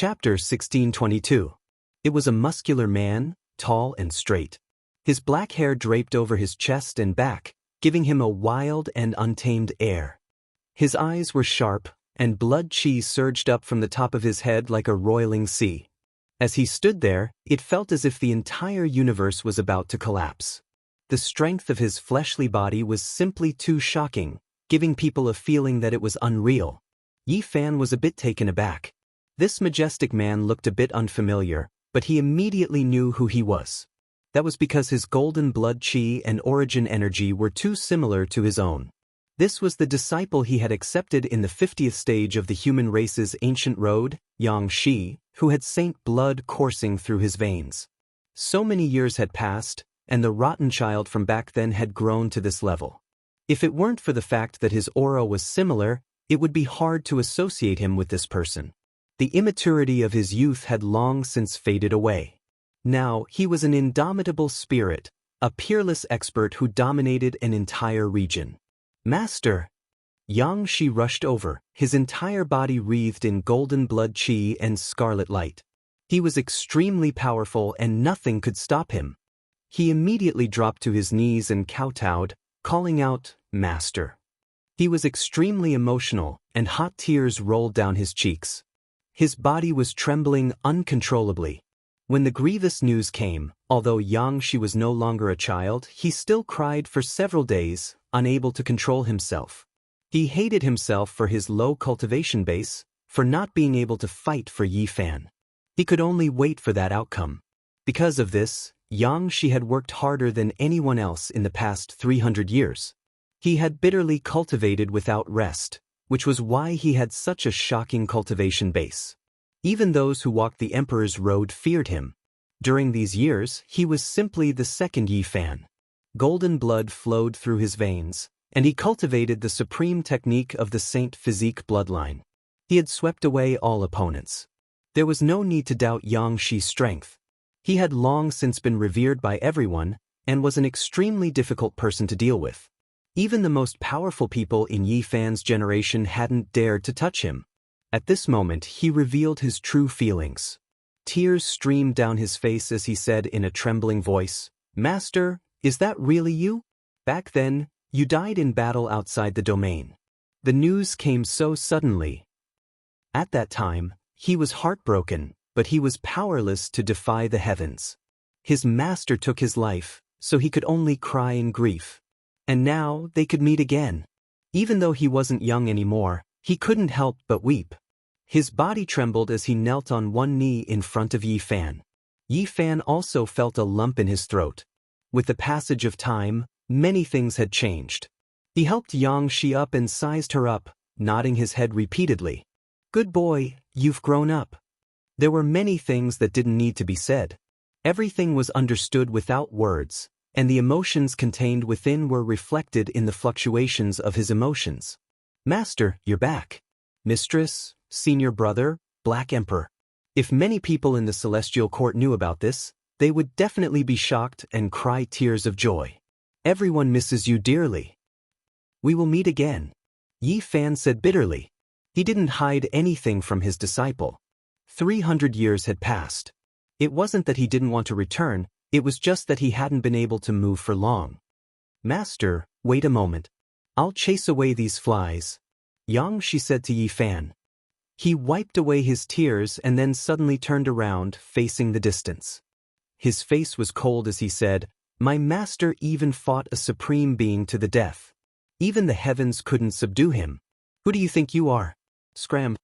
Chapter 1622. It was a muscular man, tall and straight. His black hair draped over his chest and back, giving him a wild and untamed air. His eyes were sharp, and blood chi surged up from the top of his head like a roiling sea. As he stood there, it felt as if the entire universe was about to collapse. The strength of his fleshly body was simply too shocking, giving people a feeling that it was unreal. Yi Fan was a bit taken aback. This majestic man looked a bit unfamiliar, but he immediately knew who he was. That was because his golden blood chi and origin energy were too similar to his own. This was the disciple he had accepted in the 50th stage of the human race's ancient road, Jianghu, who had saint blood coursing through his veins. So many years had passed, and the rotten child from back then had grown to this level. If it weren't for the fact that his aura was similar, it would be hard to associate him with this person. The immaturity of his youth had long since faded away. Now he was an indomitable spirit, a peerless expert who dominated an entire region. "Master!" Jianghu rushed over, his entire body wreathed in golden blood chi and scarlet light. He was extremely powerful and nothing could stop him. He immediately dropped to his knees and kowtowed, calling out, "Master." He was extremely emotional, and hot tears rolled down his cheeks. His body was trembling uncontrollably. When the grievous news came, although Jianghu was no longer a child, he still cried for several days, unable to control himself. He hated himself for his low cultivation base, for not being able to fight for Yi Fan. He could only wait for that outcome. Because of this, Jianghu had worked harder than anyone else in the past 300 years. He had bitterly cultivated without rest, which was why he had such a shocking cultivation base. Even those who walked the Emperor's road feared him. During these years, he was simply the second Yi Fan. Golden blood flowed through his veins, and he cultivated the supreme technique of the Saint Physique bloodline. He had swept away all opponents. There was no need to doubt Jianghu's strength. He had long since been revered by everyone, and was an extremely difficult person to deal with. Even the most powerful people in Yi Fan's generation hadn't dared to touch him. At this moment, he revealed his true feelings. Tears streamed down his face as he said in a trembling voice, "Master, is that really you? Back then, you died in battle outside the domain." The news came so suddenly. At that time, he was heartbroken, but he was powerless to defy the heavens. His master took his life, so he could only cry in grief. And now they could meet again. Even though he wasn't young anymore, he couldn't help but weep. His body trembled as he knelt on one knee in front of Yi Fan. Yi Fan also felt a lump in his throat. With the passage of time, many things had changed. He helped Jianghu up and sized her up, nodding his head repeatedly. "Good boy, you've grown up." There were many things that didn't need to be said. Everything was understood without words, and the emotions contained within were reflected in the fluctuations of his emotions. "Master, you're back. Mistress, senior brother, Black Emperor." If many people in the celestial court knew about this, they would definitely be shocked and cry tears of joy. "Everyone misses you dearly. We will meet again," Yi Fan said bitterly. He didn't hide anything from his disciple. 300 years had passed. It wasn't that he didn't want to return, it was just that he hadn't been able to move for long. "Master, wait a moment. I'll chase away these flies," Jianghu said to Yi Fan. He wiped away his tears and then suddenly turned around, facing the distance. His face was cold as he said, "My master even fought a supreme being to the death. Even the heavens couldn't subdue him. Who do you think you are?" Scram.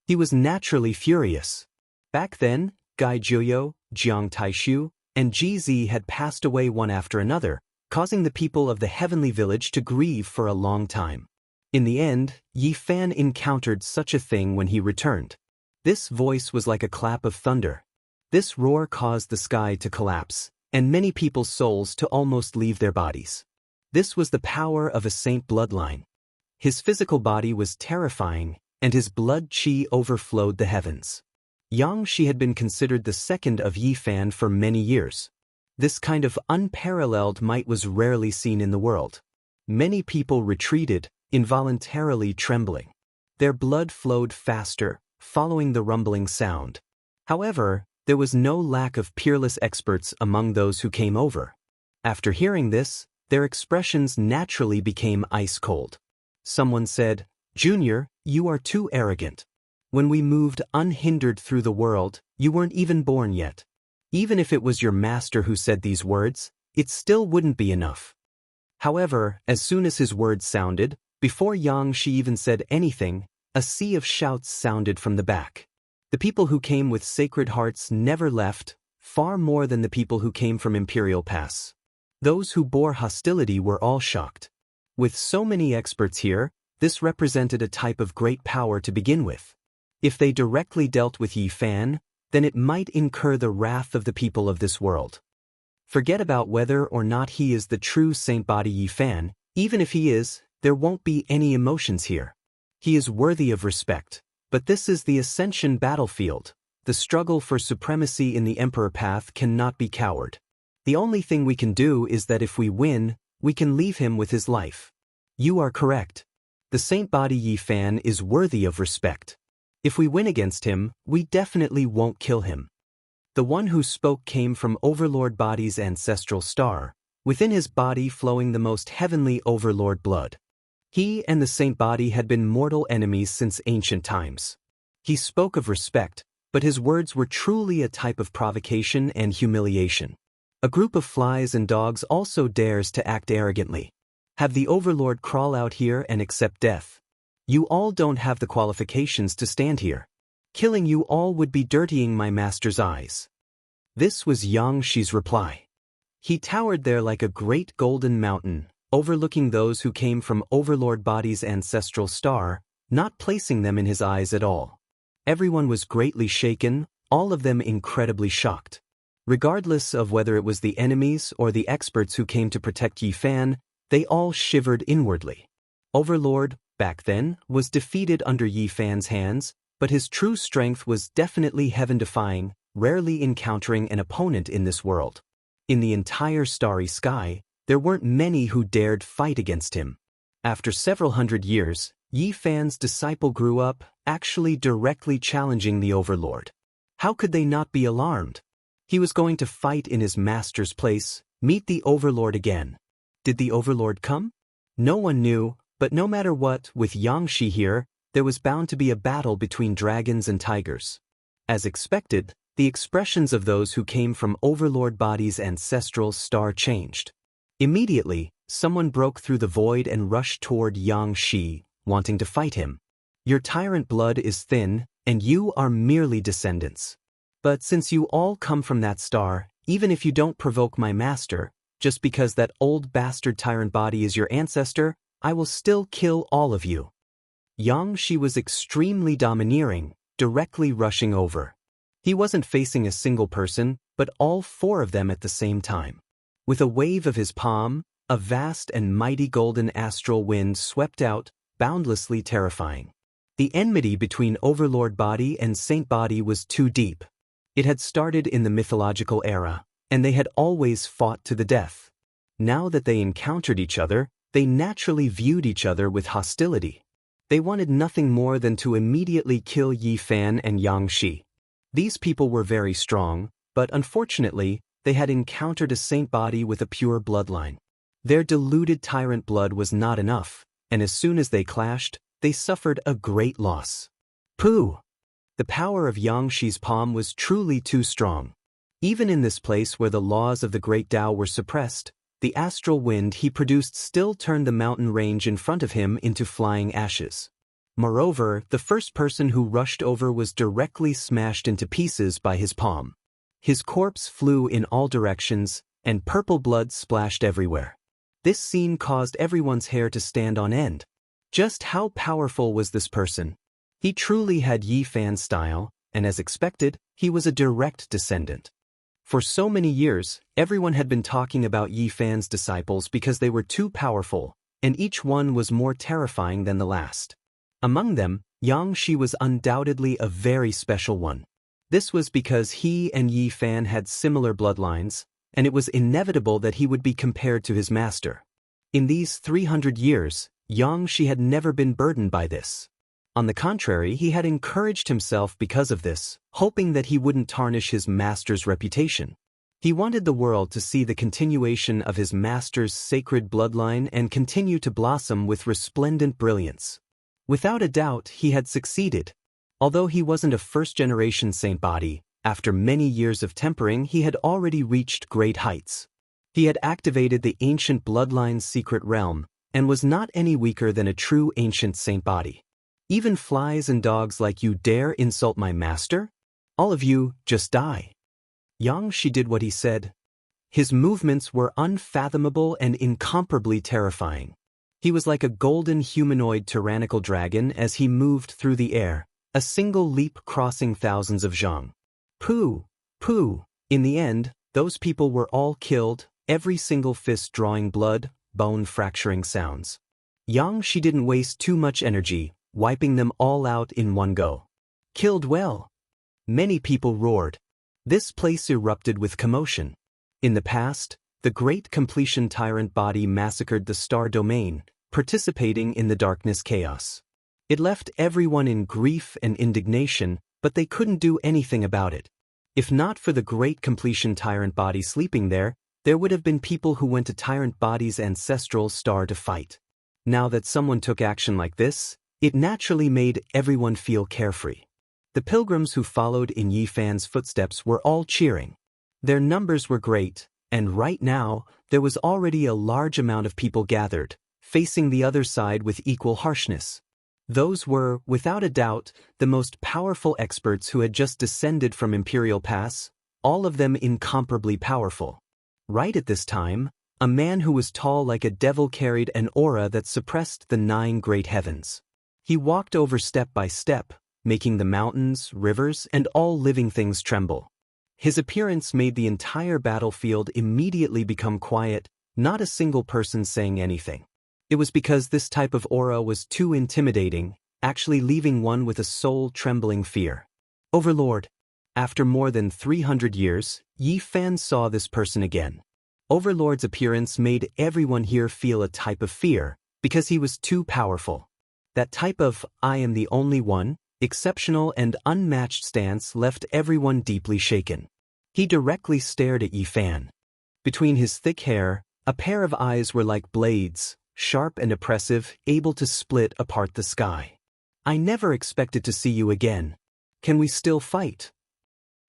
He was naturally furious. Back then, Gai Jiuyo, Jiang Taishu, and Ji Zi had passed away one after another, causing the people of the heavenly village to grieve for a long time. In the end, Yi Fan encountered such a thing when he returned. This voice was like a clap of thunder. This roar caused the sky to collapse, and many people's souls to almost leave their bodies. This was the power of a saint bloodline. His physical body was terrifying, and his blood chi overflowed the heavens. Jianghu had been considered the second of Yi Fan for many years. This kind of unparalleled might was rarely seen in the world. Many people retreated, involuntarily trembling. Their blood flowed faster, following the rumbling sound. However, there was no lack of peerless experts among those who came over. After hearing this, their expressions naturally became ice-cold. Someone said, "Junior, you are too arrogant. When we moved unhindered through the world, you weren't even born yet. Even if it was your master who said these words, it still wouldn't be enough." However, as soon as his words sounded, before Yang Shi even said anything, a sea of shouts sounded from the back. The people who came with sacred hearts never left, far more than the people who came from Imperial Pass. Those who bore hostility were all shocked. With so many experts here, this represented a type of great power to begin with. If they directly dealt with Yi Fan, then it might incur the wrath of the people of this world. Forget about whether or not he is the true Saint Body Yi Fan. Even if he is, there won't be any emotions here. He is worthy of respect, but this is the Ascension battlefield. The struggle for supremacy in the Emperor Path cannot be coward. The only thing we can do is that if we win, we can leave him with his life. You are correct. The Saint Body Yi Fan is worthy of respect. If we win against him, we definitely won't kill him. The one who spoke came from Overlord Body's ancestral star, within his body flowing the most heavenly Overlord blood. He and the Saint Body had been mortal enemies since ancient times. He spoke of respect, but his words were truly a type of provocation and humiliation. A group of flies and dogs also dares to act arrogantly. Have the Overlord crawl out here and accept death. You all don't have the qualifications to stand here. Killing you all would be dirtying my master's eyes. This was Yang Shi's reply. He towered there like a great golden mountain, overlooking those who came from Overlord Body's ancestral star, not placing them in his eyes at all. Everyone was greatly shaken, all of them incredibly shocked. Regardless of whether it was the enemies or the experts who came to protect Yi Fan, they all shivered inwardly. Overlord, back then, was defeated under Yi Fan's hands, but his true strength was definitely heaven-defying, rarely encountering an opponent in this world. In the entire starry sky, there weren't many who dared fight against him. After several hundred years, Yi Fan's disciple grew up, actually directly challenging the Overlord. How could they not be alarmed? He was going to fight in his master's place, meet the Overlord again. Did the Overlord come? No one knew, but no matter what, with Yang Shi here, there was bound to be a battle between dragons and tigers. As expected, the expressions of those who came from Overlord Body's ancestral star changed. Immediately, someone broke through the void and rushed toward Yang Shi, wanting to fight him. Your tyrant blood is thin, and you are merely descendants. But since you all come from that star, even if you don't provoke my master, just because that old bastard tyrant body is your ancestor, I will still kill all of you. Yang Shi was extremely domineering, directly rushing over. He wasn't facing a single person, but all four of them at the same time. With a wave of his palm, a vast and mighty golden astral wind swept out, boundlessly terrifying. The enmity between Overlord Body and Saint Body was too deep. It had started in the mythological era, and they had always fought to the death. Now that they encountered each other, they naturally viewed each other with hostility. They wanted nothing more than to immediately kill Yi Fan and Yang Shi. These people were very strong, but unfortunately, they had encountered a Saint Body with a pure bloodline. Their diluted tyrant blood was not enough, and as soon as they clashed, they suffered a great loss. Pooh! The power of Yang Shi's palm was truly too strong. Even in this place where the laws of the Great Tao were suppressed, the astral wind he produced still turned the mountain range in front of him into flying ashes. Moreover, the first person who rushed over was directly smashed into pieces by his palm. His corpse flew in all directions, and purple blood splashed everywhere. This scene caused everyone's hair to stand on end. Just how powerful was this person? He truly had Yi Fan style, and as expected, he was a direct descendant. For so many years, everyone had been talking about Yi Fan's disciples because they were too powerful, and each one was more terrifying than the last. Among them, Yang Shi was undoubtedly a very special one. This was because he and Yi Fan had similar bloodlines, and it was inevitable that he would be compared to his master. In these 300 years, Yang Shi had never been burdened by this. On the contrary, he had encouraged himself because of this, hoping that he wouldn't tarnish his master's reputation. He wanted the world to see the continuation of his master's sacred bloodline and continue to blossom with resplendent brilliance. Without a doubt, he had succeeded. Although he wasn't a first-generation saint body, after many years of tempering he had already reached great heights. He had activated the ancient bloodline's secret realm, and was not any weaker than a true ancient saint body. Even flies and dogs like you dare insult my master? All of you, just die. Jianghu did what he said. His movements were unfathomable and incomparably terrifying. He was like a golden humanoid tyrannical dragon as he moved through the air, a single leap crossing thousands of zhang. Pooh, pooh. In the end, those people were all killed, every single fist drawing blood, bone-fracturing sounds. Jianghu didn't waste too much energy, wiping them all out in one go. Killed well. Many people roared. This place erupted with commotion. In the past, the Great Completion Tyrant body massacred the Star Domain, participating in the darkness chaos. It left everyone in grief and indignation, but they couldn't do anything about it. If not for the Great Completion Tyrant body sleeping there would have been people who went to Tyrant body's ancestral star to fight. Now that someone took action like this, it naturally made everyone feel carefree. The pilgrims who followed in Yi Fan's footsteps were all cheering. Their numbers were great, and right now, there was already a large amount of people gathered, facing the other side with equal harshness. Those were, without a doubt, the most powerful experts who had just descended from Imperial Pass, all of them incomparably powerful. Right at this time, a man who was tall like a devil carried an aura that suppressed the 9 great heavens. He walked over step by step, making the mountains, rivers, and all living things tremble. His appearance made the entire battlefield immediately become quiet, not a single person saying anything. It was because this type of aura was too intimidating, actually leaving one with a soul-trembling fear. Overlord. After more than 300 years, Yi Fan saw this person again. Overlord's appearance made everyone here feel a type of fear, because he was too powerful. That type of, I am the only one, exceptional and unmatched stance left everyone deeply shaken. He directly stared at Yi Fan. Between his thick hair, a pair of eyes were like blades, sharp and oppressive, able to split apart the sky. I never expected to see you again. Can we still fight?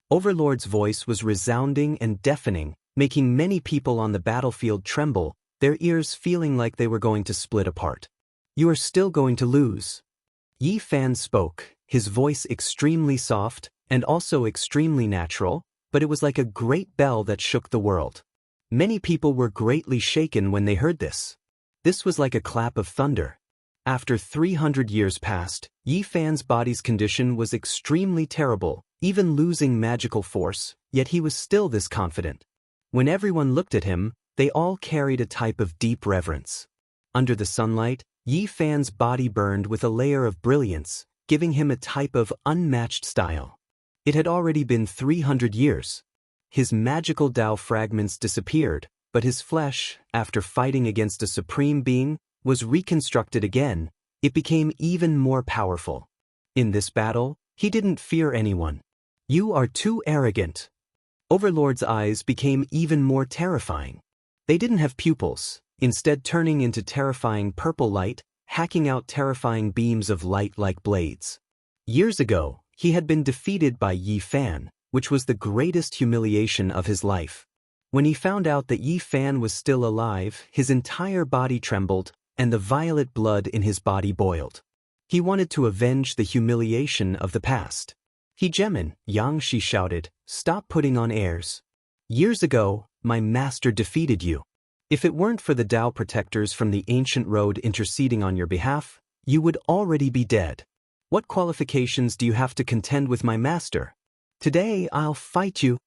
Overlord's voice was resounding and deafening, making many people on the battlefield tremble, their ears feeling like they were going to split apart. You are still going to lose. Yi Fan spoke, his voice extremely soft, and also extremely natural, but it was like a great bell that shook the world. Many people were greatly shaken when they heard this. This was like a clap of thunder. After 300 years passed, Yi Fan's body's condition was extremely terrible, even losing magical force, yet he was still this confident. When everyone looked at him, they all carried a type of deep reverence. Under the sunlight, Yi Fan's body burned with a layer of brilliance, giving him a type of unmatched style. It had already been 300 years. His magical Tao fragments disappeared, but his flesh, after fighting against a supreme being, was reconstructed again. It became even more powerful. In this battle, he didn't fear anyone. You are too arrogant. Overlord's eyes became even more terrifying. They didn't have pupils, instead turning into terrifying purple light, hacking out terrifying beams of light like blades. Years ago, he had been defeated by Yi Fan, which was the greatest humiliation of his life. When he found out that Yi Fan was still alive, his entire body trembled, and the violet blood in his body boiled. He wanted to avenge the humiliation of the past. Hegemen, Jianghu shouted, stop putting on airs. Years ago, my master defeated you. If it weren't for the Tao protectors from the ancient road interceding on your behalf, you would already be dead. What qualifications do you have to contend with my master? Today I'll fight you.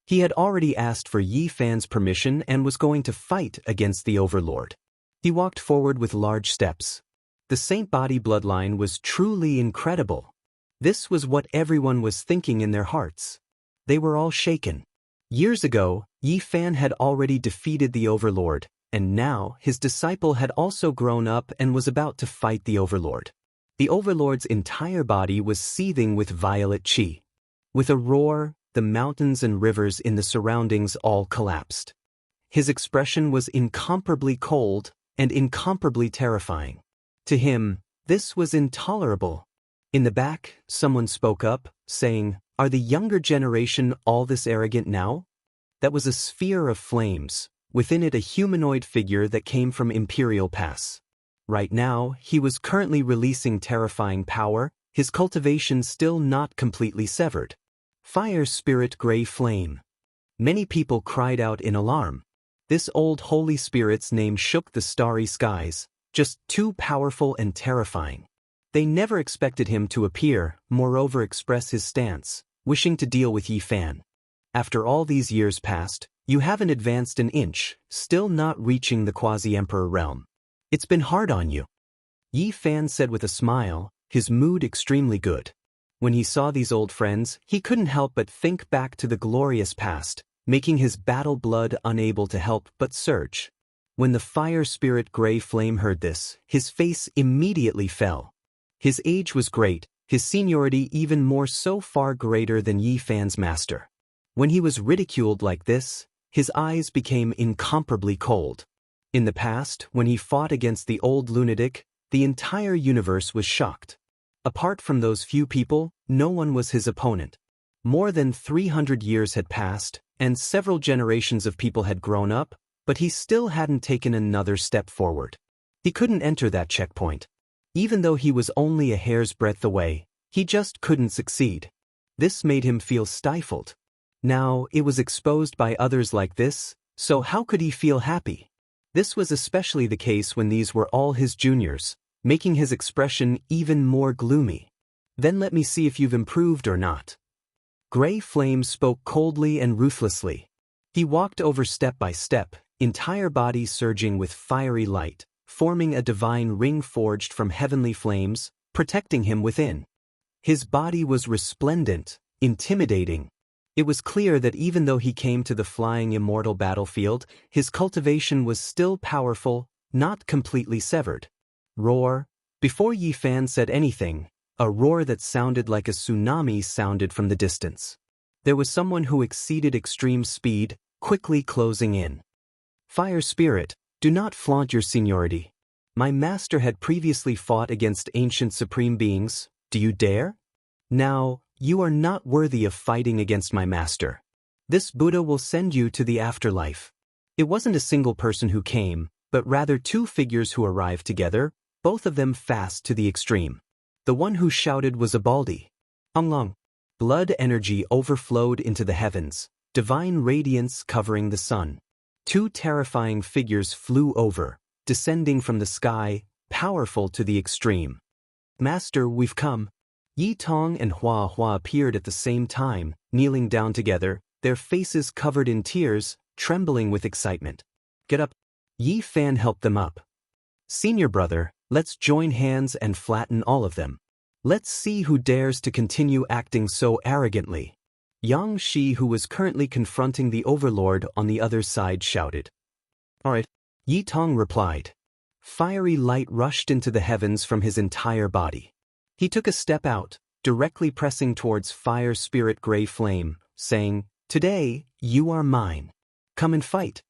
He had already asked for Yi Fan's permission and was going to fight against the Overlord. He walked forward with large steps. The Saint Body bloodline was truly incredible. This was what everyone was thinking in their hearts. They were all shaken. Years ago, Yi Fan had already defeated the Overlord, and now his disciple had also grown up and was about to fight the Overlord. The overlord's entire body was seething with violet qi. With a roar, the mountains and rivers in the surroundings all collapsed. His expression was incomparably cold and incomparably terrifying. To him, this was intolerable. In the back, someone spoke up, saying, "Are the younger generation all this arrogant now?" That was a sphere of flames, within it a humanoid figure that came from Imperial Pass. Right now, he was currently releasing terrifying power, his cultivation still not completely severed. Fire Spirit Gray Flame. Many people cried out in alarm. This old holy spirit's name shook the starry skies, just too powerful and terrifying. They never expected him to appear, moreover express his stance, wishing to deal with Yi Fan. After all these years passed, you haven't advanced an inch, still not reaching the quasi-emperor realm. It's been hard on you. Yi Fan said with a smile, his mood extremely good. When he saw these old friends, he couldn't help but think back to the glorious past, making his battle blood unable to help but surge. When the fire spirit Gray Flame heard this, his face immediately fell. His age was great, his seniority even more so far greater than Yi Fan's master. When he was ridiculed like this, his eyes became incomparably cold. In the past, when he fought against the old lunatic, the entire universe was shocked. Apart from those few people, no one was his opponent. More than 300 years had passed, and several generations of people had grown up, but he still hadn't taken another step forward. He couldn't enter that checkpoint. Even though he was only a hair's breadth away, he just couldn't succeed. This made him feel stifled. Now, it was exposed by others like this, so how could he feel happy? This was especially the case when these were all his juniors, making his expression even more gloomy. Then let me see if you've improved or not. Gray Flame spoke coldly and ruthlessly. He walked over step by step, entire body surging with fiery light, forming a divine ring forged from heavenly flames, protecting him within. His body was resplendent, intimidating. It was clear that even though he came to the flying immortal battlefield, his cultivation was still powerful, not completely severed. Roar. Before Yi Fan said anything, a roar that sounded like a tsunami sounded from the distance. There was someone who exceeded extreme speed, quickly closing in. Fire Spirit, do not flaunt your seniority. My master had previously fought against ancient supreme beings. Do you dare? Now, you are not worthy of fighting against my master. This Buddha will send you to the afterlife. It wasn't a single person who came, but rather two figures who arrived together, both of them fast to the extreme. The one who shouted was a Baldi. Anglong. Blood energy overflowed into the heavens, divine radiance covering the sun. Two terrifying figures flew over, descending from the sky, powerful to the extreme. Master, we've come. Yi Tong and Hua Hua appeared at the same time, kneeling down together, their faces covered in tears, trembling with excitement. Get up. Yi Fan helped them up. Senior brother, let's join hands and flatten all of them. Let's see who dares to continue acting so arrogantly. Yang Shi, who was currently confronting the overlord on the other side, shouted. All right. Yi Tong replied. Fiery light rushed into the heavens from his entire body. He took a step out, directly pressing towards Fire Spirit Gray Flame, saying, Today, you are mine. Come and fight.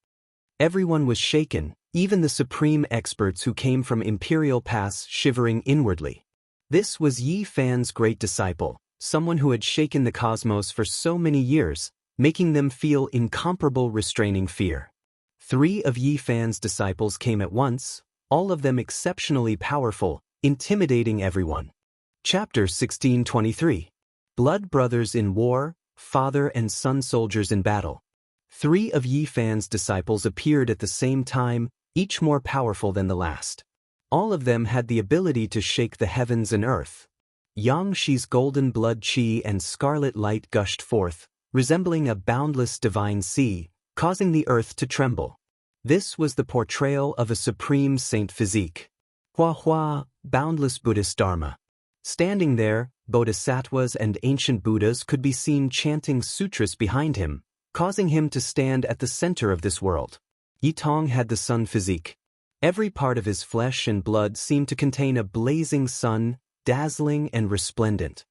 Everyone was shaken, even the supreme experts who came from Imperial Pass shivering inwardly. This was Yi Fan's great disciple, someone who had shaken the cosmos for so many years, making them feel incomparable restraining fear. 3 of Yi Fan's disciples came at once, all of them exceptionally powerful, intimidating everyone. Chapter 1623. Blood Brothers in War, Father and Son Soldiers in Battle. 3 of Yi Fan's disciples appeared at the same time, each more powerful than the last. All of them had the ability to shake the heavens and earth. Yang Shi's golden blood qi and scarlet light gushed forth, resembling a boundless divine sea, causing the earth to tremble. This was the portrayal of a supreme saint physique. Hua Hua, boundless Buddhist Dharma. Standing there, bodhisattvas and ancient Buddhas could be seen chanting sutras behind him, causing him to stand at the center of this world. Yi Tong had the sun physique. Every part of his flesh and blood seemed to contain a blazing sun, dazzling and resplendent.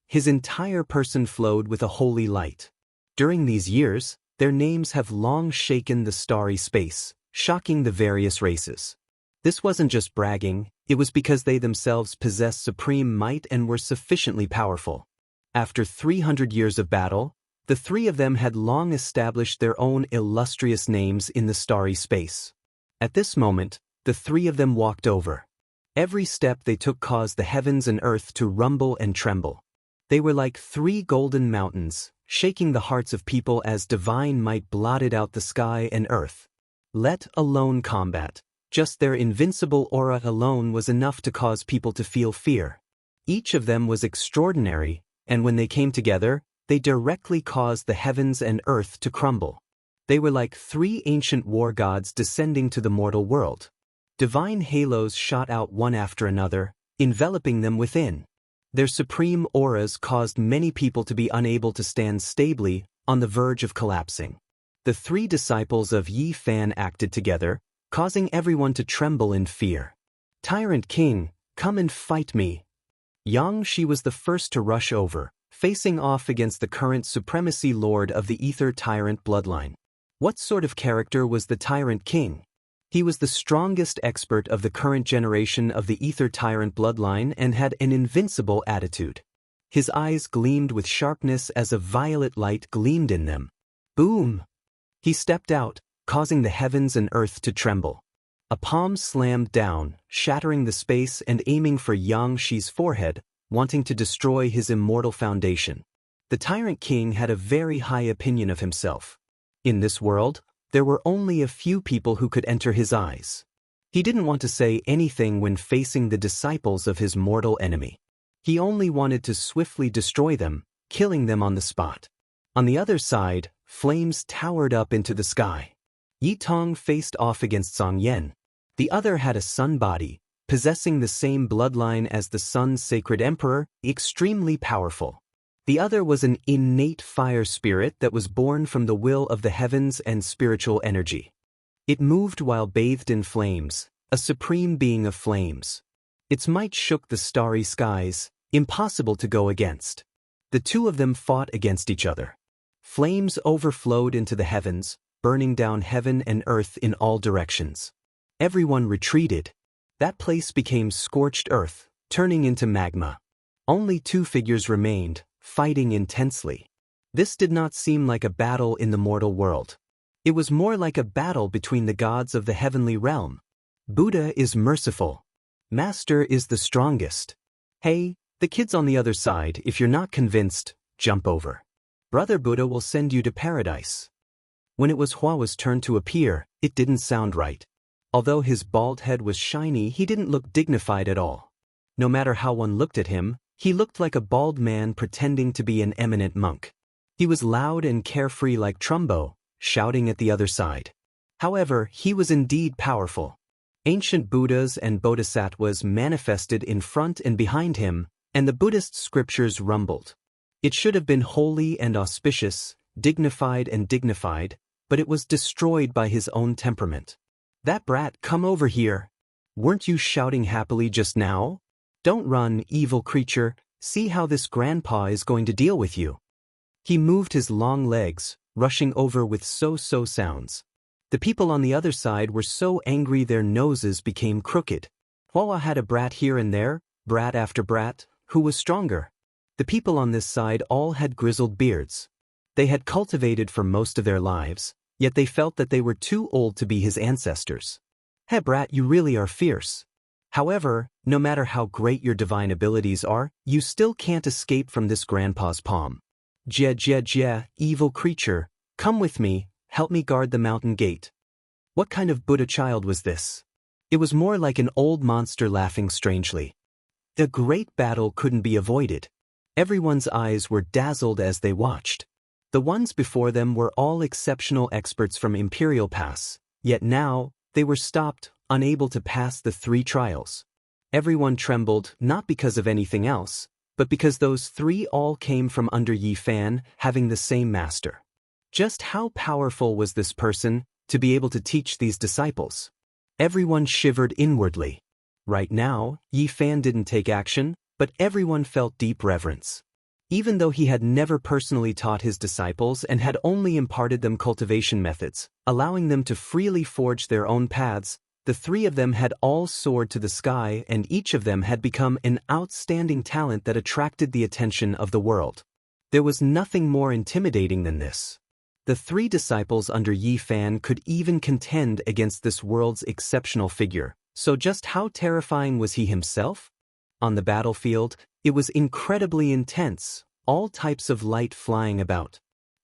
His entire person flowed with a holy light. During these years, their names have long shaken the starry space, shocking the various races. This wasn't just bragging, it was because they themselves possessed supreme might and were sufficiently powerful. After 300 years of battle, the three of them had long established their own illustrious names in the starry space. At this moment, the three of them walked over. Every step they took caused the heavens and earth to rumble and tremble. They were like three golden mountains, shaking the hearts of people as divine might blotted out the sky and earth. Let alone combat. Just their invincible aura alone was enough to cause people to feel fear. Each of them was extraordinary, and when they came together, they directly caused the heavens and earth to crumble. They were like three ancient war gods descending to the mortal world. Divine halos shot out one after another, enveloping them within. Their supreme auras caused many people to be unable to stand stably, on the verge of collapsing. The three disciples of Yi Fan acted together, causing everyone to tremble in fear. "Tyrant King, come and fight me." Jianghu was the first to rush over, facing off against the current supremacy lord of the Ether Tyrant bloodline. What sort of character was the Tyrant King? He was the strongest expert of the current generation of the Ether Tyrant bloodline and had an invincible attitude. His eyes gleamed with sharpness as a violet light gleamed in them. Boom! He stepped out, causing the heavens and earth to tremble. A palm slammed down, shattering the space and aiming for Jianghu's forehead, wanting to destroy his immortal foundation. The Tyrant King had a very high opinion of himself. In this world, there were only a few people who could enter his eyes. He didn't want to say anything when facing the disciples of his mortal enemy. He only wanted to swiftly destroy them, killing them on the spot. On the other side, flames towered up into the sky. Yi Tong faced off against Song Yan. The other had a sun body, possessing the same bloodline as the sun's sacred emperor, extremely powerful. The other was an innate fire spirit that was born from the will of the heavens and spiritual energy. It moved while bathed in flames, a supreme being of flames. Its might shook the starry skies, impossible to go against. The two of them fought against each other. Flames overflowed into the heavens, burning down heaven and earth in all directions. Everyone retreated. That place became scorched earth, turning into magma. Only two figures remained, fighting intensely. This did not seem like a battle in the mortal world. It was more like a battle between the gods of the heavenly realm. Buddha is merciful. Master is the strongest. Hey, the kids on the other side, if you're not convinced, jump over. Brother Buddha will send you to paradise. When it was Hua's turn to appear, it didn't sound right. Although his bald head was shiny, he didn't look dignified at all. No matter how one looked at him, he looked like a bald man pretending to be an eminent monk. He was loud and carefree like Trumbo, shouting at the other side. However, he was indeed powerful. Ancient Buddhas and Bodhisattvas manifested in front and behind him, and the Buddhist scriptures rumbled. It should have been holy and auspicious, dignified and dignified, but it was destroyed by his own temperament. That brat, come over here. Weren't you shouting happily just now? Don't run, evil creature, see how this grandpa is going to deal with you. He moved his long legs, rushing over with so-so sounds. The people on the other side were so angry their noses became crooked. Hua had a brat here and there, brat after brat, who was stronger. The people on this side all had grizzled beards. They had cultivated for most of their lives, yet they felt that they were too old to be his ancestors. Hey brat, you really are fierce. However, no matter how great your divine abilities are, you still can't escape from this grandpa's palm. Jie, evil creature, come with me, help me guard the mountain gate. What kind of Buddha child was this? It was more like an old monster laughing strangely. The great battle couldn't be avoided. Everyone's eyes were dazzled as they watched. The ones before them were all exceptional experts from Imperial Pass, yet now, they were stopped, unable to pass the 3 trials. Everyone trembled, not because of anything else, but because those 3 all came from under Yi Fan, having the same master. Just how powerful was this person, to be able to teach these disciples? Everyone shivered inwardly. Right now, Yi Fan didn't take action, but everyone felt deep reverence. Even though he had never personally taught his disciples and had only imparted them cultivation methods, allowing them to freely forge their own paths, the three of them had all soared to the sky, and each of them had become an outstanding talent that attracted the attention of the world. There was nothing more intimidating than this. The three disciples under Yi Fan could even contend against this world's exceptional figure, so just how terrifying was he himself? On the battlefield, it was incredibly intense, all types of light flying about.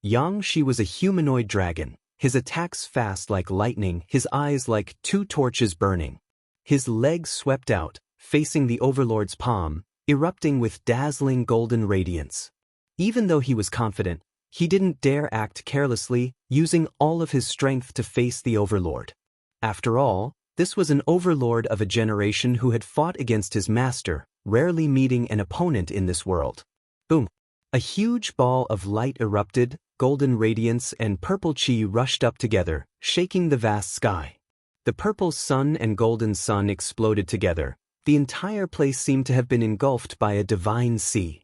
Jianghu was a humanoid dragon, his attacks fast like lightning, his eyes like two torches burning. His legs swept out, facing the overlord's palm, erupting with dazzling golden radiance. Even though he was confident, he didn't dare act carelessly, using all of his strength to face the overlord. After all, this was an overlord of a generation who had fought against his master, rarely meeting an opponent in this world. Boom! A huge ball of light erupted, golden radiance and purple chi rushed up together, shaking the vast sky. The purple sun and golden sun exploded together. The entire place seemed to have been engulfed by a divine sea.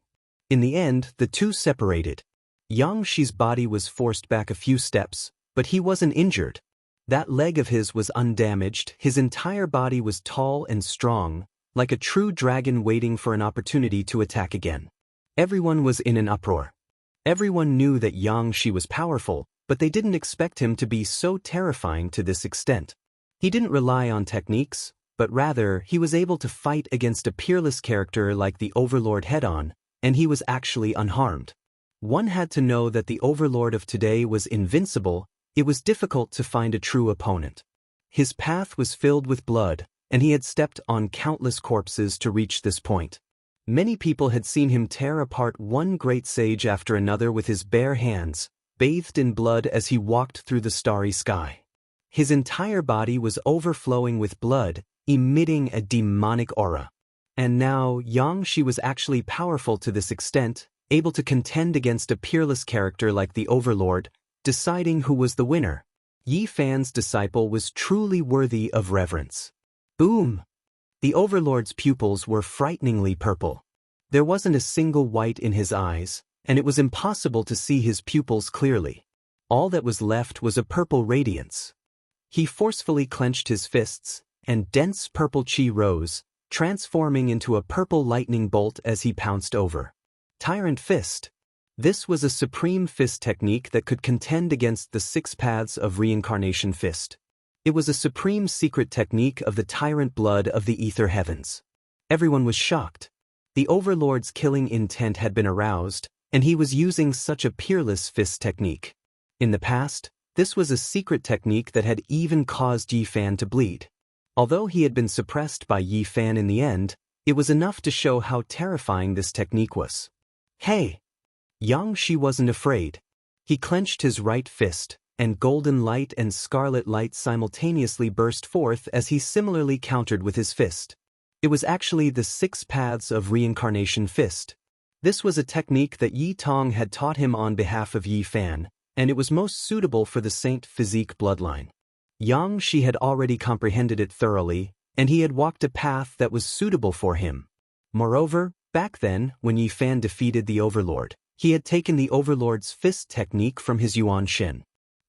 In the end, the two separated. Yangxi's body was forced back a few steps, but he wasn't injured. That leg of his was undamaged, his entire body was tall and strong, like a true dragon waiting for an opportunity to attack again. Everyone was in an uproar. Everyone knew that Jianghu was powerful, but they didn't expect him to be so terrifying to this extent. He didn't rely on techniques, but rather he was able to fight against a peerless character like the Overlord head-on, and he was actually unharmed. One had to know that the Overlord of today was invincible. It was difficult to find a true opponent. His path was filled with blood, and he had stepped on countless corpses to reach this point. Many people had seen him tear apart one great sage after another with his bare hands, bathed in blood as he walked through the starry sky. His entire body was overflowing with blood, emitting a demonic aura. And now Jianghu was actually powerful to this extent, able to contend against a peerless character like the Overlord, deciding who was the winner. Yi Fan's disciple was truly worthy of reverence. Boom! The Overlord's pupils were frighteningly purple. There wasn't a single white in his eyes, and it was impossible to see his pupils clearly. All that was left was a purple radiance. He forcefully clenched his fists, and dense purple chi rose, transforming into a purple lightning bolt as he pounced over. Tyrant Fist. This was a supreme fist technique that could contend against the 6 paths of reincarnation fist. It was a supreme secret technique of the tyrant blood of the ether heavens. Everyone was shocked. The Overlord's killing intent had been aroused, and he was using such a peerless fist technique. In the past, this was a secret technique that had even caused Yi Fan to bleed. Although he had been suppressed by Yi Fan in the end, it was enough to show how terrifying this technique was. Hey! Jianghu wasn't afraid. He clenched his right fist, and golden light and scarlet light simultaneously burst forth as he similarly countered with his fist. It was actually the 6 paths of reincarnation fist. This was a technique that Yi Tong had taught him on behalf of Yi Fan, and it was most suitable for the Saint Physique bloodline. Jianghu had already comprehended it thoroughly, and he had walked a path that was suitable for him. Moreover, back then, when Yi Fan defeated the Overlord, he had taken the Overlord's fist technique from his Yuan Shen.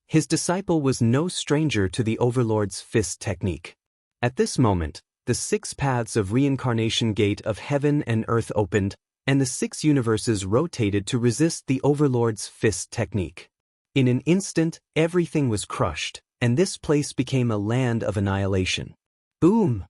His disciple was no stranger to the Overlord's fist technique. At this moment, the 6 paths of reincarnation gate of heaven and earth opened, and the 6 universes rotated to resist the Overlord's fist technique. In an instant, everything was crushed, and this place became a land of annihilation. Boom!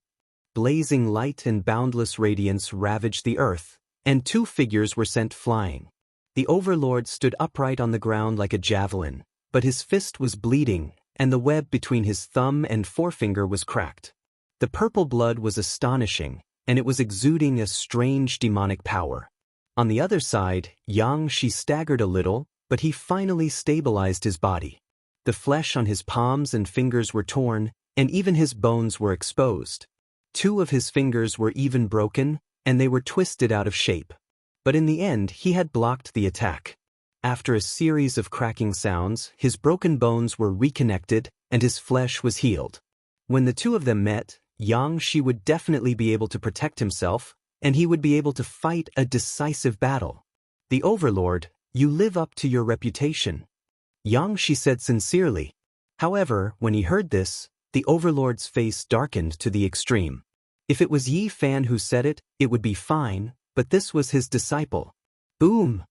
Blazing light and boundless radiance ravaged the earth, and 2 figures were sent flying. The Overlord stood upright on the ground like a javelin, but his fist was bleeding, and the web between his thumb and forefinger was cracked. The purple blood was astonishing, and it was exuding a strange demonic power. On the other side, Jianghu staggered a little, but he finally stabilized his body. The flesh on his palms and fingers were torn, and even his bones were exposed. 2 of his fingers were even broken, and they were twisted out of shape. But in the end, he had blocked the attack. After a series of cracking sounds, his broken bones were reconnected, and his flesh was healed. When the 2 of them met, Jianghu would definitely be able to protect himself, and he would be able to fight a decisive battle. The Overlord, you live up to your reputation. Jianghu said sincerely. However, when he heard this, the Overlord's face darkened to the extreme. If it was Yi Fan who said it, it would be fine, but this was his disciple. Boom!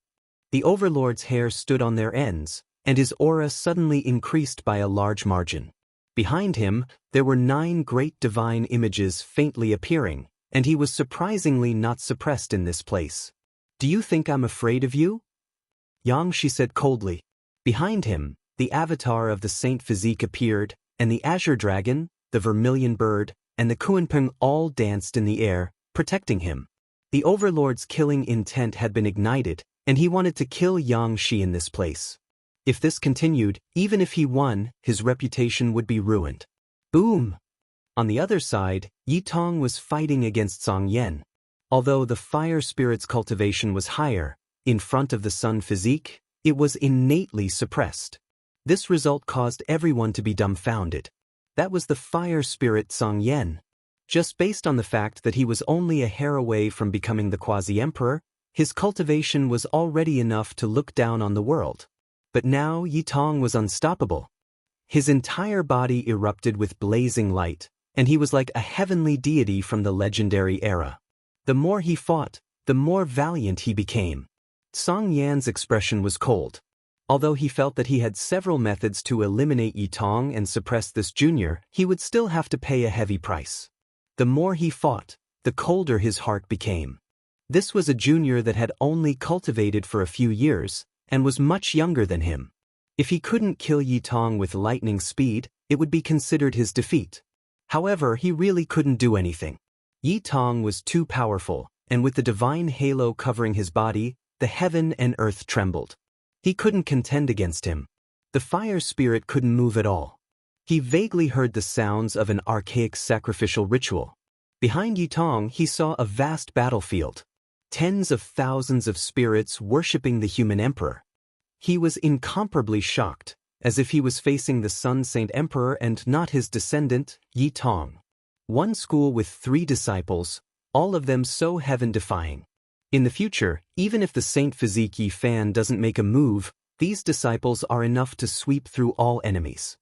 The Overlord's hair stood on their ends, and his aura suddenly increased by a large margin. Behind him, there were 9 great divine images faintly appearing, and he was surprisingly not suppressed in this place. Do you think I'm afraid of you? Jianghu said coldly. Behind him, the avatar of the Saint Physique appeared, and the Azure Dragon, the Vermilion Bird, and the Kuanpeng all danced in the air, protecting him. The Overlord's killing intent had been ignited, and he wanted to kill Jianghu in this place. If this continued, even if he won, his reputation would be ruined. Boom! On the other side, Yi Tong was fighting against Song Yan. Although the fire spirit's cultivation was higher, in front of the sun physique, it was innately suppressed. This result caused everyone to be dumbfounded. That was the fire spirit Song Yan. Just based on the fact that he was only a hair away from becoming the quasi-emperor, his cultivation was already enough to look down on the world. But now Yi Tong was unstoppable. His entire body erupted with blazing light, and he was like a heavenly deity from the legendary era. The more he fought, the more valiant he became. Song Yan's expression was cold. Although he felt that he had several methods to eliminate Yi Tong and suppress this junior, he would still have to pay a heavy price. The more he fought, the colder his heart became. This was a junior that had only cultivated for a few years, and was much younger than him. If he couldn't kill Yi Tong with lightning speed, it would be considered his defeat. However, he really couldn't do anything. Yi Tong was too powerful, and with the divine halo covering his body, the heaven and earth trembled. He couldn't contend against him. The fire spirit couldn't move at all. He vaguely heard the sounds of an archaic sacrificial ritual. Behind Yi Tong, he saw a vast battlefield. Tens of thousands of spirits worshipping the human emperor. He was incomparably shocked, as if he was facing the Sun Saint Emperor and not his descendant, Yi Tong. One school with 3 disciples, all of them so heaven-defying. In the future, even if the Saint Physique Yi Fan doesn't make a move, these disciples are enough to sweep through all enemies.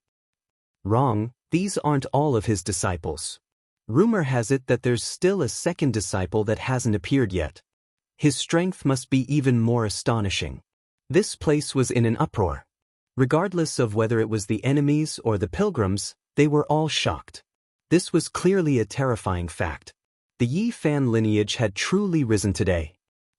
Wrong, these aren't all of his disciples. Rumor has it that there's still a second disciple that hasn't appeared yet. His strength must be even more astonishing. This place was in an uproar. Regardless of whether it was the enemies or the pilgrims, they were all shocked. This was clearly a terrifying fact. The Yi Fan lineage had truly risen today.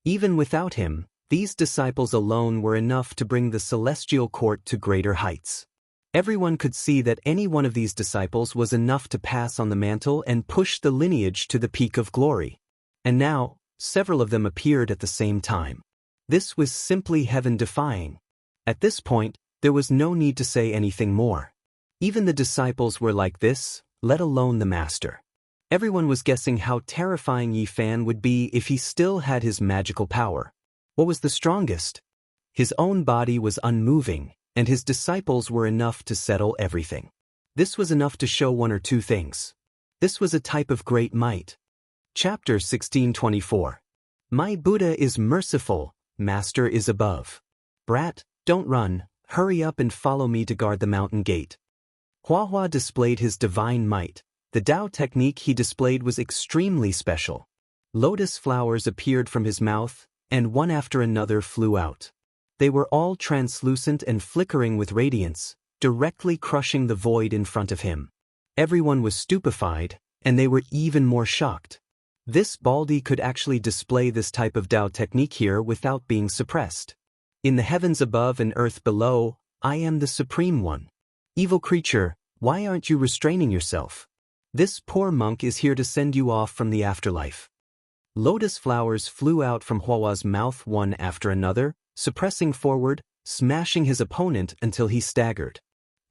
Even without him, these disciples alone were enough to bring the celestial court to greater heights. Everyone could see that any one of these disciples was enough to pass on the mantle and push the lineage to the peak of glory. And now, several of them appeared at the same time. This was simply heaven-defying. At this point, there was no need to say anything more. Even the disciples were like this, let alone the master. Everyone was guessing how terrifying Yi Fan would be if he still had his magical power. What was the strongest? His own body was unmoving, and his disciples were enough to settle everything. This was enough to show one or two things. This was a type of great might. Chapter 1624. My Buddha is merciful, Master is above. Brat, don't run, hurry up and follow me to guard the mountain gate. Hua displayed his divine might. The Tao technique he displayed was extremely special. Lotus flowers appeared from his mouth, and one after another flew out. They were all translucent and flickering with radiance, directly crushing the void in front of him. Everyone was stupefied, and they were even more shocked. This Baldy could actually display this type of Tao technique here without being suppressed. In the heavens above and earth below, I am the Supreme One. Evil creature, why aren't you restraining yourself? This poor monk is here to send you off from the afterlife. Lotus flowers flew out from Hua's mouth one after another, suppressing forward, smashing his opponent until he staggered.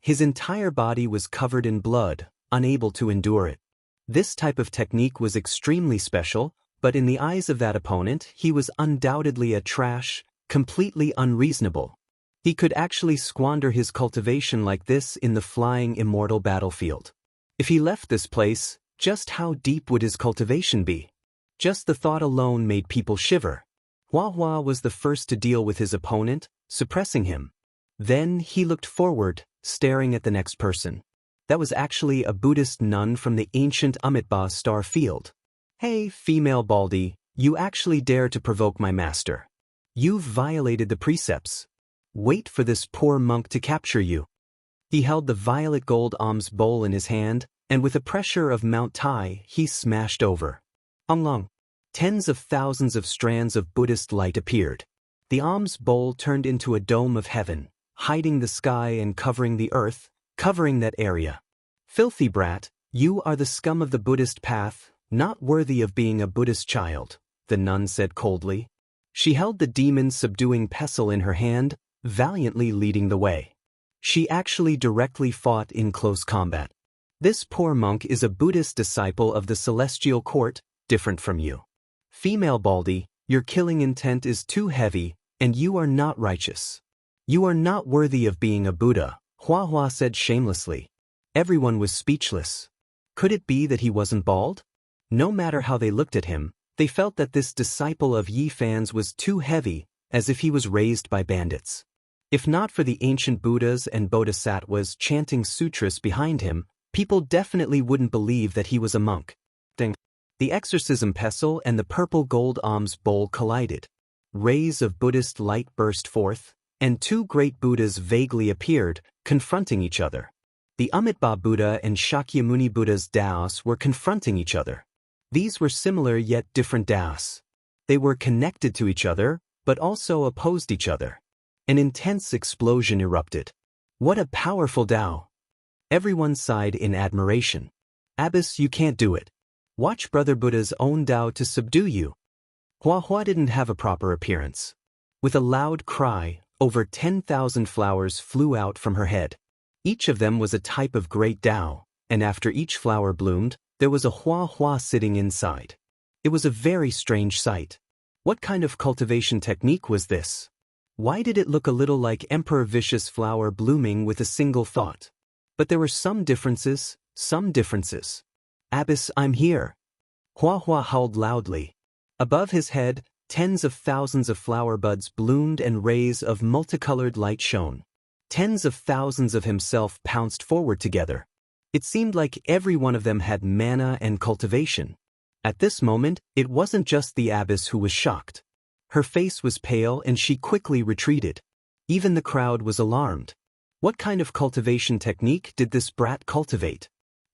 His entire body was covered in blood, unable to endure it. This type of technique was extremely special, but in the eyes of that opponent, he was undoubtedly a trash, completely unreasonable. He could actually squander his cultivation like this in the flying immortal battlefield. If he left this place, just how deep would his cultivation be? Just the thought alone made people shiver. Hua was the first to deal with his opponent, suppressing him. Then he looked forward, staring at the next person. That was actually a Buddhist nun from the ancient Amitabha star field. Hey, female Baldy, you actually dare to provoke my master. You've violated the precepts. Wait for this poor monk to capture you. He held the violet gold alms bowl in his hand, and with a pressure of Mount Tai, he smashed over. Long. Tens of thousands of strands of Buddhist light appeared. The alms bowl turned into a dome of heaven, hiding the sky and covering the earth, covering that area. Filthy brat, you are the scum of the Buddhist path, not worthy of being a Buddhist child, the nun said coldly. She held the demon-subduing pestle in her hand, valiantly leading the way. She actually directly fought in close combat. This poor monk is a Buddhist disciple of the celestial court, different from you. Female Baldy, your killing intent is too heavy, and you are not righteous. You are not worthy of being a Buddha, Hua said shamelessly. Everyone was speechless. Could it be that he wasn't bald? No matter how they looked at him, they felt that this disciple of Yi Fan's was too heavy, as if he was raised by bandits. If not for the ancient Buddhas and Bodhisattvas chanting sutras behind him, people definitely wouldn't believe that he was a monk. Ding. The exorcism pestle and the purple gold alms bowl collided. Rays of Buddhist light burst forth, and two great Buddhas vaguely appeared, confronting each other. The Amitabha Buddha and Shakyamuni Buddha's Taos were confronting each other. These were similar yet different Taos. They were connected to each other, but also opposed each other. An intense explosion erupted. What a powerful Tao! Everyone sighed in admiration. Abbess, you can't do it. Watch Brother Buddha's own Tao to subdue you. Hua didn't have a proper appearance. With a loud cry, over 10,000 flowers flew out from her head. Each of them was a type of great Tao, and after each flower bloomed, there was a Hua sitting inside. It was a very strange sight. What kind of cultivation technique was this? Why did it look a little like Emperor Vicious flower blooming with a single thought? But there were some differences. Abbess, I'm here. Hua howled loudly. Above his head, tens of thousands of flower buds bloomed and rays of multicolored light shone. Tens of thousands of himself pounced forward together. It seemed like every one of them had mana and cultivation. At this moment, it wasn't just the abbess who was shocked. Her face was pale and she quickly retreated. Even the crowd was alarmed. What kind of cultivation technique did this brat cultivate?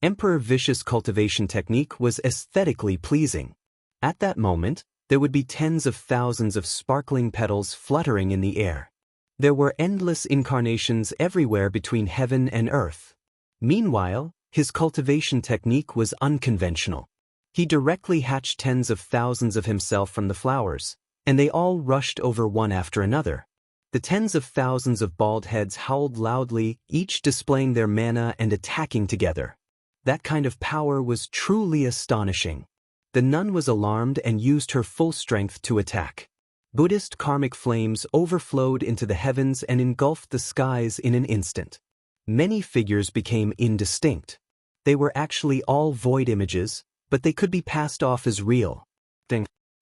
Emperor Vicious cultivation technique was aesthetically pleasing. At that moment, there would be tens of thousands of sparkling petals fluttering in the air. There were endless incarnations everywhere between heaven and earth. Meanwhile, his cultivation technique was unconventional. He directly hatched tens of thousands of himself from the flowers, and they all rushed over one after another. The tens of thousands of bald heads howled loudly, each displaying their mana and attacking together. That kind of power was truly astonishing. The nun was alarmed and used her full strength to attack. Buddhist karmic flames overflowed into the heavens and engulfed the skies in an instant. Many figures became indistinct. They were actually all void images, but they could be passed off as real.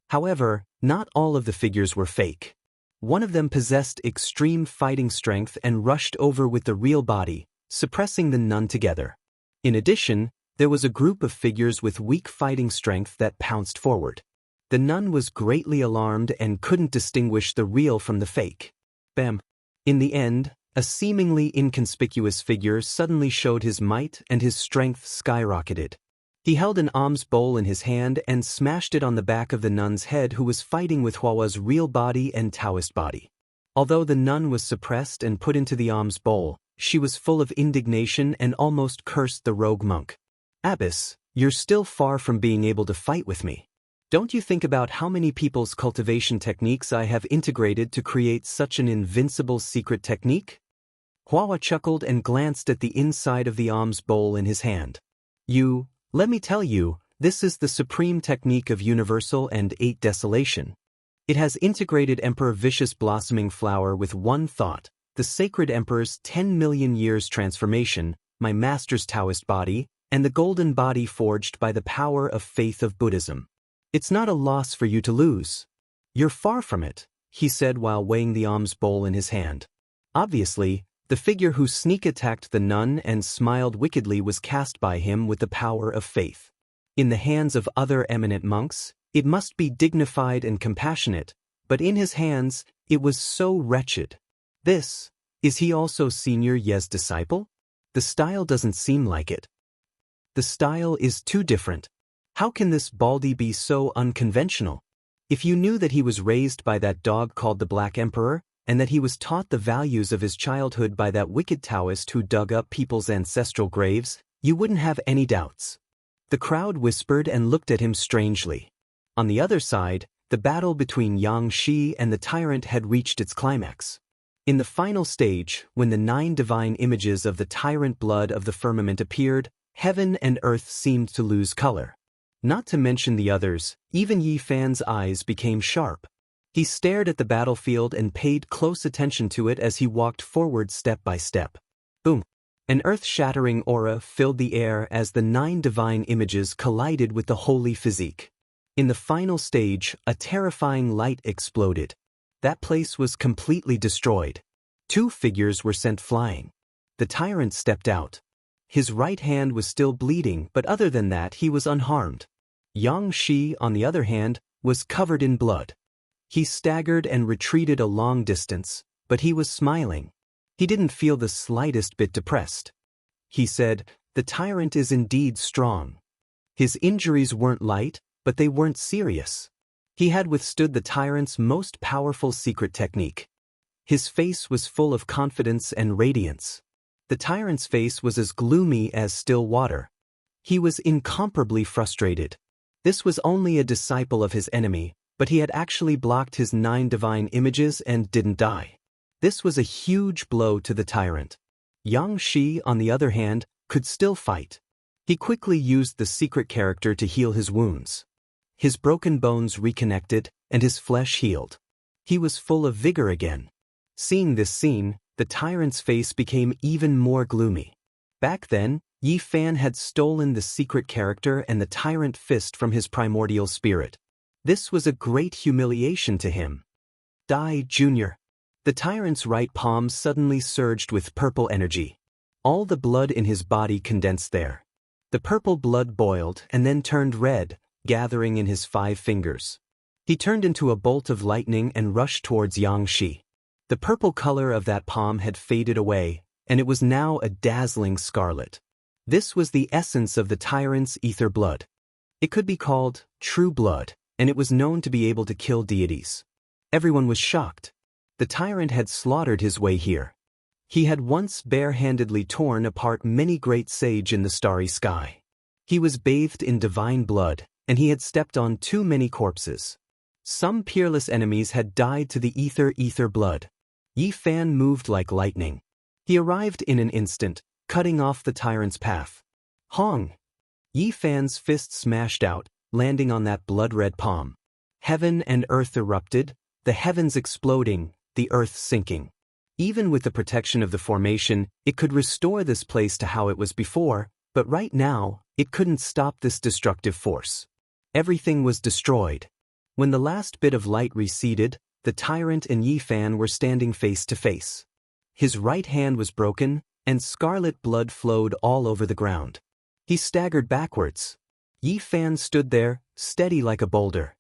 However, not all of the figures were fake. One of them possessed extreme fighting strength and rushed over with the real body, suppressing the nun together. In addition, there was a group of figures with weak fighting strength that pounced forward. The nun was greatly alarmed and couldn't distinguish the real from the fake. Bam! In the end, a seemingly inconspicuous figure suddenly showed his might and his strength skyrocketed. He held an alms bowl in his hand and smashed it on the back of the nun's head who was fighting with Hua's real body and Taoist body. Although the nun was suppressed and put into the alms bowl, she was full of indignation and almost cursed the rogue monk. Abbess, you're still far from being able to fight with me. Don't you think about how many people's cultivation techniques I have integrated to create such an invincible secret technique? Hua chuckled and glanced at the inside of the alms bowl in his hand. Let me tell you, this is the supreme technique of universal and 8 desolation. It has integrated Emperor Vicious blossoming flower with one thought, the sacred emperor's 10 million years transformation, my master's Taoist body, and the golden body forged by the power of faith of Buddhism. It's not a loss for you to lose. You're far from it, he said while weighing the alms bowl in his hand. Obviously, the figure who sneak-attacked the nun and smiled wickedly was cast by him with the power of faith. In the hands of other eminent monks, it must be dignified and compassionate, but in his hands, it was so wretched. Is he also Senior Ye's disciple? The style doesn't seem like it. The style is too different. How can this Baldy be so unconventional? If you knew that he was raised by that dog called the Black Emperor, and that he was taught the values of his childhood by that wicked Taoist who dug up people's ancestral graves, you wouldn't have any doubts. The crowd whispered and looked at him strangely. On the other side, the battle between Yang Shi and the tyrant had reached its climax. In the final stage, when the 9 divine images of the tyrant blood of the firmament appeared, heaven and earth seemed to lose color. Not to mention the others, even Yi Fan's eyes became sharp. He stared at the battlefield and paid close attention to it as he walked forward step by step. Boom! An earth-shattering aura filled the air as the 9 divine images collided with the holy physique. In the final stage, a terrifying light exploded. That place was completely destroyed. 2 figures were sent flying. The tyrant stepped out. His right hand was still bleeding, but other than that he was unharmed. Yang Shi, on the other hand, was covered in blood. He staggered and retreated a long distance, but he was smiling. He didn't feel the slightest bit depressed. He said, "The tyrant is indeed strong." His injuries weren't light, but they weren't serious. He had withstood the tyrant's most powerful secret technique. His face was full of confidence and radiance. The tyrant's face was as gloomy as still water. He was incomparably frustrated. This was only a disciple of his enemy, but he had actually blocked his 9 divine images and didn't die. This was a huge blow to the tyrant. Yang Shi, on the other hand, could still fight. He quickly used the secret character to heal his wounds. His broken bones reconnected, and his flesh healed. He was full of vigor again. Seeing this scene, the tyrant's face became even more gloomy. Back then, Yi Fan had stolen the secret character and the tyrant fist from his primordial spirit. This was a great humiliation to him. Die, Junior. The tyrant's right palm suddenly surged with purple energy. All the blood in his body condensed there. The purple blood boiled and then turned red, gathering in his 5 fingers. He turned into a bolt of lightning and rushed towards Yang Shi. The purple color of that palm had faded away, and it was now a dazzling scarlet. This was the essence of the tyrant's ether blood. It could be called true blood, and it was known to be able to kill deities. Everyone was shocked. The tyrant had slaughtered his way here. He had once bare-handedly torn apart many great sage in the starry sky. He was bathed in divine blood, and he had stepped on too many corpses. Some peerless enemies had died to the ether blood. Yi Fan moved like lightning. He arrived in an instant, cutting off the tyrant's path. Hong! Yi Fan's fist smashed out, landing on that blood-red palm. Heaven and earth erupted, the heavens exploding, the earth sinking. Even with the protection of the formation, it could restore this place to how it was before, but right now, it couldn't stop this destructive force. Everything was destroyed. When the last bit of light receded, the tyrant and Yi Fan were standing face to face. His right hand was broken, and scarlet blood flowed all over the ground. He staggered backwards. Yi Fan stood there, steady like a boulder.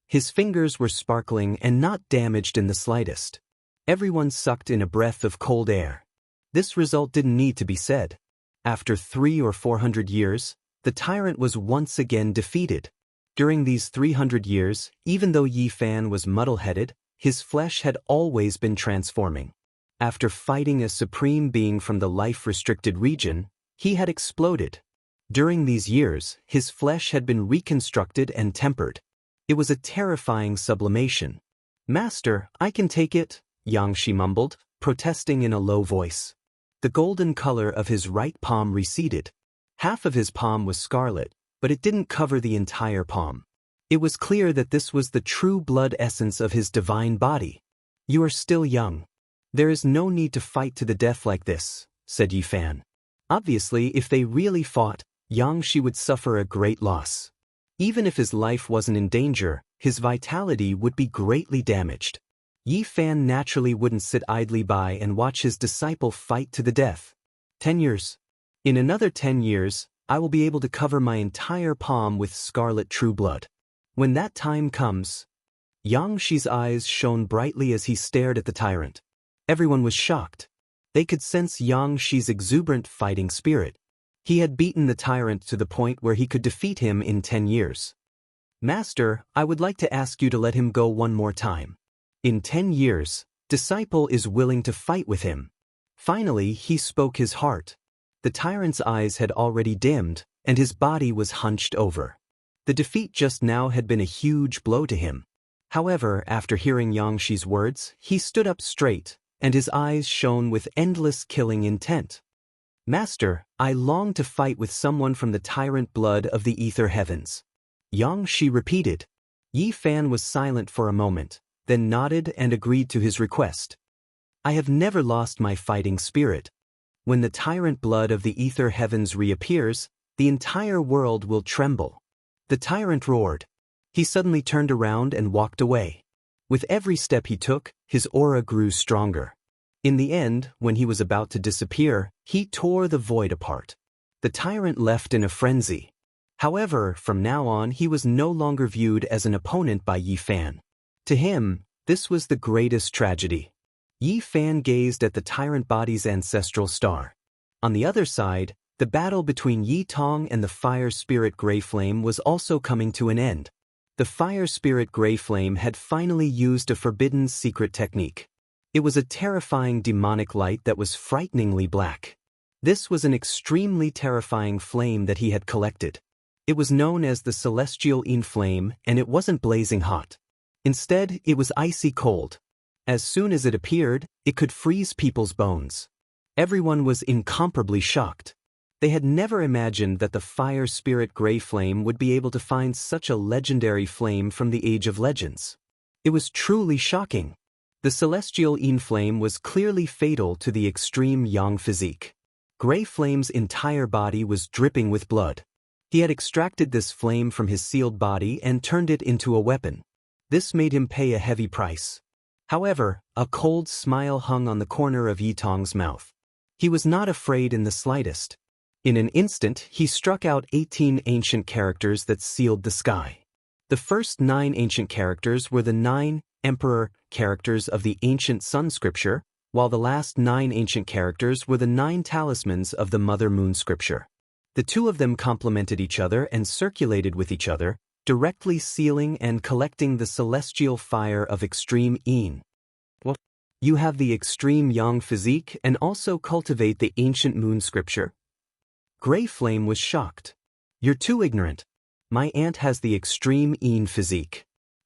His fingers were sparkling and not damaged in the slightest. Everyone sucked in a breath of cold air. This result didn't need to be said. After 300 or 400 years, the tyrant was once again defeated. During these 300 years, even though Yi Fan was muddle-headed, his flesh had always been transforming. After fighting a supreme being from the life-restricted region, he had exploded. During these years, his flesh had been reconstructed and tempered. It was a terrifying sublimation. "Master, I can take it," Yang Shi mumbled, protesting in a low voice. The golden color of his right palm receded. Half of his palm was scarlet, but it didn't cover the entire palm. It was clear that this was the true blood essence of his divine body. "You are still young. There is no need to fight to the death like this," said Yi Fan. Obviously, if they really fought, Yang Shi would suffer a great loss. Even if his life wasn't in danger, his vitality would be greatly damaged. Yi Fan naturally wouldn't sit idly by and watch his disciple fight to the death. 10 years. In another 10 years, I will be able to cover my entire palm with scarlet true blood. When that time comes, Yang Shi's eyes shone brightly as he stared at the tyrant. Everyone was shocked. They could sense Yang Shi's exuberant fighting spirit. He had beaten the tyrant to the point where he could defeat him in 10 years. Master, I would like to ask you to let him go one more time. In 10 years, disciple is willing to fight with him. Finally, he spoke his heart. The tyrant's eyes had already dimmed, and his body was hunched over. The defeat just now had been a huge blow to him. However, after hearing Yang Shi's words, he stood up straight, and his eyes shone with endless killing intent. Master, I long to fight with someone from the tyrant blood of the ether heavens. Yang Shi repeated. Yi Fan was silent for a moment, then nodded and agreed to his request. I have never lost my fighting spirit. When the tyrant blood of the ether heavens reappears, the entire world will tremble. The tyrant roared. He suddenly turned around and walked away. With every step he took, his aura grew stronger. In the end, when he was about to disappear, he tore the void apart. The tyrant left in a frenzy. However, from now on he was no longer viewed as an opponent by Yi Fan. To him, this was the greatest tragedy. Yi Fan gazed at the tyrant body's ancestral star. On the other side, the battle between Yi Tong and the fire spirit Grey Flame was also coming to an end. The fire spirit Grey Flame had finally used a forbidden secret technique. It was a terrifying demonic light that was frighteningly black. This was an extremely terrifying flame that he had collected. It was known as the Celestial Yin Flame, and it wasn't blazing hot. Instead, it was icy cold. As soon as it appeared, it could freeze people's bones. Everyone was incomparably shocked. They had never imagined that the fire spirit Grey Flame would be able to find such a legendary flame from the Age of Legends. It was truly shocking. The Celestial Yin Flame was clearly fatal to the extreme Yang physique. Grey Flame's entire body was dripping with blood. He had extracted this flame from his sealed body and turned it into a weapon. This made him pay a heavy price. However, a cold smile hung on the corner of Yi Tong's mouth. He was not afraid in the slightest. In an instant, he struck out 18 ancient characters that sealed the sky. The first 9 ancient characters were the 9 Emperor characters of the ancient Sun scripture, while the last 9 ancient characters were the 9 talismans of the Mother Moon scripture. The two of them complemented each other and circulated with each other, directly sealing and collecting the celestial fire of extreme Yin. What? You have the extreme Yang physique and also cultivate the ancient Moon scripture? Grey Flame was shocked. You're too ignorant. My aunt has the extreme Yin physique.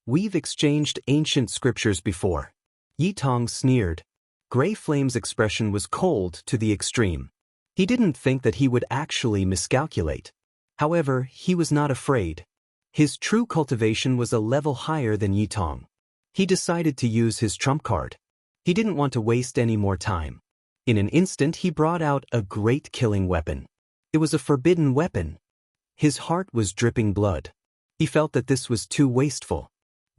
We've exchanged ancient scriptures before. Yi Tong sneered. Grey Flame's expression was cold to the extreme. He didn't think that he would actually miscalculate. However, he was not afraid. His true cultivation was a level higher than Yi Tong. He decided to use his trump card. He didn't want to waste any more time. In an instant, he brought out a great killing weapon. It was a forbidden weapon. His heart was dripping blood. He felt that this was too wasteful.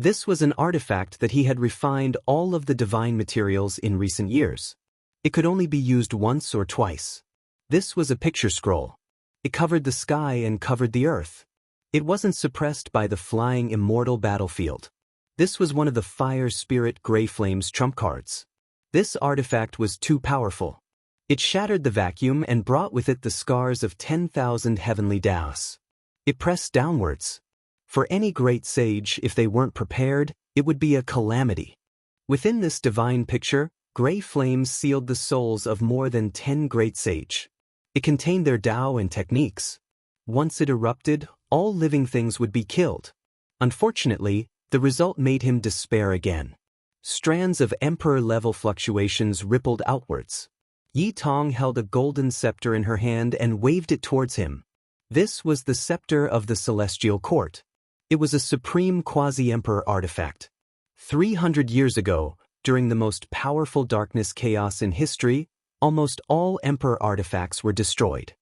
This was an artifact that he had refined all of the divine materials in recent years. It could only be used once or twice. This was a picture scroll. It covered the sky and covered the earth. It wasn't suppressed by the flying immortal battlefield. This was one of the fire spirit Grey Flame's trump cards. This artifact was too powerful. It shattered the vacuum and brought with it the scars of 10,000 heavenly Daos. It pressed downwards. For any great sage, if they weren't prepared, it would be a calamity. Within this divine picture, Grey Flames sealed the souls of more than 10 great sage. It contained their Dao and techniques. Once it erupted, all living things would be killed. Unfortunately, the result made him despair again. Strands of emperor-level fluctuations rippled outwards. Yi Tong held a golden scepter in her hand and waved it towards him. This was the scepter of the Celestial Court. It was a supreme quasi-emperor artifact. 300 years ago, during the most powerful darkness chaos in history, almost all emperor artifacts were destroyed.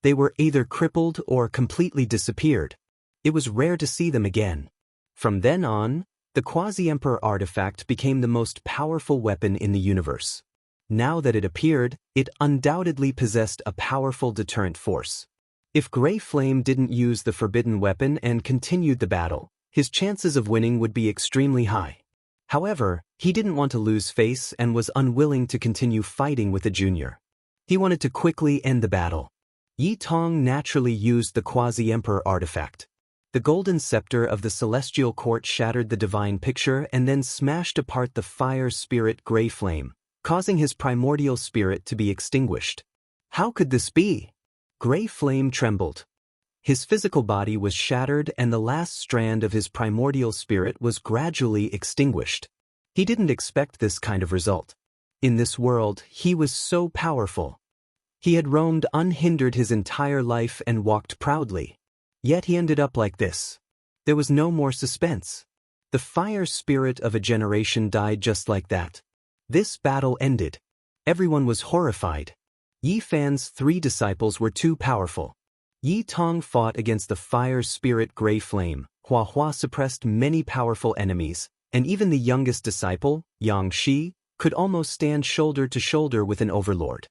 They were either crippled or completely disappeared. It was rare to see them again. From then on, the Quasi-Emperor artifact became the most powerful weapon in the universe. Now that it appeared, it undoubtedly possessed a powerful deterrent force. If Grey Flame didn't use the forbidden weapon and continued the battle, his chances of winning would be extremely high. However, he didn't want to lose face and was unwilling to continue fighting with the junior. He wanted to quickly end the battle. Yi Tong naturally used the Quasi-Emperor artifact. The golden scepter of the celestial court shattered the divine picture and then smashed apart the fire spirit Grey Flame, causing his primordial spirit to be extinguished. How could this be? Grey Flame trembled. His physical body was shattered and the last strand of his primordial spirit was gradually extinguished. He didn't expect this kind of result. In this world, he was so powerful. He had roamed unhindered his entire life and walked proudly. Yet he ended up like this. There was no more suspense. The fire spirit of a generation died just like that. This battle ended. Everyone was horrified. Yi Fan's 3 disciples were too powerful. Yi Tong fought against the fire spirit Grey Flame. Hua Hua suppressed many powerful enemies, and even the youngest disciple, Yang Shi, could almost stand shoulder to shoulder with an overlord.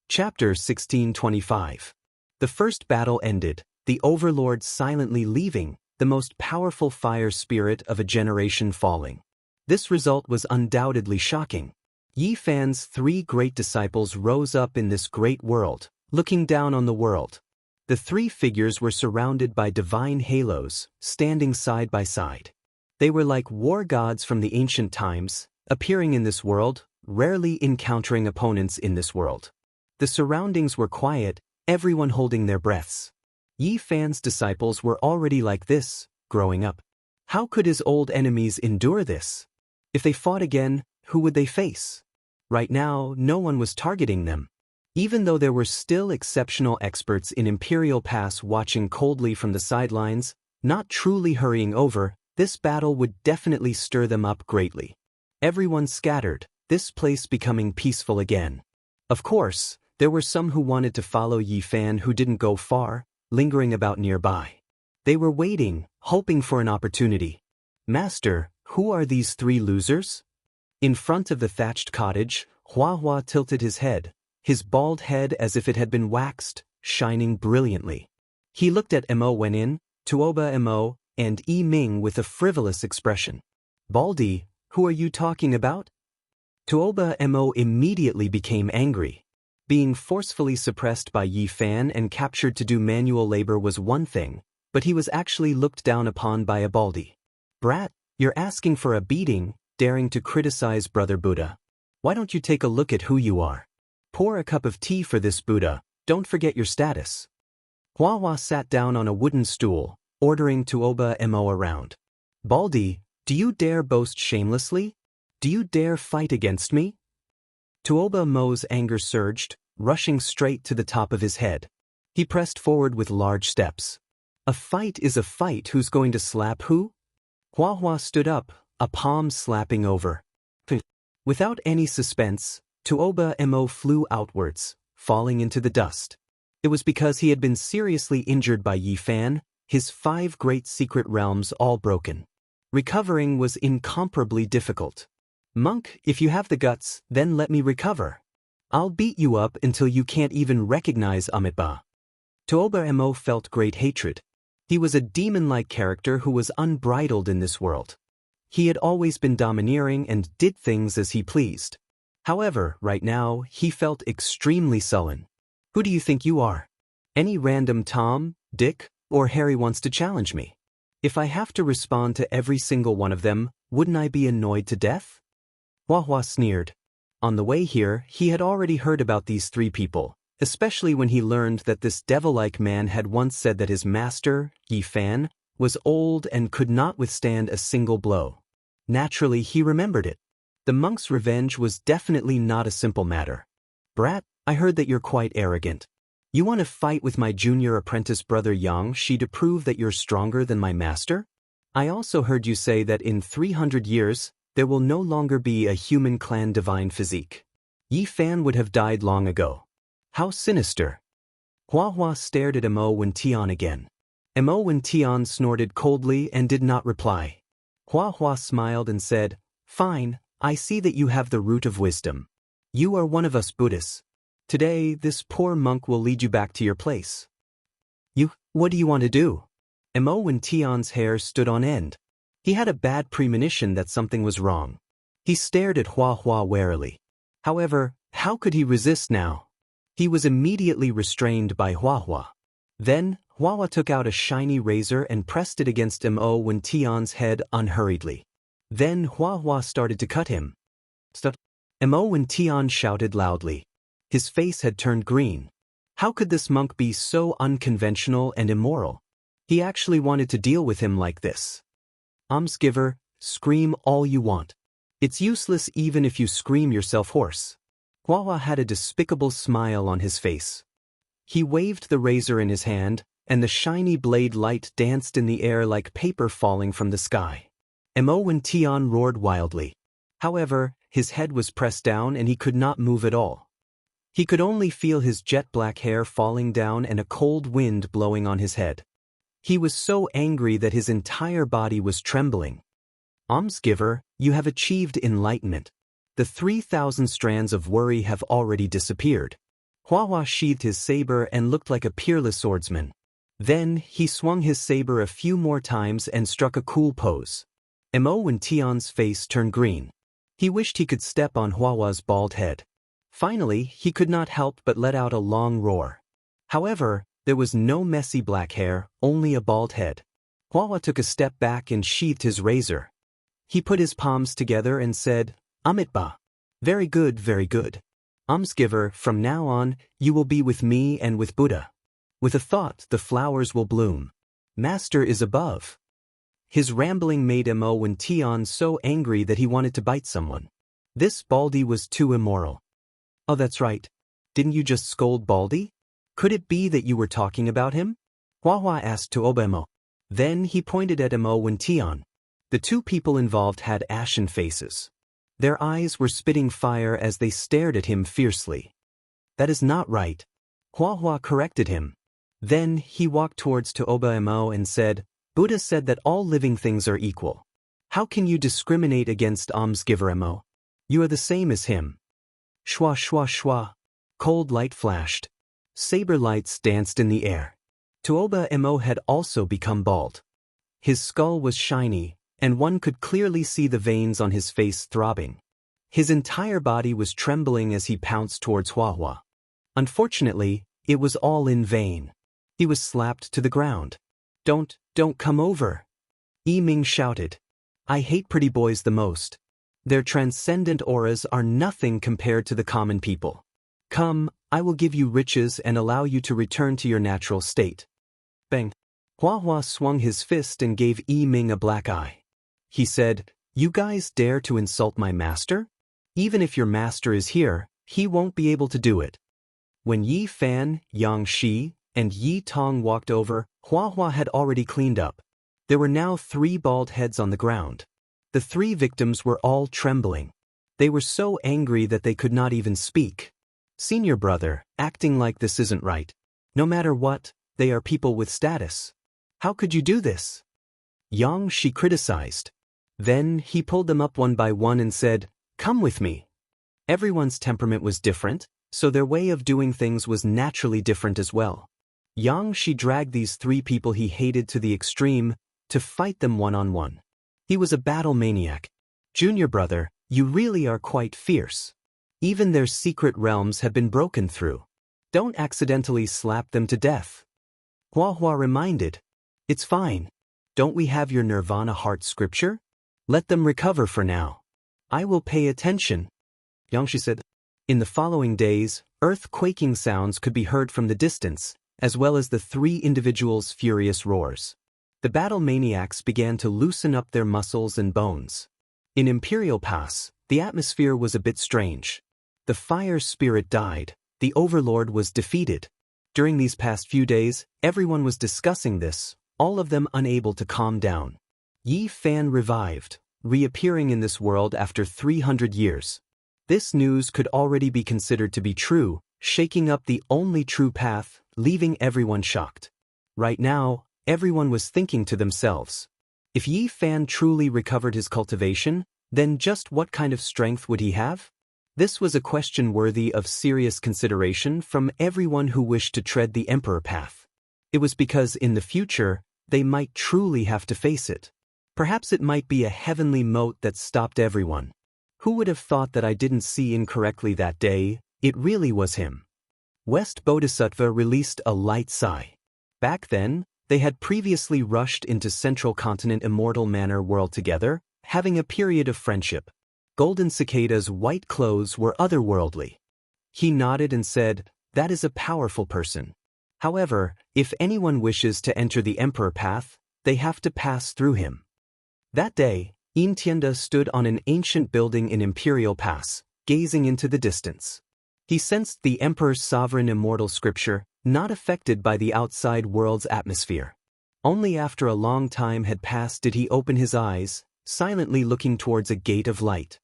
Chapter 1625. The first battle ended, the overlord silently leaving, the most powerful fire spirit of a generation falling. This result was undoubtedly shocking. Yi Fan's 3 great disciples rose up in this great world, looking down on the world. The 3 figures were surrounded by divine halos, standing side by side. They were like war gods from the ancient times, appearing in this world, rarely encountering opponents in this world. The surroundings were quiet, everyone holding their breaths. Yi Fan's disciples were already like this, growing up. How could his old enemies endure this? If they fought again, who would they face? Right now, no one was targeting them. Even though there were still exceptional experts in Imperial Pass watching coldly from the sidelines, not truly hurrying over, this battle would definitely stir them up greatly. Everyone scattered, this place becoming peaceful again. Of course, there were some who wanted to follow Yi Fan who didn't go far, lingering about nearby. They were waiting, hoping for an opportunity. Master, who are these 3 losers? In front of the thatched cottage, Hua Hua tilted his head, his bald head as if it had been waxed, shining brilliantly. He looked at Mo Wenin, Tuoba Mo, and Yi Ming with a frivolous expression. Baldy, who are you talking about? Tuoba Mo immediately became angry. Being forcefully suppressed by Yi Fan and captured to do manual labor was one thing, but he was actually looked down upon by a Baldy. Brat, you're asking for a beating, daring to criticize Brother Buddha. Why don't you take a look at who you are? Pour a cup of tea for this Buddha, don't forget your status. Hua Hua sat down on a wooden stool, ordering Tuoba Mo around. Baldy, do you dare boast shamelessly? Do you dare fight against me? Tuoba Mo's anger surged, rushing straight to the top of his head. He pressed forward with large steps. A fight is a fight. Who's going to slap who? Hua Hua stood up, a palm slapping over. Without any suspense, Tuoba Mo flew outwards, falling into the dust. It was because he had been seriously injured by Yi Fan, his 5 great secret realms all broken. Recovering was incomparably difficult. Monk, if you have the guts, then let me recover. I'll beat you up until you can't even recognize Amitabha. Tuoba Mo felt great hatred. He was a demon-like character who was unbridled in this world. He had always been domineering and did things as he pleased. However, right now, he felt extremely sullen. Who do you think you are? Any random Tom, Dick, or Harry wants to challenge me? If I have to respond to every single one of them, wouldn't I be annoyed to death? Hua Hua sneered. On the way here, he had already heard about these 3 people, especially when he learned that this devil-like man had once said that his master, Yi Fan, was old and could not withstand a single blow. Naturally, he remembered it. The monk's revenge was definitely not a simple matter. Brat, I heard that you're quite arrogant. You want to fight with my junior apprentice brother Yang Shi to prove that you're stronger than my master? I also heard you say that in 300 years, there will no longer be a human clan divine physique. Yi Fan would have died long ago. How sinister. Hua Hua stared at Mo Wen Tian again. Mo Wen Tian snorted coldly and did not reply. Hua Hua smiled and said, "Fine, I see that you have the root of wisdom. You are one of us Buddhists. Today, this poor monk will lead you back to your place." What do you want to do?" Mo Wen Tian's hair stood on end. He had a bad premonition that something was wrong. He stared at Hua Hua warily. However, how could he resist now? He was immediately restrained by Hua Hua. Then, Hua Hua took out a shiny razor and pressed it against Mo Wen Tian's head unhurriedly. Then Hua Hua started to cut him. "Stop!" Mo Wen Tian shouted loudly. His face had turned green. How could this monk be so unconventional and immoral? He actually wanted to deal with him like this. Almsgiver, scream all you want. It's useless even if you scream yourself hoarse. Hua Hua had a despicable smile on his face. He waved the razor in his hand, and the shiny blade light danced in the air like paper falling from the sky. Mo Wen Tian roared wildly. However, his head was pressed down and he could not move at all. He could only feel his jet-black hair falling down and a cold wind blowing on his head. He was so angry that his entire body was trembling. Almsgiver, you have achieved enlightenment. The 3,000 strands of worry have already disappeared. Hua Hua sheathed his saber and looked like a peerless swordsman. Then, he swung his saber a few more times and struck a cool pose. Mo Wen Tian's face turned green. He wished he could step on Hua Hua's bald head. Finally, he could not help but let out a long roar. However, there was no messy black hair, only a bald head. Hua Hua took a step back and sheathed his razor. He put his palms together and said, "Amitba. Very good, very good. Almsgiver, from now on, you will be with me and with Buddha. With a thought, the flowers will bloom. Master is above." His rambling made Mo Wen Tian so angry that he wanted to bite someone. This Baldy was too immoral. "Oh, that's right. Didn't you just scold Baldy? Could it be that you were talking about him?" Hua Hua asked to Mo. Then he pointed at Mo Wen Tian. The two people involved had ashen faces. Their eyes were spitting fire as they stared at him fiercely. "That is not right." Hua Hua corrected him. Then he walked towards to Mo and said, "Buddha said that all living things are equal. How can you discriminate against Almsgiver Mo? You are the same as him." Shwa shwa shwa. Cold light flashed. Saber lights danced in the air. Tuoba Mo had also become bald. His skull was shiny, and one could clearly see the veins on his face throbbing. His entire body was trembling as he pounced towards Hua Hua. Unfortunately, it was all in vain. He was slapped to the ground. Don't come over!" Ming shouted. "I hate pretty boys the most. Their transcendent auras are nothing compared to the common people. Come, I will give you riches and allow you to return to your natural state." Bang! Hua Hua swung his fist and gave Ming a black eye. He said, "You guys dare to insult my master? Even if your master is here, he won't be able to do it." When Yi Fan, Yang Shi, and Yi Tong walked over, Hua Hua had already cleaned up. There were now 3 bald heads on the ground. The 3 victims were all trembling. They were so angry that they could not even speak. "Senior brother, acting like this isn't right. No matter what, they are people with status. How could you do this?" Yang Shi criticized. Then he pulled them up one by one and said, "Come with me." Everyone's temperament was different, so their way of doing things was naturally different as well. Yang Shi dragged these 3 people he hated to the extreme to fight them one-on-one. He was a battle maniac. "Junior brother, you really are quite fierce. Even their secret realms have been broken through. Don't accidentally slap them to death." Hua Hua reminded, "It's fine. Don't we have your Nirvana heart scripture? Let them recover for now. I will pay attention." Yang Shi said. In the following days, earth-quaking sounds could be heard from the distance, as well as the 3 individuals' furious roars. The battle maniacs began to loosen up their muscles and bones. In Imperial Pass, the atmosphere was a bit strange. The fire spirit died, the overlord was defeated. During these past few days, everyone was discussing this, all of them unable to calm down. Yi Fan revived, reappearing in this world after 300 years. This news could already be considered to be true, shaking up the only true path, leaving everyone shocked. Right now, everyone was thinking to themselves. If Yi Fan truly recovered his cultivation, then just what kind of strength would he have? This was a question worthy of serious consideration from everyone who wished to tread the emperor path. It was because in the future, they might truly have to face it. Perhaps it might be a heavenly moat that stopped everyone. Who would have thought that I didn't see incorrectly that day? It really was him. West Bodhisattva released a light sigh. Back then, they had previously rushed into Central Continent Immortal Manor world together, having a period of friendship. Golden Cicada's white clothes were otherworldly. He nodded and said, "That is a powerful person. However, if anyone wishes to enter the emperor path, they have to pass through him." That day, Yin Tianda stood on an ancient building in Imperial Pass, gazing into the distance. He sensed the emperor's sovereign immortal scripture, not affected by the outside world's atmosphere. Only after a long time had passed did he open his eyes, silently looking towards a gate of light.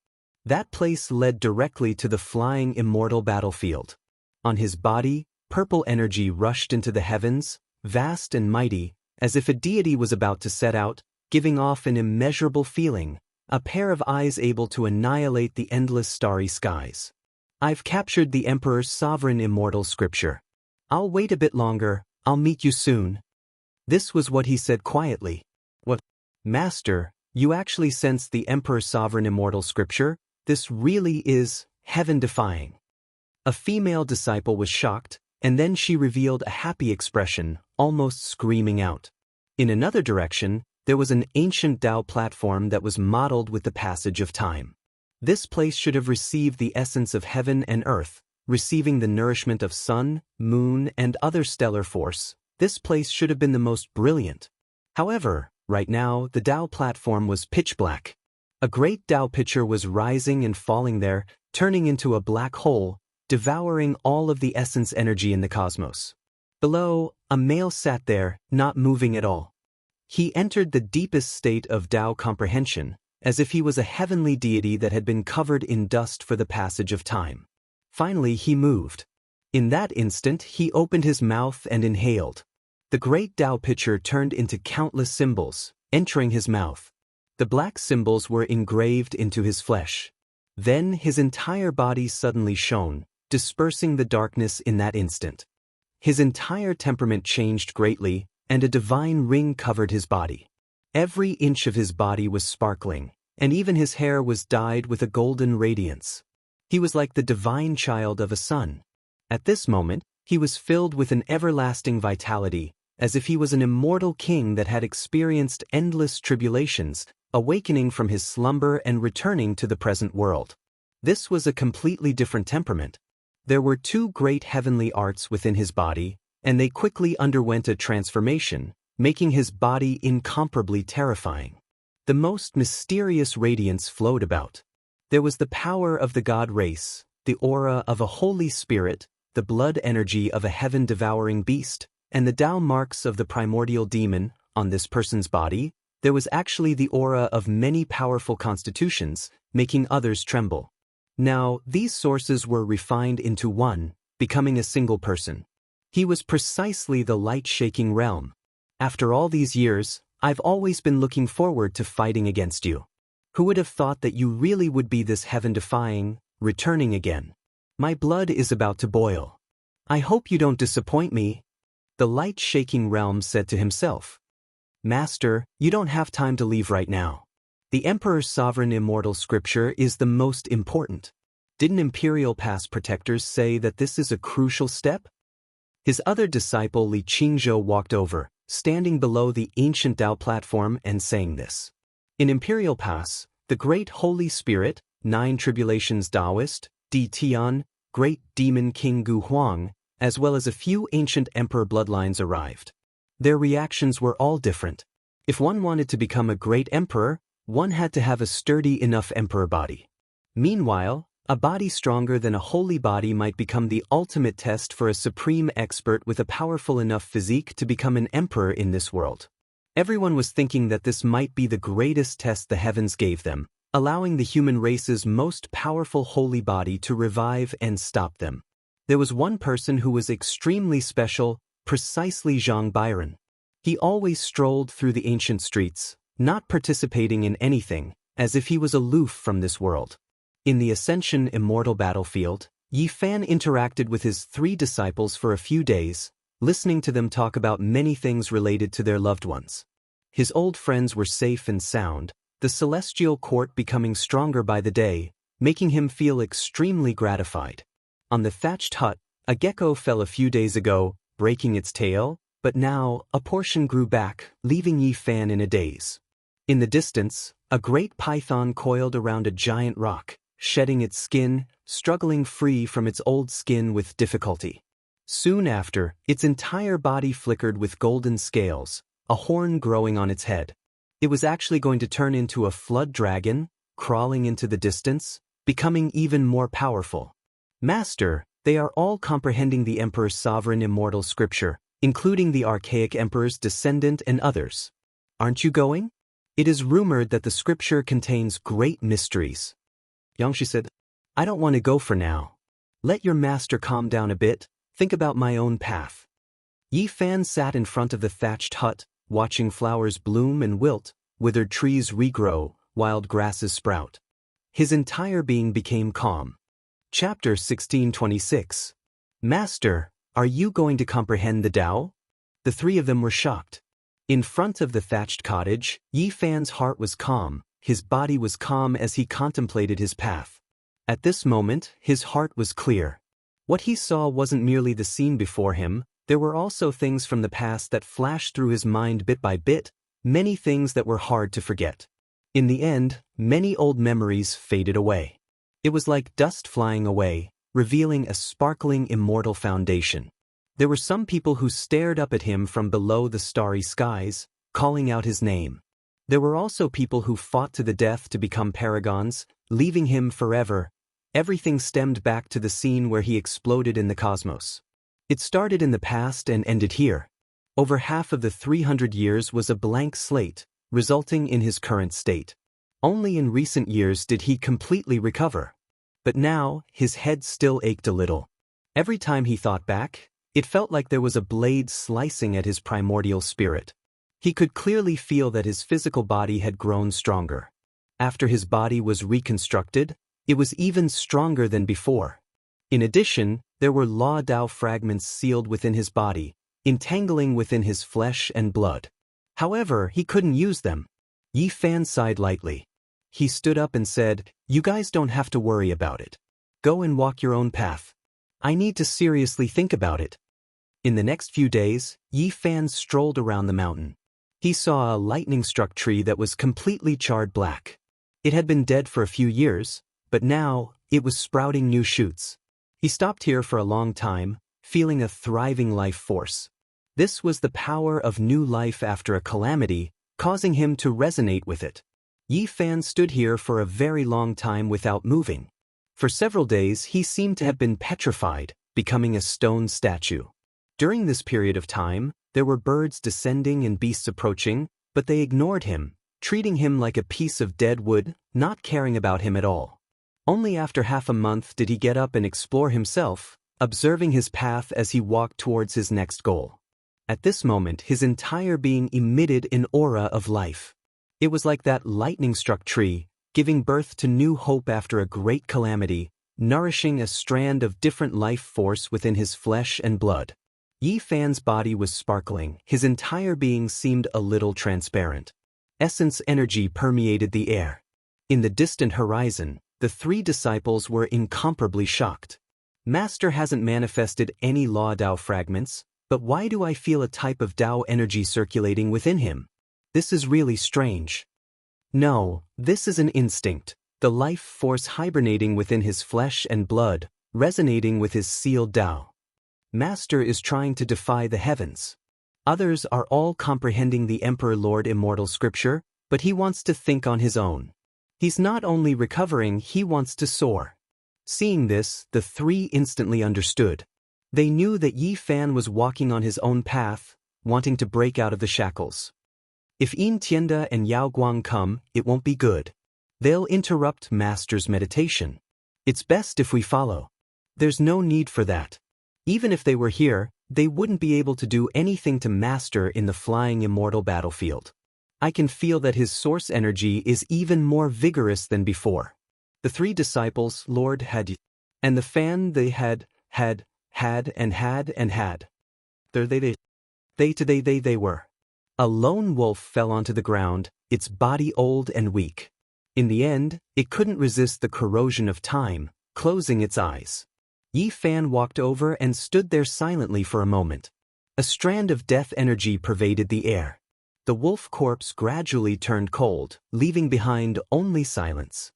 That place led directly to the flying immortal battlefield. On his body, purple energy rushed into the heavens, vast and mighty, as if a deity was about to set out, giving off an immeasurable feeling, a pair of eyes able to annihilate the endless starry skies. "I've captured the Emperor's sovereign immortal scripture. I'll wait a bit longer, I'll meet you soon." This was what he said quietly. "What? Master, you actually sense the Emperor's sovereign immortal scripture? This really is heaven-defying." A female disciple was shocked, and then she revealed a happy expression, almost screaming out. In another direction, there was an ancient Tao platform that was modeled with the passage of time. This place should have received the essence of heaven and earth, receiving the nourishment of sun, moon, and other stellar force. This place should have been the most brilliant. However, right now, the Tao platform was pitch black. A great Tao pitcher was rising and falling there, turning into a black hole, devouring all of the essence energy in the cosmos. Below, a male sat there, not moving at all. He entered the deepest state of Tao comprehension, as if he was a heavenly deity that had been covered in dust for the passage of time. Finally, he moved. In that instant, he opened his mouth and inhaled. The great Tao pitcher turned into countless symbols, entering his mouth. The black symbols were engraved into his flesh. Then his entire body suddenly shone, dispersing the darkness in that instant. His entire temperament changed greatly, and a divine ring covered his body. Every inch of his body was sparkling, and even his hair was dyed with a golden radiance. He was like the divine child of a sun. At this moment, he was filled with an everlasting vitality, as if he was an immortal king that had experienced endless tribulations, awakening from his slumber and returning to the present world. This was a completely different temperament. There were two great heavenly arts within his body, and they quickly underwent a transformation, making his body incomparably terrifying. The most mysterious radiance flowed about. There was the power of the god race, the aura of a holy spirit, the blood energy of a heaven-devouring beast, and the Tao marks of the primordial demon. On this person's body, there was actually the aura of many powerful constitutions, making others tremble. Now, these sources were refined into one, becoming a single person. He was precisely the light-shaking realm. "After all these years, I've always been looking forward to fighting against you. Who would have thought that you really would be this heaven-defying, returning again? My blood is about to boil. I hope you don't disappoint me." The light-shaking realm said to himself. "Master, you don't have time to leave right now. The Emperor's sovereign immortal scripture is the most important. Didn't Imperial Pass protectors say that this is a crucial step?" His other disciple Li Qingzhou walked over, standing below the ancient Tao platform and saying this. In Imperial Pass, the great Holy Spirit, 9 Tribulations Taoist, Di Tian, Great Demon King Gu Huang, as well as a few ancient emperor bloodlines arrived. Their reactions were all different. If one wanted to become a great emperor, one had to have a sturdy enough emperor body. Meanwhile, a body stronger than a holy body might become the ultimate test for a supreme expert with a powerful enough physique to become an emperor in this world. Everyone was thinking that this might be the greatest test the heavens gave them, allowing the human race's most powerful holy body to revive and stop them. There was one person who was extremely special, precisely Zhang Byron. He always strolled through the ancient streets, not participating in anything, as if he was aloof from this world. In the Ascension Immortal battlefield, Yi Fan interacted with his 3 disciples for a few days, listening to them talk about many things related to their loved ones. His old friends were safe and sound, the celestial court becoming stronger by the day, making him feel extremely gratified. On the thatched hut, a gecko fell a few days ago, breaking its tail, but now a portion grew back, leaving Yi Fan in a daze. In the distance, a great python coiled around a giant rock, shedding its skin, struggling free from its old skin with difficulty. Soon after, its entire body flickered with golden scales, a horn growing on its head. It was actually going to turn into a flood dragon, crawling into the distance, becoming even more powerful. Master, they are all comprehending the Emperor's sovereign immortal scripture, including the archaic Emperor's descendant and others. Aren't you going? It is rumored that the scripture contains great mysteries. Jianghu said, I don't want to go for now. Let your master calm down a bit, think about my own path. Yi Fan sat in front of the thatched hut, watching flowers bloom and wilt, withered trees regrow, wild grasses sprout. His entire being became calm. Chapter 1626. Master, are you going to comprehend the Tao? The 3 of them were shocked. In front of the thatched cottage, Yi Fan's heart was calm, his body was calm as he contemplated his path. At this moment, his heart was clear. What he saw wasn't merely the scene before him, there were also things from the past that flashed through his mind bit by bit, many things that were hard to forget. In the end, many old memories faded away. It was like dust flying away, revealing a sparkling immortal foundation. There were some people who stared up at him from below the starry skies, calling out his name. There were also people who fought to the death to become paragons, leaving him forever. Everything stemmed back to the scene where he exploded in the cosmos. It started in the past and ended here. Over half of the 300 years was a blank slate, resulting in his current state. Only in recent years did he completely recover. But now, his head still ached a little. Every time he thought back, it felt like there was a blade slicing at his primordial spirit. He could clearly feel that his physical body had grown stronger. After his body was reconstructed, it was even stronger than before. In addition, there were Law Dao fragments sealed within his body, entangling within his flesh and blood. However, he couldn't use them. Yi Fan sighed lightly. He stood up and said, You guys don't have to worry about it. Go and walk your own path. I need to seriously think about it. In the next few days, Yi Fan strolled around the mountain. He saw a lightning-struck tree that was completely charred black. It had been dead for a few years, but now, it was sprouting new shoots. He stopped here for a long time, feeling a thriving life force. This was the power of new life after a calamity, causing him to resonate with it. Yi Fan stood here for a very long time without moving. For several days he seemed to have been petrified, becoming a stone statue. During this period of time, there were birds descending and beasts approaching, but they ignored him, treating him like a piece of dead wood, not caring about him at all. Only after half a month did he get up and explore himself, observing his path as he walked towards his next goal. At this moment his entire being emitted an aura of life. It was like that lightning-struck tree, giving birth to new hope after a great calamity, nourishing a strand of different life force within his flesh and blood. Yi Fan's body was sparkling, his entire being seemed a little transparent. Essence energy permeated the air. In the distant horizon, the 3 disciples were incomparably shocked. Master hasn't manifested any Law Dao fragments, but why do I feel a type of Dao energy circulating within him? This is really strange. No, this is an instinct, the life force hibernating within his flesh and blood, resonating with his sealed Dao. Master is trying to defy the heavens. Others are all comprehending the Emperor Lord Immortal scripture, but he wants to think on his own. He's not only recovering, he wants to soar. Seeing this, the 3 instantly understood. They knew that Yi Fan was walking on his own path, wanting to break out of the shackles. If Yin Tianda and Yao Guang come, it won't be good. They'll interrupt Master's meditation. It's best if we follow. There's no need for that. Even if they were here, they wouldn't be able to do anything to master in the flying immortal battlefield. I can feel that his source energy is even more vigorous than before. The three disciples, Lord had, and the fan they had. They were. A lone wolf fell onto the ground, its body old and weak. In the end, it couldn't resist the corrosion of time, closing its eyes. Yi Fan walked over and stood there silently for a moment. A strand of death energy pervaded the air. The wolf corpse gradually turned cold, leaving behind only silence.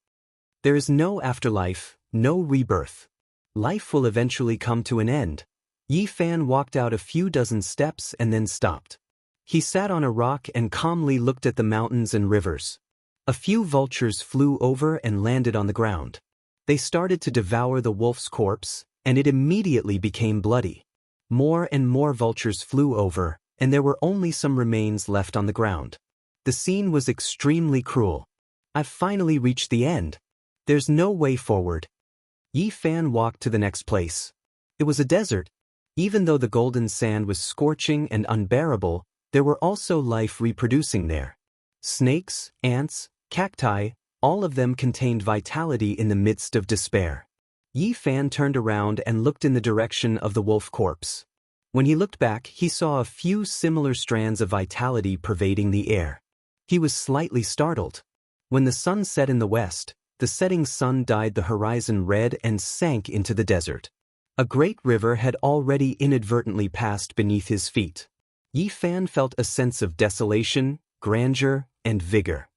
There is no afterlife, no rebirth. Life will eventually come to an end. Yi Fan walked out a few dozen steps and then stopped. He sat on a rock and calmly looked at the mountains and rivers. A few vultures flew over and landed on the ground. They started to devour the wolf's corpse, and it immediately became bloody. More and more vultures flew over, and there were only some remains left on the ground. The scene was extremely cruel. I've finally reached the end. There's no way forward. Yi Fan walked to the next place. It was a desert. Even though the golden sand was scorching and unbearable, there were also life reproducing there. Snakes, ants, cacti, all of them contained vitality in the midst of despair. Yi Fan turned around and looked in the direction of the wolf corpse. When he looked back, he saw a few similar strands of vitality pervading the air. He was slightly startled. When the sun set in the west, the setting sun dyed the horizon red and sank into the desert. A great river had already inadvertently passed beneath his feet. Yi Fan felt a sense of desolation, grandeur, and vigor.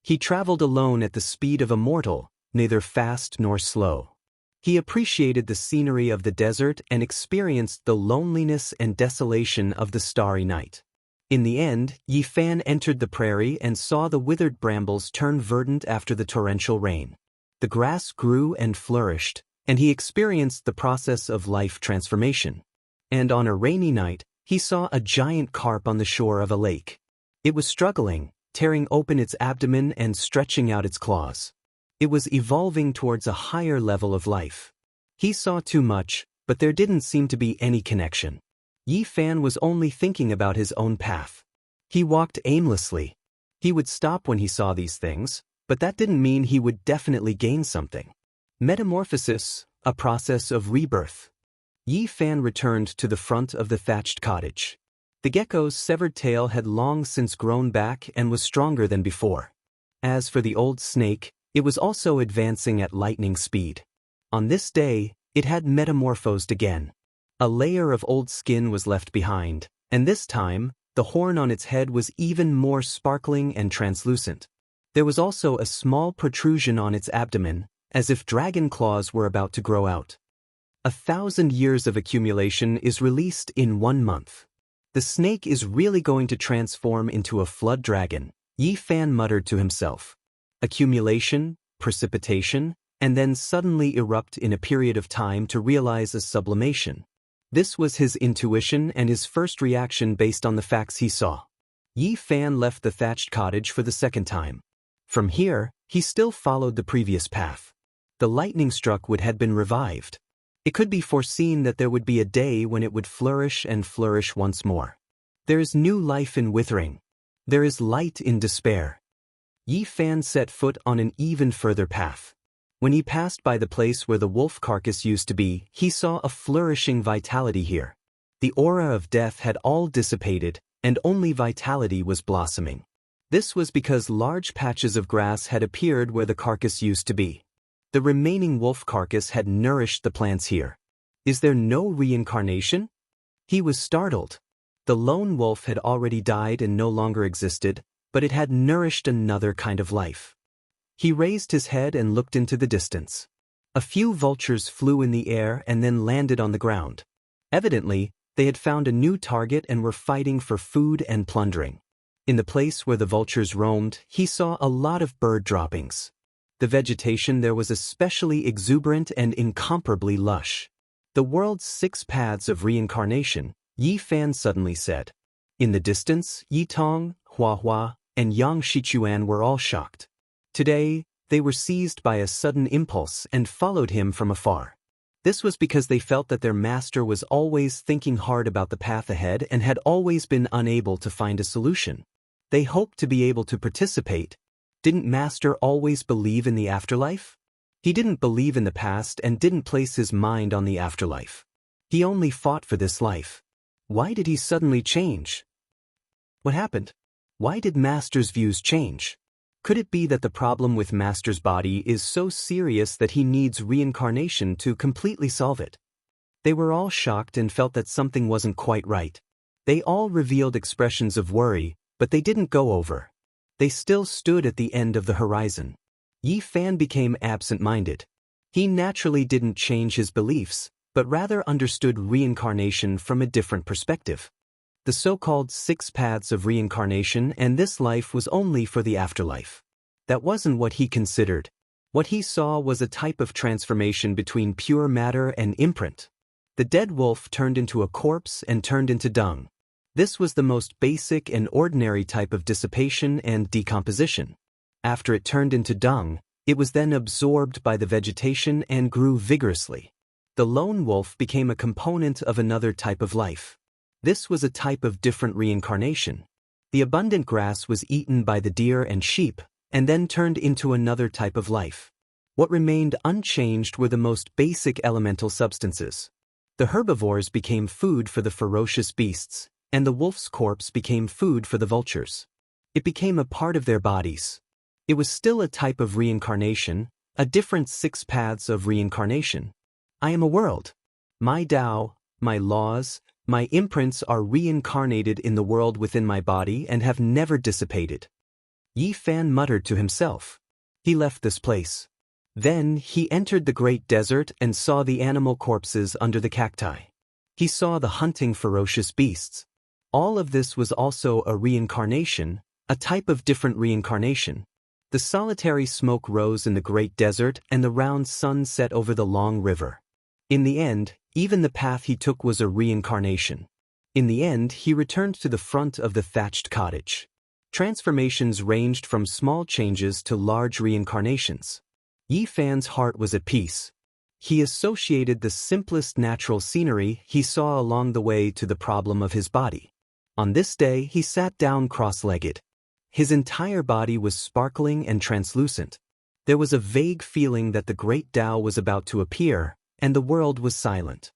He traveled alone at the speed of a mortal, neither fast nor slow. He appreciated the scenery of the desert and experienced the loneliness and desolation of the starry night. In the end, Yi Fan entered the prairie and saw the withered brambles turn verdant after the torrential rain. The grass grew and flourished, and he experienced the process of life transformation. And on a rainy night, he saw a giant carp on the shore of a lake. It was struggling, tearing open its abdomen and stretching out its claws. It was evolving towards a higher level of life. He saw too much, but there didn't seem to be any connection. Yi Fan was only thinking about his own path. He walked aimlessly. He would stop when he saw these things, but that didn't mean he would definitely gain something. Metamorphosis, a process of rebirth. Yi Fan returned to the front of the thatched cottage. The gecko's severed tail had long since grown back and was stronger than before. As for the old snake, it was also advancing at lightning speed. On this day, it had metamorphosed again. A layer of old skin was left behind, and this time, the horn on its head was even more sparkling and translucent. There was also a small protrusion on its abdomen, as if dragon claws were about to grow out. 1,000 years of accumulation is released in 1 month. The snake is really going to transform into a flood dragon, Yi Fan muttered to himself. Accumulation, precipitation, and then suddenly erupt in a period of time to realize a sublimation. This was his intuition and his first reaction based on the facts he saw. Yi Fan left the thatched cottage for the second time. From here, he still followed the previous path. The lightning struck wood had been revived. It could be foreseen that there would be a day when it would flourish and flourish once more. There is new life in withering. There is light in despair. Yi Fan set foot on an even further path. When he passed by the place where the wolf carcass used to be, he saw a flourishing vitality here. The aura of death had all dissipated, and only vitality was blossoming. This was because large patches of grass had appeared where the carcass used to be. The remaining wolf carcass had nourished the plants here. Is there no reincarnation? He was startled. The lone wolf had already died and no longer existed, but it had nourished another kind of life. He raised his head and looked into the distance. A few vultures flew in the air and then landed on the ground. Evidently, they had found a new target and were fighting for food and plundering. In the place where the vultures roamed, he saw a lot of bird droppings. The vegetation there was especially exuberant and incomparably lush. The world's 6 paths of reincarnation, Yi Fan suddenly said. In the distance, Yi Tong, Hua Hua, and Yang Shichuan were all shocked. Today, they were seized by a sudden impulse and followed him from afar. This was because they felt that their master was always thinking hard about the path ahead and had always been unable to find a solution. They hoped to be able to participate. Didn't master always believe in the afterlife? He didn't believe in the past and didn't place his mind on the afterlife. He only fought for this life. Why did he suddenly change? What happened? Why did master's views change? Could it be that the problem with master's body is so serious that he needs reincarnation to completely solve it? They were all shocked and felt that something wasn't quite right. They all revealed expressions of worry, but they didn't go over. They still stood at the end of the horizon. Yi Fan became absent-minded. He naturally didn't change his beliefs, but rather understood reincarnation from a different perspective. The so-called 6 paths of reincarnation, and this life was only for the afterlife. That wasn't what he considered. What he saw was a type of transformation between pure matter and imprint. The dead wolf turned into a corpse and turned into dung. This was the most basic and ordinary type of dissipation and decomposition. After it turned into dung, it was then absorbed by the vegetation and grew vigorously. The lone wolf became a component of another type of life. This was a type of different reincarnation. The abundant grass was eaten by the deer and sheep, and then turned into another type of life. What remained unchanged were the most basic elemental substances. The herbivores became food for the ferocious beasts, and the wolf's corpse became food for the vultures. It became a part of their bodies. It was still a type of reincarnation, a different 6 paths of reincarnation. I am a world. My Tao, my laws, my imprints are reincarnated in the world within my body and have never dissipated. Yi Fan muttered to himself. He left this place. Then he entered the great desert and saw the animal corpses under the cacti. He saw the hunting ferocious beasts. All of this was also a reincarnation, a type of different reincarnation. The solitary smoke rose in the great desert and the round sun set over the long river. In the end, even the path he took was a reincarnation. In the end, he returned to the front of the thatched cottage. Transformations ranged from small changes to large reincarnations. Yi Fan's heart was at peace. He associated the simplest natural scenery he saw along the way to the problem of his body. On this day, he sat down cross-legged. His entire body was sparkling and translucent. There was a vague feeling that the great Tao was about to appear, and the world was silent.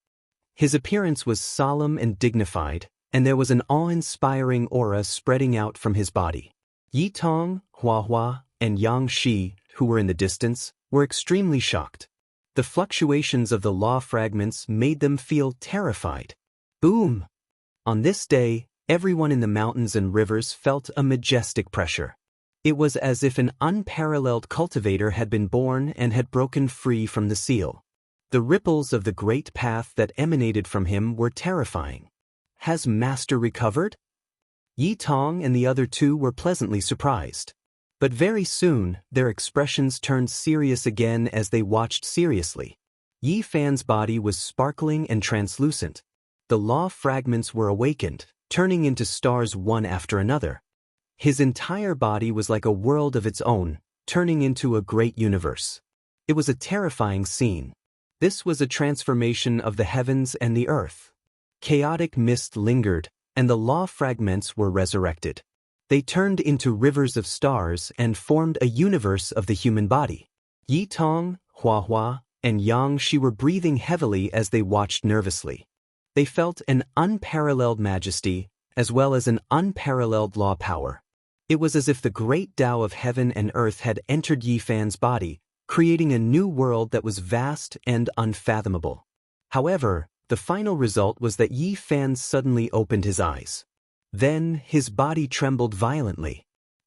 His appearance was solemn and dignified, and there was an awe-inspiring aura spreading out from his body. Yi Tong, Hua Hua, and Yang Shi, who were in the distance, were extremely shocked. The fluctuations of the law fragments made them feel terrified. Boom! On this day, everyone in the mountains and rivers felt a majestic pressure. It was as if an unparalleled cultivator had been born and had broken free from the seal. The ripples of the great path that emanated from him were terrifying. Has Master recovered? Yi Tong and the other 2 were pleasantly surprised. But very soon, their expressions turned serious again as they watched seriously. Yi Fan's body was sparkling and translucent. The law fragments were awakened, turning into stars one after another. His entire body was like a world of its own, turning into a great universe. It was a terrifying scene. This was a transformation of the heavens and the earth. Chaotic mist lingered, and the law fragments were resurrected. They turned into rivers of stars and formed a universe of the human body. Yi Tong, Hua Hua, and Yang Shi were breathing heavily as they watched nervously. They felt an unparalleled majesty, as well as an unparalleled law power. It was as if the great Tao of heaven and earth had entered Yi Fan's body, creating a new world that was vast and unfathomable. However, the final result was that Yi Fan suddenly opened his eyes. Then his body trembled violently.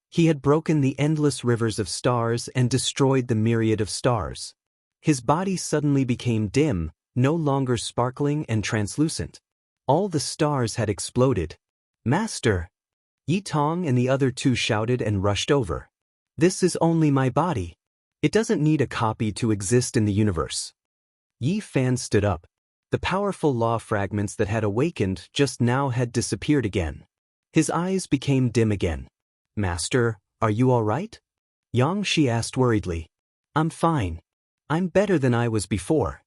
He had broken the endless rivers of stars and destroyed the myriad of stars. His body suddenly became dim, no longer sparkling and translucent. All the stars had exploded. Master! Yi Tong and the other 2 shouted and rushed over. This is only my body. It doesn't need a copy to exist in the universe. Yi Fan stood up. The powerful law fragments that had awakened just now had disappeared again. His eyes became dim again. Master, are you all right? Yang Shi asked worriedly. I'm fine. I'm better than I was before.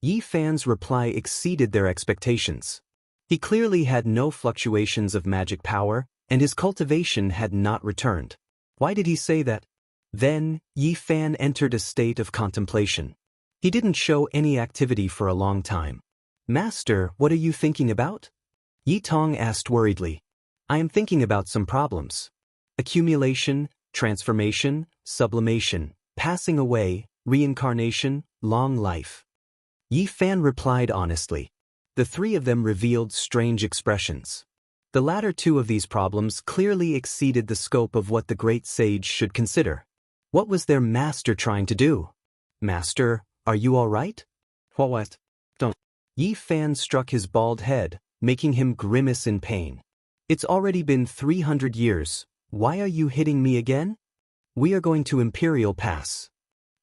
Yi Fan's reply exceeded their expectations. He clearly had no fluctuations of magic power, and his cultivation had not returned. Why did he say that? Then, Yi Fan entered a state of contemplation. He didn't show any activity for a long time. Master, what are you thinking about? Yi Tong asked worriedly. I am thinking about some problems. Accumulation, transformation, sublimation, passing away, reincarnation, long life. Yi Fan replied honestly. The three of them revealed strange expressions. The latter two of these problems clearly exceeded the scope of what the great sage should consider. What was their master trying to do? Master, are you all right? What? Don't. Yi Fan struck his bald head, making him grimace in pain. It's already been 300 years. Why are you hitting me again? We are going to Imperial Pass.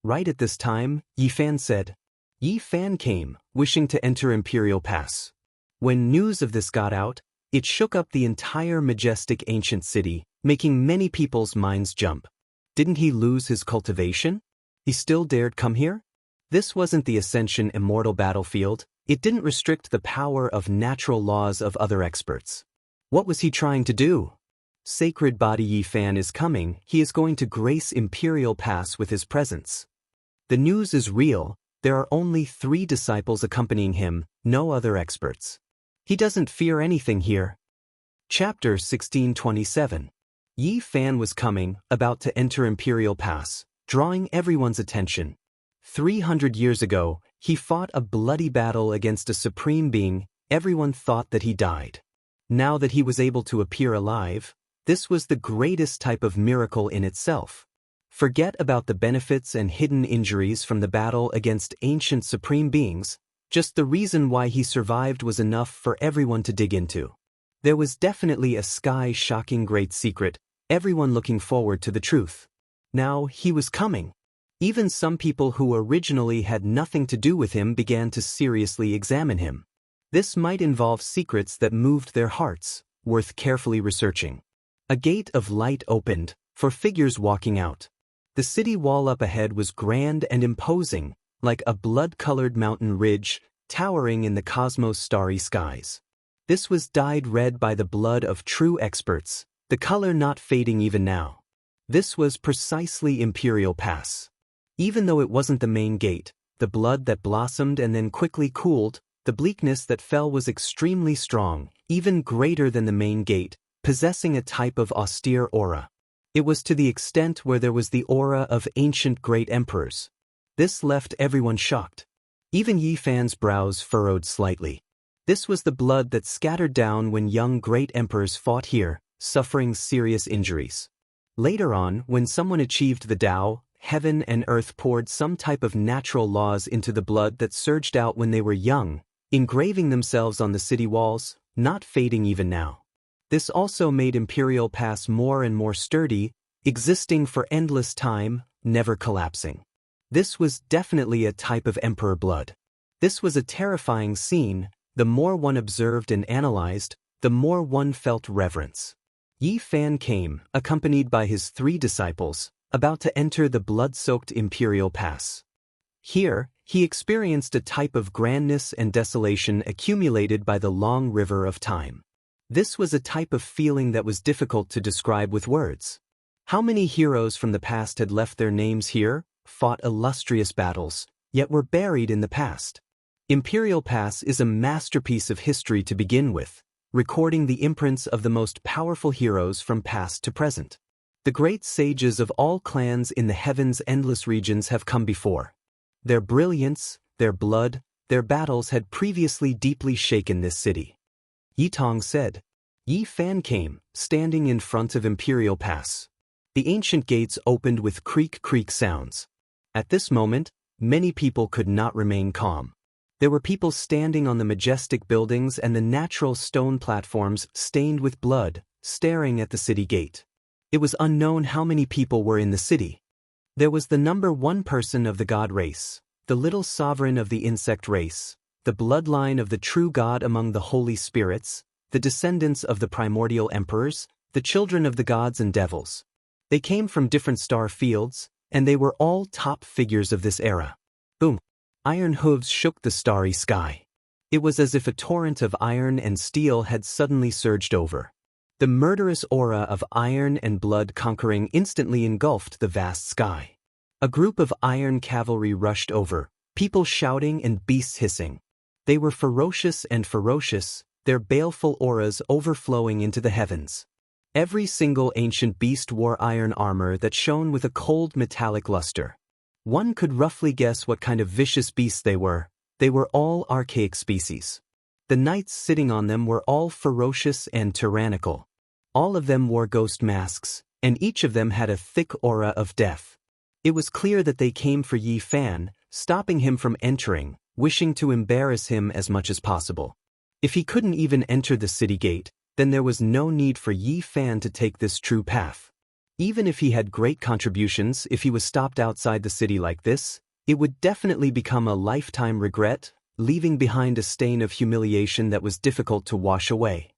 Right at this time, Yi Fan said. Yi Fan came, wishing to enter Imperial Pass. When news of this got out, it shook up the entire majestic ancient city, making many people's minds jump. Didn't he lose his cultivation? He still dared come here? This wasn't the Ascension Immortal battlefield. It didn't restrict the power of natural laws of other experts. What was he trying to do? Sacred Body Yi Fan is coming. He is going to grace Imperial Pass with his presence. The news is real. There are only 3 disciples accompanying him, no other experts. He doesn't fear anything here. Chapter 1627. Yi Fan was coming, about to enter Imperial Pass, drawing everyone's attention. 300 years ago, he fought a bloody battle against a supreme being. Everyone thought that he died. Now that he was able to appear alive, this was the greatest type of miracle in itself. Forget about the benefits and hidden injuries from the battle against ancient supreme beings. Just the reason why he survived was enough for everyone to dig into. There was definitely a sky-shocking great secret, everyone looking forward to the truth. Now he was coming. Even some people who originally had nothing to do with him began to seriously examine him. This might involve secrets that moved their hearts, worth carefully researching. A gate of light opened, for figures walking out. The city wall up ahead was grand and imposing, like a blood-colored mountain ridge, towering in the cosmos' starry skies. This was dyed red by the blood of true experts, the color not fading even now. This was precisely Imperial Pass. Even though it wasn't the main gate, the blood that blossomed and then quickly cooled, the bleakness that fell was extremely strong, even greater than the main gate, possessing a type of austere aura. It was to the extent where there was the aura of ancient great emperors. This left everyone shocked. Even Yi Fan's brows furrowed slightly. This was the blood that scattered down when young great emperors fought here, suffering serious injuries. Later on, when someone achieved the Tao, heaven and earth poured some type of natural laws into the blood that surged out when they were young, engraving themselves on the city walls, not fading even now. This also made Imperial Pass more and more sturdy, existing for endless time, never collapsing. This was definitely a type of emperor blood. This was a terrifying scene. The more one observed and analyzed, the more one felt reverence. Yi Fan came, accompanied by his 3 disciples, about to enter the blood-soaked Imperial Pass. Here, he experienced a type of grandness and desolation accumulated by the long river of time. This was a type of feeling that was difficult to describe with words. How many heroes from the past had left their names here, fought illustrious battles, yet were buried in the past? Imperial Pass is a masterpiece of history to begin with, recording the imprints of the most powerful heroes from past to present. The great sages of all clans in the heaven's endless regions have come before. Their brilliance, their blood, their battles had previously deeply shaken this city. Yi Tong said. Yi Fan came, standing in front of Imperial Pass. The ancient gates opened with creak-creak sounds. At this moment, many people could not remain calm. There were people standing on the majestic buildings and the natural stone platforms stained with blood, staring at the city gate. It was unknown how many people were in the city. There was the number 1 person of the god race, the little sovereign of the insect race, the bloodline of the true god among the holy spirits, the descendants of the primordial emperors, the children of the gods and devils. They came from different star fields, and they were all top figures of this era. Boom! Iron hooves shook the starry sky. It was as if a torrent of iron and steel had suddenly surged over. The murderous aura of iron and blood conquering instantly engulfed the vast sky. A group of iron cavalry rushed over, people shouting and beasts hissing. They were ferocious, their baleful auras overflowing into the heavens. Every single ancient beast wore iron armor that shone with a cold metallic luster. One could roughly guess what kind of vicious beasts they were. They were all archaic species. The knights sitting on them were all ferocious and tyrannical. All of them wore ghost masks, and each of them had a thick aura of death. It was clear that they came for Yi Fan, stopping him from entering, wishing to embarrass him as much as possible. If he couldn't even enter the city gate, then there was no need for Yi Fan to take this true path. Even if he had great contributions, if he was stopped outside the city like this, it would definitely become a lifetime regret, leaving behind a stain of humiliation that was difficult to wash away.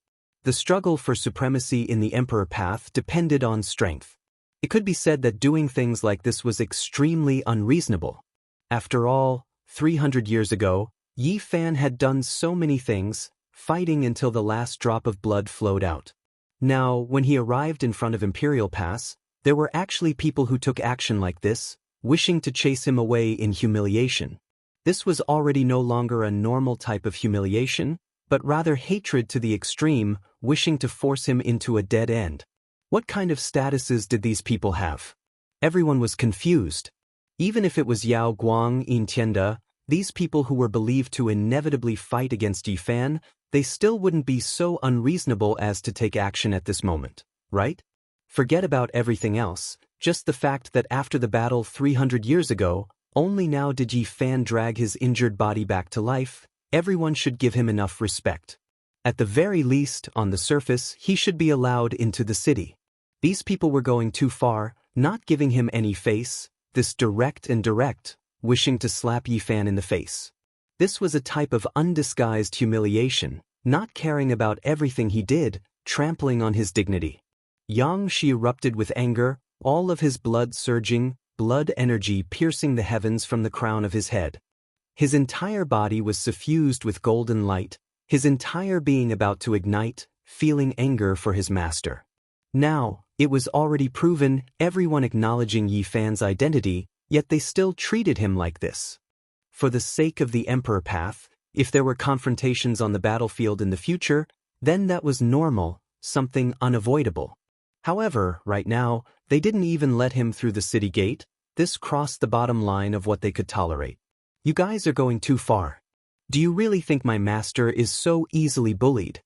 The struggle for supremacy in the Emperor path depended on strength. It could be said that doing things like this was extremely unreasonable. After all, 300 years ago, Yi Fan had done so many things, fighting until the last drop of blood flowed out. Now, when he arrived in front of Imperial Pass, there were actually people who took action like this, wishing to chase him away in humiliation. This was already no longer a normal type of humiliation, but rather hatred to the extreme, wishing to force him into a dead end. What kind of statuses did these people have? Everyone was confused. Even if it was Yao Guang in Tianda, these people who were believed to inevitably fight against Yi Fan, they still wouldn't be so unreasonable as to take action at this moment, right? Forget about everything else, just the fact that after the battle 300 years ago, only now did Yi Fan drag his injured body back to life. Everyone should give him enough respect. At the very least, on the surface, he should be allowed into the city. These people were going too far, not giving him any face, this direct, wishing to slap Yi Fan in the face. This was a type of undisguised humiliation, not caring about everything he did, trampling on his dignity. Yang Shi erupted with anger, all of his blood surging, blood energy piercing the heavens from the crown of his head. His entire body was suffused with golden light, his entire being about to ignite, feeling anger for his master. Now, it was already proven, everyone acknowledging Yi Fan's identity, yet they still treated him like this. For the sake of the Emperor path, if there were confrontations on the battlefield in the future, then that was normal, something unavoidable. However, right now, they didn't even let him through the city gate. This crossed the bottom line of what they could tolerate. You guys are going too far. Do you really think my master is so easily bullied?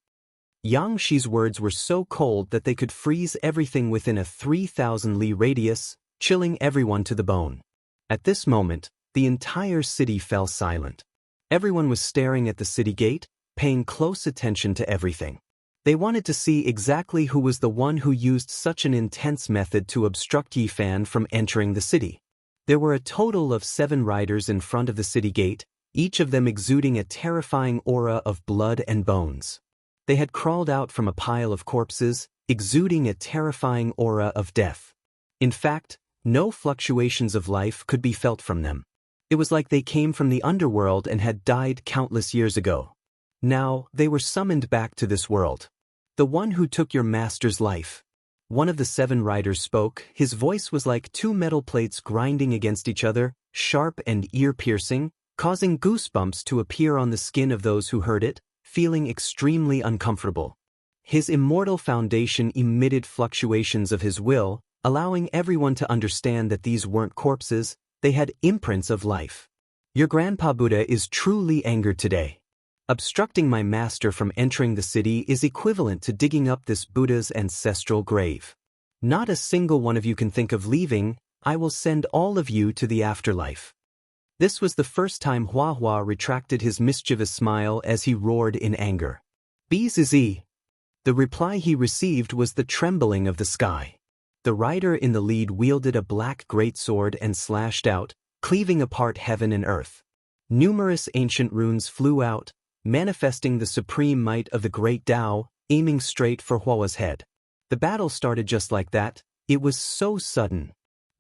Yang Shi's words were so cold that they could freeze everything within a 3,000 li radius, chilling everyone to the bone. At this moment, the entire city fell silent. Everyone was staring at the city gate, paying close attention to everything. They wanted to see exactly who was the one who used such an intense method to obstruct Yi Fan from entering the city. There were a total of 7 riders in front of the city gate, each of them exuding a terrifying aura of blood and bones. They had crawled out from a pile of corpses, exuding a terrifying aura of death. In fact, no fluctuations of life could be felt from them. It was like they came from the underworld and had died countless years ago. Now, they were summoned back to this world. The one who took your master's life. One of the 7 riders spoke. His voice was like 2 metal plates grinding against each other, sharp and ear-piercing, causing goosebumps to appear on the skin of those who heard it, feeling extremely uncomfortable. His immortal foundation emitted fluctuations of his will, allowing everyone to understand that these weren't corpses, they had imprints of life. Your Grandpa Buddha is truly angered today. Obstructing my master from entering the city is equivalent to digging up this Buddha's ancestral grave. Not a single one of you can think of leaving. I will send all of you to the afterlife. This was the first time Hua Hua retracted his mischievous smile as he roared in anger. Bzz. The reply he received was the trembling of the sky. The rider in the lead wielded a black greatsword and slashed out, cleaving apart heaven and earth. Numerous ancient runes flew out, manifesting the supreme might of the great Tao, aiming straight for Hua's head. The battle started just like that. It was so sudden.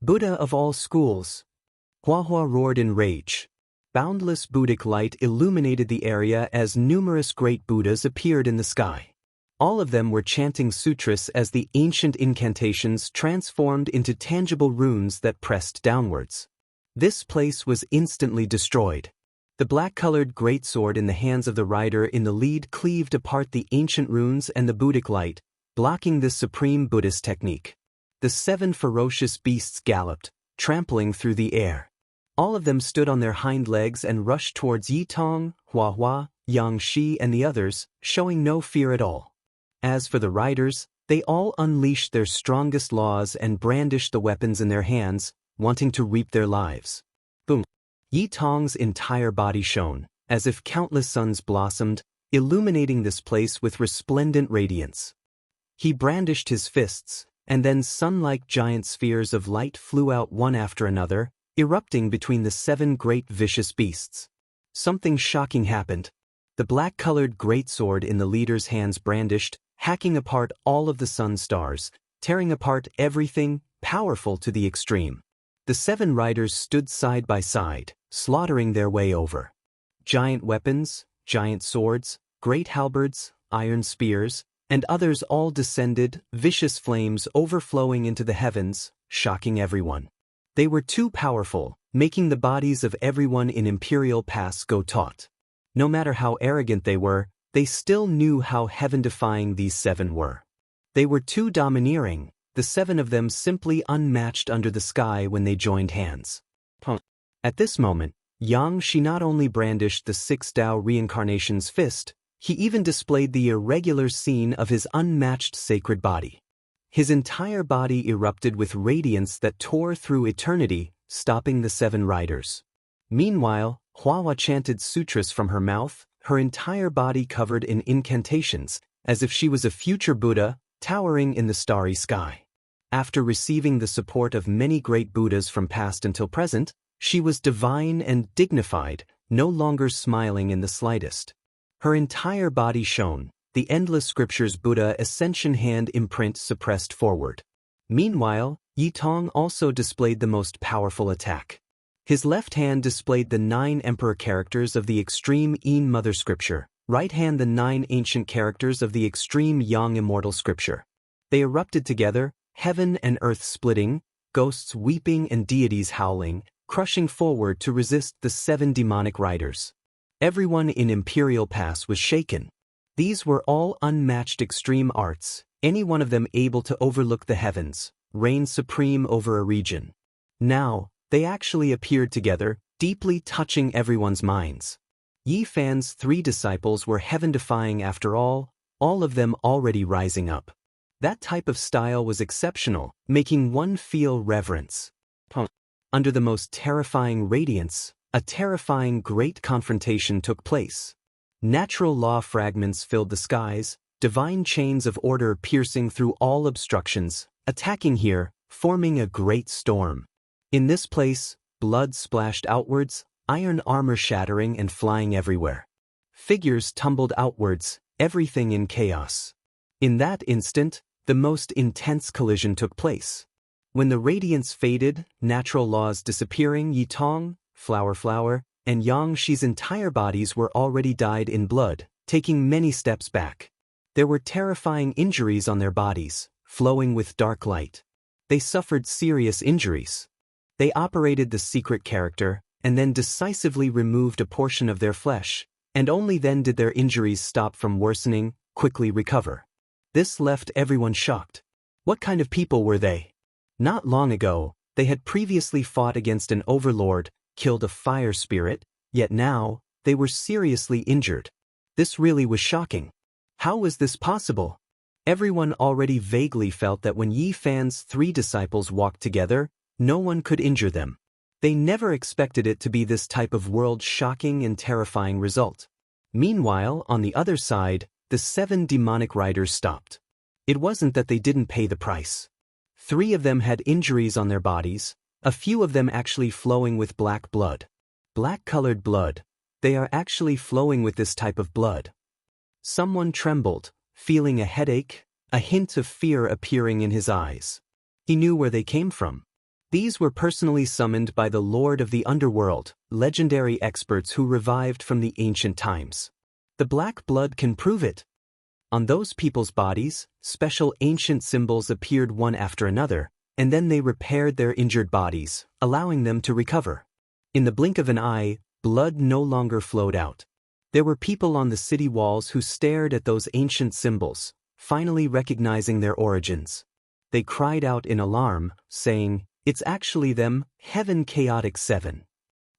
Buddha of all schools. Hua roared in rage. boundless Buddhic light illuminated the area as numerous great Buddhas appeared in the sky. All of them were chanting sutras as the ancient incantations transformed into tangible runes that pressed downwards. This place was instantly destroyed. The black-colored greatsword in the hands of the rider in the lead cleaved apart the ancient runes and the Buddhic light, blocking this supreme Buddhist technique. The 7 ferocious beasts galloped, trampling through the air. All of them stood on their hind legs and rushed towards Yi Tong, Hua Hua, Yang Shi and the others, showing no fear at all. As for the riders, they all unleashed their strongest laws and brandished the weapons in their hands, wanting to reap their lives. Boom! Yi Tong's entire body shone, as if countless suns blossomed, illuminating this place with resplendent radiance. He brandished his fists, and then sun-like giant spheres of light flew out one after another, erupting between the 7 great vicious beasts. Something shocking happened. The black-colored greatsword in the leader's hands brandished, hacking apart all of the sun stars, tearing apart everything, powerful to the extreme. The 7 riders stood side by side, slaughtering their way over. Giant weapons, giant swords, great halberds, iron spears, and others all descended, vicious flames overflowing into the heavens, shocking everyone. They were too powerful, making the bodies of everyone in Imperial Pass go taut. No matter how arrogant they were, they still knew how heaven-defying these 7 were. They were too domineering, the 7 of them simply unmatched under the sky when they joined hands. At this moment, Yang Shi not only brandished the 6 Tao reincarnation's fist, he even displayed the irregular scene of his unmatched sacred body. His entire body erupted with radiance that tore through eternity, stopping the 7 riders. Meanwhile, Hua Hua chanted sutras from her mouth, her entire body covered in incantations, as if she was a future Buddha, towering in the starry sky. After receiving the support of many great Buddhas from past until present, she was divine and dignified, no longer smiling in the slightest. Her entire body shone, the endless scriptures Buddha ascension hand imprint suppressed forward. Meanwhile, Yi Tong also displayed the most powerful attack. His left hand displayed the 9 emperor characters of the extreme Yin Mother scripture, right hand the 9 ancient characters of the extreme Yang Immortal scripture. They erupted together, heaven and earth splitting, ghosts weeping and deities howling, crushing forward to resist the 7 demonic riders. Everyone in Imperial Pass was shaken. These were all unmatched extreme arts, any one of them able to overlook the heavens, reign supreme over a region. Now, they actually appeared together, deeply touching everyone's minds. Yi Fan's 3 disciples were heaven-defying after all of them already rising up. That type of style was exceptional, making one feel reverence. Under the most terrifying radiance, a terrifying great confrontation took place. Natural law fragments filled the skies, divine chains of order piercing through all obstructions, attacking here, forming a great storm. In this place, blood splashed outwards, iron armor shattering and flying everywhere. Figures tumbled outwards, everything in chaos. In that instant, the most intense collision took place. When the radiance faded, natural laws disappearing, Yi Tong, Flower, and Yang Shi's entire bodies were already dyed in blood, taking many steps back. There were terrifying injuries on their bodies, flowing with dark light. They suffered serious injuries. They operated the secret character, and then decisively removed a portion of their flesh, and only then did their injuries stop from worsening, quickly recover. This left everyone shocked. What kind of people were they? Not long ago, they had previously fought against an overlord, killed a fire spirit, yet now, they were seriously injured. This really was shocking. How was this possible? Everyone already vaguely felt that when Yi Fan's 3 disciples walked together, no one could injure them. They never expected it to be this type of world-shocking and terrifying result. Meanwhile, on the other side, the 7 demonic riders stopped. It wasn't that they didn't pay the price. 3 of them had injuries on their bodies, a few of them actually flowing with black blood. Black-colored blood. They are actually flowing with this type of blood. Someone trembled, feeling a headache, a hint of fear appearing in his eyes. He knew where they came from. These were personally summoned by the Lord of the Underworld, legendary experts who revived from the ancient times. The black blood can prove it. On those people's bodies, special ancient symbols appeared one after another, and then they repaired their injured bodies, allowing them to recover. In the blink of an eye, blood no longer flowed out. There were people on the city walls who stared at those ancient symbols, finally recognizing their origins. They cried out in alarm, saying, "It's actually them, Heaven Chaotic 7.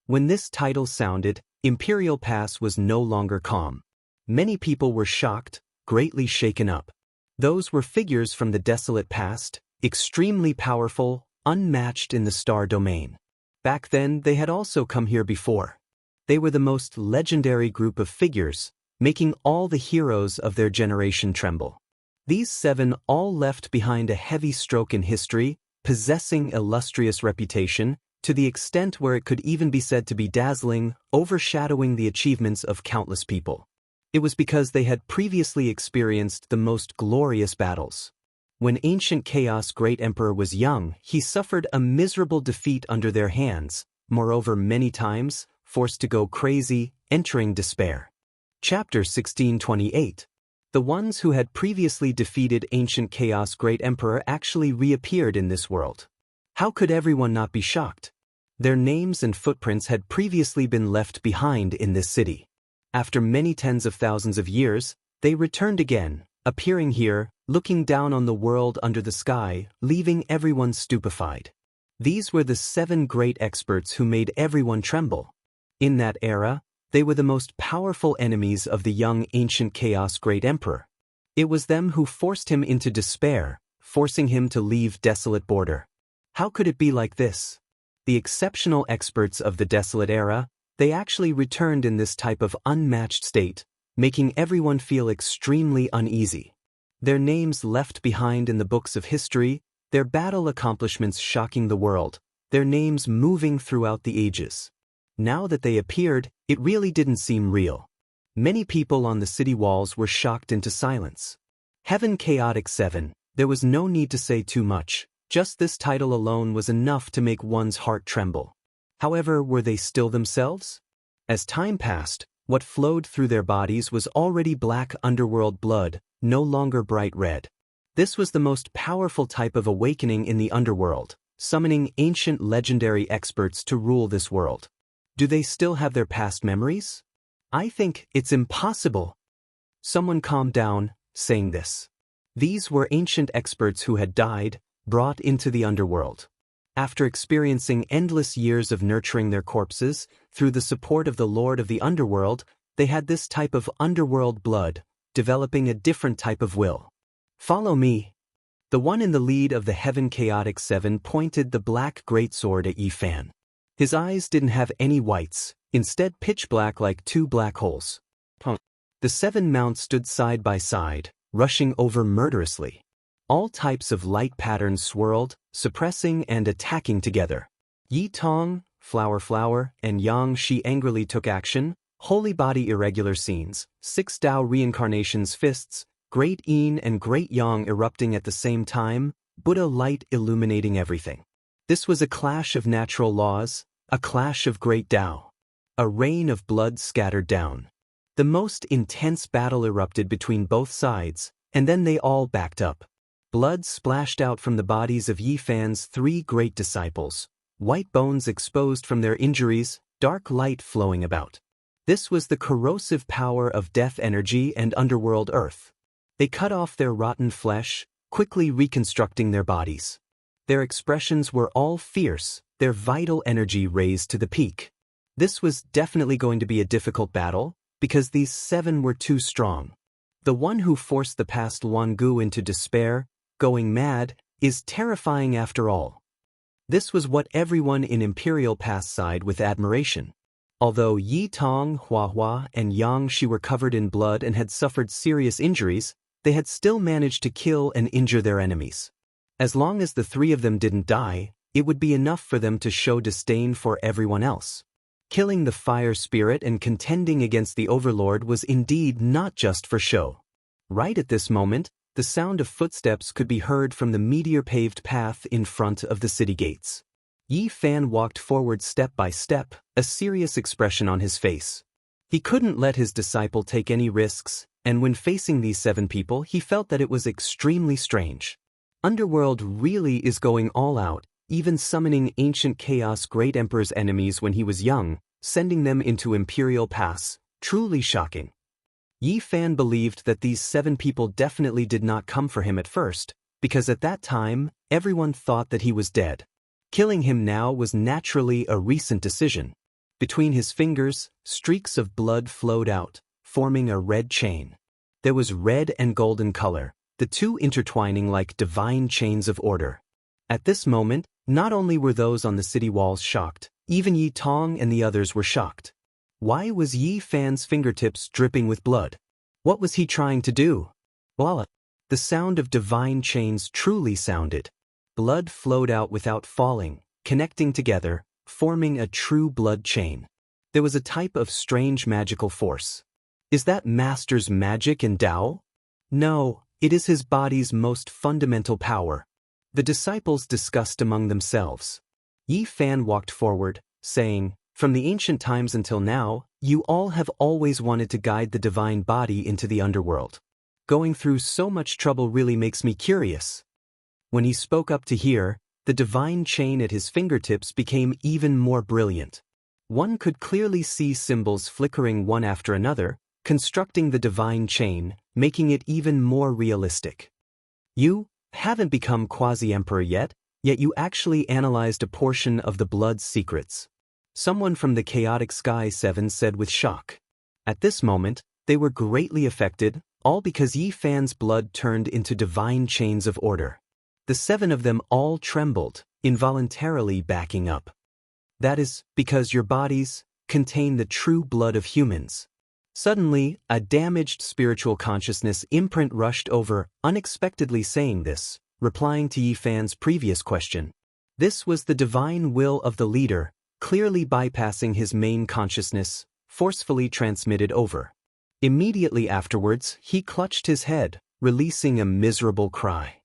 When this title sounded, Imperial Pass was no longer calm. Many people were shocked, greatly shaken up. Those were figures from the desolate past, extremely powerful, unmatched in the star domain. Back then, they had also come here before. They were the most legendary group of figures, making all the heroes of their generation tremble. These 7 all left behind a heavy stroke in history, possessing illustrious reputation, to the extent where it could even be said to be dazzling, overshadowing the achievements of countless people. It was because they had previously experienced the most glorious battles. When ancient Chaos Great Emperor was young, he suffered a miserable defeat under their hands, moreover many times, forced to go crazy, entering despair. Chapter 1628. The ones who had previously defeated ancient Chaos Great Emperor actually reappeared in this world. How could everyone not be shocked? Their names and footprints had previously been left behind in this city. After many tens of thousands of years, they returned again, appearing here, looking down on the world under the sky, leaving everyone stupefied. These were the 7 great experts who made everyone tremble. In that era, they were the most powerful enemies of the young ancient Chaos Great Emperor. It was them who forced him into despair, forcing him to leave desolate border. How could it be like this? The exceptional experts of the desolate era, they actually returned in this type of unmatched state, making everyone feel extremely uneasy. Their names left behind in the books of history, their battle accomplishments shocking the world, their names moving throughout the ages. Now that they appeared, it really didn't seem real. Many people on the city walls were shocked into silence. Heaven Chaotic 7, there was no need to say too much, just this title alone was enough to make one's heart tremble. However, were they still themselves? As time passed, what flowed through their bodies was already black underworld blood, no longer bright red. This was the most powerful type of awakening in the underworld, summoning ancient legendary experts to rule this world. Do they still have their past memories? I think it's impossible. Someone calmed down, saying this. These were ancient experts who had died, brought into the underworld. After experiencing endless years of nurturing their corpses, through the support of the Lord of the Underworld, they had this type of underworld blood, developing a different type of will. Follow me. The one in the lead of the Heaven Chaotic 7 pointed the black greatsword at Yifan. His eyes didn't have any whites, instead pitch black like 2 black holes. The 7 mounts stood side by side, rushing over murderously. All types of light patterns swirled, suppressing and attacking together. Yi Tong, Flower, and Yang Shi angrily took action, holy body irregular scenes, 6 Tao reincarnations fists, Great Yin and Great Yang erupting at the same time, Buddha light illuminating everything. This was a clash of natural laws, a clash of great Tao. A rain of blood scattered down. The most intense battle erupted between both sides, and then they all backed up. Blood splashed out from the bodies of Yifan's 3 great disciples, white bones exposed from their injuries, dark light flowing about. This was the corrosive power of death energy and underworld earth. They cut off their rotten flesh, quickly reconstructing their bodies. Their expressions were all fierce, their vital energy raised to the peak. This was definitely going to be a difficult battle, because these 7 were too strong. The one who forced the past Wangu into despair, going mad, is terrifying after all. This was what everyone in Imperial Pass sighed with admiration. Although Yi Tong, Hua, and Yang Shi were covered in blood and had suffered serious injuries, they had still managed to kill and injure their enemies. As long as the 3 of them didn't die, it would be enough for them to show disdain for everyone else. Killing the fire spirit and contending against the overlord was indeed not just for show. Right at this moment, the sound of footsteps could be heard from the meteor-paved path in front of the city gates. Yi Fan walked forward step by step, a serious expression on his face. He couldn't let his disciple take any risks, and when facing these 7 people he felt that it was extremely strange. Underworld really is going all out, even summoning ancient chaos great emperor's enemies when he was young, sending them into Imperial Pass, truly shocking. Yi Fan believed that these 7 people definitely did not come for him at first, because at that time, everyone thought that he was dead. Killing him now was naturally a recent decision. Between his fingers, streaks of blood flowed out, forming a red chain. There was red and golden color, the two intertwining like divine chains of order. At this moment, not only were those on the city walls shocked, even Yi Tong and the others were shocked. Why was Yi Fan's fingertips dripping with blood? What was he trying to do? Voila! The sound of divine chains truly sounded. Blood flowed out without falling, connecting together, forming a true blood chain. There was a type of strange magical force. Is that Master's magic and Tao? No, it is his body's most fundamental power. The disciples discussed among themselves. Yi Fan walked forward, saying, "From the ancient times until now, you all have always wanted to guide the divine body into the underworld. Going through so much trouble really makes me curious." When he spoke up to hear, the divine chain at his fingertips became even more brilliant. One could clearly see symbols flickering one after another, constructing the divine chain, making it even more realistic. You haven't become quasi-emperor yet you actually analyzed a portion of the blood's secrets. Someone from the Chaotic Sky 7 said with shock. At this moment, they were greatly affected, all because Yi Fan's blood turned into divine chains of order. The 7 of them all trembled, involuntarily backing up. That is because your bodies contain the true blood of humans. Suddenly, a damaged spiritual consciousness imprint rushed over, unexpectedly saying this, replying to Yi Fan's previous question. This was the divine will of the leader, clearly bypassing his main consciousness, forcefully transmitted over. Immediately afterwards, he clutched his head, releasing a miserable cry.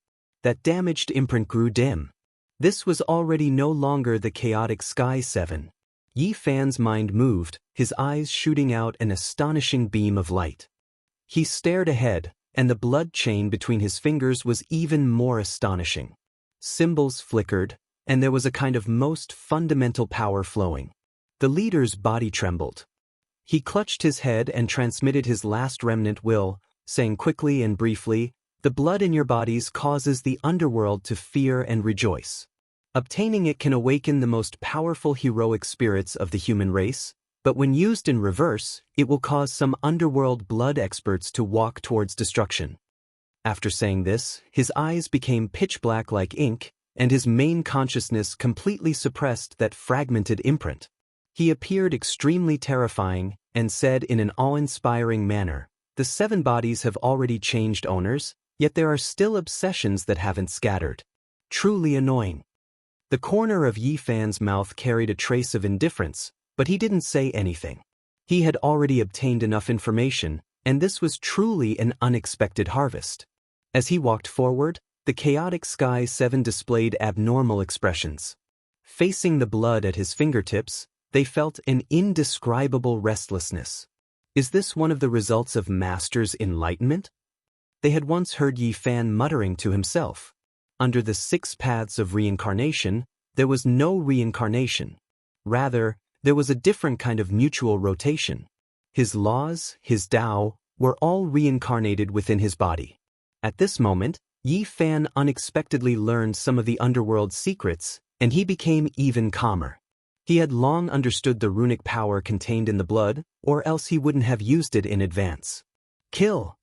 That damaged imprint grew dim. This was already no longer the Chaotic Sky 7. Yi Fan's mind moved, his eyes shooting out an astonishing beam of light. He stared ahead, and the blood chain between his fingers was even more astonishing. Symbols flickered, and there was a kind of most fundamental power flowing. The leader's body trembled. He clutched his head and transmitted his last remnant will, saying quickly and briefly, "The blood in your bodies causes the underworld to fear and rejoice. Obtaining it can awaken the most powerful heroic spirits of the human race, but when used in reverse, it will cause some underworld blood experts to walk towards destruction." After saying this, his eyes became pitch black like ink, and his main consciousness completely suppressed that fragmented imprint. He appeared extremely terrifying, and said in an awe-inspiring manner, "The 7 bodies have already changed owners, yet there are still obsessions that haven't scattered. Truly annoying." The corner of Yi Fan's mouth carried a trace of indifference, but he didn't say anything. He had already obtained enough information, and this was truly an unexpected harvest. As he walked forward, the Chaotic Sky 7 displayed abnormal expressions. Facing the blood at his fingertips, they felt an indescribable restlessness. Is this one of the results of Master's enlightenment? They had once heard Yi Fan muttering to himself. Under the 6 paths of reincarnation, there was no reincarnation. Rather, there was a different kind of mutual rotation. His laws, his Tao, were all reincarnated within his body. At this moment, Yi Fan unexpectedly learned some of the underworld secrets, and he became even calmer. He had long understood the runic power contained in the blood, or else he wouldn't have used it in advance. Kill!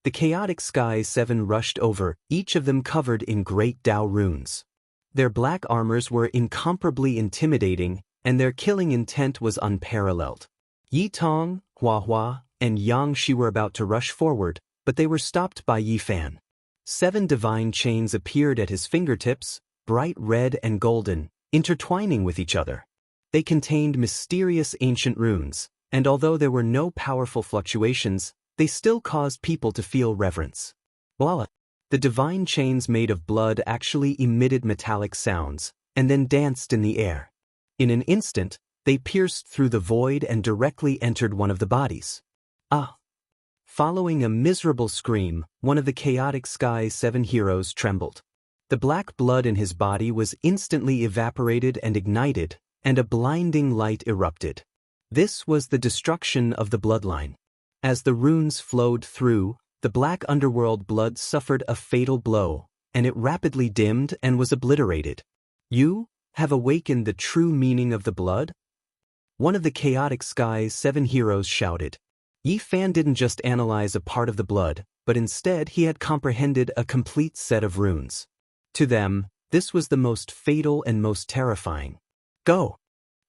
The Chaotic Sky 7 rushed over, each of them covered in great Tao runes. Their black armors were incomparably intimidating, and their killing intent was unparalleled. Yi Tong, Hua Hua, and Yang Shi were about to rush forward, but they were stopped by Yi Fan. 7 divine chains appeared at his fingertips, bright red and golden, intertwining with each other. They contained mysterious ancient runes, and although there were no powerful fluctuations, they still caused people to feel reverence. Voila! The divine chains made of blood actually emitted metallic sounds, and then danced in the air. In an instant, they pierced through the void and directly entered one of the bodies. Ah! Following a miserable scream, one of the chaotic sky's 7 heroes trembled. The black blood in his body was instantly evaporated and ignited, and a blinding light erupted. This was the destruction of the bloodline. As the runes flowed through, the black underworld blood suffered a fatal blow, and it rapidly dimmed and was obliterated. You have awakened the true meaning of the blood? One of the chaotic sky's 7 heroes shouted. Yi Fan didn't just analyze a part of the blood, but instead he had comprehended a complete set of runes. To them, this was the most fatal and most terrifying. Go!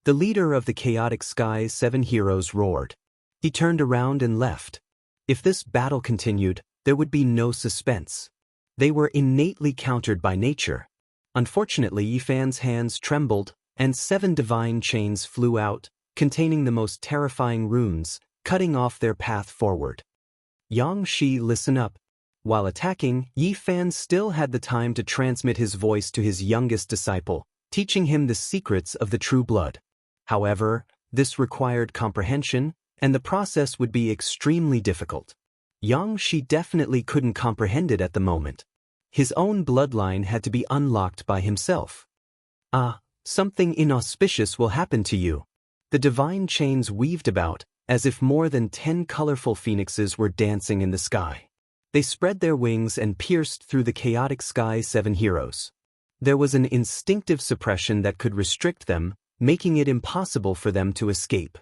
The leader of the chaotic sky's 7 heroes roared. He turned around and left. If this battle continued, there would be no suspense. They were innately countered by nature. Unfortunately, Yi Fan's hands trembled, and 7 divine chains flew out, containing the most terrifying runes, cutting off their path forward. Yang Shi, listen up. While attacking, Yi Fan still had the time to transmit his voice to his youngest disciple, teaching him the secrets of the true blood. However, this required comprehension, and the process would be extremely difficult. Yang Shi definitely couldn't comprehend it at the moment. His own bloodline had to be unlocked by himself. Ah, something inauspicious will happen to you. The divine chains weaved about, as if more than 10 colorful phoenixes were dancing in the sky. They spread their wings and pierced through the chaotic sky's 7 heroes. There was an instinctive suppression that could restrict them, making it impossible for them to escape.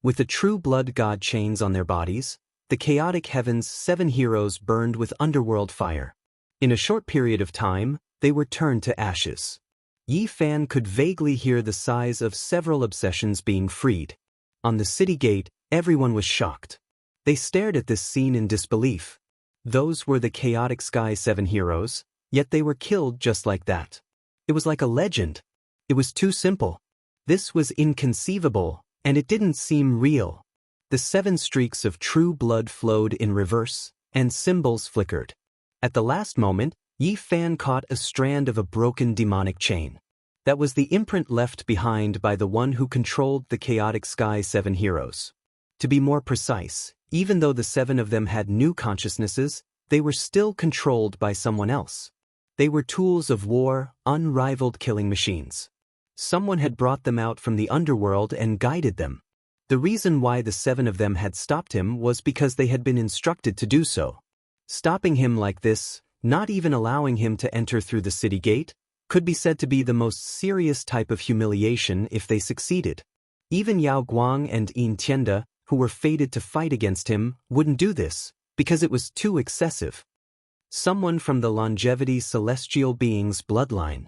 With the true blood god chains on their bodies, the chaotic heavens' 7 heroes burned with underworld fire. In a short period of time, they were turned to ashes. Yi Fan could vaguely hear the sighs of several obsessions being freed. On the city gate, everyone was shocked. They stared at this scene in disbelief. Those were the chaotic sky 7 heroes, yet they were killed just like that. It was like a legend. It was too simple. This was inconceivable, and it didn't seem real. The 7 streaks of true blood flowed in reverse, and symbols flickered. At the last moment, Yi Fan caught a strand of a broken demonic chain. That was the imprint left behind by the one who controlled the chaotic sky 7 heroes. To be more precise, even though the 7 of them had new consciousnesses, they were still controlled by someone else. They were tools of war, unrivaled killing machines. Someone had brought them out from the underworld and guided them. The reason why the 7 of them had stopped him was because they had been instructed to do so. Stopping him like this, not even allowing him to enter through the city gate, could be said to be the most serious type of humiliation if they succeeded. Even Yao Guang and Yin Tianda, who were fated to fight against him, wouldn't do this, because it was too excessive. Someone from the longevity celestial being's bloodline.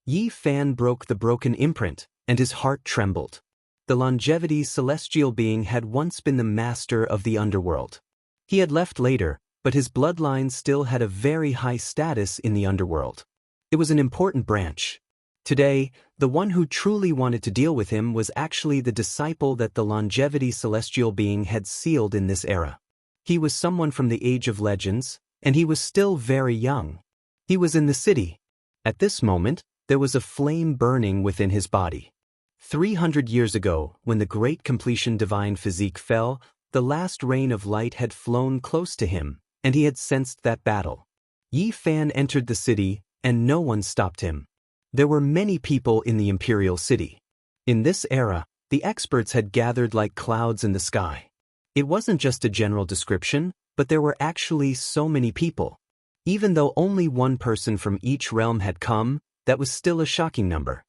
Yi Fan broke the broken imprint, and his heart trembled. The longevity celestial being had once been the master of the underworld. He had left later, but his bloodline still had a very high status in the underworld. It was an important branch. Today, the one who truly wanted to deal with him was actually the disciple that the longevity celestial being had sealed in this era. He was someone from the Age of Legends, and he was still very young. He was in the city. At this moment, there was a flame burning within his body. 300 years ago, when the great completion divine physique fell, the last rain of light had flown close to him, and he had sensed that battle. Yi Fan entered the city, and no one stopped him. There were many people in the imperial city. In this era, the experts had gathered like clouds in the sky. It wasn't just a general description, but there were actually so many people. Even though only one person from each realm had come, that was still a shocking number.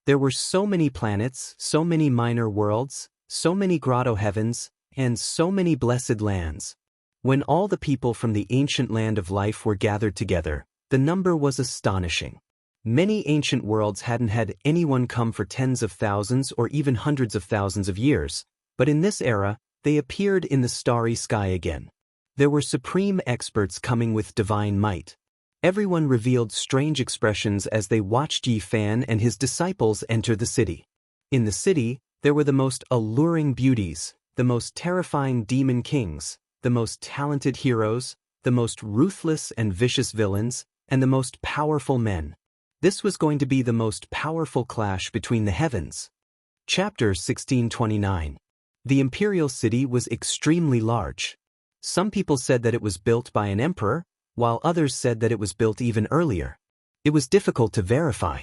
There were so many planets, so many minor worlds, so many grotto heavens, and so many blessed lands. When all the people from the ancient land of life were gathered together, the number was astonishing. Many ancient worlds hadn't had anyone come for tens of thousands or even hundreds of thousands of years, but in this era, they appeared in the starry sky again. There were supreme experts coming with divine might. Everyone revealed strange expressions as they watched Yi Fan and his disciples enter the city. In the city, there were the most alluring beauties, the most terrifying demon kings, the most talented heroes, the most ruthless and vicious villains, and the most powerful men. This was going to be the most powerful clash between the heavens. Chapter 1629. The imperial city was extremely large. Some people said that it was built by an emperor, while others said that it was built even earlier. It was difficult to verify.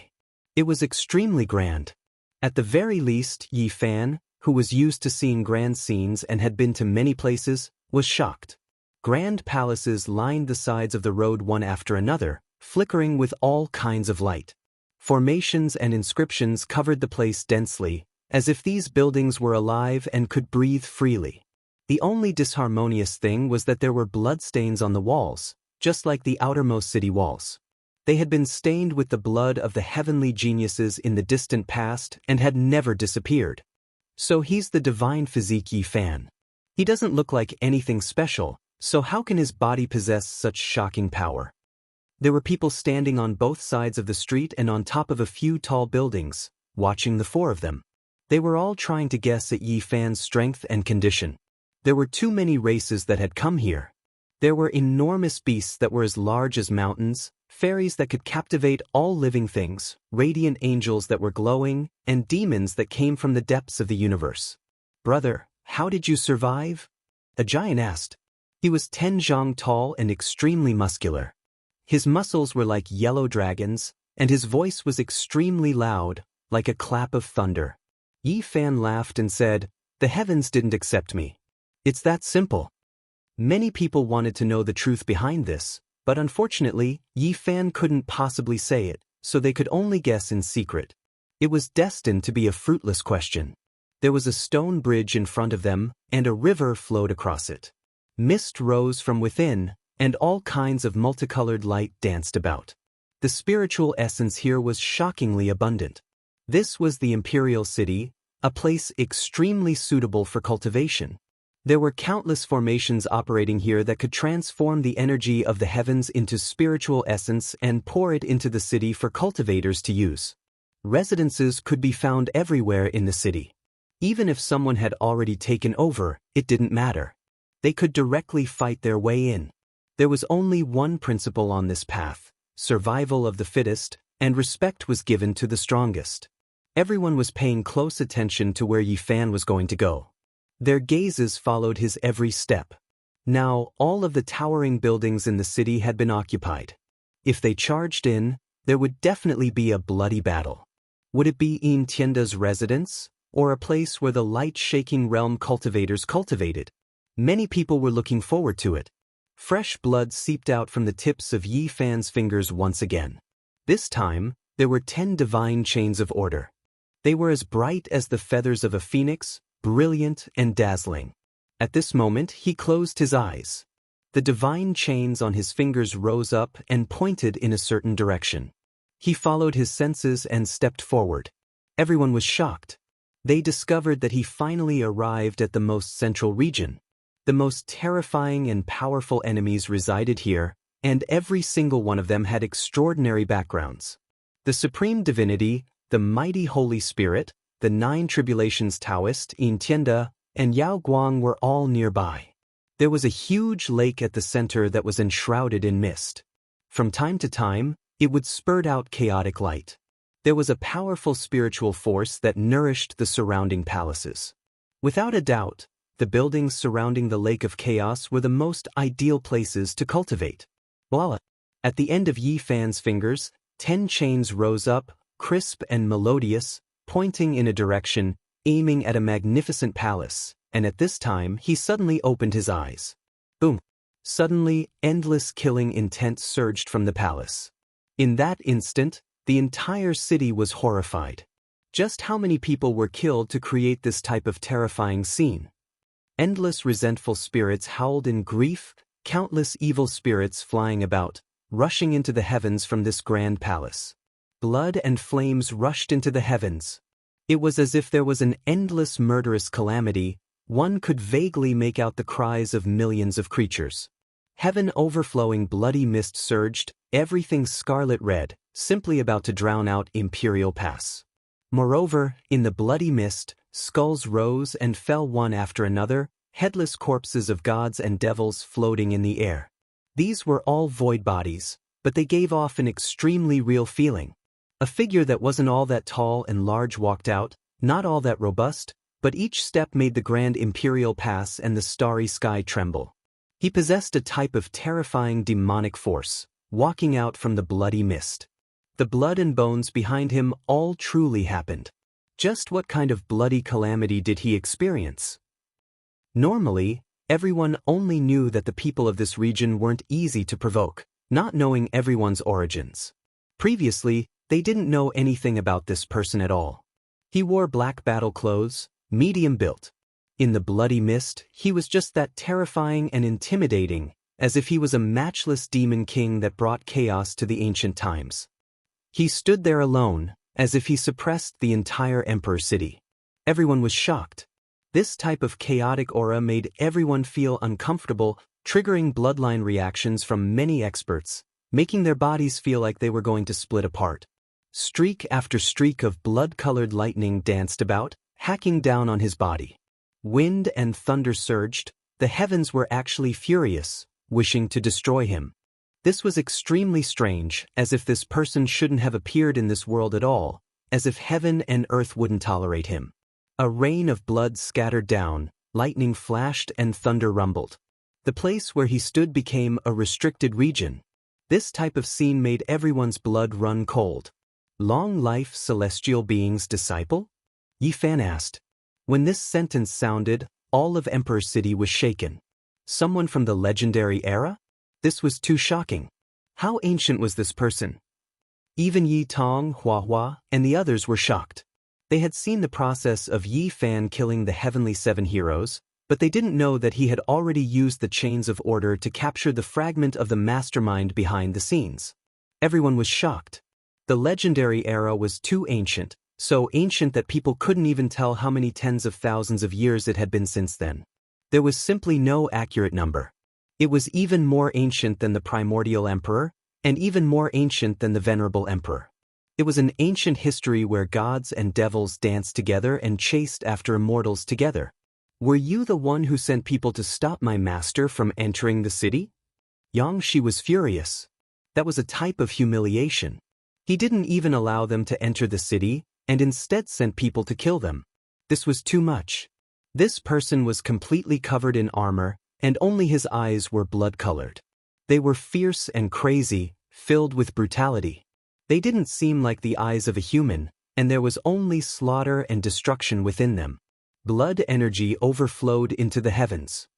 It was extremely grand. At the very least, Yi Fan, who was used to seeing grand scenes and had been to many places, was shocked. Grand palaces lined the sides of the road one after another, flickering with all kinds of light. Formations and inscriptions covered the place densely, as if these buildings were alive and could breathe freely. The only disharmonious thing was that there were bloodstains on the walls, just like the outermost city walls. They had been stained with the blood of the heavenly geniuses in the distant past and had never disappeared. So he's the divine physique Yi Fan. He doesn't look like anything special, so how can his body possess such shocking power? There were people standing on both sides of the street and on top of a few tall buildings, watching the four of them. They were all trying to guess at Yi Fan's strength and condition. There were too many races that had come here. There were enormous beasts that were as large as mountains, fairies that could captivate all living things, radiant angels that were glowing, and demons that came from the depths of the universe. "Brother, how did you survive?" a giant asked. He was 10 zhang tall and extremely muscular. His muscles were like yellow dragons, and his voice was extremely loud, like a clap of thunder. Yi Fan laughed and said, "The heavens didn't accept me. It's that simple." Many people wanted to know the truth behind this, but unfortunately, Yi Fan couldn't possibly say it, so they could only guess in secret. It was destined to be a fruitless question. There was a stone bridge in front of them, and a river flowed across it. Mist rose from within, and all kinds of multicolored light danced about. The spiritual essence here was shockingly abundant. This was the imperial city, a place extremely suitable for cultivation. There were countless formations operating here that could transform the energy of the heavens into spiritual essence and pour it into the city for cultivators to use. Residences could be found everywhere in the city. Even if someone had already taken over, it didn't matter. They could directly fight their way in. There was only one principle on this path: survival of the fittest, and respect was given to the strongest. Everyone was paying close attention to where Yi Fan was going to go. Their gazes followed his every step. Now, all of the towering buildings in the city had been occupied. If they charged in, there would definitely be a bloody battle. Would it be Yin Tianda's residence, or a place where the light-shaking realm cultivators cultivated? Many people were looking forward to it. Fresh blood seeped out from the tips of Yi Fan's fingers once again. This time, there were 10 divine chains of order. They were as bright as the feathers of a phoenix, brilliant and dazzling. At this moment, he closed his eyes. The divine chains on his fingers rose up and pointed in a certain direction. He followed his senses and stepped forward. Everyone was shocked. They discovered that he finally arrived at the most central region. The most terrifying and powerful enemies resided here, and every single one of them had extraordinary backgrounds. The Supreme Divinity, the Mighty Holy Spirit, the 9 Tribulations Taoist, Yin Tianda, and Yao Guang were all nearby. There was a huge lake at the center that was enshrouded in mist. From time to time, it would spurt out chaotic light. There was a powerful spiritual force that nourished the surrounding palaces. Without a doubt, the buildings surrounding the Lake of Chaos were the most ideal places to cultivate. Voila! At the end of Yi Fan's fingers, 10 chains rose up, crisp and melodious, pointing in a direction, aiming at a magnificent palace, and at this time he suddenly opened his eyes. Boom! Suddenly, endless killing intent surged from the palace. In that instant, the entire city was horrified. Just how many people were killed to create this type of terrifying scene? Endless resentful spirits howled in grief, countless evil spirits flying about, rushing into the heavens from this grand palace. Blood and flames rushed into the heavens. It was as if there was an endless murderous calamity. One could vaguely make out the cries of millions of creatures. Heaven overflowing bloody mist surged, everything scarlet red, simply about to drown out Imperial Pass. Moreover, in the bloody mist, skulls rose and fell one after another, headless corpses of gods and devils floating in the air. These were all void bodies, but they gave off an extremely real feeling. A figure that wasn't all that tall and large walked out, not all that robust, but each step made the grand imperial pass and the starry sky tremble. He possessed a type of terrifying demonic force, walking out from the bloody mist. The blood and bones behind him all truly happened. Just what kind of bloody calamity did he experience? Normally, everyone only knew that the people of this region weren't easy to provoke, not knowing everyone's origins. Previously, they didn't know anything about this person at all. He wore black battle clothes, medium built. In the bloody mist, he was just that terrifying and intimidating, as if he was a matchless demon king that brought chaos to the ancient times. He stood there alone, as if he suppressed the entire emperor city. Everyone was shocked. This type of chaotic aura made everyone feel uncomfortable, triggering bloodline reactions from many experts, making their bodies feel like they were going to split apart. Streak after streak of blood-colored lightning danced about, hacking down on his body. Wind and thunder surged, the heavens were actually furious, wishing to destroy him. This was extremely strange, as if this person shouldn't have appeared in this world at all, as if heaven and earth wouldn't tolerate him. A rain of blood scattered down, lightning flashed and thunder rumbled. The place where he stood became a restricted region. This type of scene made everyone's blood run cold. Long life celestial being's disciple? Yi Fan asked. When this sentence sounded, all of Emperor City was shaken. Someone from the legendary era? This was too shocking. How ancient was this person? Even Yi Tong, Hua Hua, and the others were shocked. They had seen the process of Yi Fan killing the Heavenly Seven Heroes, but they didn't know that he had already used the Chains of Order to capture the fragment of the mastermind behind the scenes. Everyone was shocked. The legendary era was too ancient, so ancient that people couldn't even tell how many tens of thousands of years it had been since then. There was simply no accurate number. It was even more ancient than the primordial emperor, and even more ancient than the venerable emperor. It was an ancient history where gods and devils danced together and chased after immortals together. Were you the one who sent people to stop my master from entering the city? Yang Shi was furious. That was a type of humiliation. He didn't even allow them to enter the city, and instead sent people to kill them. This was too much. This person was completely covered in armor, and only his eyes were blood-colored. They were fierce and crazy, filled with brutality. They didn't seem like the eyes of a human, and there was only slaughter and destruction within them. Blood energy overflowed into the heavens.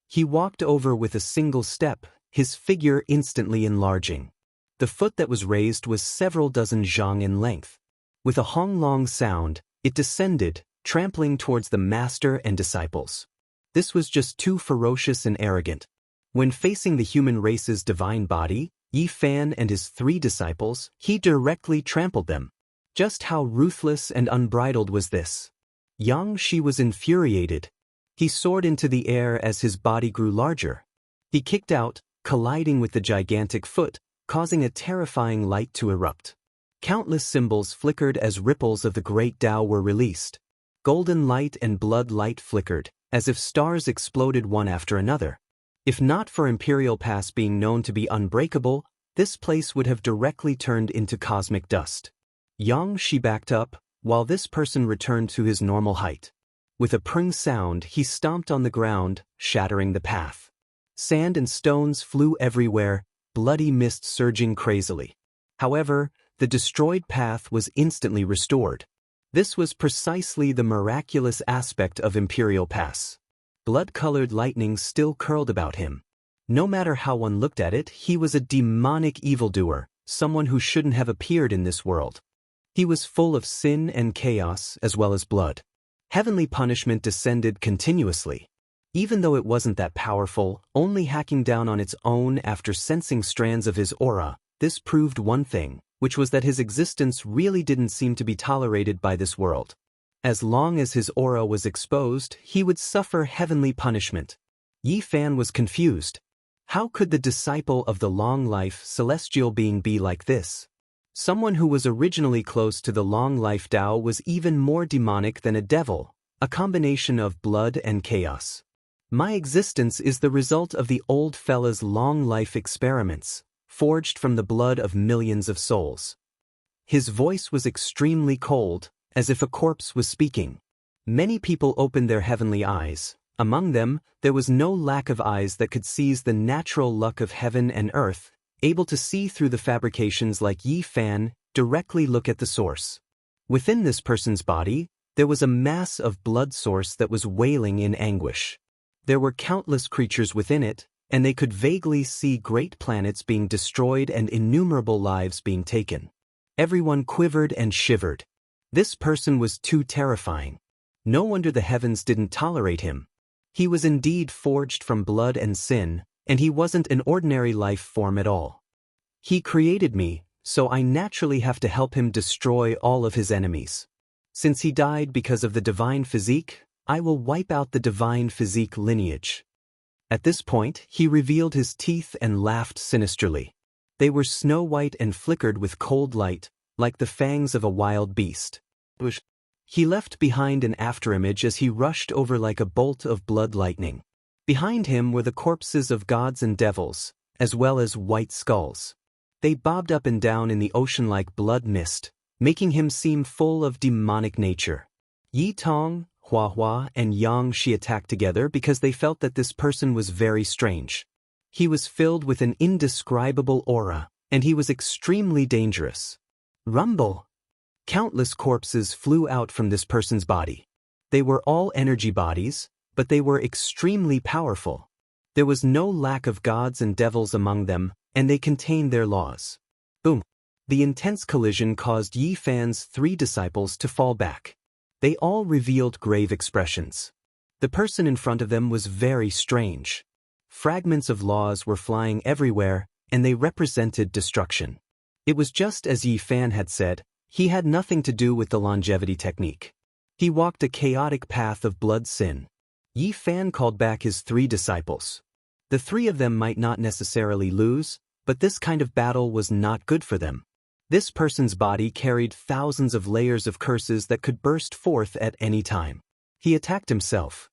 He walked over with a single step, his figure instantly enlarging. The foot that was raised was several dozen zhang in length. With a honglong sound, it descended, trampling towards the master and disciples. This was just too ferocious and arrogant. When facing the human race's divine body, Yi Fan and his 3 disciples, he directly trampled them. Just how ruthless and unbridled was this? Yang Shi was infuriated. He soared into the air as his body grew larger. He kicked out, colliding with the gigantic foot, causing a terrifying light to erupt. Countless symbols flickered as ripples of the great Tao were released. Golden light and blood light flickered, as if stars exploded one after another. If not for Imperial Pass being known to be unbreakable, this place would have directly turned into cosmic dust. Yang Shi backed up, while this person returned to his normal height. With a prung sound, he stomped on the ground, shattering the path. Sand and stones flew everywhere, bloody mist surging crazily. However, the destroyed path was instantly restored. This was precisely the miraculous aspect of Imperial Pass. Blood-colored lightning still curled about him. No matter how one looked at it, he was a demonic evildoer, someone who shouldn't have appeared in this world. He was full of sin and chaos as well as blood. Heavenly punishment descended continuously. Even though it wasn't that powerful, only hacking down on its own after sensing strands of his aura, this proved one thing, which was that his existence really didn't seem to be tolerated by this world. As long as his aura was exposed, he would suffer heavenly punishment. Yi Fan was confused. How could the disciple of the long-life celestial being be like this? Someone who was originally close to the long-life Tao was even more demonic than a devil, a combination of blood and chaos. My existence is the result of the old fella's long-life experiments, forged from the blood of millions of souls. His voice was extremely cold, as if a corpse was speaking. Many people opened their heavenly eyes. Among them, there was no lack of eyes that could seize the natural luck of heaven and earth, able to see through the fabrications like Yi Fan, directly look at the source. Within this person's body, there was a mass of blood source that was wailing in anguish. There were countless creatures within it, and they could vaguely see great planets being destroyed and innumerable lives being taken. Everyone quivered and shivered. This person was too terrifying. No wonder the heavens didn't tolerate him. He was indeed forged from blood and sin, and he wasn't an ordinary life form at all. He created me, so I naturally have to help him destroy all of his enemies. Since he died because of the divine physique, I will wipe out the divine physique lineage. At this point, he revealed his teeth and laughed sinisterly. They were snow-white and flickered with cold light, like the fangs of a wild beast. He left behind an afterimage as he rushed over like a bolt of blood lightning. Behind him were the corpses of gods and devils, as well as white skulls. They bobbed up and down in the ocean like blood mist, making him seem full of demonic nature. Yi Tong, Hua Hua, and Yang Shi attacked together because they felt that this person was very strange. He was filled with an indescribable aura, and he was extremely dangerous. Rumble! Countless corpses flew out from this person's body. They were all energy bodies, but they were extremely powerful. There was no lack of gods and devils among them, and they contained their laws. Boom! The intense collision caused Yi Fan's 3 disciples to fall back. They all revealed grave expressions. The person in front of them was very strange. Fragments of laws were flying everywhere, and they represented destruction. It was just as Yi Fan had said. He had nothing to do with the longevity technique. He walked a chaotic path of blood sin. Yi Fan called back his 3 disciples. The 3 of them might not necessarily lose, but this kind of battle was not good for them. This person's body carried thousands of layers of curses that could burst forth at any time. He attacked himself.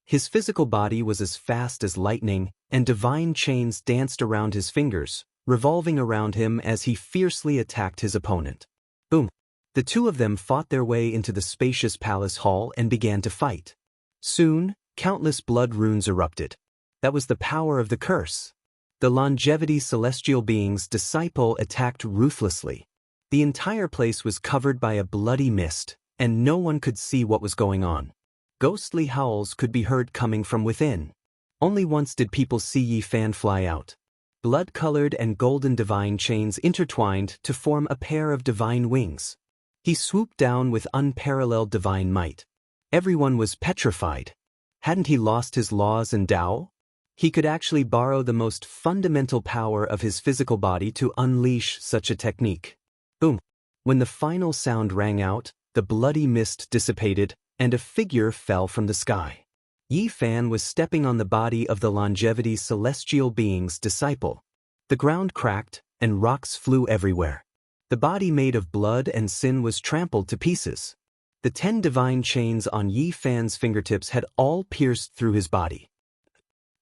His physical body was as fast as lightning, and divine chains danced around his fingers, revolving around him as he fiercely attacked his opponent. Boom! The 2 of them fought their way into the spacious palace hall and began to fight. Soon, countless blood runes erupted. That was the power of the curse. The longevity celestial being's disciple attacked ruthlessly. The entire place was covered by a bloody mist, and no one could see what was going on. Ghostly howls could be heard coming from within. Only once did people see Yi Fan fly out. Blood-colored and golden divine chains intertwined to form a pair of divine wings. He swooped down with unparalleled divine might. Everyone was petrified. Hadn't he lost his laws and Tao? He could actually borrow the most fundamental power of his physical body to unleash such a technique. Boom! When the final sound rang out, the bloody mist dissipated, and a figure fell from the sky. Yi Fan was stepping on the body of the longevity celestial being's disciple. The ground cracked, and rocks flew everywhere. The body made of blood and sin was trampled to pieces. The 10 divine chains on Yi Fan's fingertips had all pierced through his body.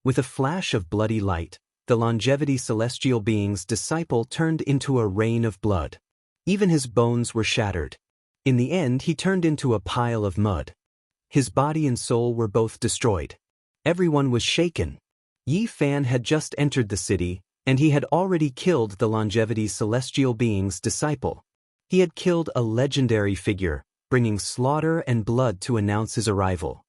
With a flash of bloody light, the longevity celestial being's disciple turned into a rain of blood. Even his bones were shattered. In the end, he turned into a pile of mud. His body and soul were both destroyed. Everyone was shaken. Yi Fan had just entered the city, and he had already killed the longevity celestial being's disciple. He had killed a legendary figure, bringing slaughter and blood to announce his arrival.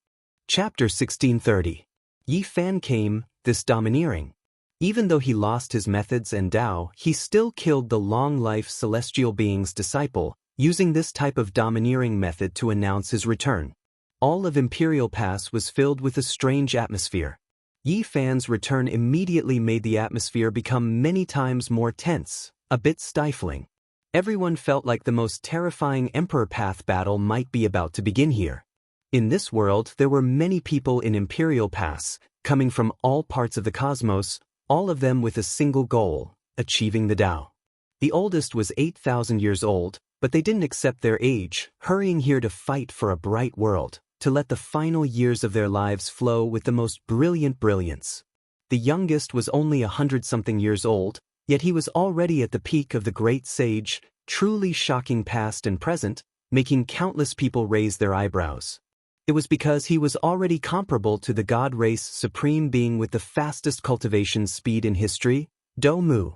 Chapter 1630. Yi Fan came, this domineering. Even though he lost his methods and Tao, he still killed the long-life celestial being's disciple, using this type of domineering method to announce his return. All of Imperial Pass was filled with a strange atmosphere. Yi Fan's return immediately made the atmosphere become many times more tense, a bit stifling. Everyone felt like the most terrifying Emperor Path battle might be about to begin here. In this world, there were many people in Imperial Pass, coming from all parts of the cosmos, all of them with a single goal, achieving the Tao. The oldest was 8,000 years old, but they didn't accept their age, hurrying here to fight for a bright world, to let the final years of their lives flow with the most brilliant brilliance. The youngest was only 100-something years old, yet he was already at the peak of the great sage, truly shocking past and present, making countless people raise their eyebrows. It was because he was already comparable to the god race supreme being with the fastest cultivation speed in history, Dou-Mu.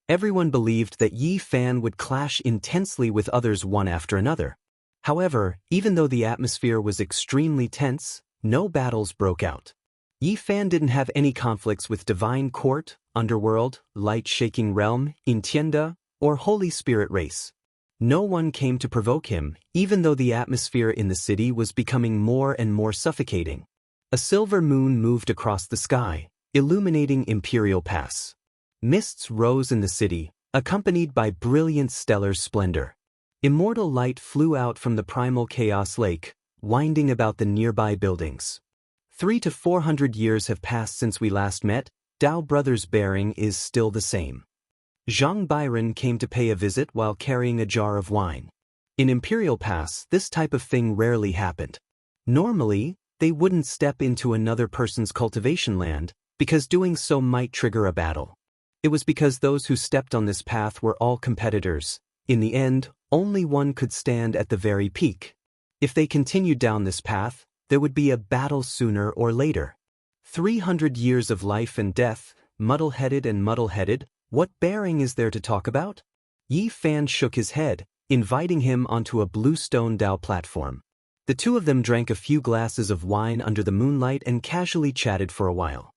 Everyone believed that Yi Fan would clash intensely with others one after another. However, even though the atmosphere was extremely tense, no battles broke out. Yi Fan didn't have any conflicts with Divine Court, Underworld, Light-Shaking Realm, Intienda, or Holy Spirit race. No one came to provoke him, even though the atmosphere in the city was becoming more and more suffocating. A silver moon moved across the sky, illuminating Imperial Pass. Mists rose in the city, accompanied by brilliant stellar splendor. Immortal light flew out from the primal chaos lake, winding about the nearby buildings. 300 to 400 years have passed since we last met. Dao Brothers' bearing is still the same. Zhang Byron came to pay a visit while carrying a jar of wine. In Imperial Pass, this type of thing rarely happened. Normally, they wouldn't step into another person's cultivation land, because doing so might trigger a battle. It was because those who stepped on this path were all competitors. In the end, only one could stand at the very peak. If they continued down this path, there would be a battle sooner or later. 300 years of life and death, muddle-headed and muddle-headed, what bearing is there to talk about? Yi Fan shook his head, inviting him onto a bluestone Dao platform. The two of them drank a few glasses of wine under the moonlight and casually chatted for a while.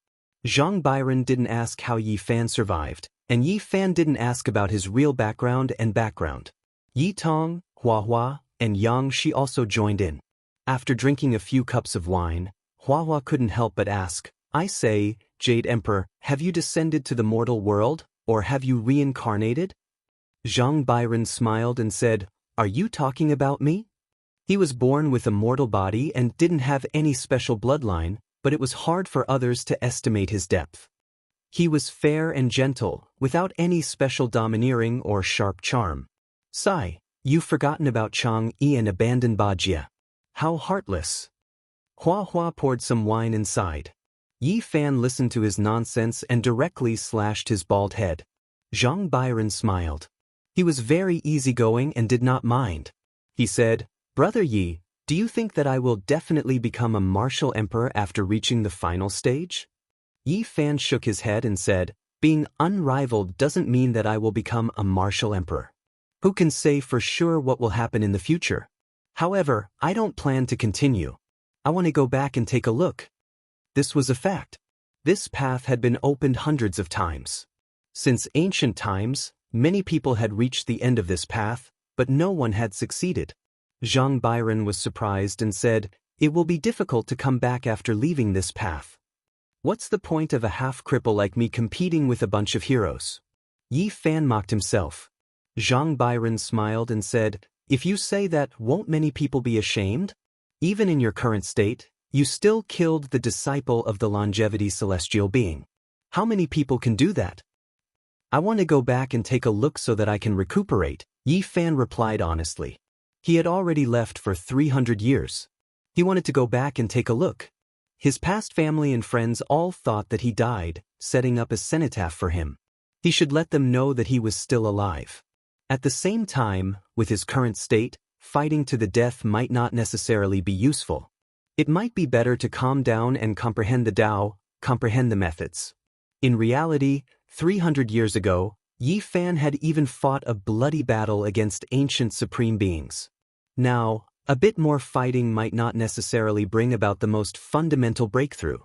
Zhang Byron didn't ask how Yi Fan survived, and Yi Fan didn't ask about his real background and background. Yi Tong, Hua Hua, and Yang Shi also joined in. After drinking a few cups of wine, Hua Hua couldn't help but ask, "I say, Jade Emperor, have you descended to the mortal world, or have you reincarnated?" Zhang Byron smiled and said, "Are you talking about me?" He was born with a mortal body and didn't have any special bloodline, but it was hard for others to estimate his depth. He was fair and gentle, without any special domineering or sharp charm. "Sigh, you've forgotten about Chang'e and abandoned Bajie. How heartless." Hua Hua poured some wine inside. Yi Fan listened to his nonsense and directly slashed his bald head. Zhang Byron smiled. He was very easygoing and did not mind. He said, "Brother Yi, do you think that I will definitely become a martial emperor after reaching the final stage?" Yi Fan shook his head and said, "Being unrivaled doesn't mean that I will become a martial emperor. Who can say for sure what will happen in the future? However, I don't plan to continue. I want to go back and take a look." This was a fact. This path had been opened hundreds of times. Since ancient times, many people had reached the end of this path, but no one had succeeded. Zhang Byron was surprised and said, "It will be difficult to come back after leaving this path. What's the point of a half-cripple like me competing with a bunch of heroes?" Yi Fan mocked himself. Zhang Byron smiled and said, "If you say that, won't many people be ashamed? Even in your current state, you still killed the disciple of the longevity celestial being. How many people can do that?" "I want to go back and take a look so that I can recuperate," Yi Fan replied honestly. He had already left for 300 years. He wanted to go back and take a look. His past family and friends all thought that he died, setting up a cenotaph for him. He should let them know that he was still alive. At the same time, with his current state, fighting to the death might not necessarily be useful. It might be better to calm down and comprehend the Tao, comprehend the methods. In reality, 300 years ago, Yi Fan had even fought a bloody battle against ancient supreme beings. Now, a bit more fighting might not necessarily bring about the most fundamental breakthrough.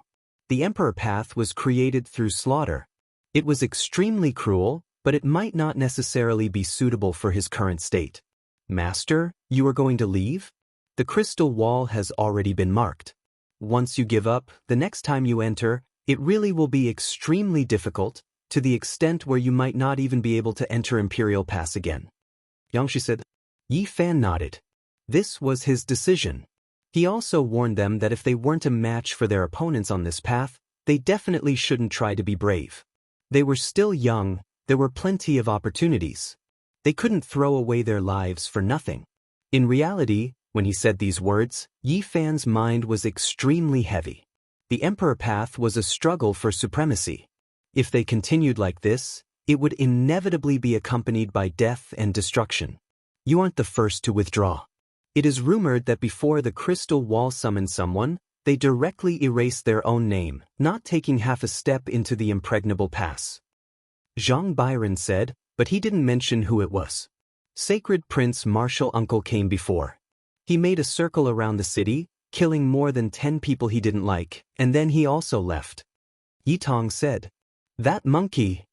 The Emperor Path was created through slaughter. It was extremely cruel, but it might not necessarily be suitable for his current state. "Master, you are going to leave? The crystal wall has already been marked. Once you give up, the next time you enter, it really will be extremely difficult, to the extent where you might not even be able to enter Imperial Pass again." Jianghu said. Yi Fan nodded. This was his decision. He also warned them that if they weren't a match for their opponents on this path, they definitely shouldn't try to be brave. They were still young, there were plenty of opportunities. They couldn't throw away their lives for nothing. In reality, when he said these words, Yi Fan's mind was extremely heavy. The Emperor Path was a struggle for supremacy. If they continued like this, it would inevitably be accompanied by death and destruction. You aren't the first to withdraw. It is rumored that before the crystal wall summoned someone, they directly erased their own name, not taking half a step into the impregnable pass. Zhang Byron said, but he didn't mention who it was. Sacred Prince Martial Uncle came before. He made a circle around the city, killing more than 10 people he didn't like, and then he also left. Yitong said, "That monkey."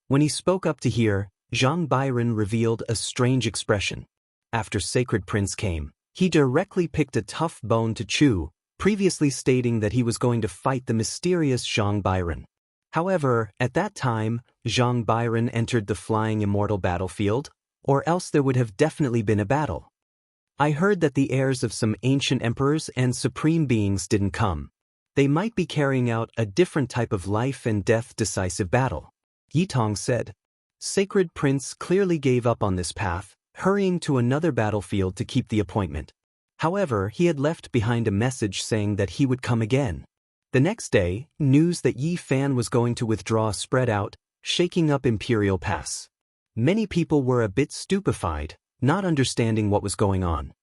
When he spoke up to hear, Zhang Byron revealed a strange expression. After Sacred Prince came, he directly picked a tough bone to chew, previously stating that he was going to fight the mysterious Zhang Byron. However, at that time, Zhang Byron entered the flying immortal battlefield, or else there would have definitely been a battle. I heard that the heirs of some ancient emperors and supreme beings didn't come. They might be carrying out a different type of life and death decisive battle. Yitong said. Sacred Prince clearly gave up on this path, hurrying to another battlefield to keep the appointment. However, he had left behind a message saying that he would come again. The next day, news that Yi Fan was going to withdraw spread out, shaking up Imperial Pass. Many people were a bit stupefied, not understanding what was going on.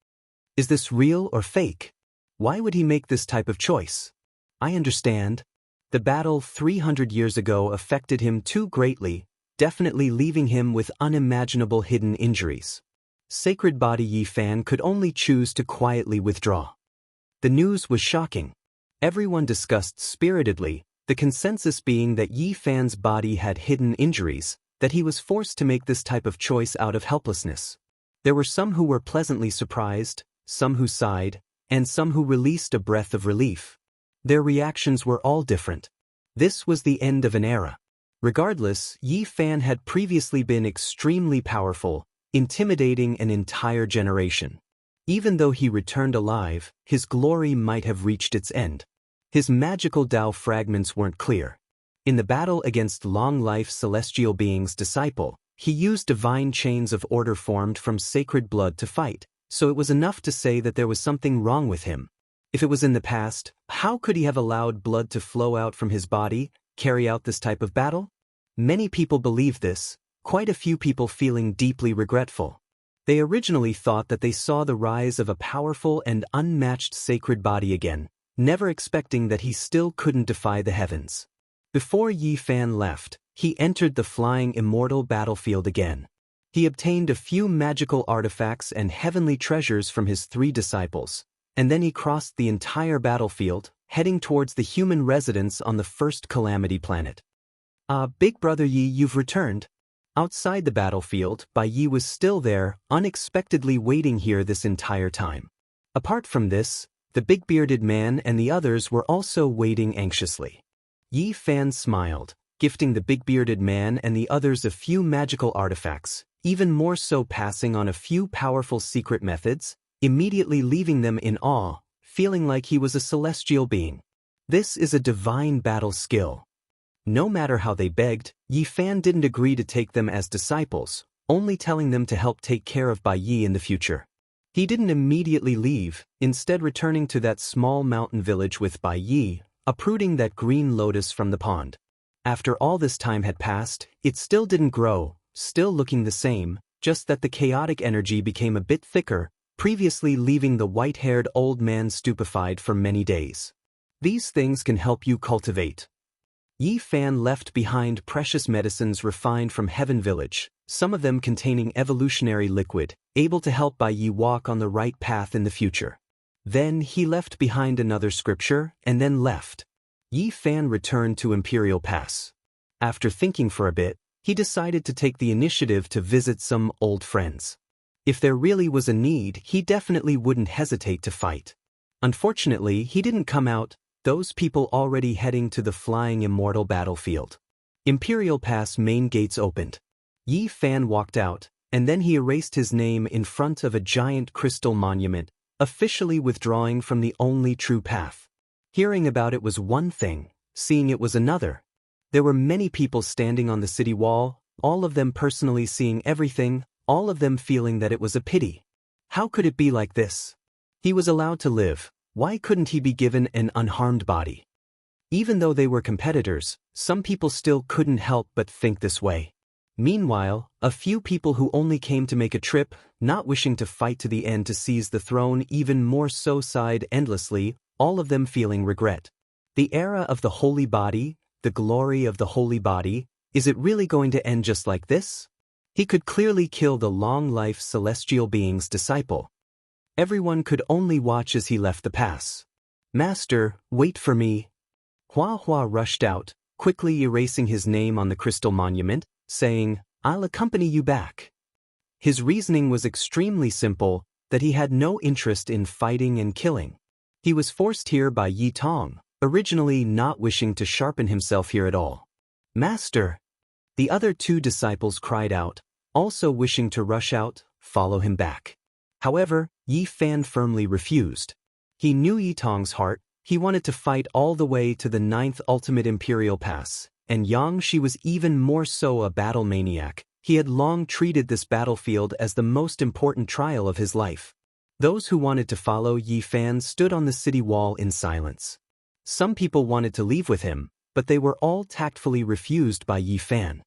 Is this real or fake? Why would he make this type of choice? I understand. The battle 300 years ago affected him too greatly, definitely leaving him with unimaginable hidden injuries. Sacred Body Yi Fan could only choose to quietly withdraw. The news was shocking. Everyone discussed spiritedly, the consensus being that Yi Fan's body had hidden injuries, that he was forced to make this type of choice out of helplessness. There were some who were pleasantly surprised, some who sighed, and some who released a breath of relief. Their reactions were all different. This was the end of an era. Regardless, Yi Fan had previously been extremely powerful, intimidating an entire generation. Even though he returned alive, his glory might have reached its end. His magical Tao fragments weren't clear. In the battle against long-life celestial beings' disciple, he used divine chains of order formed from sacred blood to fight, so it was enough to say that there was something wrong with him. If it was in the past, how could he have allowed blood to flow out from his body, carry out this type of battle? Many people believed this, quite a few people feeling deeply regretful. They originally thought that they saw the rise of a powerful and unmatched sacred body again, never expecting that he still couldn't defy the heavens. Before Yi Fan left, he entered the flying immortal battlefield again. He obtained a few magical artifacts and heavenly treasures from his 3 disciples, and then he crossed the entire battlefield, heading towards the human residence on the first Calamity planet. Big brother Yi, you've returned. Outside the battlefield, Bai Yi was still there, unexpectedly waiting here this entire time. Apart from this, the big-bearded man and the others were also waiting anxiously. Yi Fan smiled, gifting the big-bearded man and the others a few magical artifacts, even more so passing on a few powerful secret methods, immediately leaving them in awe, feeling like he was a celestial being. This is a divine battle skill. No matter how they begged, Yi Fan didn't agree to take them as disciples, only telling them to help take care of Bai Yi in the future. He didn't immediately leave, instead returning to that small mountain village with Bai Yi, uprooting that green lotus from the pond. After all this time had passed, it still didn't grow, still looking the same, just that the chaotic energy became a bit thicker, previously leaving the white-haired old man stupefied for many days. These things can help you cultivate. Yi Fan left behind precious medicines refined from Heaven Village, some of them containing evolutionary liquid, able to help Bai Yi walk on the right path in the future. Then he left behind another scripture and then left. Yi Fan returned to Imperial Pass. After thinking for a bit, he decided to take the initiative to visit some old friends. If there really was a need, he definitely wouldn't hesitate to fight. Unfortunately, he didn't come out, those people already heading to the flying immortal battlefield. Imperial Pass main gates opened. Yi Fan walked out, and then he erased his name in front of a giant crystal monument, officially withdrawing from the only true path. Hearing about it was one thing, seeing it was another. There were many people standing on the city wall, all of them personally seeing everything, all of them feeling that it was a pity. How could it be like this? He was allowed to live. Why couldn't he be given an unharmed body? Even though they were competitors, some people still couldn't help but think this way. Meanwhile, a few people who only came to make a trip, not wishing to fight to the end to seize the throne, even more so sighed endlessly, all of them feeling regret. The era of the holy body, the glory of the holy body, is it really going to end just like this? He could clearly kill the long-life celestial being's disciple. Everyone could only watch as he left the pass. Master, wait for me. Hua Hua rushed out, quickly erasing his name on the crystal monument, saying, I'll accompany you back. His reasoning was extremely simple, that he had no interest in fighting and killing. He was forced here by Yi Tong, originally not wishing to sharpen himself here at all. Master! The other two disciples cried out, also wishing to rush out, follow him back. However, Yi Fan firmly refused. He knew Yi Tong's heart, he wanted to fight all the way to the 9th ultimate imperial pass, and Shi was even more so a battle maniac. He had long treated this battlefield as the most important trial of his life. Those who wanted to follow Yi Fan stood on the city wall in silence. Some people wanted to leave with him, but they were all tactfully refused by Yi Fan.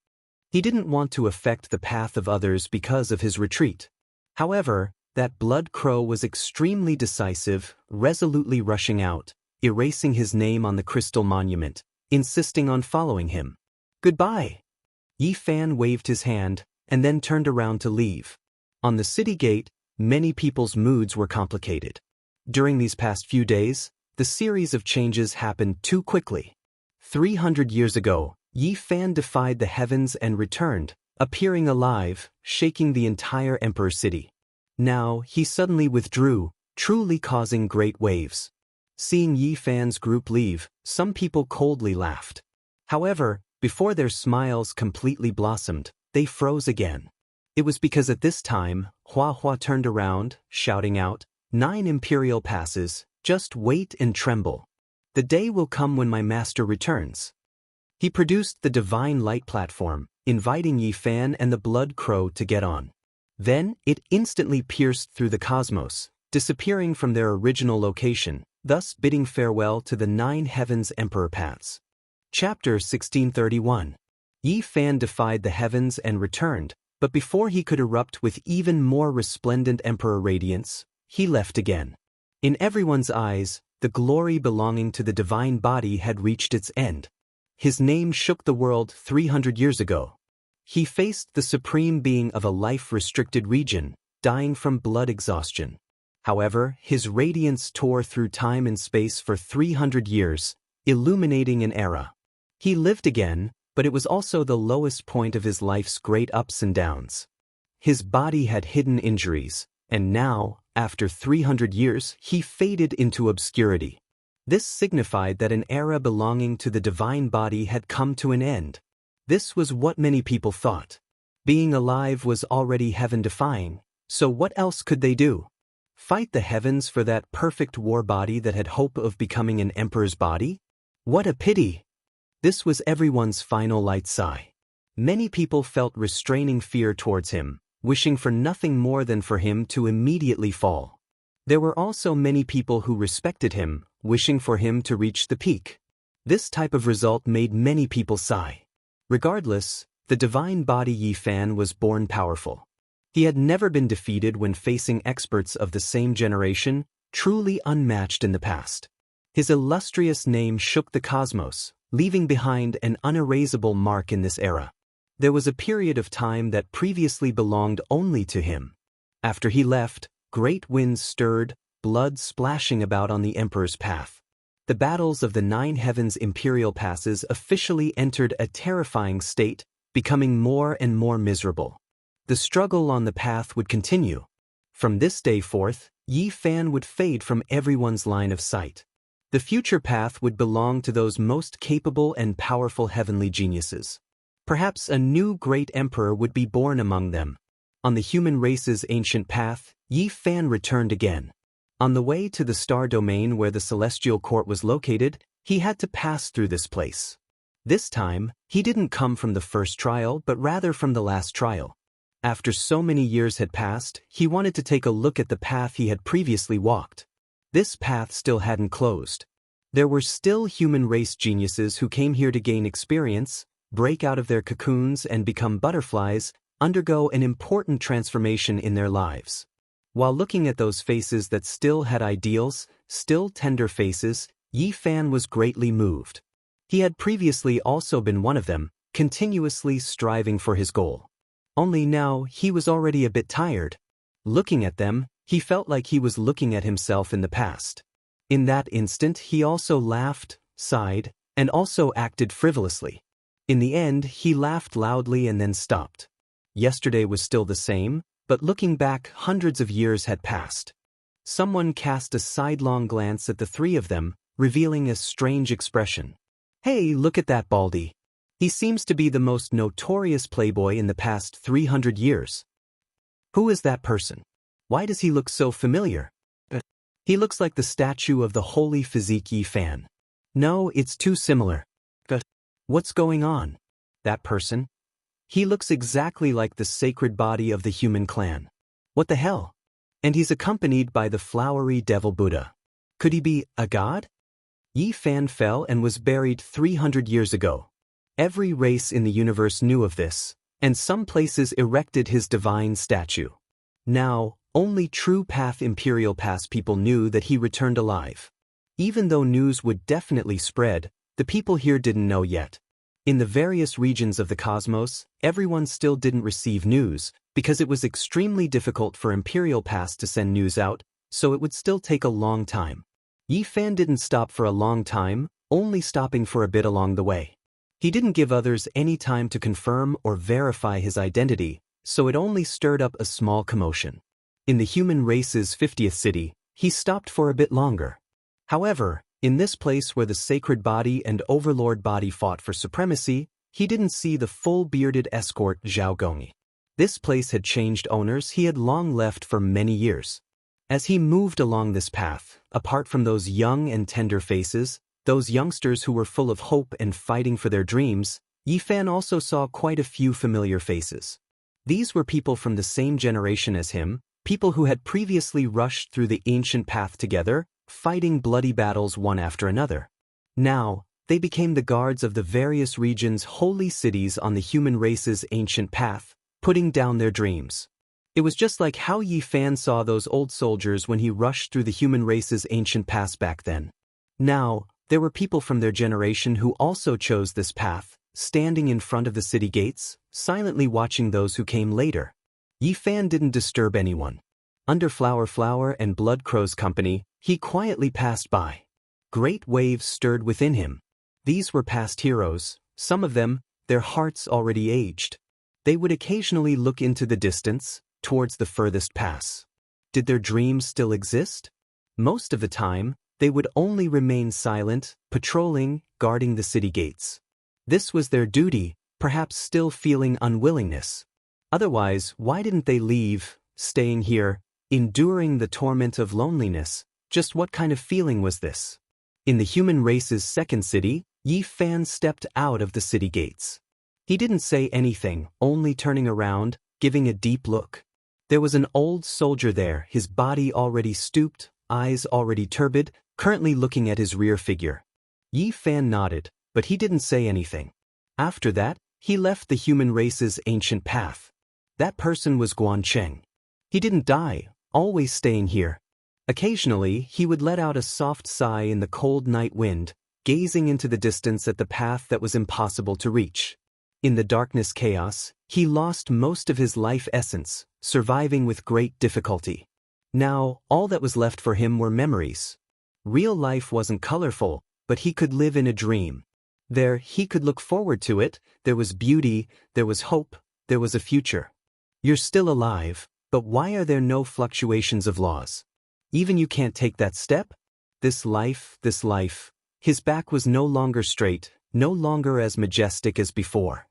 He didn't want to affect the path of others because of his retreat. However, that blood crow was extremely decisive, resolutely rushing out, erasing his name on the crystal monument, insisting on following him. Goodbye! Yi Fan waved his hand, and then turned around to leave. On the city gate, many people's moods were complicated. During these past few days, the series of changes happened too quickly. 300 years ago, Yi Fan defied the heavens and returned, appearing alive, shaking the entire Emperor city. Now, he suddenly withdrew, truly causing great waves. Seeing Yi Fan's group leave, some people coldly laughed. However, before their smiles completely blossomed, they froze again. It was because at this time, Hua Hua turned around, shouting out, 9 imperial passes, just wait and tremble. The day will come when my master returns. He produced the divine light platform, inviting Yi Fan and the blood crow to get on. Then, it instantly pierced through the cosmos, disappearing from their original location, thus bidding farewell to the 9 heavens emperor paths. Chapter 1631. Yi Fan defied the heavens and returned, but before he could erupt with even more resplendent emperor radiance, he left again. In everyone's eyes, the glory belonging to the divine body had reached its end. His name shook the world 300 years ago. He faced the supreme being of a life-restricted region, dying from blood exhaustion. However, his radiance tore through time and space for 300 years, illuminating an era. He lived again, but it was also the lowest point of his life's great ups and downs. His body had hidden injuries, and now, after 300 years, he faded into obscurity. This signified that an era belonging to the divine body had come to an end. This was what many people thought. Being alive was already heaven-defying, so what else could they do? Fight the heavens for that perfect war body that had hope of becoming an emperor's body? What a pity! This was everyone's final light sigh. Many people felt restraining fear towards him, wishing for nothing more than for him to immediately fall. There were also many people who respected him, wishing for him to reach the peak. This type of result made many people sigh. Regardless, the divine body Yi Fan was born powerful. He had never been defeated when facing experts of the same generation, truly unmatched in the past. His illustrious name shook the cosmos, leaving behind an unerasable mark in this era. There was a period of time that previously belonged only to him. After he left, great winds stirred, blood splashing about on the emperor's path. The battles of the 9 heavens imperial passes officially entered a terrifying state, becoming more and more miserable. The struggle on the path would continue. From this day forth, Yi Fan would fade from everyone's line of sight. The future path would belong to those most capable and powerful heavenly geniuses. Perhaps a new great emperor would be born among them. On the human race's ancient path, Yi Fan returned again. On the way to the star domain where the celestial court was located, he had to pass through this place. This time, he didn't come from the first trial but rather from the last trial. After so many years had passed, he wanted to take a look at the path he had previously walked. This path still hadn't closed. There were still human race geniuses who came here to gain experience, break out of their cocoons and become butterflies, undergo an important transformation in their lives. While looking at those faces that still had ideals, still tender faces, Yi Fan was greatly moved. He had previously also been one of them, continuously striving for his goal. Only now he was already a bit tired. Looking at them, he felt like he was looking at himself in the past. In that instant he also laughed, sighed, and also acted frivolously. In the end he laughed loudly and then stopped. Yesterday was still the same, but looking back hundreds of years had passed. Someone cast a sidelong glance at the three of them, revealing a strange expression. "Hey, look at that Baldy. He seems to be the most notorious playboy in the past 300 years. Who is that person? Why does he look so familiar? He looks like the statue of the holy physique Yi Fan. No, it's too similar. What's going on? That person? He looks exactly like the sacred body of the human clan. What the hell? And he's accompanied by the flowery devil Buddha. Could he be a god?" Yi Fan fell and was buried 300 years ago. Every race in the universe knew of this, and some places erected his divine statue. Now, only true Path Imperial Pass people knew that he returned alive. Even though news would definitely spread, the people here didn't know yet. In the various regions of the cosmos, everyone still didn't receive news, because it was extremely difficult for Imperial Pass to send news out, so it would still take a long time. Yi Fan didn't stop for a long time, only stopping for a bit along the way. He didn't give others any time to confirm or verify his identity, so it only stirred up a small commotion. In the human race's 50th city, he stopped for a bit longer. However, in this place where the sacred body and overlord body fought for supremacy, he didn't see the full-bearded escort Zhao Gongyi. This place had changed owners he had long left for many years. As he moved along this path, apart from those young and tender faces, those youngsters who were full of hope and fighting for their dreams, Yi Fan also saw quite a few familiar faces. These were people from the same generation as him, people who had previously rushed through the ancient path together, fighting bloody battles one after another. Now, they became the guards of the various regions' holy cities on the human race's ancient path, putting down their dreams. It was just like how Yi Fan saw those old soldiers when he rushed through the human race's ancient paths back then. Now, there were people from their generation who also chose this path, standing in front of the city gates, silently watching those who came later. Yi Fan didn't disturb anyone. Under Flower and Blood Crow's company, he quietly passed by. Great waves stirred within him. These were past heroes, some of them, their hearts already aged. They would occasionally look into the distance, towards the furthest pass. Did their dreams still exist? Most of the time, they would only remain silent, patrolling, guarding the city gates. This was their duty, perhaps still feeling unwillingness. Otherwise, why didn't they leave, staying here, enduring the torment of loneliness? Just what kind of feeling was this? In the human race's second city, Yi Fan stepped out of the city gates. He didn't say anything, only turning around, giving a deep look. There was an old soldier there, his body already stooped, eyes already turbid, currently looking at his rear figure. Yi Fan nodded, but he didn't say anything. After that, he left the human race's ancient path. That person was Guan Cheng. He didn't die, always staying here. Occasionally, he would let out a soft sigh in the cold night wind, gazing into the distance at the path that was impossible to reach. In the darkness chaos, he lost most of his life essence, surviving with great difficulty. Now, all that was left for him were memories. Real life wasn't colorful, but he could live in a dream. There, he could look forward to it, there was beauty, there was hope, there was a future. You're still alive, but why are there no fluctuations of laws? Even you can't take that step? This life. His back was no longer straight, no longer as majestic as before.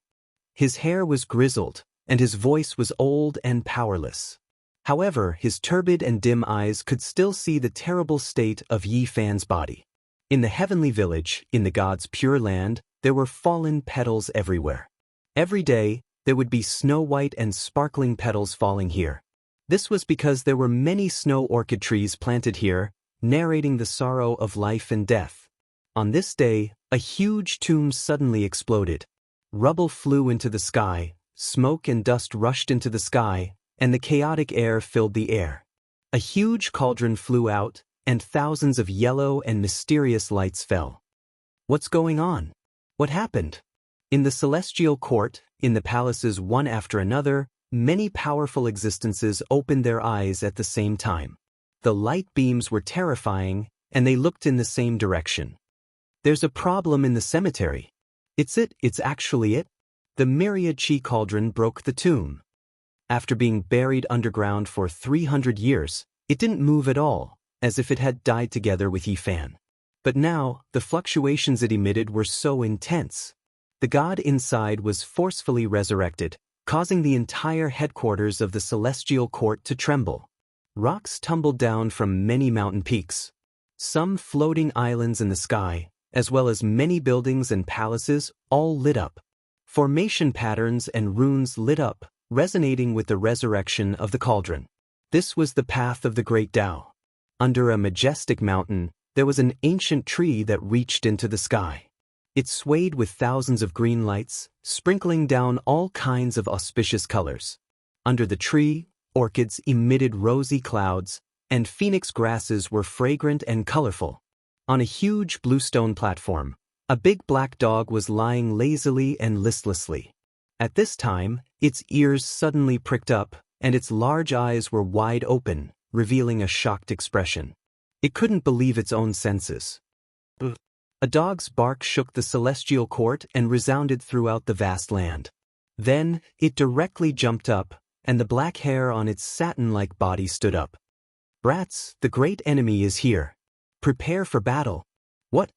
His hair was grizzled, and his voice was old and powerless. However, his turbid and dim eyes could still see the terrible state of Yi Fan's body. In the heavenly village, in the gods' pure land, there were fallen petals everywhere. Every day, there would be snow-white and sparkling petals falling here. This was because there were many snow orchid trees planted here, narrating the sorrow of life and death. On this day, a huge tomb suddenly exploded. Rubble flew into the sky, smoke and dust rushed into the sky, and the chaotic air filled the air. A huge cauldron flew out, and thousands of yellow and mysterious lights fell. What's going on? What happened? In the celestial court, in the palaces one after another, many powerful existences opened their eyes at the same time. The light beams were terrifying, and they looked in the same direction. There's a problem in the cemetery. It's actually it. The myriad chi cauldron broke the tomb. After being buried underground for 300 years, it didn't move at all, as if it had died together with Yifan. But now, the fluctuations it emitted were so intense. The god inside was forcefully resurrected, causing the entire headquarters of the celestial court to tremble. Rocks tumbled down from many mountain peaks. Some floating islands in the sky, as well as many buildings and palaces, all lit up. Formation patterns and runes lit up, resonating with the resurrection of the cauldron. This was the path of the great Tao. Under a majestic mountain, there was an ancient tree that reached into the sky. It swayed with thousands of green lights, sprinkling down all kinds of auspicious colors. Under the tree, orchids emitted rosy clouds, and phoenix grasses were fragrant and colorful. On a huge bluestone platform, a big black dog was lying lazily and listlessly. At this time, its ears suddenly pricked up, and its large eyes were wide open, revealing a shocked expression. It couldn't believe its own senses. A dog's bark shook the celestial court and resounded throughout the vast land. Then, it directly jumped up, and the black hair on its satin-like body stood up. Brats, the great enemy is here. Prepare for battle. What?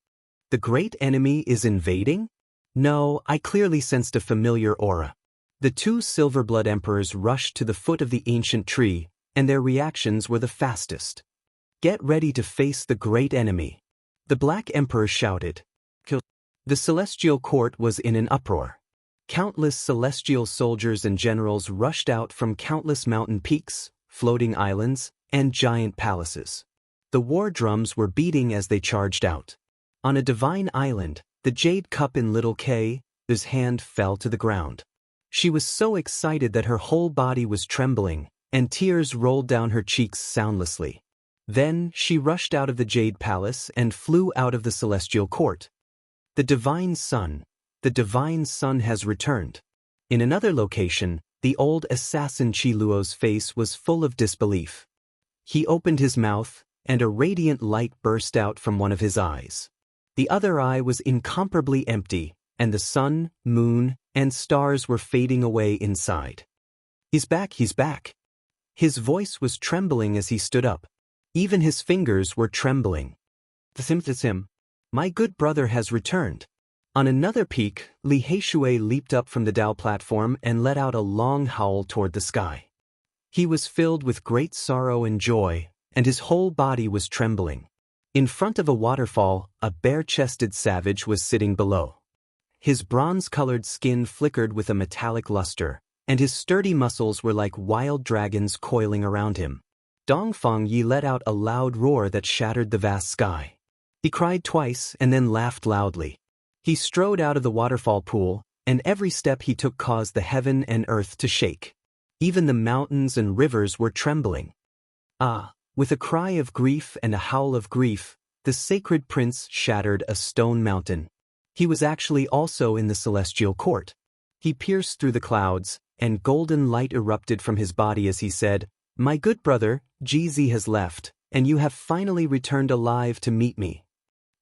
The great enemy is invading? No, I clearly sensed a familiar aura. The two Silverblood Emperors rushed to the foot of the ancient tree, and their reactions were the fastest. Get ready to face the great enemy. The Black Emperor shouted. The celestial court was in an uproar. Countless celestial soldiers and generals rushed out from countless mountain peaks, floating islands, and giant palaces. The war drums were beating as they charged out. On a divine island, the jade cup in little K's hand fell to the ground. She was so excited that her whole body was trembling, and tears rolled down her cheeks soundlessly. Then she rushed out of the Jade Palace and flew out of the celestial court. The divine sun has returned. In another location, the old assassin Qiluo's face was full of disbelief. He opened his mouth, and a radiant light burst out from one of his eyes. The other eye was incomparably empty, and the sun, moon, and stars were fading away inside. He's back. His voice was trembling as he stood up. Even his fingers were trembling. My good brother has returned. On another peak, Li Heishui leaped up from the Tao platform and let out a long howl toward the sky. He was filled with great sorrow and joy, and his whole body was trembling. In front of a waterfall, a bare-chested savage was sitting below. His bronze-colored skin flickered with a metallic luster, and his sturdy muscles were like wild dragons coiling around him. Dongfang Yi let out a loud roar that shattered the vast sky. He cried twice and then laughed loudly. He strode out of the waterfall pool, and every step he took caused the heaven and earth to shake. Even the mountains and rivers were trembling. With a cry of grief and a howl of grief, the sacred prince shattered a stone mountain. He was actually also in the celestial court. He pierced through the clouds, and golden light erupted from his body as he said, "My good brother, GZ has left, and you have finally returned alive to meet me."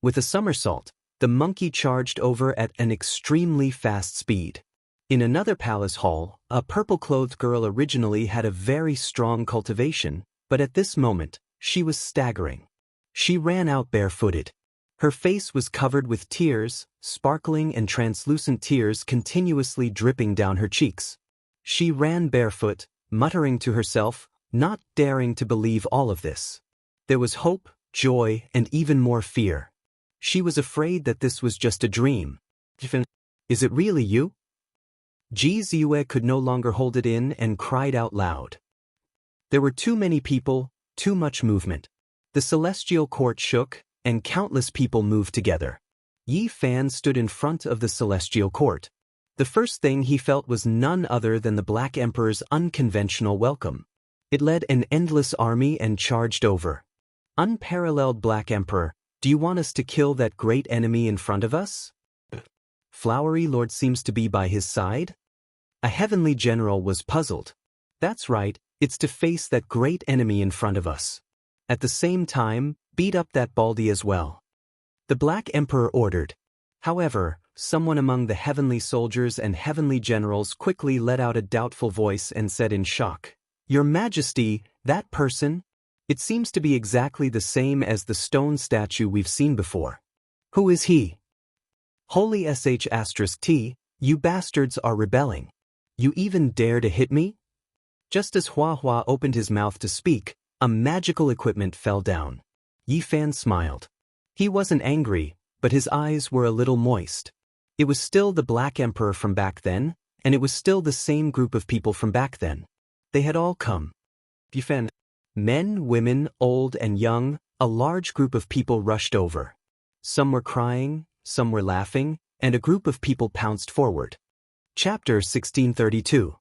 With a somersault, the monkey charged over at an extremely fast speed. In another palace hall, a purple-clothed girl originally had a very strong cultivation, but at this moment, she was staggering. She ran out barefooted. Her face was covered with tears, sparkling and translucent tears continuously dripping down her cheeks. She ran barefoot, muttering to herself, not daring to believe all of this. There was hope, joy, and even more fear. She was afraid that this was just a dream. Is it really you? Ji Ziyue could no longer hold it in and cried out loud. There were too many people, too much movement. The celestial court shook, and countless people moved together. Yi Fan stood in front of the celestial court. The first thing he felt was none other than the Black Emperor's unconventional welcome. It led an endless army and charged over. Unparalleled Black Emperor, do you want us to kill that great enemy in front of us? Flowery Lord seems to be by his side? A heavenly general was puzzled. That's right, it's to face that great enemy in front of us. At the same time, beat up that Baldy as well. The Black Emperor ordered. However, someone among the heavenly soldiers and heavenly generals quickly let out a doubtful voice and said in shock, Your Majesty, that person? It seems to be exactly the same as the stone statue we've seen before. Who is he? Holy sh*t, you bastards are rebelling. You even dare to hit me? Just as Hua Hua opened his mouth to speak, a magical equipment fell down. Yi Fan smiled. He wasn't angry, but his eyes were a little moist. It was still the Black Emperor from back then, and it was still the same group of people from back then. They had all come. Yi Fan. Men, women, old and young, a large group of people rushed over. Some were crying, some were laughing, and a group of people pounced forward. Chapter 1632.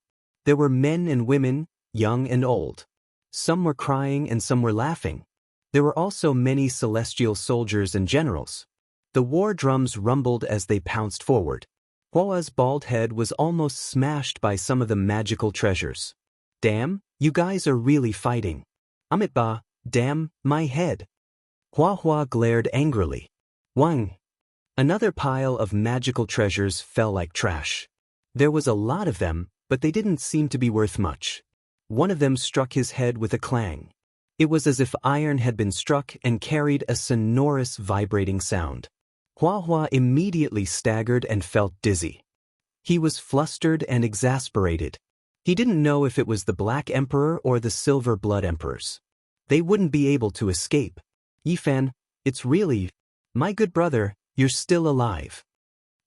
There were men and women, young and old. Some were crying and some were laughing. There were also many celestial soldiers and generals. The war drums rumbled as they pounced forward. Hua's bald head was almost smashed by some of the magical treasures. Damn, you guys are really fighting. Amitba, damn, my head. Hua glared angrily. Wang. Another pile of magical treasures fell like trash. There was a lot of them, but they didn't seem to be worth much. One of them struck his head with a clang. It was as if iron had been struck and carried a sonorous vibrating sound. Hua immediately staggered and felt dizzy. He was flustered and exasperated. He didn't know if it was the Black Emperor or the Silver Blood Emperors. They wouldn't be able to escape. Yi Fan, it's really... My good brother, you're still alive.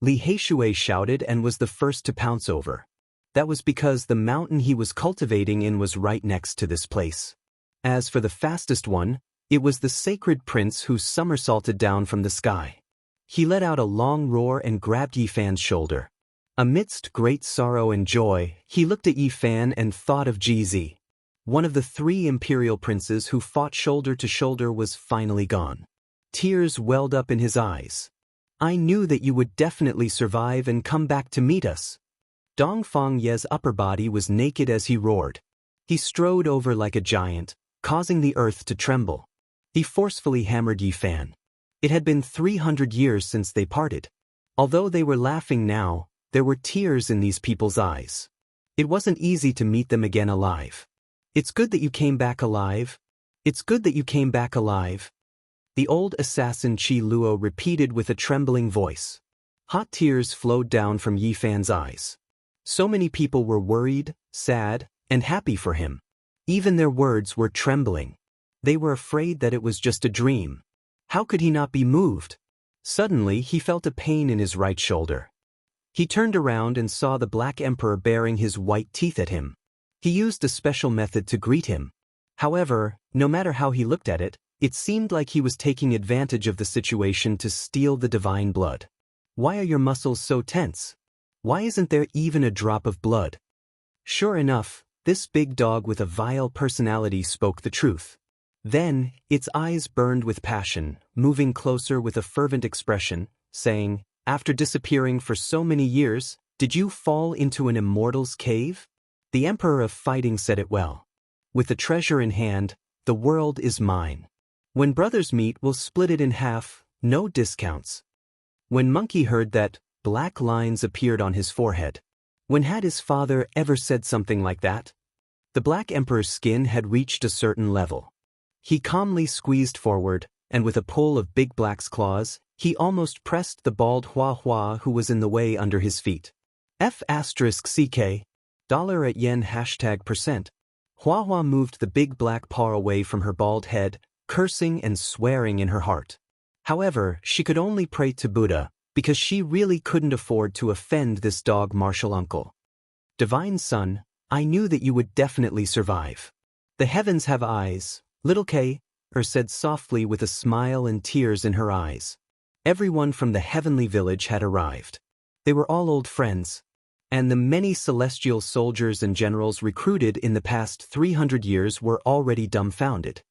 Li Heishui shouted and was the first to pounce over. That was because the mountain he was cultivating in was right next to this place. As for the fastest one, it was the sacred prince who somersaulted down from the sky. He let out a long roar and grabbed Yi Fan's shoulder. Amidst great sorrow and joy, he looked at Yi Fan and thought of GZ. One of the 3 imperial princes who fought shoulder to shoulder was finally gone. Tears welled up in his eyes. I knew that you would definitely survive and come back to meet us. Dongfang Ye's upper body was naked as he roared. He strode over like a giant, causing the earth to tremble. He forcefully hammered Yi Fan. It had been 300 years since they parted. Although they were laughing now, there were tears in these people's eyes. It wasn't easy to meet them again alive. It's good that you came back alive. It's good that you came back alive. The old assassin Qi Luo repeated with a trembling voice. Hot tears flowed down from Yi Fan's eyes. So many people were worried, sad, and happy for him. Even their words were trembling. They were afraid that it was just a dream. How could he not be moved? Suddenly he felt a pain in his right shoulder. He turned around and saw the Black Emperor baring his white teeth at him. He used a special method to greet him. However, no matter how he looked at it, it seemed like he was taking advantage of the situation to steal the divine blood. Why are your muscles so tense? Why isn't there even a drop of blood? Sure enough, this big dog with a vile personality spoke the truth. Then, its eyes burned with passion, moving closer with a fervent expression, saying, After disappearing for so many years, did you fall into an immortal's cave? The Emperor of Fighting said it well. With the treasure in hand, the world is mine. When brothers meet, we'll split it in half, no discounts. When Monkey heard that, black lines appeared on his forehead. When had his father ever said something like that? The Black Emperor's skin had reached a certain level. He calmly squeezed forward, and with a pull of Big Black's claws, he almost pressed the bald Hua who was in the way under his feet. F***CK. $@yen %. Hua moved the Big Black paw away from her bald head, cursing and swearing in her heart. However, she could only pray to Buddha, because she really couldn't afford to offend this dog martial uncle. Divine Son, I knew that you would definitely survive. The heavens have eyes, little K, said softly with a smile and tears in her eyes. Everyone from the heavenly village had arrived. They were all old friends. And the many celestial soldiers and generals recruited in the past 300 years were already dumbfounded.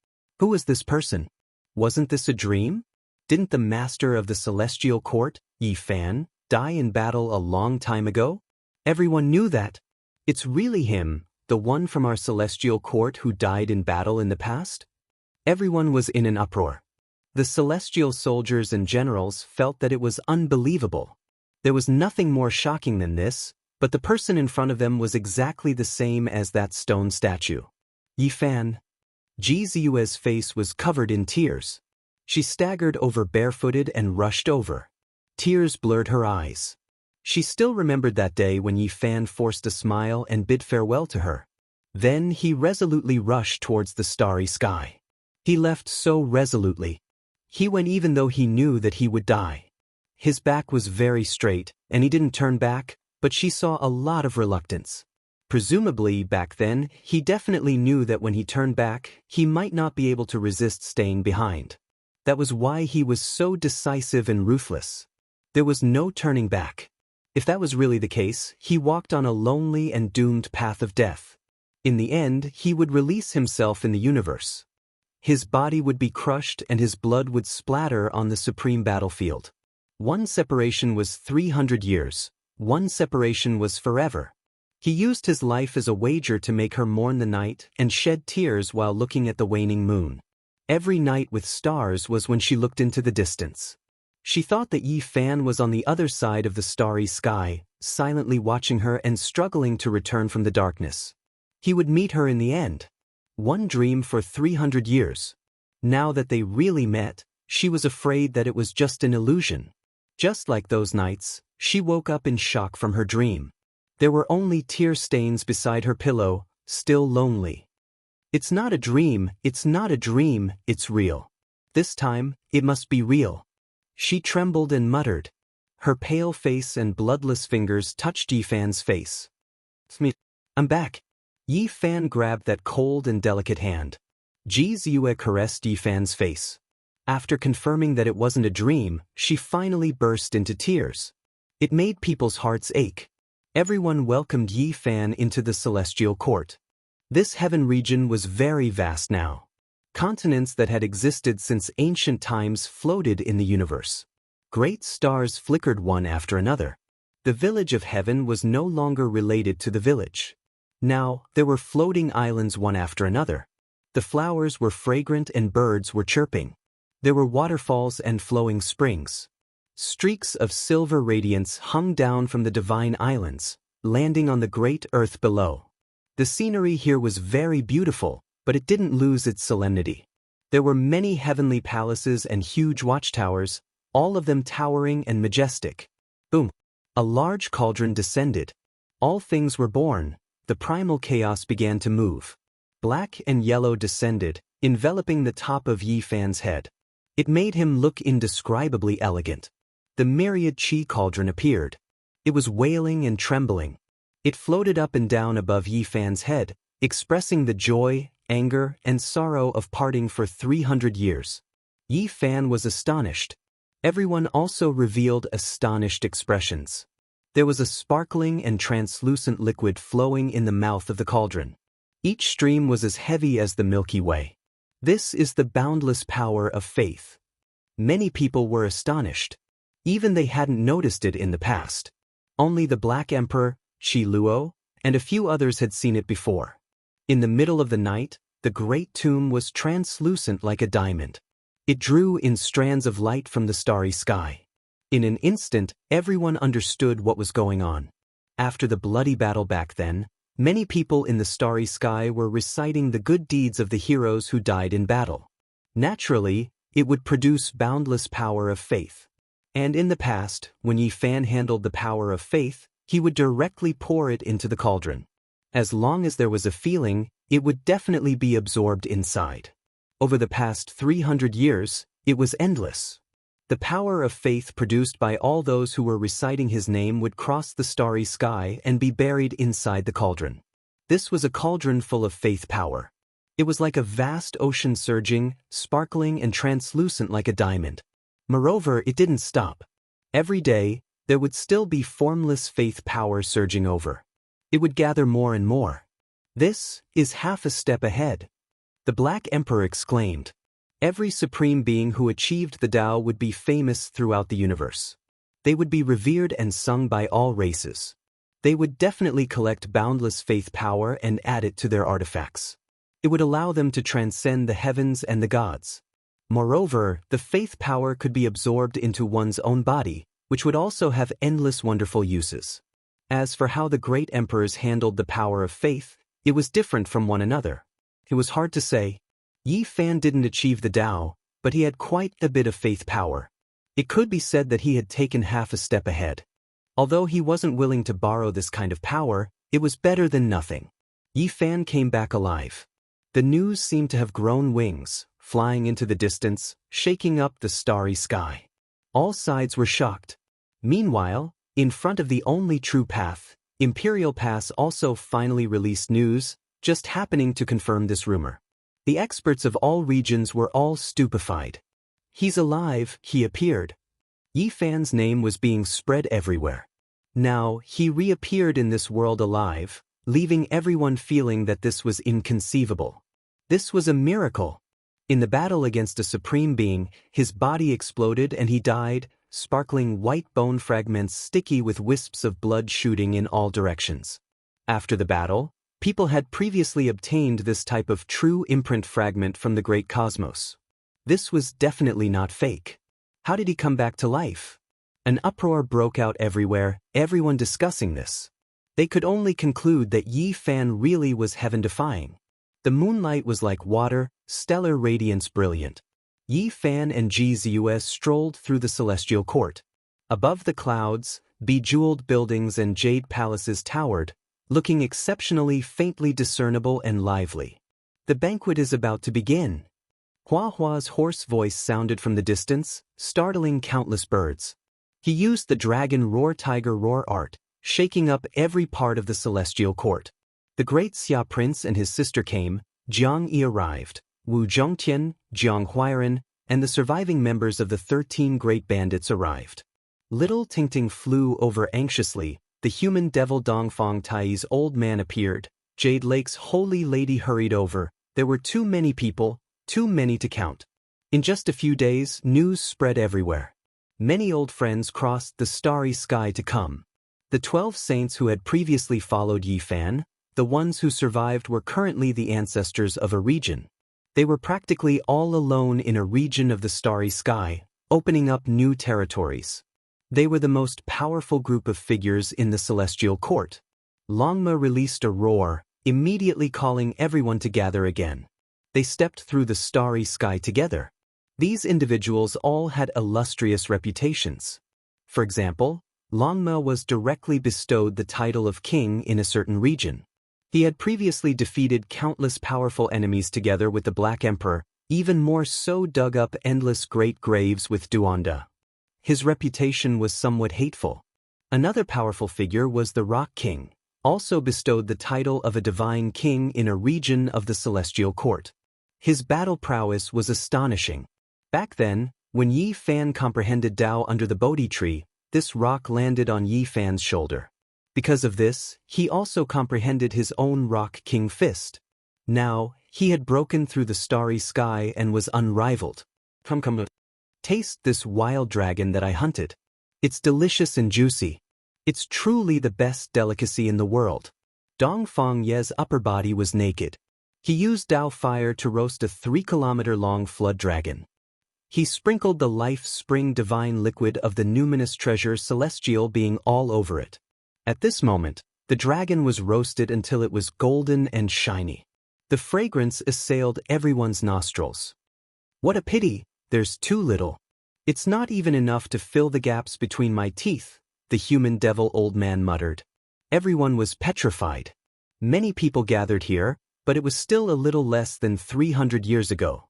Who was this person? Wasn't this a dream? Didn't the master of the celestial court, Yi Fan, die in battle a long time ago? Everyone knew that. It's really him, the one from our celestial court who died in battle in the past? Everyone was in an uproar. The celestial soldiers and generals felt that it was unbelievable. There was nothing more shocking than this, but the person in front of them was exactly the same as that stone statue. Yi Fan. Ji Ziyue's face was covered in tears. She staggered over barefooted and rushed over. Tears blurred her eyes. She still remembered that day when Yi Fan forced a smile and bid farewell to her. Then he resolutely rushed towards the starry sky. He left so resolutely. He went even though he knew that he would die. His back was very straight, and he didn't turn back, but she saw a lot of reluctance. Presumably, back then, he definitely knew that when he turned back, he might not be able to resist staying behind. That was why he was so decisive and ruthless. There was no turning back. If that was really the case, he walked on a lonely and doomed path of death. In the end, he would release himself in the universe. His body would be crushed and his blood would splatter on the supreme battlefield. One separation was 300 years. One separation was forever. He used his life as a wager to make her mourn the night and shed tears while looking at the waning moon. Every night with stars was when she looked into the distance. She thought that Yi Fan was on the other side of the starry sky, silently watching her and struggling to return from the darkness. He would meet her in the end. One dream for 300 years. Now that they really met, she was afraid that it was just an illusion. Just like those nights, she woke up in shock from her dream. There were only tear stains beside her pillow, still lonely. It's not a dream, it's not a dream, it's real. This time, it must be real. She trembled and muttered. Her pale face and bloodless fingers touched Yi Fan's face. I'm back. Yi Fan grabbed that cold and delicate hand. Ji Ziyue caressed Yi Fan's face. After confirming that it wasn't a dream, she finally burst into tears. It made people's hearts ache. Everyone welcomed Yi Fan into the celestial court. This heaven region was very vast now. Continents that had existed since ancient times floated in the universe. Great stars flickered one after another. The village of heaven was no longer related to the village. Now, there were floating islands one after another. The flowers were fragrant and birds were chirping. There were waterfalls and flowing springs. Streaks of silver radiance hung down from the divine islands, landing on the great earth below. The scenery here was very beautiful, but it didn't lose its solemnity. There were many heavenly palaces and huge watchtowers, all of them towering and majestic. Boom! A large cauldron descended. All things were born. The primal chaos began to move. Black and yellow descended, enveloping the top of Yi Fan's head. It made him look indescribably elegant. The myriad chi cauldron appeared. It was wailing and trembling. It floated up and down above Yi Fan's head, expressing the joy, anger, and sorrow of parting for 300 years. Yi Fan was astonished. Everyone also revealed astonished expressions. There was a sparkling and translucent liquid flowing in the mouth of the cauldron. Each stream was as heavy as the Milky Way. This is the boundless power of faith. Many people were astonished. Even they hadn't noticed it in the past. Only the Black Emperor, Qi Luo, and a few others had seen it before. In the middle of the night, the great tomb was translucent like a diamond. It drew in strands of light from the starry sky. In an instant, everyone understood what was going on. After the bloody battle back then, many people in the starry sky were reciting the good deeds of the heroes who died in battle. Naturally, it would produce boundless power of faith. And in the past, when Yi Fan handled the power of faith, he would directly pour it into the cauldron. As long as there was a feeling, it would definitely be absorbed inside. Over the past 300 years, it was endless. The power of faith produced by all those who were reciting his name would cross the starry sky and be buried inside the cauldron. This was a cauldron full of faith power. It was like a vast ocean surging, sparkling and translucent like a diamond. Moreover, it didn't stop. Every day, there would still be formless faith power surging over. It would gather more and more. This is half a step ahead. The Black Emperor exclaimed. Every supreme being who achieved the Tao would be famous throughout the universe. They would be revered and sung by all races. They would definitely collect boundless faith power and add it to their artifacts. It would allow them to transcend the heavens and the gods. Moreover, the faith power could be absorbed into one's own body, which would also have endless wonderful uses. As for how the great emperors handled the power of faith, it was different from one another. It was hard to say. Yi Fan didn't achieve the Tao, but he had quite a bit of faith power. It could be said that he had taken half a step ahead. Although he wasn't willing to borrow this kind of power, it was better than nothing. Yi Fan came back alive. The news seemed to have grown wings, flying into the distance, shaking up the starry sky. All sides were shocked. Meanwhile, in front of the only true path, Imperial Pass also finally released news, just happening to confirm this rumor. The experts of all regions were all stupefied. He's alive, he appeared. Yi Fan's name was being spread everywhere. Now, he reappeared in this world alive, leaving everyone feeling that this was inconceivable. This was a miracle. In the battle against a supreme being, his body exploded and he died, sparkling white bone fragments sticky with wisps of blood shooting in all directions. After the battle, people had previously obtained this type of true imprint fragment from the great cosmos. This was definitely not fake. How did he come back to life? An uproar broke out everywhere, everyone discussing this. They could only conclude that Yi Fan really was heaven-defying. The moonlight was like water, stellar radiance brilliant. Yi Fan and Jianghu strolled through the celestial court. Above the clouds, bejeweled buildings and jade palaces towered, looking exceptionally faintly discernible and lively. The banquet is about to begin. Hua Hua's hoarse voice sounded from the distance, startling countless birds. He used the dragon roar tiger roar art, shaking up every part of the celestial court. The great Xia prince and his sister came, Jianghu arrived, Wu Zhongtian, Jiang Huairen, and the surviving members of the 13 great bandits arrived. Little Tingting flew over anxiously. The human devil Dongfang Tai's old man appeared. Jade Lake's holy lady hurried over. There were too many people, too many to count. In just a few days, news spread everywhere. Many old friends crossed the starry sky to come. The 12 saints who had previously followed Yi Fan, the ones who survived were currently the ancestors of a region. They were practically all alone in a region of the starry sky, opening up new territories. They were the most powerful group of figures in the celestial court. Longma released a roar, immediately calling everyone to gather again. They stepped through the starry sky together. These individuals all had illustrious reputations. For example, Longma was directly bestowed the title of king in a certain region. He had previously defeated countless powerful enemies together with the Black Emperor, even more so dug up endless great graves with Duanda. His reputation was somewhat hateful. Another powerful figure was the Rock King, also bestowed the title of a divine king in a region of the celestial court. His battle prowess was astonishing. Back then, when Yi Fan comprehended Tao under the Bodhi tree, this rock landed on Yi Fan's shoulder. Because of this, he also comprehended his own Rock King fist. Now, he had broken through the starry sky and was unrivaled. Come. Taste this wild dragon that I hunted. It's delicious and juicy. It's truly the best delicacy in the world. Dongfang Ye's upper body was naked. He used Dao fire to roast a 3-kilometer-long flood dragon. He sprinkled the life spring divine liquid of the numinous treasure celestial being all over it. At this moment, the dragon was roasted until it was golden and shiny. The fragrance assailed everyone's nostrils. What a pity, there's too little. It's not even enough to fill the gaps between my teeth, the human devil old man muttered. Everyone was petrified. Many people gathered here, but it was still a little less than 300 years ago.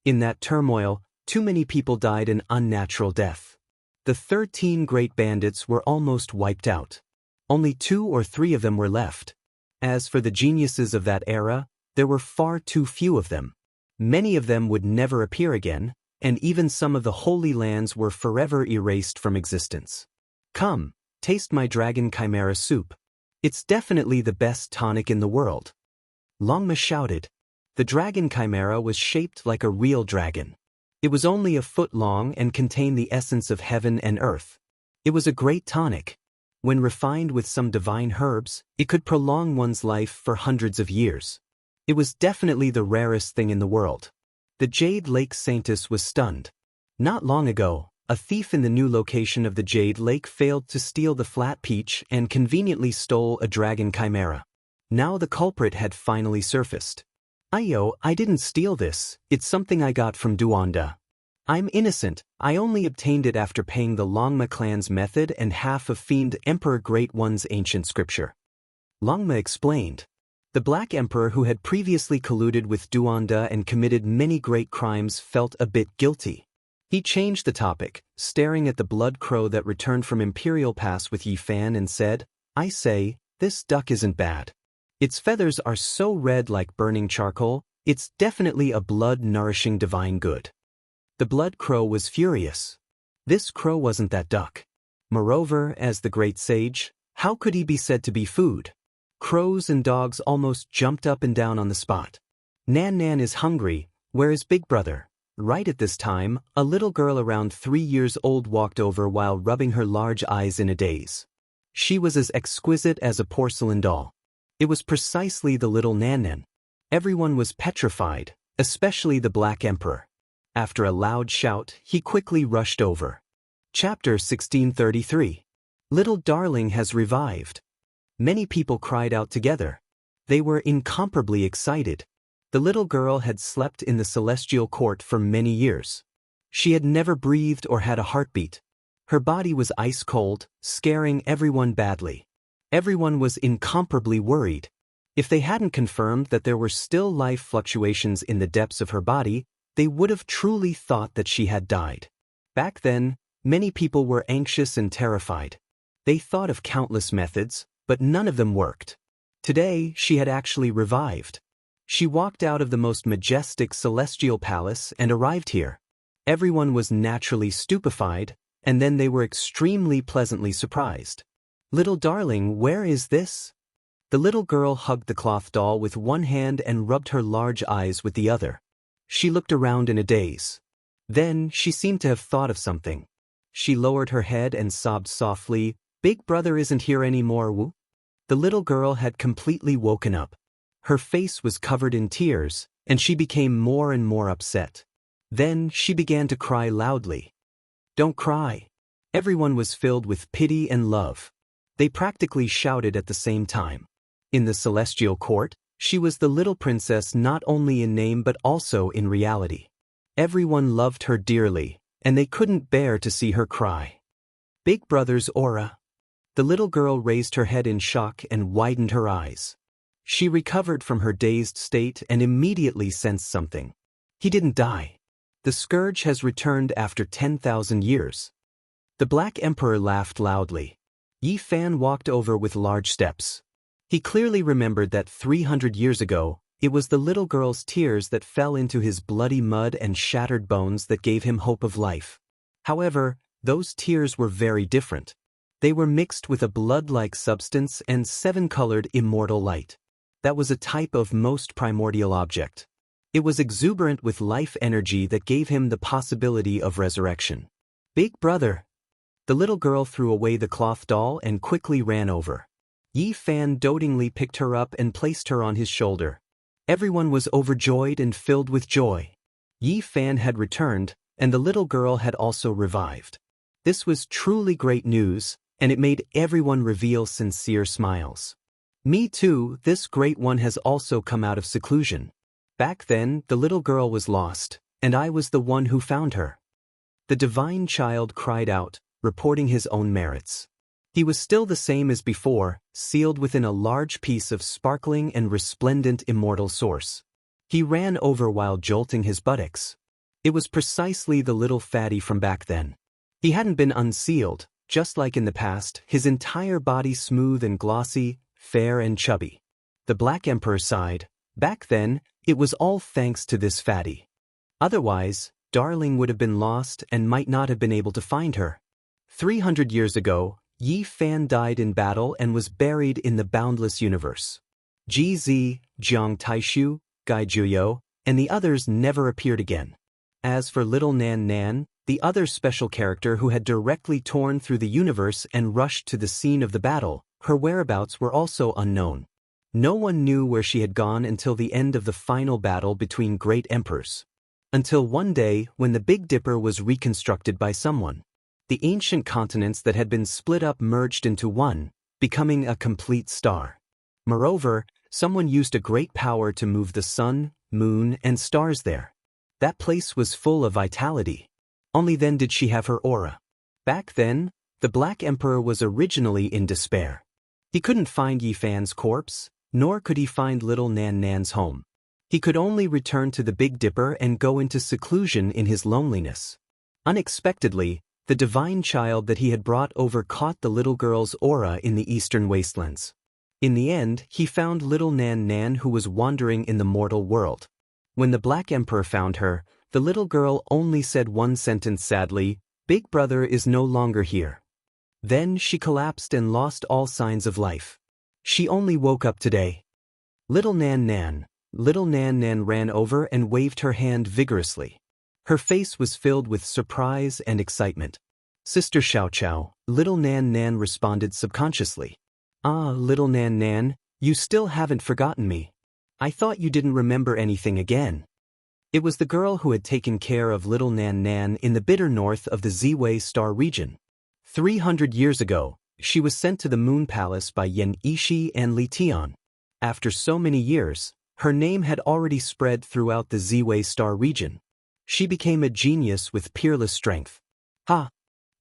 In that turmoil, too many people died an unnatural death. The 13 great bandits were almost wiped out. Only 2 or 3 of them were left. As for the geniuses of that era, there were far too few of them. Many of them would never appear again, and even some of the holy lands were forever erased from existence. Come, taste my dragon chimera soup. It's definitely the best tonic in the world. Longma shouted. The dragon chimera was shaped like a real dragon. It was only a foot long and contained the essence of heaven and earth. It was a great tonic. When refined with some divine herbs, it could prolong one's life for hundreds of years. It was definitely the rarest thing in the world. The Jade Lake Saintess was stunned. Not long ago, a thief in the new location of the Jade Lake failed to steal the flat peach and conveniently stole a dragon chimera. Now the culprit had finally surfaced. I didn't steal this, it's something I got from Duanda. I'm innocent, I only obtained it after paying the Longma clan's method and half of Fiend Emperor Great One's ancient scripture. Longma explained. The Black Emperor who had previously colluded with Duanda and committed many great crimes felt a bit guilty. He changed the topic, staring at the blood crow that returned from Imperial Pass with Yi Fan and said, I say, this duck isn't bad. Its feathers are so red like burning charcoal, it's definitely a blood-nourishing divine good. The blood crow was furious. This crow wasn't that duck. Moreover, as the great sage, how could he be said to be food? Crows and dogs almost jumped up and down on the spot. Nan Nan is hungry, where is Big Brother? Right at this time, a little girl around 3 years old walked over while rubbing her large eyes in a daze. She was as exquisite as a porcelain doll. It was precisely the little Nan Nan. Everyone was petrified, especially the Black Emperor. After a loud shout, he quickly rushed over. Chapter 1633. Little darling has revived. Many people cried out together. They were incomparably excited. The little girl had slept in the celestial court for many years. She had never breathed or had a heartbeat. Her body was ice cold, scaring everyone badly. Everyone was incomparably worried. If they hadn't confirmed that there were still life fluctuations in the depths of her body, they would have truly thought that she had died. Back then, many people were anxious and terrified. They thought of countless methods, but none of them worked. Today, she had actually revived. She walked out of the most majestic celestial palace and arrived here. Everyone was naturally stupefied, and then they were extremely pleasantly surprised. Little darling, where is this? The little girl hugged the cloth doll with one hand and rubbed her large eyes with the other. She looked around in a daze. Then, she seemed to have thought of something. She lowered her head and sobbed softly, Big Brother isn't here anymore, Wu. The little girl had completely woken up. Her face was covered in tears, and she became more and more upset. Then, she began to cry loudly. Don't cry. Everyone was filled with pity and love. They practically shouted at the same time. In the celestial court, she was the little princess not only in name but also in reality. Everyone loved her dearly, and they couldn't bear to see her cry. Big Brother's aura. The little girl raised her head in shock and widened her eyes. She recovered from her dazed state and immediately sensed something. He didn't die. The scourge has returned after 10,000 years. The Black Emperor laughed loudly. Yi Fan walked over with large steps. He clearly remembered that 300 years ago, it was the little girl's tears that fell into his bloody mud and shattered bones that gave him hope of life. However, those tears were very different. They were mixed with a blood-like substance and 7-colored immortal light. That was a type of most primordial object. It was exuberant with life energy that gave him the possibility of resurrection. Big Brother. The little girl threw away the cloth doll and quickly ran over. Yi Fan dotingly picked her up and placed her on his shoulder. Everyone was overjoyed and filled with joy. Yi Fan had returned, and the little girl had also revived. This was truly great news, and it made everyone reveal sincere smiles. Me too, this great one has also come out of seclusion. Back then, the little girl was lost, and I was the one who found her. The divine child cried out, reporting his own merits. He was still the same as before, sealed within a large piece of sparkling and resplendent immortal source. He ran over while jolting his buttocks. It was precisely the little fatty from back then. He hadn't been unsealed, just like in the past, his entire body smooth and glossy, fair and chubby. The Black Emperor sighed. Back then, it was all thanks to this fatty. Otherwise, Darling would have been lost and might not have been able to find her. 300 years ago, Yi Fan died in battle and was buried in the boundless universe. GZ, Jiang Taishu, Gai Juyo, and the others never appeared again. As for little Nan Nan, the other special character who had directly torn through the universe and rushed to the scene of the battle, her whereabouts were also unknown. No one knew where she had gone until the end of the final battle between great emperors. Until one day when the Big Dipper was reconstructed by someone. The ancient continents that had been split up merged into one, becoming a complete star. Moreover, someone used a great power to move the sun, moon, and stars there. That place was full of vitality. Only then did she have her aura. Back then, the Black Emperor was originally in despair. He couldn't find Yi Fan's corpse, nor could he find little Nan Nan's home. He could only return to the Big Dipper and go into seclusion in his loneliness. Unexpectedly, the divine child that he had brought over caught the little girl's aura in the eastern wastelands. In the end, he found little Nan Nan who was wandering in the mortal world. When the Black Emperor found her, the little girl only said one sentence sadly, "Big Brother is no longer here." Then she collapsed and lost all signs of life. She only woke up today. Little Nan Nan ran over and waved her hand vigorously. Her face was filled with surprise and excitement. "Sister Xiao Xiao," little Nan Nan responded subconsciously. "Ah, little Nan Nan, you still haven't forgotten me. I thought you didn't remember anything again." It was the girl who had taken care of little Nan Nan in the bitter north of the Ziwei Star region. 300 years ago, she was sent to the Moon Palace by Yan Yishi and Li Tian. After so many years, her name had already spread throughout the Ziwei Star region. She became a genius with peerless strength. Ha!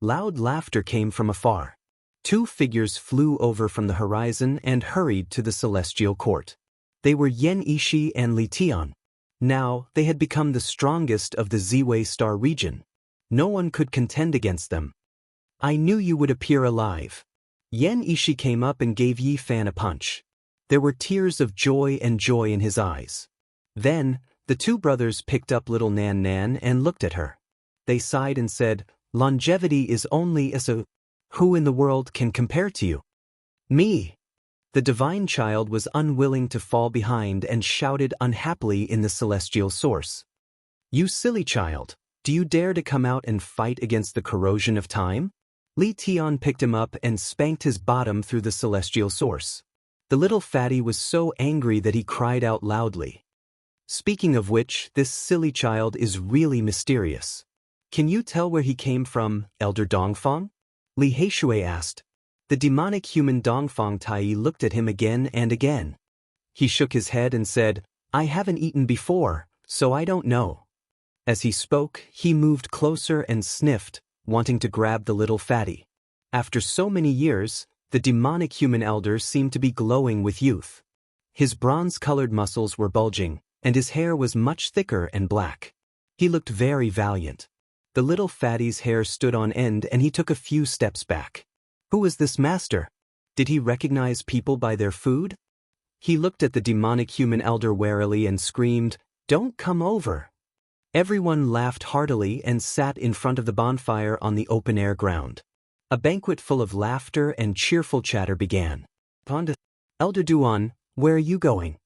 Loud laughter came from afar. Two figures flew over from the horizon and hurried to the celestial court. They were Yan Yishi and Li Tian. Now, they had become the strongest of the Ziwei Star region. No one could contend against them. "I knew you would appear alive." Yan Yishi came up and gave Yi Fan a punch. There were tears of joy in his eyes. Then, the two brothers picked up little Nan Nan and looked at her. They sighed and said, "Longevity is only as a... Who in the world can compare to you?" "Me." The divine child was unwilling to fall behind and shouted unhappily in the celestial source. "You silly child, do you dare to come out and fight against the corrosion of time?" Li Tian picked him up and spanked his bottom through the celestial source. The little fatty was so angry that he cried out loudly. "Speaking of which, this silly child is really mysterious. Can you tell where he came from, Elder Dongfang?" Li Heishui asked. The demonic human Dongfang Tai looked at him again and again. He shook his head and said, "I haven't eaten before, so I don't know." As he spoke, he moved closer and sniffed, wanting to grab the little fatty. After so many years, the demonic human elder seemed to be glowing with youth. His bronze-colored muscles were bulging, and his hair was much thicker and black. He looked very valiant. The little fatty's hair stood on end and he took a few steps back. Who was this master? Did he recognize people by their food? He looked at the demonic human elder warily and screamed, "Don't come over." Everyone laughed heartily and sat in front of the bonfire on the open-air ground. A banquet full of laughter and cheerful chatter began. "Elder Duan, where are you going?"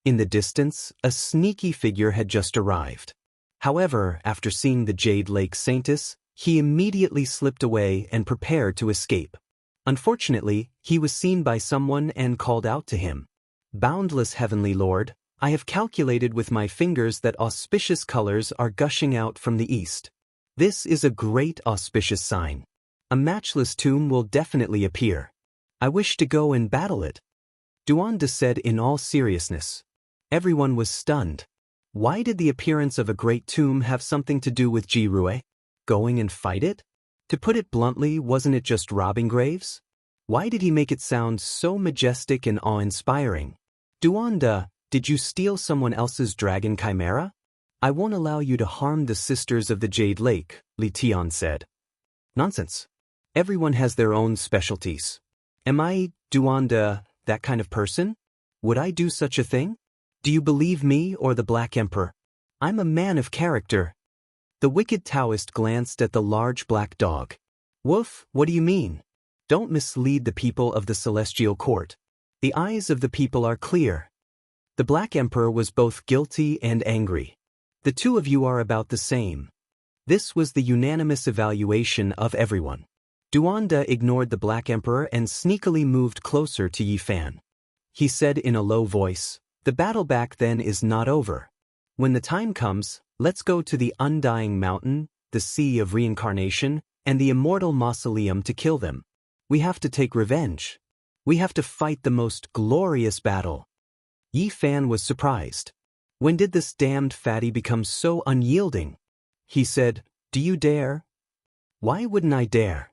In the distance, a sneaky figure had just arrived. However, after seeing the Jade Lake Saintess, he immediately slipped away and prepared to escape. Unfortunately, he was seen by someone and called out to him. "Boundless Heavenly Lord, I have calculated with my fingers that auspicious colors are gushing out from the east. This is a great auspicious sign. A matchless tomb will definitely appear. I wish to go and battle it." Duanda said in all seriousness. Everyone was stunned. Why did the appearance of a great tomb have something to do with Jirue? Going and fight it? To put it bluntly, wasn't it just robbing graves? Why did he make it sound so majestic and awe-inspiring? "Duanda, did you steal someone else's dragon chimera?" "I won't allow you to harm the sisters of the Jade Lake," Li Tian said. "Nonsense. Everyone has their own specialties. Am I, Duanda, that kind of person? Would I do such a thing? Do you believe me or the Black Emperor? I'm a man of character." The wicked Taoist glanced at the large black dog. "Woof, what do you mean? Don't mislead the people of the celestial court. The eyes of the people are clear. The Black Emperor was both guilty and angry. The two of you are about the same. This was the unanimous evaluation of everyone. Duanda ignored the Black Emperor and sneakily moved closer to Yi Fan. He said in a low voice, "The battle back then is not over. When the time comes, let's go to the Undying Mountain, the Sea of Reincarnation, and the Immortal Mausoleum to kill them. We have to take revenge. We have to fight the most glorious battle." Yi Fan was surprised. When did this damned fatty become so unyielding? He said, "Do you dare?" "Why wouldn't I dare?"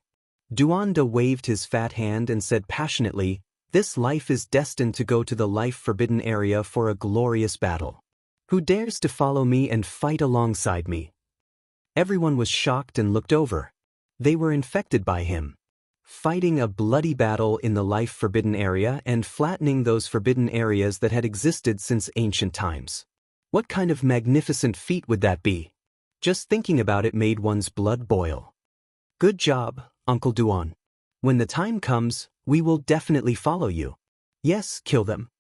Duanda waved his fat hand and said passionately, "This life is destined to go to the life-forbidden area for a glorious battle. Who dares to follow me and fight alongside me?" Everyone was shocked and looked over. They were infected by him. Fighting a bloody battle in the life-forbidden area and flattening those forbidden areas that had existed since ancient times. What kind of magnificent feat would that be? Just thinking about it made one's blood boil. "Good job, Uncle Duan. When the time comes, we will definitely follow you. Yes, kill them.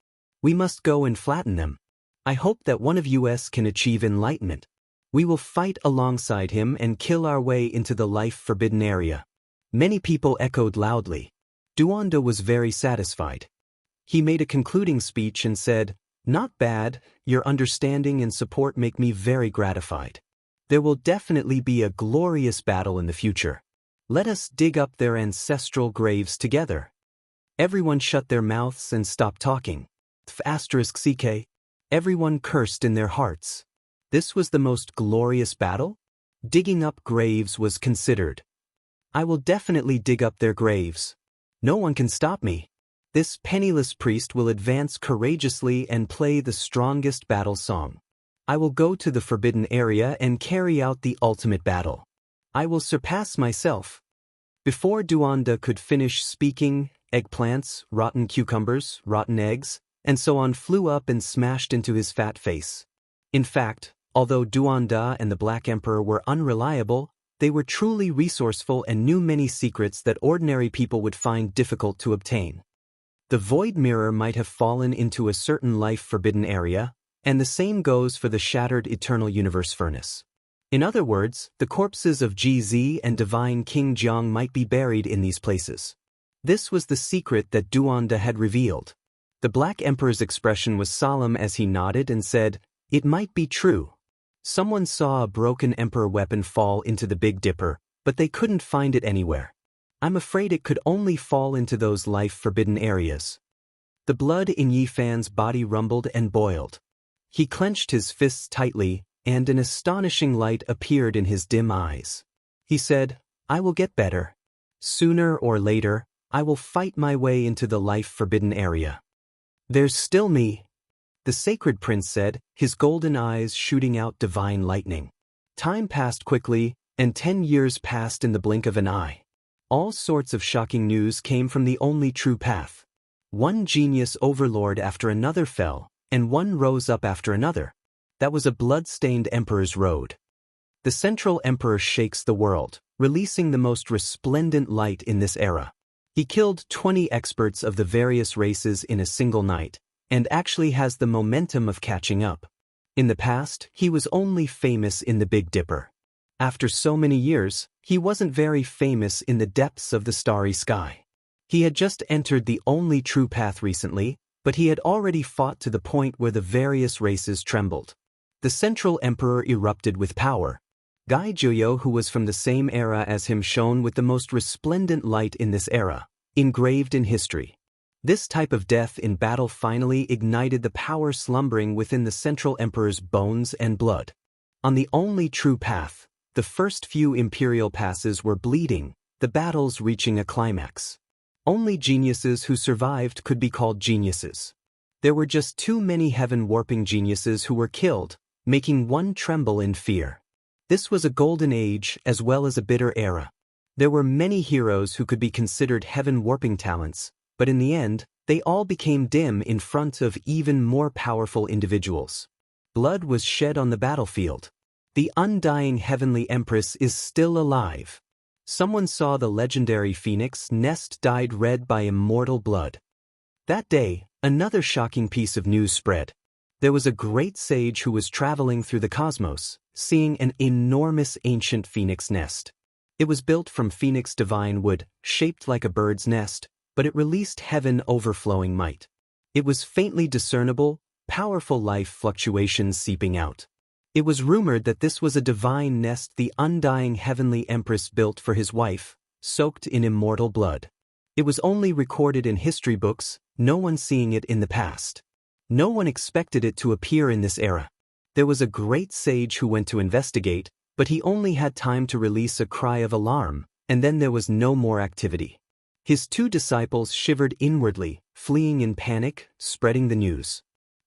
We must go and flatten them. I hope that one of us can achieve enlightenment. We will fight alongside him and kill our way into the life-forbidden area." Many people echoed loudly. Duanda was very satisfied. He made a concluding speech and said, "Not bad, your understanding and support make me very gratified. There will definitely be a glorious battle in the future. Let us dig up their ancestral graves together." Everyone shut their mouths and stopped talking. *CK. Everyone cursed in their hearts. This was the most glorious battle? Digging up graves was considered. I will definitely dig up their graves. No one can stop me. This penniless priest will advance courageously and play the strongest battle song. I will go to the forbidden area and carry out the ultimate battle. I will surpass myself. Before Duanda could finish speaking, eggplants, rotten cucumbers, rotten eggs, and so on flew up and smashed into his fat face. In fact, although Duanda and the Black Emperor were unreliable, they were truly resourceful and knew many secrets that ordinary people would find difficult to obtain. The void mirror might have fallen into a certain life-forbidden area, and the same goes for the shattered eternal universe furnace. In other words, the corpses of GZ and Divine King Jiang might be buried in these places. This was the secret that Duanda had revealed. The Black Emperor's expression was solemn as he nodded and said, "It might be true. Someone saw a broken Emperor weapon fall into the Big Dipper, but they couldn't find it anywhere. I'm afraid it could only fall into those life-forbidden areas." The blood in Yi Fan's body rumbled and boiled. He clenched his fists tightly, and an astonishing light appeared in his dim eyes. He said, "I will get better. Sooner or later, I will fight my way into the life-forbidden area." "There's still me," the sacred prince said, his golden eyes shooting out divine lightning. Time passed quickly, and 10 years passed in the blink of an eye. All sorts of shocking news came from the only true path. One genius overlord after another fell, and one rose up after another. That was a blood-stained emperor's road. The Central Emperor shakes the world, releasing the most resplendent light in this era. He killed 20 experts of the various races in a single night, and actually has the momentum of catching up. In the past, he was only famous in the Big Dipper. After so many years, he wasn't very famous in the depths of the starry sky. He had just entered the only true path recently, but he had already fought to the point where the various races trembled. The Central Emperor erupted with power. Gai Juyo, who was from the same era as him, shone with the most resplendent light in this era, engraved in history. This type of death in battle finally ignited the power slumbering within the Central Emperor's bones and blood. On the only true path, the first few imperial passes were bleeding, the battles reaching a climax. Only geniuses who survived could be called geniuses. There were just too many heaven-warping geniuses who were killed, making one tremble in fear. This was a golden age as well as a bitter era. There were many heroes who could be considered heaven-warping talents, but in the end, they all became dim in front of even more powerful individuals. Blood was shed on the battlefield. The undying heavenly empress is still alive. Someone saw the legendary phoenix nest dyed red by immortal blood. That day, another shocking piece of news spread. There was a great sage who was traveling through the cosmos, seeing an enormous ancient phoenix nest. It was built from phoenix divine wood, shaped like a bird's nest, but it released heaven overflowing might. It was faintly discernible, powerful life fluctuations seeping out. It was rumored that this was a divine nest the undying heavenly empress built for his wife, soaked in immortal blood. It was only recorded in history books, no one seeing it in the past. No one expected it to appear in this era. There was a great sage who went to investigate, but he only had time to release a cry of alarm, and then there was no more activity. His 2 disciples shivered inwardly, fleeing in panic, spreading the news.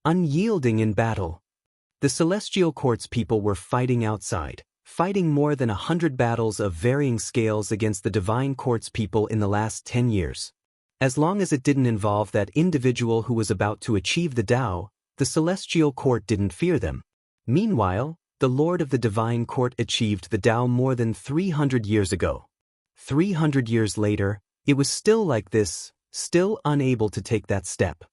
Unyielding in battle. The celestial court's people were fighting outside, fighting more than 100 battles of varying scales against the divine court's people in the last 10 years. As long as it didn't involve that individual who was about to achieve the Tao, the celestial court didn't fear them. Meanwhile, the Lord of the divine court achieved the Tao more than 300 years ago. 300 years later, it was still like this, still unable to take that step.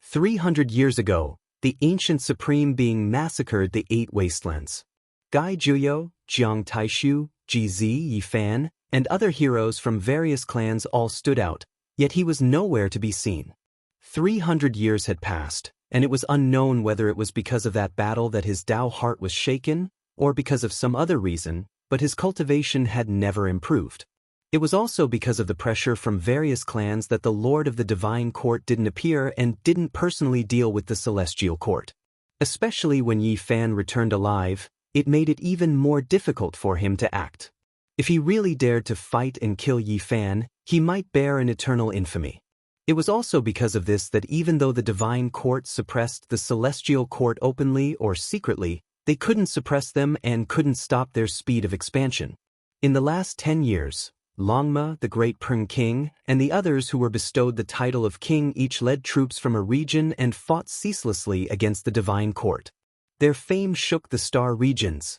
300 years ago, the ancient supreme being massacred the 8 wastelands. Gai Juyo, Jiang Taishu, Jizi Yifan, and other heroes from various clans all stood out, yet he was nowhere to be seen. 300 years had passed, and it was unknown whether it was because of that battle that his Tao heart was shaken, or because of some other reason, but his cultivation had never improved. It was also because of the pressure from various clans that the Lord of the Divine Court didn't appear and didn't personally deal with the Celestial Court. Especially when Yi Fan returned alive, it made it even more difficult for him to act. If he really dared to fight and kill Yi Fan, he might bear an eternal infamy. It was also because of this that even though the Divine Court suppressed the Celestial Court openly or secretly, they couldn't suppress them and couldn't stop their speed of expansion. In the last 10 years, Longma, the Great Peng King, and the others who were bestowed the title of king each led troops from a region and fought ceaselessly against the Divine Court. Their fame shook the star regions.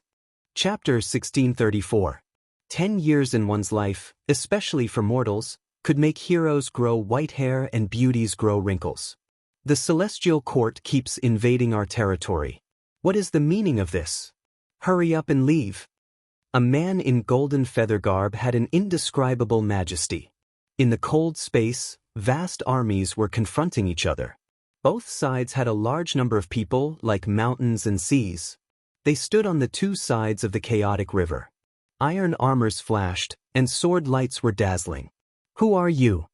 Chapter 1634. 10 years in one's life, especially for mortals, could make heroes grow white hair and beauties grow wrinkles. The Celestial Court keeps invading our territory. What is the meaning of this? Hurry up and leave. A man in golden feather garb had an indescribable majesty. In the cold space, vast armies were confronting each other. Both sides had a large number of people, like mountains and seas. They stood on the 2 sides of the chaotic river. Iron armors flashed, and sword lights were dazzling. "Who are you?"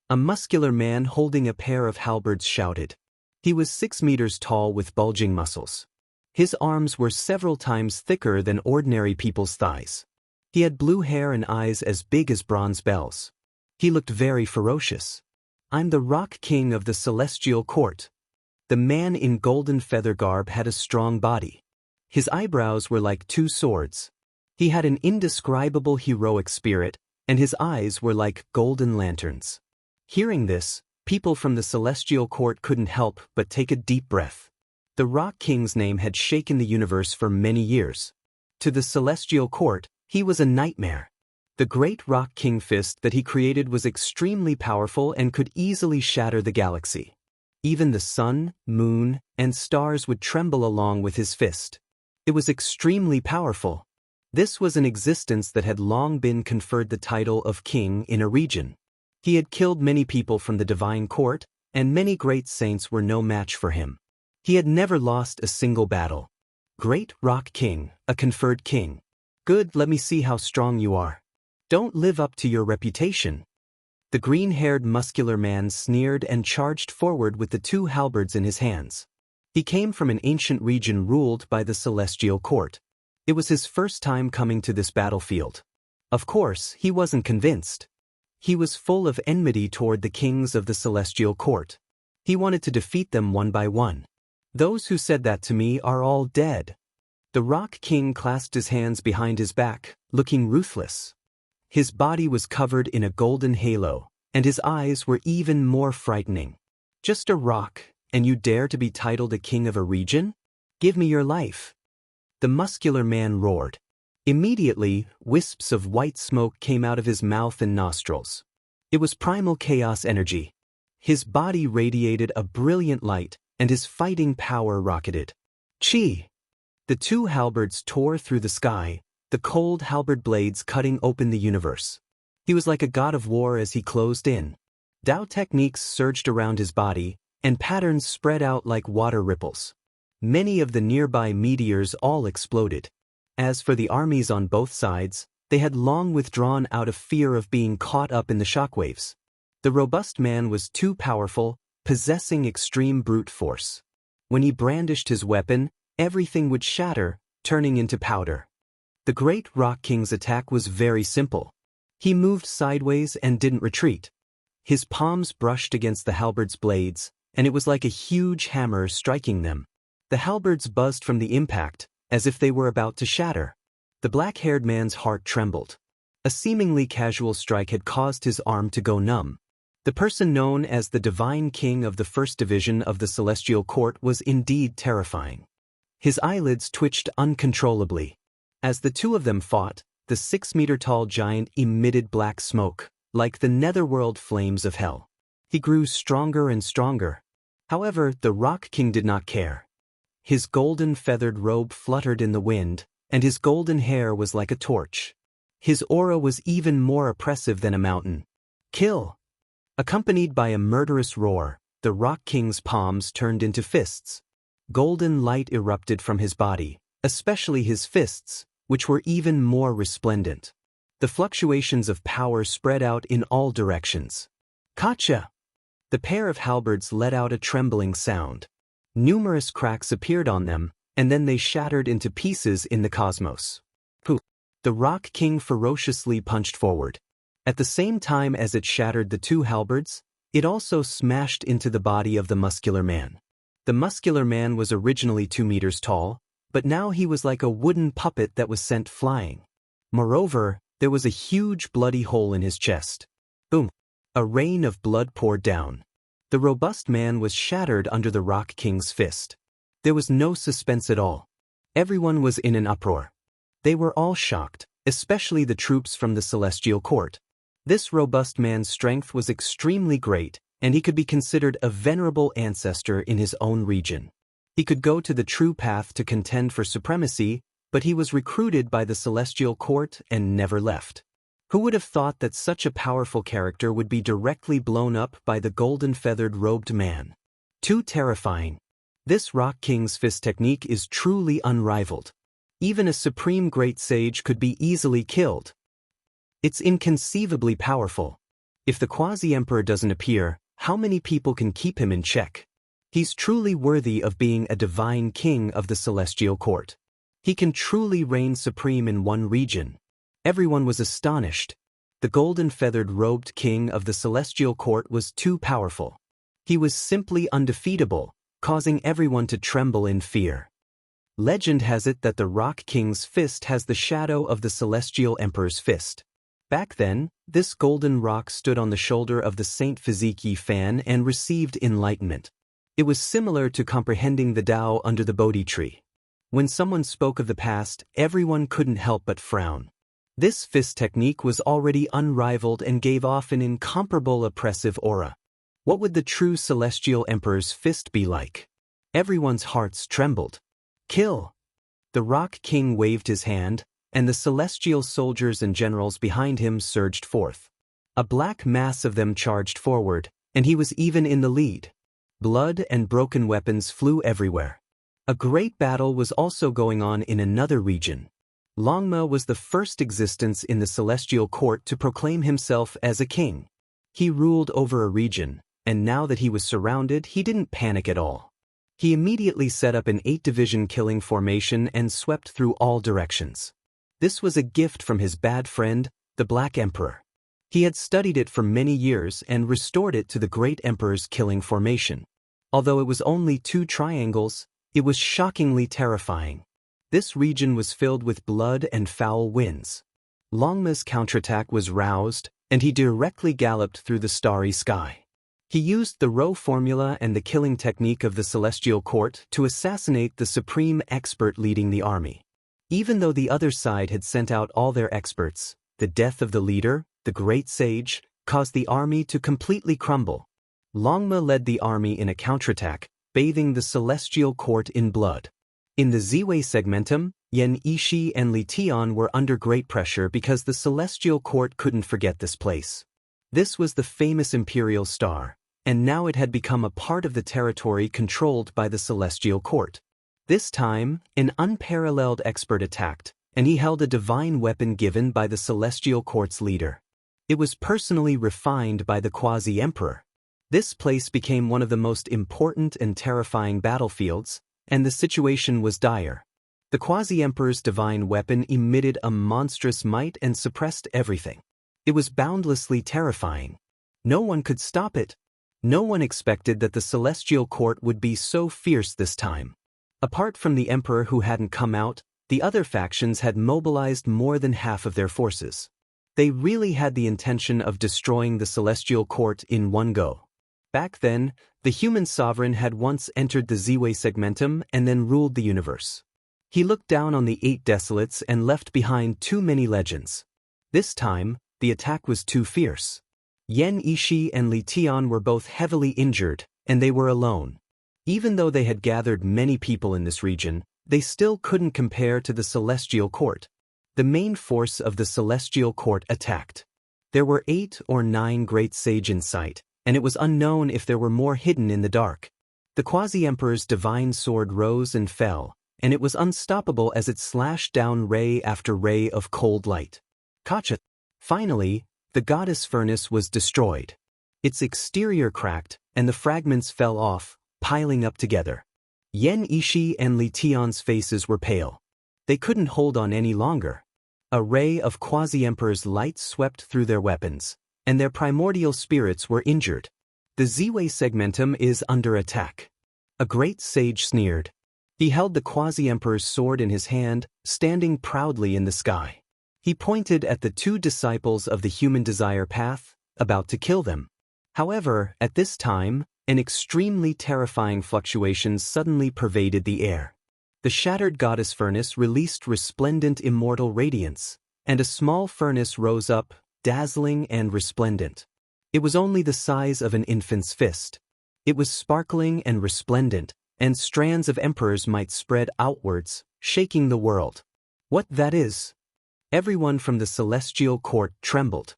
A muscular man holding a pair of halberds shouted. He was 6 meters tall with bulging muscles. His arms were several times thicker than ordinary people's thighs. He had blue hair and eyes as big as bronze bells. He looked very ferocious. "I'm the Rock King of the Celestial Court." The man in golden feather garb had a strong body. His eyebrows were like 2 swords. He had an indescribable heroic spirit, and his eyes were like golden lanterns. Hearing this, people from the Celestial Court couldn't help but take a deep breath. The Rock King's name had shaken the universe for many years. To the Celestial Court, he was a nightmare. The great Rock King fist that he created was extremely powerful and could easily shatter the galaxy. Even the sun, moon, and stars would tremble along with his fist. It was extremely powerful. This was an existence that had long been conferred the title of king in a region. He had killed many people from the Divine Court, and many great saints were no match for him. He had never lost a single battle. Great Rock King, a conferred king. Good, let me see how strong you are. Don't live up to your reputation. The green-haired muscular man sneered and charged forward with the 2 halberds in his hands. He came from an ancient region ruled by the Celestial Court. It was his first time coming to this battlefield. Of course, he wasn't convinced. He was full of enmity toward the kings of the Celestial Court. He wanted to defeat them one by one. "Those who said that to me are all dead." The Rock King clasped his hands behind his back, looking ruthless. His body was covered in a golden halo, and his eyes were even more frightening. "Just a rock, and you dare to be titled a king of a region? Give me your life." The muscular man roared. Immediately, wisps of white smoke came out of his mouth and nostrils. It was primal chaos energy. His body radiated a brilliant light, and his fighting power rocketed. Chi! The two halberds tore through the sky, the cold halberd blades cutting open the universe. He was like a god of war as he closed in. Dao techniques surged around his body, and patterns spread out like water ripples. Many of the nearby meteors all exploded. As for the armies on both sides, they had long withdrawn out of fear of being caught up in the shockwaves. The robust man was too powerful, possessing extreme brute force. When he brandished his weapon, everything would shatter, turning into powder. The great Rock King's attack was very simple. He moved sideways and didn't retreat. His palms brushed against the halberd's blades, and it was like a huge hammer striking them. The halberds buzzed from the impact, as if they were about to shatter. The black-haired man's heart trembled. A seemingly casual strike had caused his arm to go numb. The person known as the Divine King of the First Division of the Celestial Court was indeed terrifying. His eyelids twitched uncontrollably. As the two of them fought, the 6-meter-tall giant emitted black smoke, like the netherworld flames of hell. He grew stronger and stronger. However, the Rock King did not care. His golden feathered robe fluttered in the wind, and his golden hair was like a torch. His aura was even more oppressive than a mountain. Kill! Accompanied by a murderous roar, the Rock King's palms turned into fists. Golden light erupted from his body, especially his fists, which were even more resplendent. The fluctuations of power spread out in all directions. Kacha! The pair of halberds let out a trembling sound. Numerous cracks appeared on them, and then they shattered into pieces in the cosmos. Poof! The Rock King ferociously punched forward. At the same time as it shattered the two halberds, it also smashed into the body of the muscular man. The muscular man was originally 2 meters tall, but now he was like a wooden puppet that was sent flying. Moreover, there was a huge bloody hole in his chest. Boom! A rain of blood poured down. The robust man was shattered under the Rock King's fist. There was no suspense at all. Everyone was in an uproar. They were all shocked, especially the troops from the Celestial Court. This robust man's strength was extremely great, and he could be considered a venerable ancestor in his own region. He could go to the true path to contend for supremacy, but he was recruited by the Celestial Court and never left. Who would have thought that such a powerful character would be directly blown up by the golden-feathered robed man? Too terrifying. This Rock King's fist technique is truly unrivaled. Even a supreme great sage could be easily killed. It's inconceivably powerful. If the quasi-emperor doesn't appear, how many people can keep him in check? He's truly worthy of being a divine king of the Celestial Court. He can truly reign supreme in one region. Everyone was astonished. The golden-feathered robed king of the Celestial Court was too powerful. He was simply undefeatable, causing everyone to tremble in fear. Legend has it that the Rock King's fist has the shadow of the Celestial Emperor's fist. Back then, this golden rock stood on the shoulder of the Saint Physique Yi Fan and received enlightenment. It was similar to comprehending the Tao under the Bodhi tree. When someone spoke of the past, everyone couldn't help but frown. This fist technique was already unrivaled and gave off an incomparable oppressive aura. What would the true Celestial Emperor's fist be like? Everyone's hearts trembled. Kill! The Rock King waved his hand, and the celestial soldiers and generals behind him surged forth. A black mass of them charged forward, and he was even in the lead. Blood and broken weapons flew everywhere. A great battle was also going on in another region. Longma was the first existence in the Celestial Court to proclaim himself as a king. He ruled over a region, and now that he was surrounded, he didn't panic at all. He immediately set up an 8-division killing formation and swept through all directions. This was a gift from his bad friend, the Black Emperor. He had studied it for many years and restored it to the Great Emperor's killing formation. Although it was only 2 triangles, it was shockingly terrifying. This region was filled with blood and foul winds. Longma's counterattack was roused, and he directly galloped through the starry sky. He used the Rho formula and the killing technique of the Celestial Court to assassinate the supreme expert leading the army. Even though the other side had sent out all their experts, the death of the leader, the great sage, caused the army to completely crumble. Longma led the army in a counterattack, bathing the celestial court in blood. In the Ziwei segmentum, Yan Yishi and Li Tian were under great pressure because the celestial court couldn't forget this place. This was the famous imperial star, and now it had become a part of the territory controlled by the celestial court. This time, an unparalleled expert attacked, and he held a divine weapon given by the celestial court's leader. It was personally refined by the quasi-emperor. This place became one of the most important and terrifying battlefields, and the situation was dire. The quasi-emperor's divine weapon emitted a monstrous might and suppressed everything. It was boundlessly terrifying. No one could stop it. No one expected that the celestial court would be so fierce this time. Apart from the emperor who hadn't come out, the other factions had mobilized more than half of their forces. They really had the intention of destroying the celestial court in one go. Back then, the human sovereign had once entered the Ziwei segmentum and then ruled the universe. He looked down on the 8 desolates and left behind too many legends. This time, the attack was too fierce. Yan Yishi and Li Tian were both heavily injured, and they were alone. Even though they had gathered many people in this region, they still couldn't compare to the celestial court. The main force of the celestial court attacked. There were 8 or 9 great sage in sight, and it was unknown if there were more hidden in the dark. The quasi-emperor's divine sword rose and fell, and it was unstoppable as it slashed down ray after ray of cold light. Kacha. Finally, the goddess furnace was destroyed. Its exterior cracked, and the fragments fell off, piling up together. Yan Yishi and Li Tian's faces were pale. They couldn't hold on any longer. A ray of quasi-emperor's light swept through their weapons, and their primordial spirits were injured. The Ziwei segmentum is under attack. A great sage sneered. He held the quasi-emperor's sword in his hand, standing proudly in the sky. He pointed at the 2 disciples of the human desire path, about to kill them. However, at this time, an extremely terrifying fluctuation suddenly pervaded the air. The shattered goddess furnace released resplendent immortal radiance, and a small furnace rose up, dazzling and resplendent. It was only the size of an infant's fist. It was sparkling and resplendent, and strands of emperors might spread outwards, shaking the world. What that is? Everyone from the celestial court trembled.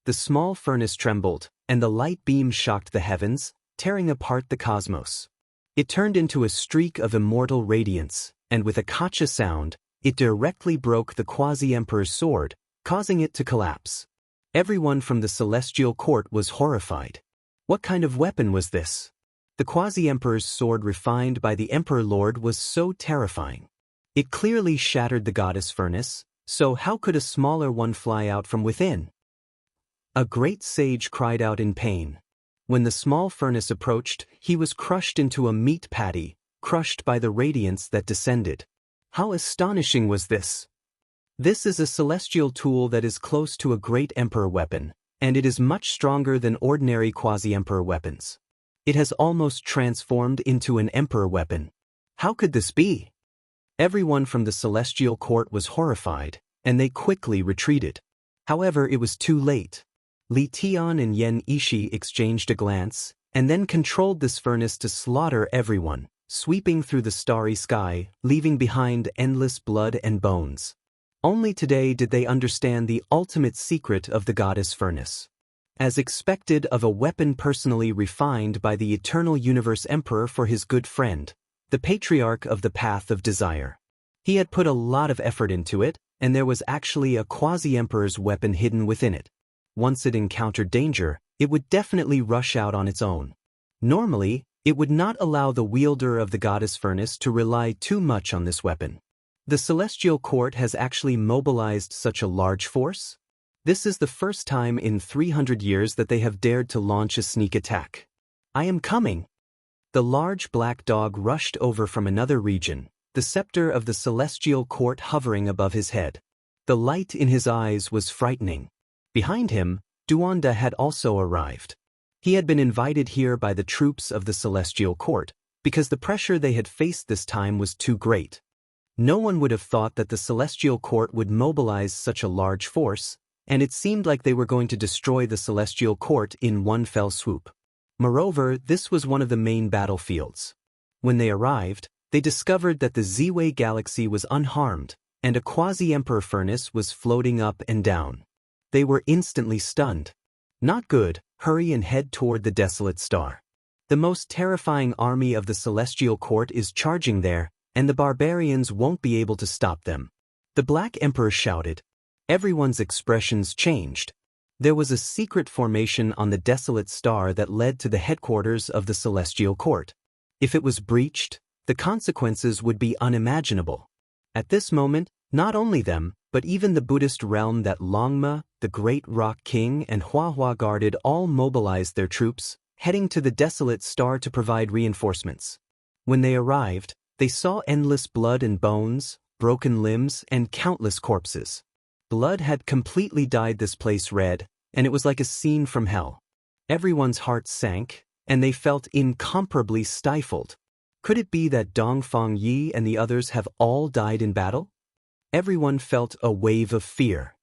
The small furnace trembled, and the light beam shocked the heavens, tearing apart the cosmos. It turned into a streak of immortal radiance, and with a kacha sound, it directly broke the quasi-emperor's sword, causing it to collapse. Everyone from the celestial court was horrified. What kind of weapon was this? The quasi-emperor's sword refined by the emperor lord was so terrifying. It clearly shattered the goddess furnace, so how could a smaller one fly out from within? A great sage cried out in pain. When the small furnace approached, he was crushed into a meat patty, crushed by the radiance that descended. How astonishing was this? This is a celestial tool that is close to a great emperor weapon, and it is much stronger than ordinary quasi-emperor weapons. It has almost transformed into an emperor weapon. How could this be? Everyone from the celestial court was horrified, and they quickly retreated. However, it was too late. Li Tian and Yan Yishi exchanged a glance, and then controlled this furnace to slaughter everyone, sweeping through the starry sky, leaving behind endless blood and bones. Only today did they understand the ultimate secret of the goddess furnace. As expected of a weapon personally refined by the eternal universe emperor for his good friend, the patriarch of the path of desire. He had put a lot of effort into it, and there was actually a quasi-emperor's weapon hidden within it. Once it encountered danger, it would definitely rush out on its own. Normally, it would not allow the wielder of the goddess furnace to rely too much on this weapon. The celestial court has actually mobilized such a large force? This is the first time in 300 years that they have dared to launch a sneak attack. I am coming. The large black dog rushed over from another region, the scepter of the celestial court hovering above his head. The light in his eyes was frightening. Behind him, Duanda had also arrived. He had been invited here by the troops of the celestial court, because the pressure they had faced this time was too great. No one would have thought that the Celestial Court would mobilize such a large force, and it seemed like they were going to destroy the Celestial Court in one fell swoop. Moreover, this was one of the main battlefields. When they arrived, they discovered that the Ziwei galaxy was unharmed, and a quasi-emperor furnace was floating up and down. They were instantly stunned. Not good, hurry and head toward the desolate star. The most terrifying army of the Celestial Court is charging there, and the barbarians won't be able to stop them. The Black Emperor shouted. Everyone's expressions changed. There was a secret formation on the desolate star that led to the headquarters of the Celestial Court. If it was breached, the consequences would be unimaginable. At this moment, not only them, but even the Buddhist realm that Longma, the Great Rock King, and Huahua guarded all mobilized their troops, heading to the desolate star to provide reinforcements. When they arrived, they saw endless blood and bones, broken limbs, and countless corpses. Blood had completely dyed this place red, and it was like a scene from hell. Everyone's heart sank, and they felt incomparably stifled. Could it be that Dongfang Yi and the others have all died in battle? Everyone felt a wave of fear.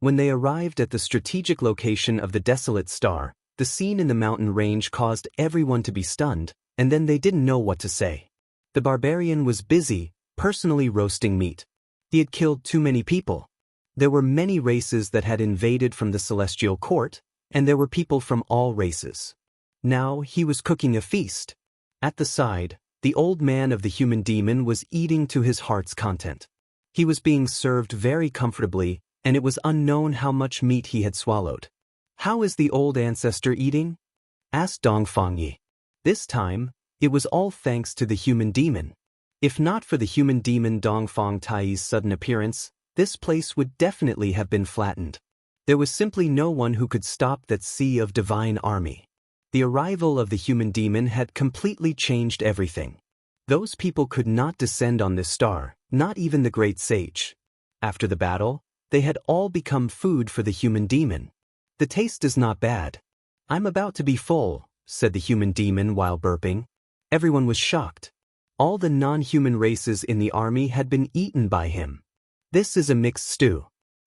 When they arrived at the strategic location of the desolate star, the scene in the mountain range caused everyone to be stunned, and then they didn't know what to say. The barbarian was busy, personally roasting meat. He had killed too many people. There were many races that had invaded from the Celestial Court, and there were people from all races. Now he was cooking a feast. At the side, the old man of the human demon was eating to his heart's content. He was being served very comfortably, and it was unknown how much meat he had swallowed. "How is the old ancestor eating?" asked Dongfang Yi. This time, it was all thanks to the human demon. If not for the human demon Dongfang Tai's sudden appearance, this place would definitely have been flattened. There was simply no one who could stop that sea of divine army. The arrival of the human demon had completely changed everything. Those people could not descend on this star, not even the great sage. After the battle, they had all become food for the human demon. "The taste is not bad. I'm about to be full," said the human demon while burping. Everyone was shocked. All the non-human races in the army had been eaten by him. "This is a mixed stew.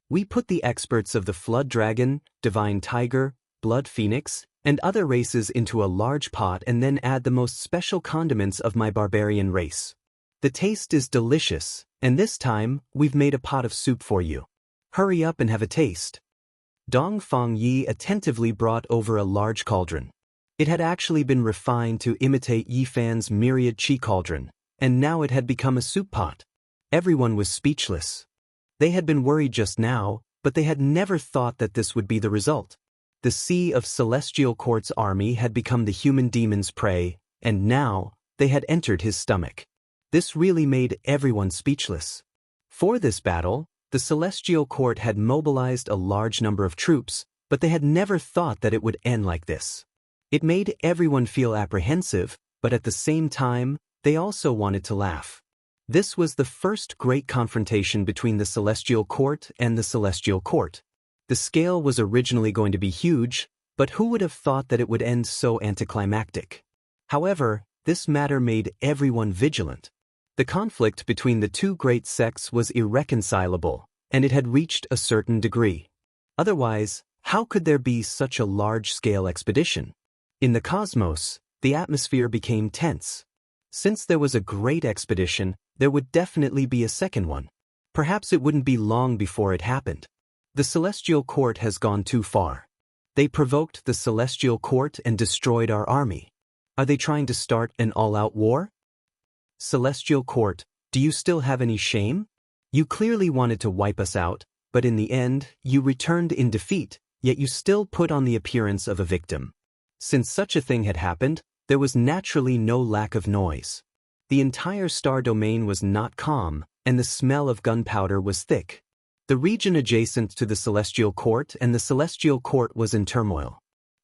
We put the experts of the Flood Dragon, Divine Tiger, Blood Phoenix, and other races into a large pot and then add the most special condiments of my barbarian race. The taste is delicious, and this time, we've made a pot of soup for you. Hurry up and have a taste." Dongfang Yi attentively brought over a large cauldron. It had actually been refined to imitate Yifan's myriad chi cauldron, and now it had become a soup pot. Everyone was speechless. They had been worried just now, but they had never thought that this would be the result. The sea of Celestial Court's army had become the human demon's prey, and now, they had entered his stomach. This really made everyone speechless. For this battle, the Celestial Court had mobilized a large number of troops, but they had never thought that it would end like this. It made everyone feel apprehensive, but at the same time, they also wanted to laugh. This was the first great confrontation between the Celestial Court and the Celestial Court. The scale was originally going to be huge, but who would have thought that it would end so anticlimactic? However, this matter made everyone vigilant. The conflict between the two great sects was irreconcilable, and it had reached a certain degree. Otherwise, how could there be such a large-scale expedition? In the cosmos, the atmosphere became tense. Since there was a great expedition, there would definitely be a second one. Perhaps it wouldn't be long before it happened. The Celestial Court has gone too far. They provoked the Celestial Court and destroyed our army. Are they trying to start an all-out war? Celestial Court, do you still have any shame? You clearly wanted to wipe us out, but in the end, you returned in defeat, yet you still put on the appearance of a victim. Since such a thing had happened, there was naturally no lack of noise. The entire star domain was not calm, and the smell of gunpowder was thick. The region adjacent to the Celestial Court and the Celestial Court was in turmoil.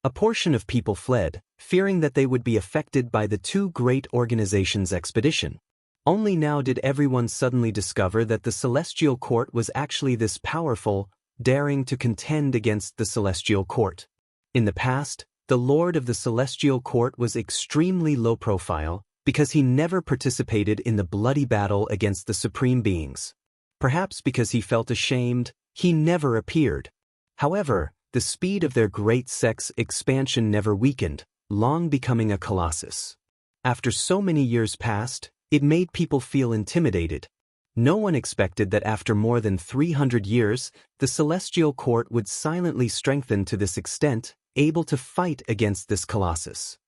A portion of people fled, fearing that they would be affected by the two great organizations' expedition. Only now did everyone suddenly discover that the Celestial Court was actually this powerful, daring to contend against the Celestial Court. In the past, the Lord of the Celestial Court was extremely low profile, because he never participated in the bloody battle against the supreme beings. Perhaps because he felt ashamed, he never appeared. However, the speed of their great sect's expansion never weakened, long becoming a colossus. After so many years passed, it made people feel intimidated. No one expected that after more than 300 years, the celestial court would silently strengthen to this extent, able to fight against this colossus.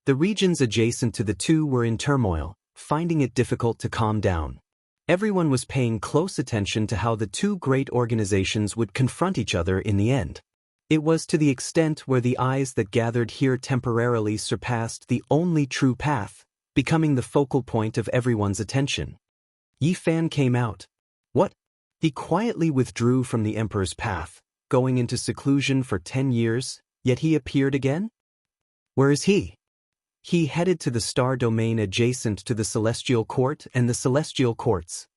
The regions adjacent to the two were in turmoil, finding it difficult to calm down. Everyone was paying close attention to how the two great organizations would confront each other in the end. It was to the extent where the eyes that gathered here temporarily surpassed the only true path, becoming the focal point of everyone's attention. Yi Fan came out. What? He quietly withdrew from the emperor's path, going into seclusion for 10 years, yet he appeared again? Where is he? He headed to the star domain adjacent to the celestial court and the celestial courts.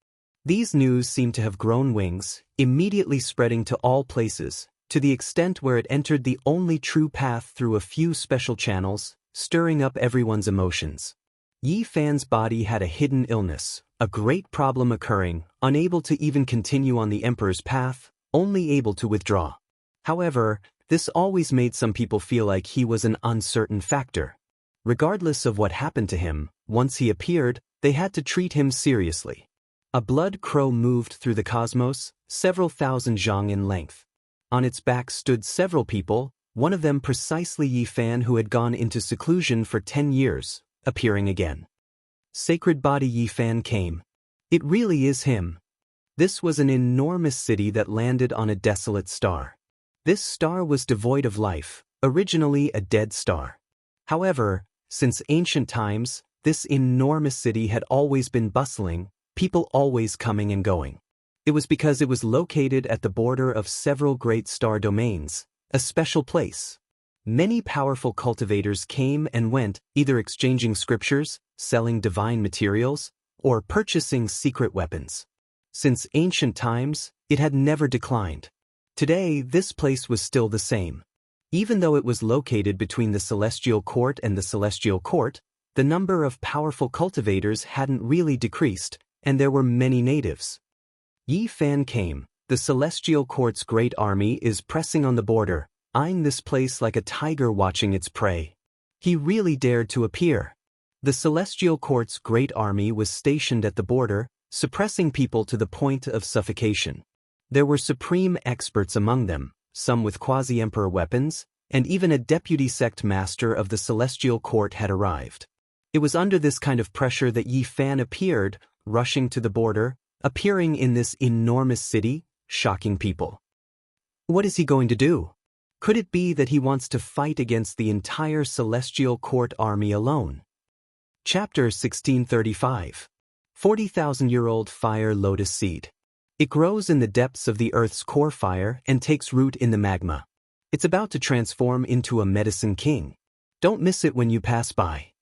These news seemed to have grown wings, immediately spreading to all places, to the extent where it entered the only true path through a few special channels, stirring up everyone's emotions. Yi Fan's body had a hidden illness, a great problem occurring, unable to even continue on the emperor's path, only able to withdraw. However, this always made some people feel like he was an uncertain factor. Regardless of what happened to him, once he appeared, they had to treat him seriously. A blood crow moved through the cosmos, several thousand zhang in length. On its back stood several people, one of them precisely Yi Fan, who had gone into seclusion for 10 years, appearing again. Sacred body Yi Fan came. It really is him. This was an enormous city that landed on a desolate star. This star was devoid of life, originally a dead star. However, since ancient times, this enormous city had always been bustling, people always coming and going. It was because it was located at the border of several great star domains, a special place. Many powerful cultivators came and went, either exchanging scriptures, selling divine materials, or purchasing secret weapons. Since ancient times, it had never declined. Today, this place was still the same. Even though it was located between the celestial court and the celestial court, the number of powerful cultivators hadn't really decreased, and there were many natives. Yi Fan came. The celestial court's great army is pressing on the border, eyeing this place like a tiger watching its prey. He really dared to appear. The celestial court's great army was stationed at the border, suppressing people to the point of suffocation. There were supreme experts among them, some with quasi-emperor weapons, and even a deputy sect master of the celestial court had arrived. It was under this kind of pressure that Yi Fan appeared, rushing to the border, appearing in this enormous city, shocking people. What is he going to do? Could it be that he wants to fight against the entire celestial court army alone? Chapter 1635. 40,000-year-old fire lotus seed. It grows in the depths of the Earth's core fire and takes root in the magma. It's about to transform into a medicine king. Don't miss it when you pass by.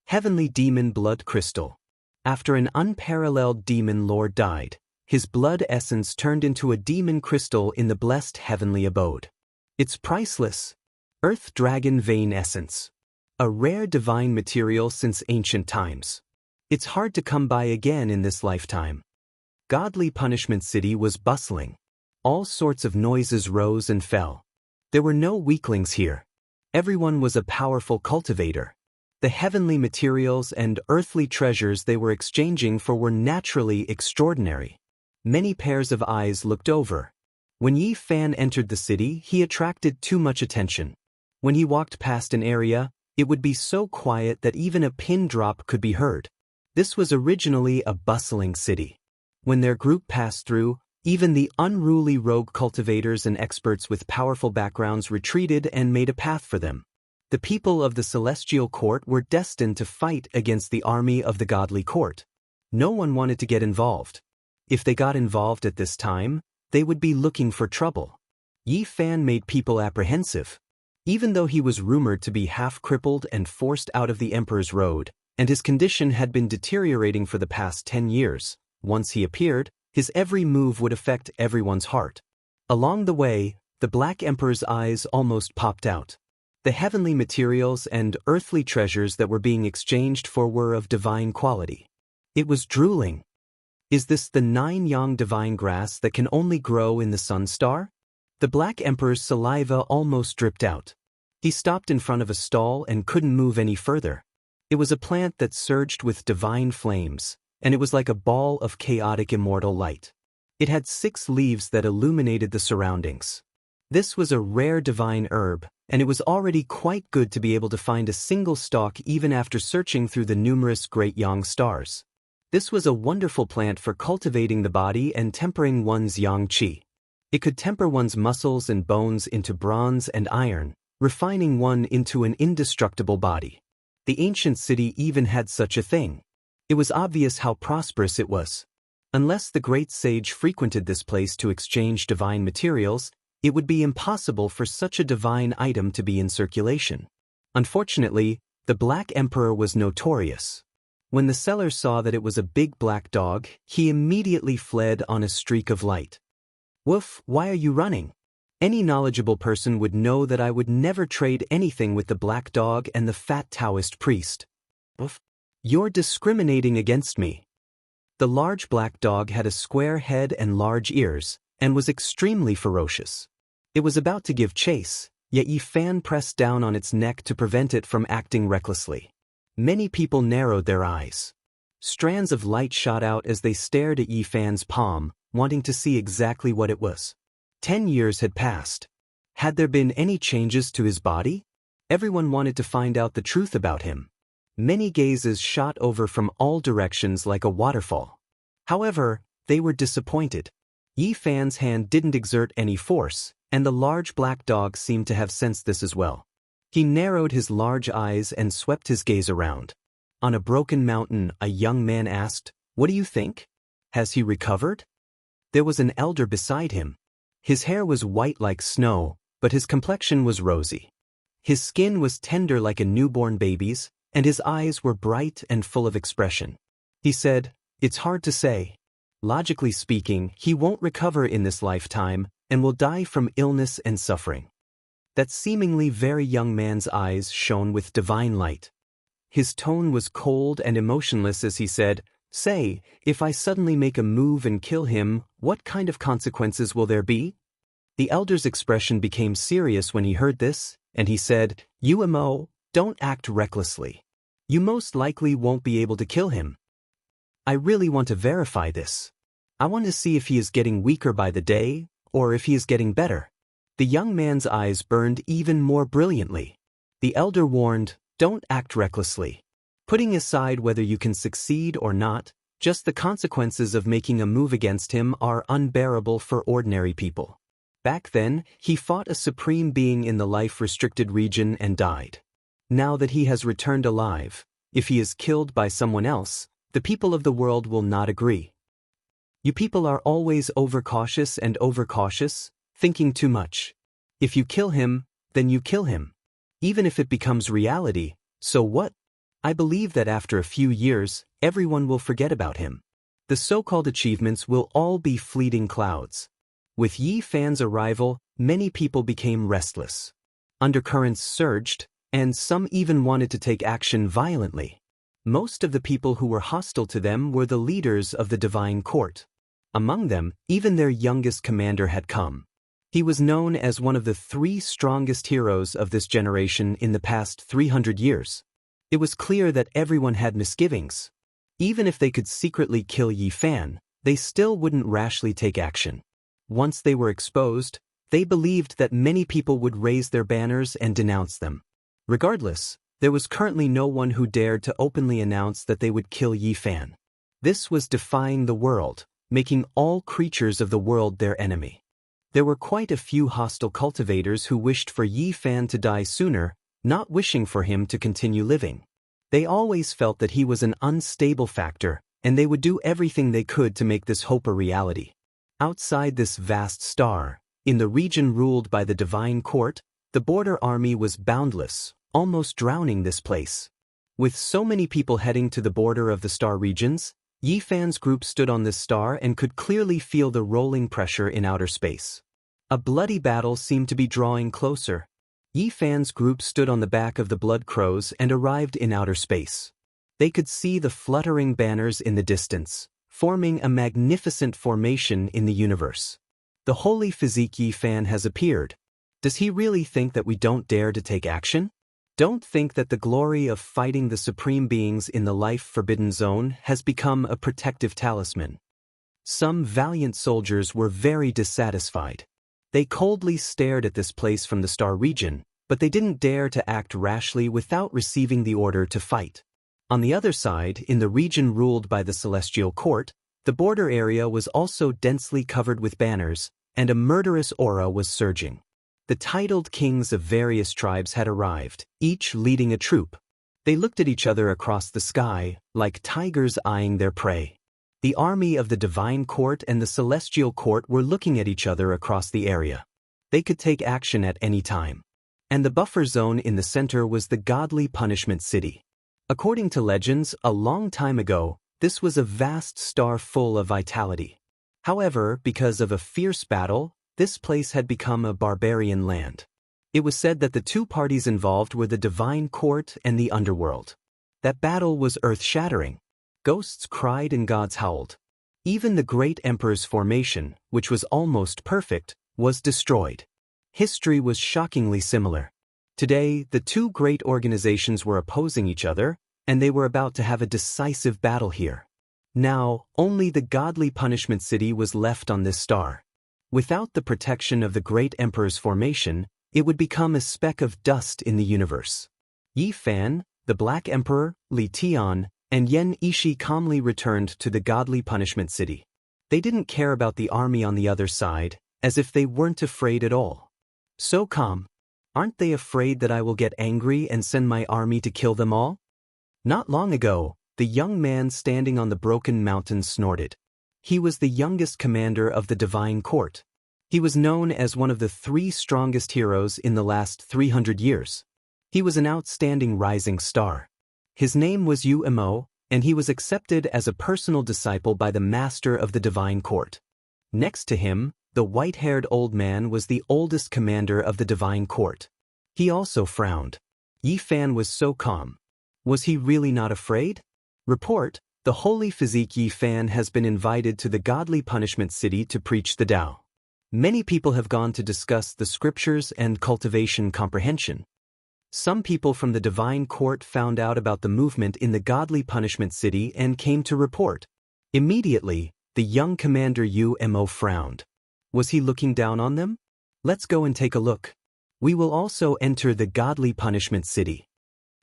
Heavenly Demon Blood Crystal. After an unparalleled demon lord died, his blood essence turned into a demon crystal in the blessed heavenly abode. It's priceless. Earth Dragon Vein Essence. A rare divine material since ancient times. It's hard to come by again in this lifetime. Godly Punishment City was bustling. All sorts of noises rose and fell. There were no weaklings here. Everyone was a powerful cultivator. The heavenly materials and earthly treasures they were exchanging for were naturally extraordinary. Many pairs of eyes looked over. When Yi Fan entered the city, he attracted too much attention. When he walked past an area, it would be so quiet that even a pin drop could be heard. This was originally a bustling city. When their group passed through, even the unruly rogue cultivators and experts with powerful backgrounds retreated and made a path for them. The people of the celestial court were destined to fight against the army of the godly court. No one wanted to get involved. If they got involved at this time, they would be looking for trouble. Yi Fan made people apprehensive. Even though he was rumored to be half-crippled and forced out of the emperor's road, and his condition had been deteriorating for the past 10 years, once he appeared, his every move would affect everyone's heart. Along the way, the Black Emperor's eyes almost popped out. The heavenly materials and earthly treasures that were being exchanged for were of divine quality. It was drooling. Is this the 9-yang divine grass that can only grow in the sun star? The Black Emperor's saliva almost dripped out. He stopped in front of a stall and couldn't move any further. It was a plant that surged with divine flames, and it was like a ball of chaotic immortal light. It had 6 leaves that illuminated the surroundings. This was a rare divine herb, and it was already quite good to be able to find a single stalk even after searching through the numerous great yang stars. This was a wonderful plant for cultivating the body and tempering one's yang qi. It could temper one's muscles and bones into bronze and iron, refining one into an indestructible body. The ancient city even had such a thing. It was obvious how prosperous it was. Unless the great sage frequented this place to exchange divine materials, it would be impossible for such a divine item to be in circulation. Unfortunately, the Black Emperor was notorious. When the seller saw that it was a big black dog, he immediately fled on a streak of light. "Woof, why are you running? Any knowledgeable person would know that I would never trade anything with the black dog and the fat Taoist priest. Woof. You're discriminating against me." The large black dog had a square head and large ears, and was extremely ferocious. It was about to give chase, yet Yi Fan pressed down on its neck to prevent it from acting recklessly. Many people narrowed their eyes. Strands of light shot out as they stared at Yi Fan's palm, wanting to see exactly what it was. 10 years had passed. Had there been any changes to his body? Everyone wanted to find out the truth about him. Many gazes shot over from all directions like a waterfall. However, they were disappointed. Yi Fan's hand didn't exert any force, and the large black dog seemed to have sensed this as well. He narrowed his large eyes and swept his gaze around. On a broken mountain, a young man asked, "What do you think? Has he recovered?" There was an elder beside him. His hair was white like snow, but his complexion was rosy. His skin was tender like a newborn baby's, and his eyes were bright and full of expression. He said, "It's hard to say. Logically speaking, he won't recover in this lifetime, and will die from illness and suffering." That seemingly very young man's eyes shone with divine light. His tone was cold and emotionless as he said, "Say, if I suddenly make a move and kill him, what kind of consequences will there be?" The elder's expression became serious when he heard this, and he said, "Umo, don't act recklessly. You most likely won't be able to kill him. I really want to verify this. I want to see if he is getting weaker by the day, or if he is getting better." The young man's eyes burned even more brilliantly. The elder warned, "Don't act recklessly. Putting aside whether you can succeed or not, just the consequences of making a move against him are unbearable for ordinary people. Back then, he fought a supreme being in the life-restricted region and died. Now that he has returned alive, if he is killed by someone else, the people of the world will not agree. You people are always overcautious and overcautious, thinking too much. If you kill him, then you kill him. Even if it becomes reality, so what? I believe that after a few years, everyone will forget about him. The so-called achievements will all be fleeting clouds." With Yi Fan's arrival, many people became restless. Undercurrents surged, and some even wanted to take action violently. Most of the people who were hostile to them were the leaders of the divine court. Among them, even their youngest commander had come. He was known as one of the 3 strongest heroes of this generation in the past 300 years. It was clear that everyone had misgivings. Even if they could secretly kill Yi Fan, they still wouldn't rashly take action. Once they were exposed, they believed that many people would raise their banners and denounce them. Regardless, there was currently no one who dared to openly announce that they would kill Yi Fan. This was defying the world, making all creatures of the world their enemy. There were quite a few hostile cultivators who wished for Yi Fan to die sooner, not wishing for him to continue living. They always felt that he was an unstable factor, and they would do everything they could to make this hope a reality. Outside this vast star, in the region ruled by the divine court, the border army was boundless, almost drowning this place. With so many people heading to the border of the star regions, Yi Fan's group stood on this star and could clearly feel the rolling pressure in outer space. A bloody battle seemed to be drawing closer. Yi Fan's group stood on the back of the Blood Crows and arrived in outer space. They could see the fluttering banners in the distance, forming a magnificent formation in the universe. The holy physique Yi Fan has appeared. Does he really think that we don't dare to take action? Don't think that the glory of fighting the supreme beings in the life-forbidden zone has become a protective talisman. Some valiant soldiers were very dissatisfied. They coldly stared at this place from the star region, but they didn't dare to act rashly without receiving the order to fight. On the other side, in the region ruled by the Celestial Court, the border area was also densely covered with banners, and a murderous aura was surging. The titled kings of various tribes had arrived, each leading a troop. They looked at each other across the sky, like tigers eyeing their prey. The army of the Divine Court and the Celestial Court were looking at each other across the area. They could take action at any time. And the buffer zone in the center was the Godly Punishment City. According to legends, a long time ago, this was a vast star full of vitality. However, because of a fierce battle, this place had become a barbarian land. It was said that the two parties involved were the Divine Court and the Underworld. That battle was earth-shattering. Ghosts cried and gods howled. Even the great emperor's formation, which was almost perfect, was destroyed. History was shockingly similar. Today, the two great organizations were opposing each other, and they were about to have a decisive battle here. Now, only the Godly Punishment City was left on this star. Without the protection of the great emperor's formation, it would become a speck of dust in the universe. Yi Fan, the Black Emperor, Li Tian, and Yen Ishi calmly returned to the Godly Punishment City. They didn't care about the army on the other side, as if they weren't afraid at all. So calm. Aren't they afraid that I will get angry and send my army to kill them all? Not long ago, the young man standing on the broken mountain snorted. He was the youngest commander of the Divine Court. He was known as one of the 3 strongest heroes in the last 300 years. He was an outstanding rising star. His name was Yu Mo, and he was accepted as a personal disciple by the master of the Divine Court. Next to him, the white-haired old man was the oldest commander of the Divine Court. He also frowned. Yi Fan was so calm. Was he really not afraid? Report, the holy physique Yi Fan has been invited to the Godly Punishment City to preach the Tao. Many people have gone to discuss the scriptures and cultivation comprehension. Some people from the Divine Court found out about the movement in the Godly Punishment City and came to report. Immediately, the young commander Yu Mo frowned. Was he looking down on them? Let's go and take a look. We will also enter the Godly Punishment City.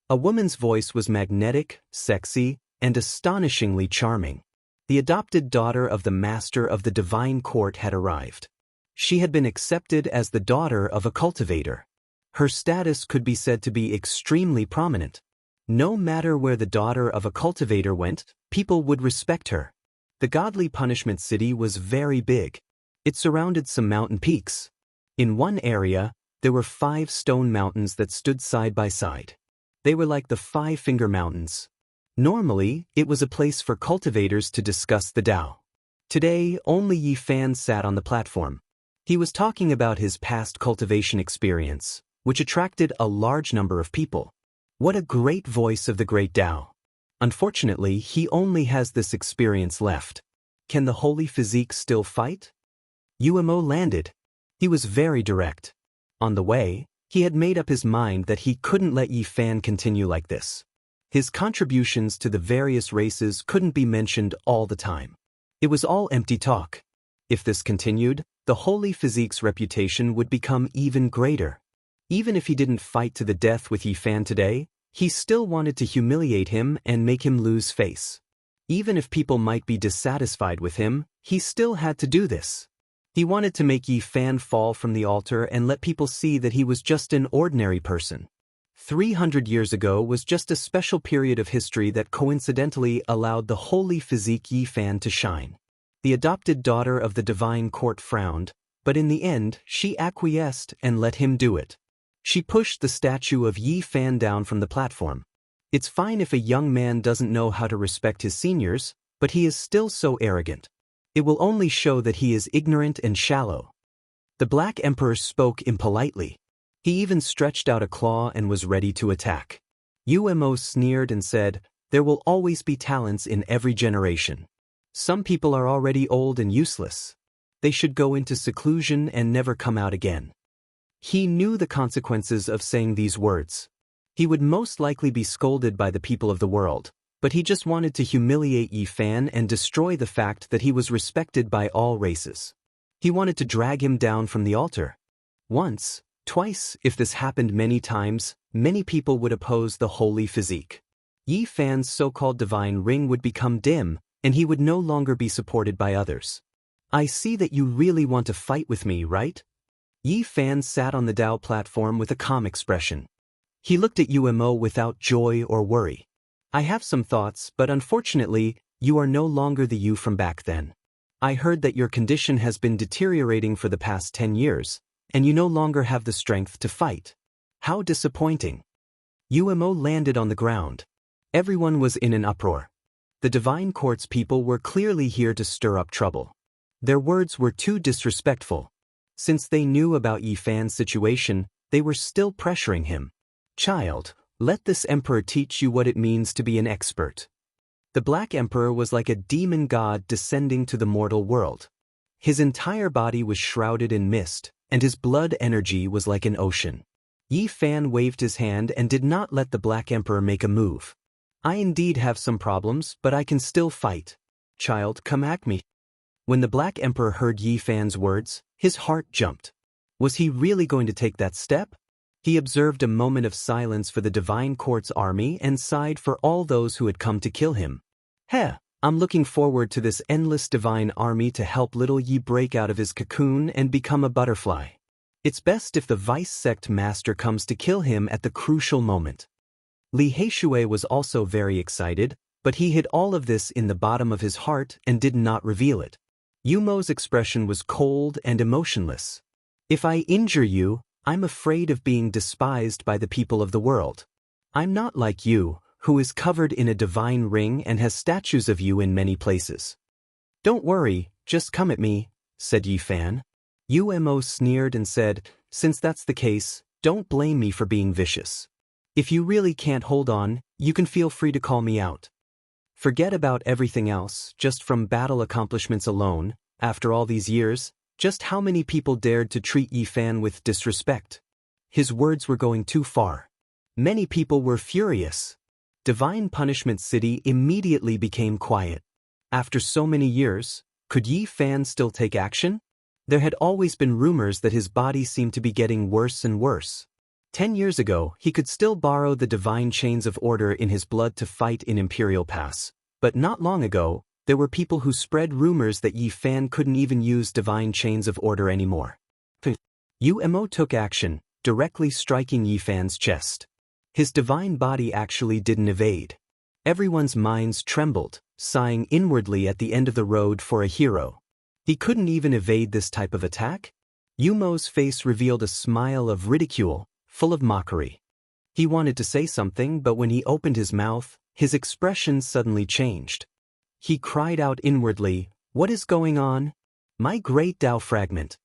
A woman's voice was magnetic, sexy, and astonishingly charming. The adopted daughter of the master of the Divine Court had arrived. She had been accepted as the daughter of a cultivator. Her status could be said to be extremely prominent. No matter where the daughter of a cultivator went, people would respect her. The Godly Punishment City was very big. It surrounded some mountain peaks. In one area, there were 5 stone mountains that stood side by side. They were like the 5-finger mountains. Normally, it was a place for cultivators to discuss the Tao. Today, only Yi Fan sat on the platform. He was talking about his past cultivation experience, which attracted a large number of people. What a great voice of the great Tao. Unfortunately, he only has this experience left. Can the holy physique still fight? Yu Mo landed. He was very direct. On the way, he had made up his mind that he couldn't let Yi Fan continue like this. His contributions to the various races couldn't be mentioned all the time. It was all empty talk. If this continued, the holy physique's reputation would become even greater. Even if he didn't fight to the death with Yi Fan today, he still wanted to humiliate him and make him lose face. Even if people might be dissatisfied with him, he still had to do this. He wanted to make Yi Fan fall from the altar and let people see that he was just an ordinary person. 300 years ago was just a special period of history that coincidentally allowed the holy physique Yi Fan to shine. The adopted daughter of the Divine Court frowned, but in the end, she acquiesced and let him do it. She pushed the statue of Yi Fan down from the platform. It's fine if a young man doesn't know how to respect his seniors, but he is still so arrogant. It will only show that he is ignorant and shallow. The Black Emperor spoke impolitely. He even stretched out a claw and was ready to attack. Umo sneered and said, "There will always be talents in every generation. Some people are already old and useless. They should go into seclusion and never come out again." He knew the consequences of saying these words. He would most likely be scolded by the people of the world, but he just wanted to humiliate Yi Fan and destroy the fact that he was respected by all races. He wanted to drag him down from the altar. Once, twice, if this happened many times, many people would oppose the holy physique. Yi Fan's so-called divine ring would become dim, and he would no longer be supported by others. "I see that you really want to fight with me, right?" Yi Fan sat on the Dao platform with a calm expression. He looked at Umo without joy or worry. "I have some thoughts, but unfortunately, you are no longer the you from back then. I heard that your condition has been deteriorating for the past 10 years, and you no longer have the strength to fight. How disappointing." Umo landed on the ground. Everyone was in an uproar. The Divine Court's people were clearly here to stir up trouble. Their words were too disrespectful. Since they knew about Yi Fan's situation, they were still pressuring him. "Child, let this emperor teach you what it means to be an expert." The Black Emperor was like a demon god descending to the mortal world. His entire body was shrouded in mist, and his blood energy was like an ocean. Yi Fan waved his hand and did not let the Black Emperor make a move. "I indeed have some problems, but I can still fight. Child, come at me." When the Black Emperor heard Yi Fan's words, his heart jumped. Was he really going to take that step? He observed a moment of silence for the Divine Court's army and sighed for all those who had come to kill him. "Heh, I'm looking forward to this endless divine army to help little Yi break out of his cocoon and become a butterfly. It's best if the Vice Sect Master comes to kill him at the crucial moment." Li Heishui was also very excited, but he hid all of this in the bottom of his heart and did not reveal it. Umo's expression was cold and emotionless. "If I injure you, I'm afraid of being despised by the people of the world. I'm not like you, who is covered in a divine ring and has statues of you in many places." "Don't worry, just come at me," said Yi Fan. Umo sneered and said, "Since that's the case, don't blame me for being vicious. If you really can't hold on, you can feel free to call me out. Forget about everything else, just from battle accomplishments alone, after all these years, just how many people dared to treat Yi Fan with disrespect?" His words were going too far. Many people were furious. Divine Punishment City immediately became quiet. After so many years, could Yi Fan still take action? There had always been rumors that his body seemed to be getting worse and worse. 10 years ago, he could still borrow the divine chains of order in his blood to fight in Imperial Pass, but not long ago, there were people who spread rumors that Yi Fan couldn't even use divine chains of order anymore. Umo took action, directly striking Yi Fan's chest. His divine body actually didn't evade. Everyone's minds trembled, sighing inwardly at the end of the road for a hero. He couldn't even evade this type of attack? Umo's face revealed a smile of ridicule, full of mockery. He wanted to say something, but when he opened his mouth, his expression suddenly changed. He cried out inwardly, "What is going on? My great Tao fragment."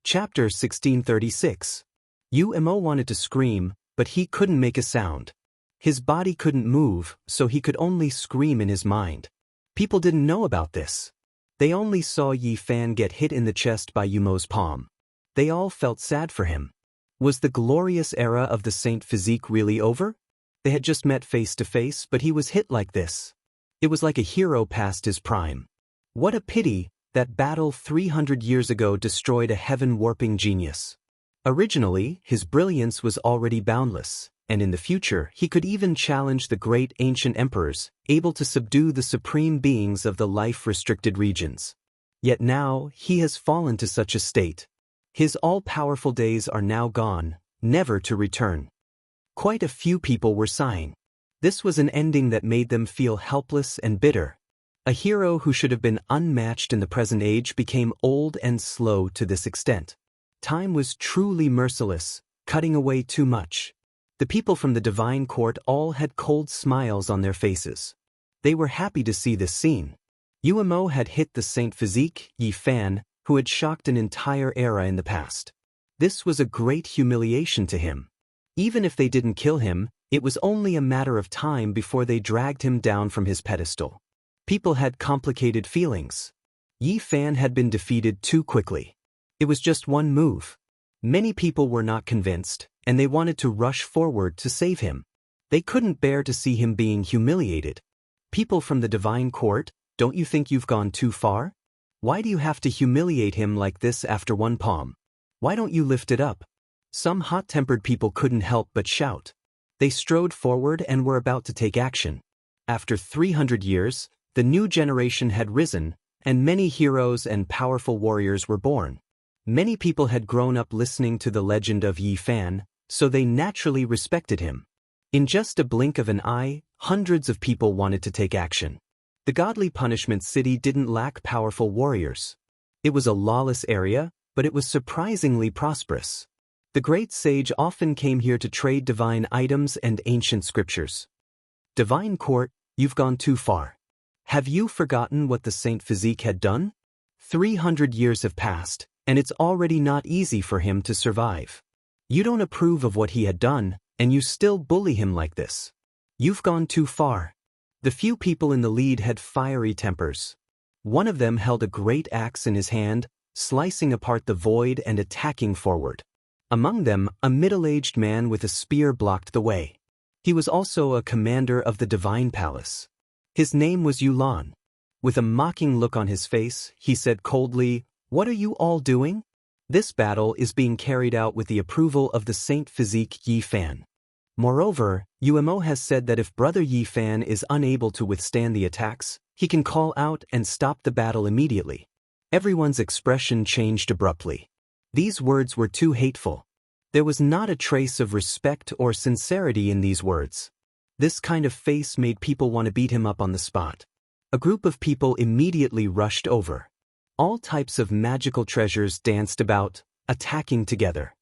Chapter 1636. Umo wanted to scream, but he couldn't make a sound. His body couldn't move, so he could only scream in his mind. People didn't know about this. They only saw Yi Fan get hit in the chest by Umo's palm. They all felt sad for him. Was the glorious era of the Saint Physique really over? They had just met face to face, but he was hit like this. It was like a hero past his prime. What a pity, that battle 300 years ago destroyed a heaven-warping genius. Originally, his brilliance was already boundless, and in the future he could even challenge the great ancient emperors, able to subdue the supreme beings of the life-restricted regions. Yet now, he has fallen to such a state. His all-powerful days are now gone, never to return. Quite a few people were sighing. This was an ending that made them feel helpless and bitter. A hero who should have been unmatched in the present age became old and slow to this extent. Time was truly merciless, cutting away too much. The people from the Divine Court all had cold smiles on their faces. They were happy to see this scene. Umo had hit the Saint Physique, Yi Fan, who had shocked an entire era in the past. This was a great humiliation to him. Even if they didn't kill him, it was only a matter of time before they dragged him down from his pedestal. People had complicated feelings. Yi Fan had been defeated too quickly. It was just one move. Many people were not convinced, and they wanted to rush forward to save him. They couldn't bear to see him being humiliated. People from the divine court, don't you think you've gone too far? Why do you have to humiliate him like this after one palm? Why don't you lift it up? Some hot-tempered people couldn't help but shout. They strode forward and were about to take action. After 300 years, the new generation had risen, and many heroes and powerful warriors were born. Many people had grown up listening to the legend of Yi Fan, so they naturally respected him. In just a blink of an eye, hundreds of people wanted to take action. The godly punishment city didn't lack powerful warriors. It was a lawless area, but it was surprisingly prosperous. The great sage often came here to trade divine items and ancient scriptures. Divine court, you've gone too far. Have you forgotten what the Saint Physique had done? 300 years have passed, and it's already not easy for him to survive. You don't approve of what he had done, and you still bully him like this. You've gone too far. The few people in the lead had fiery tempers. One of them held a great axe in his hand, slicing apart the void and attacking forward. Among them, a middle-aged man with a spear blocked the way. He was also a commander of the Divine Palace. His name was Yulan. With a mocking look on his face, he said coldly, "What are you all doing? This battle is being carried out with the approval of the Saint Physique Yi Fan. Moreover, Yumo has said that if Brother Yi Fan is unable to withstand the attacks, he can call out and stop the battle immediately." Everyone's expression changed abruptly. These words were too hateful. There was not a trace of respect or sincerity in these words. This kind of face made people want to beat him up on the spot. A group of people immediately rushed over. All types of magical treasures danced about, attacking together.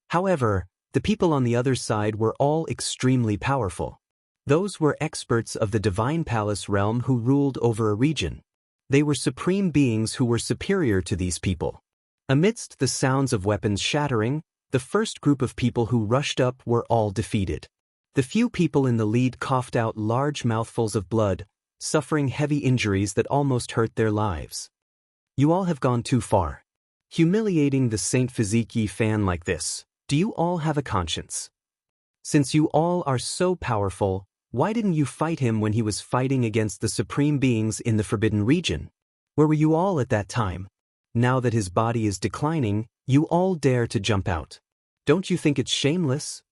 However, the people on the other side were all extremely powerful. Those were experts of the Divine Palace realm who ruled over a region. They were supreme beings who were superior to these people. Amidst the sounds of weapons shattering, the first group of people who rushed up were all defeated. The few people in the lead coughed out large mouthfuls of blood, suffering heavy injuries that almost hurt their lives. You all have gone too far. Humiliating the Saint Physique Yi Fan like this, do you all have a conscience? Since you all are so powerful, why didn't you fight him when he was fighting against the supreme beings in the Forbidden Region? Where were you all at that time? Now that his body is declining, you all dare to jump out. Don't you think it's shameless?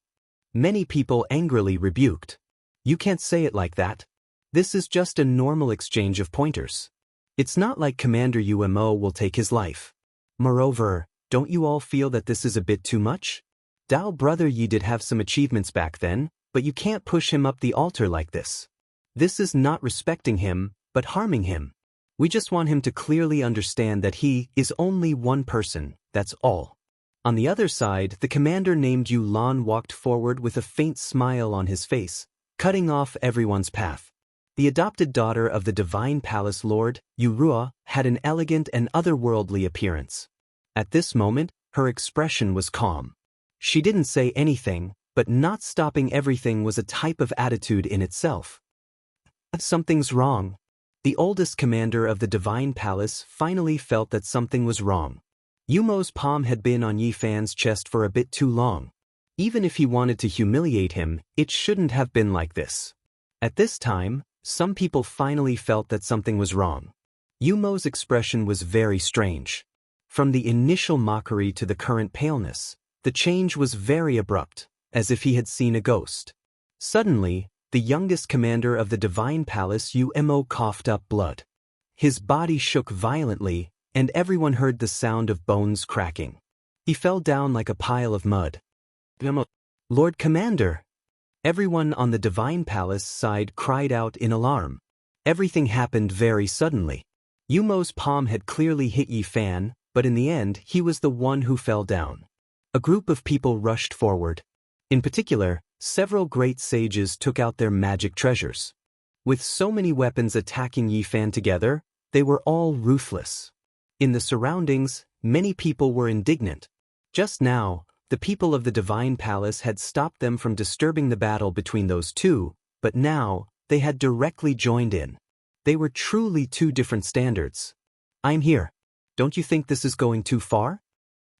Many people angrily rebuked. You can't say it like that. This is just a normal exchange of pointers. It's not like Commander Umo will take his life. Moreover, don't you all feel that this is a bit too much? Dao Brother Yi did have some achievements back then, but you can't push him up the altar like this. This is not respecting him, but harming him. We just want him to clearly understand that he is only one person, that's all. On the other side, the commander named Yulan walked forward with a faint smile on his face, cutting off everyone's path. The adopted daughter of the Divine Palace Lord, Yurua, had an elegant and otherworldly appearance. At this moment, her expression was calm. She didn't say anything, but not stopping everything was a type of attitude in itself. Something's wrong. The oldest commander of the Divine Palace finally felt that something was wrong. Yumo's palm had been on Yi Fan's chest for a bit too long. Even if he wanted to humiliate him, it shouldn't have been like this. At this time, some people finally felt that something was wrong. Yumo's expression was very strange. From the initial mockery to the current paleness, the change was very abrupt, as if he had seen a ghost. Suddenly, the youngest commander of the Divine Palace Umo coughed up blood. His body shook violently, and everyone heard the sound of bones cracking. He fell down like a pile of mud. Lord Commander! Everyone on the Divine Palace side cried out in alarm. Everything happened very suddenly. Yumo's palm had clearly hit Yi Fan, but in the end he was the one who fell down. A group of people rushed forward. In particular, several great sages took out their magic treasures. With so many weapons attacking Yi Fan together, they were all ruthless. In the surroundings, many people were indignant. Just now, the people of the Divine Palace had stopped them from disturbing the battle between those two, but now, they had directly joined in. They were truly two different standards. "I'm here. Don't you think this is going too far?"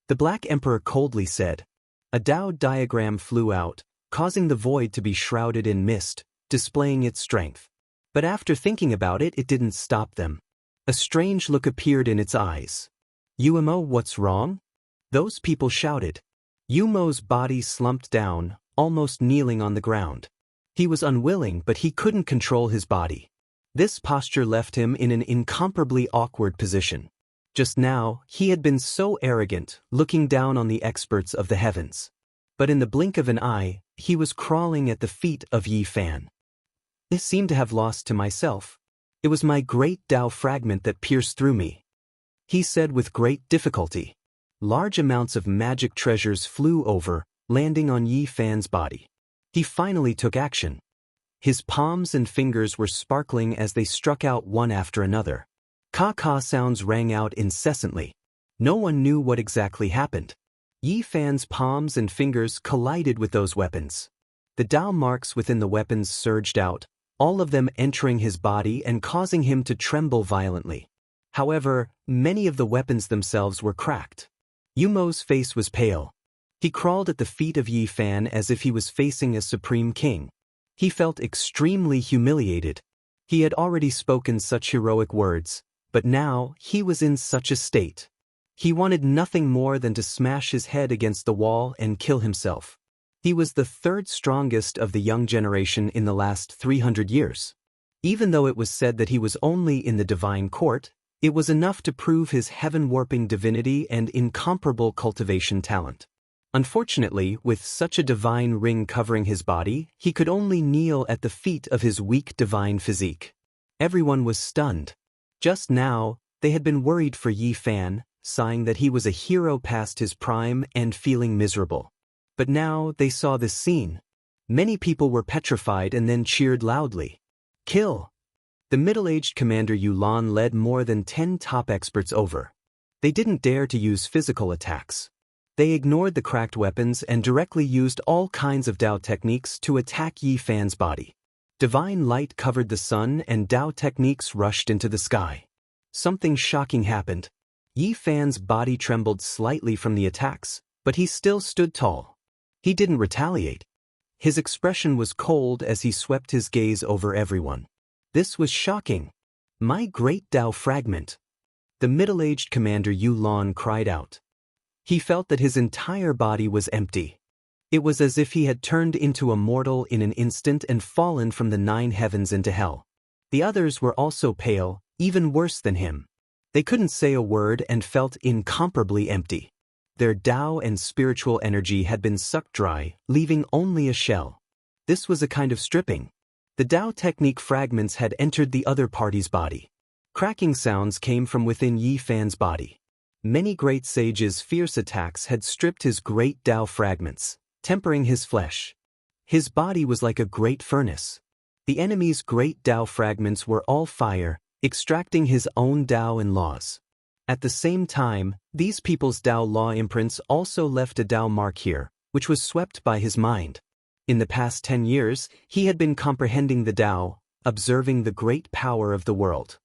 The Black Emperor coldly said. A Tao diagram flew out, causing the void to be shrouded in mist, displaying its strength. But after thinking about it, it didn't stop them. A strange look appeared in its eyes. "Yumo, what's wrong?" Those people shouted. Yumo's body slumped down, almost kneeling on the ground. He was unwilling, but he couldn't control his body. This posture left him in an incomparably awkward position. Just now, he had been so arrogant, looking down on the experts of the heavens. But in the blink of an eye, he was crawling at the feet of Yi Fan. "I seem to have lost to myself. It was my great Tao fragment that pierced through me," he said with great difficulty. Large amounts of magic treasures flew over, landing on Yi Fan's body. He finally took action. His palms and fingers were sparkling as they struck out one after another. Ka-ka sounds rang out incessantly. No one knew what exactly happened. Yi Fan's palms and fingers collided with those weapons. The Tao marks within the weapons surged out, all of them entering his body and causing him to tremble violently. However, many of the weapons themselves were cracked. Yumo's face was pale. He crawled at the feet of Yi Fan as if he was facing a supreme king. He felt extremely humiliated. He had already spoken such heroic words, but now he was in such a state. He wanted nothing more than to smash his head against the wall and kill himself. He was the third strongest of the young generation in the last 300 years. Even though it was said that he was only in the divine court, it was enough to prove his heaven-warping divinity and incomparable cultivation talent. Unfortunately, with such a divine ring covering his body, he could only kneel at the feet of his weak divine physique. Everyone was stunned. Just now, they had been worried for Yi Fan, sighing that he was a hero past his prime and feeling miserable. But now they saw this scene. Many people were petrified and then cheered loudly. "Kill!" The middle-aged Commander Yulan led more than 10 top experts over. They didn't dare to use physical attacks. They ignored the cracked weapons and directly used all kinds of Tao techniques to attack Yi Fan's body. Divine light covered the sun and Tao techniques rushed into the sky. Something shocking happened. Yi Fan's body trembled slightly from the attacks, but he still stood tall. He didn't retaliate. His expression was cold as he swept his gaze over everyone. This was shocking. "My great Tao fragment!" The middle-aged Commander Yulan cried out. He felt that his entire body was empty. It was as if he had turned into a mortal in an instant and fallen from the 9 heavens into hell. The others were also pale, even worse than him. They couldn't say a word and felt incomparably empty. Their Tao and spiritual energy had been sucked dry, leaving only a shell. This was a kind of stripping. The Tao technique fragments had entered the other party's body. Cracking sounds came from within Yi Fan's body. Many great sages' fierce attacks had stripped his great Tao fragments, tempering his flesh. His body was like a great furnace. The enemy's great Tao fragments were all fire, extracting his own Tao and laws. At the same time, these people's Tao law imprints also left a Tao mark here, which was swept by his mind. In the past 10 years, he had been comprehending the Tao, observing the great power of the world.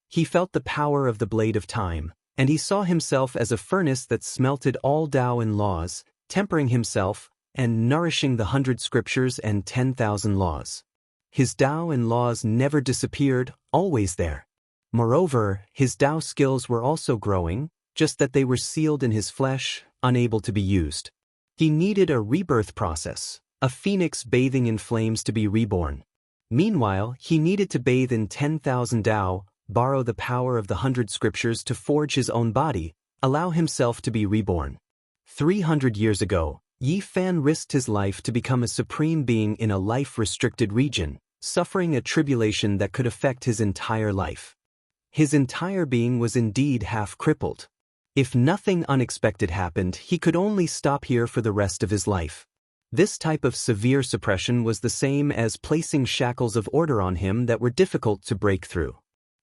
He felt the power of the blade of time, and he saw himself as a furnace that smelted all Tao and laws, tempering himself, and nourishing the 100 scriptures and 10,000 laws. His Tao and laws never disappeared, always there. Moreover, his Tao skills were also growing, just that they were sealed in his flesh, unable to be used. He needed a rebirth process, a phoenix bathing in flames to be reborn. Meanwhile, he needed to bathe in 10,000 Tao, borrow the power of the 100 scriptures to forge his own body, allow himself to be reborn. 300 years ago, Yi Fan risked his life to become a supreme being in a life-restricted region, suffering a tribulation that could affect his entire life. His entire being was indeed half-crippled. If nothing unexpected happened, he could only stop here for the rest of his life. This type of severe suppression was the same as placing shackles of order on him that were difficult to break through.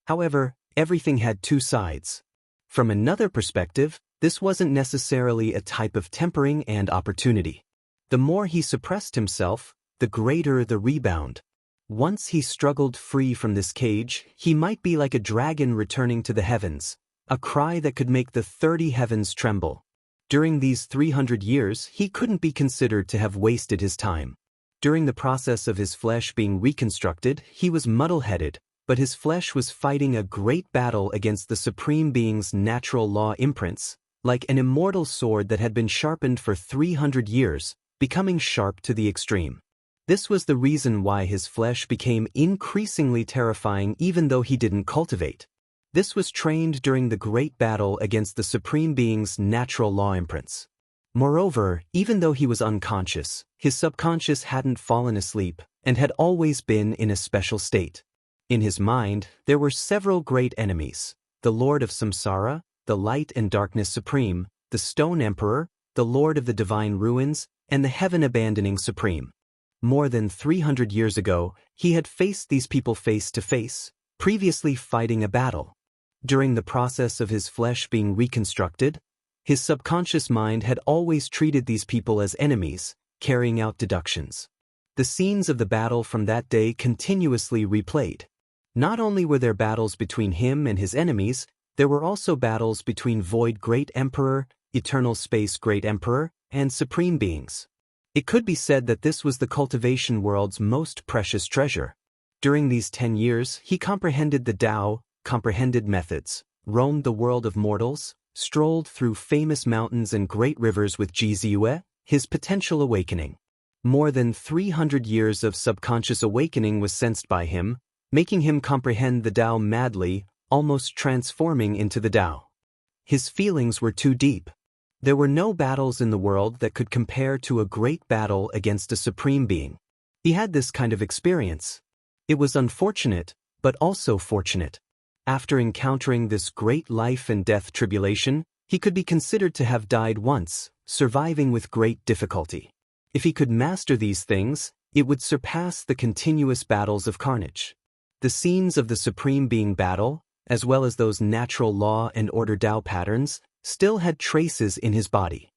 However, everything had two sides. From another perspective, This wasn't necessarily a type of tempering and opportunity. The more he suppressed himself, the greater the rebound. Once he struggled free from this cage, he might be like a dragon returning to the heavens, a cry that could make the 30 heavens tremble. During these 300 years, he couldn't be considered to have wasted his time. During the process of his flesh being reconstructed, he was muddle-headed, but his flesh was fighting a great battle against the Supreme Being's natural law imprints, like an immortal sword that had been sharpened for 300 years, becoming sharp to the extreme. This was the reason why his flesh became increasingly terrifying even though he didn't cultivate. This was trained during the great battle against the Supreme Being's natural law imprints. Moreover, even though he was unconscious, his subconscious hadn't fallen asleep and had always been in a special state. In his mind, there were several great enemies: the Lord of Samsara, the Light and Darkness Supreme, the Stone Emperor, the Lord of the Divine Ruins, and the Heaven-Abandoning Supreme. More than 300 years ago, he had faced these people face to face, previously fighting a battle. During the process of his flesh being reconstructed, his subconscious mind had always treated these people as enemies, carrying out deductions. The scenes of the battle from that day continuously replayed. Not only were there battles between him and his enemies, there were also battles between Void Great Emperor, Eternal Space Great Emperor, and Supreme Beings. It could be said that this was the cultivation world's most precious treasure. During these 10 years, he comprehended the Tao, comprehended methods, roamed the world of mortals, strolled through famous mountains and great rivers with Jianghu, his potential awakening. More than 300 years of subconscious awakening was sensed by him, making him comprehend the Tao madly, almost transforming into the Tao. His feelings were too deep. There were no battles in the world that could compare to a great battle against a Supreme Being. He had this kind of experience. It was unfortunate, but also fortunate. After encountering this great life and death tribulation, he could be considered to have died once, surviving with great difficulty. If he could master these things, it would surpass the continuous battles of carnage. The scenes of the Supreme Being battle, as well as those natural law and order Tao patterns, still had traces in his body.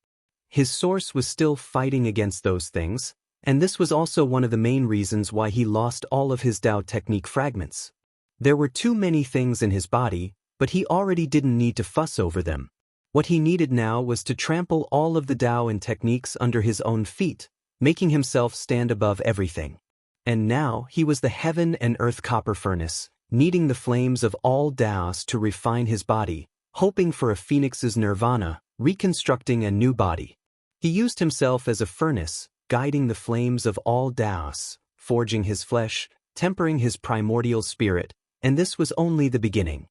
His source was still fighting against those things, and this was also one of the main reasons why he lost all of his Tao technique fragments. There were too many things in his body, but he already didn't need to fuss over them. What he needed now was to trample all of the Tao and techniques under his own feet, making himself stand above everything. And now he was the heaven and earth copper furnace, needing the flames of all Taos to refine his body, hoping for a phoenix's nirvana, reconstructing a new body. He used himself as a furnace, guiding the flames of all Taos, forging his flesh, tempering his primordial spirit, and this was only the beginning.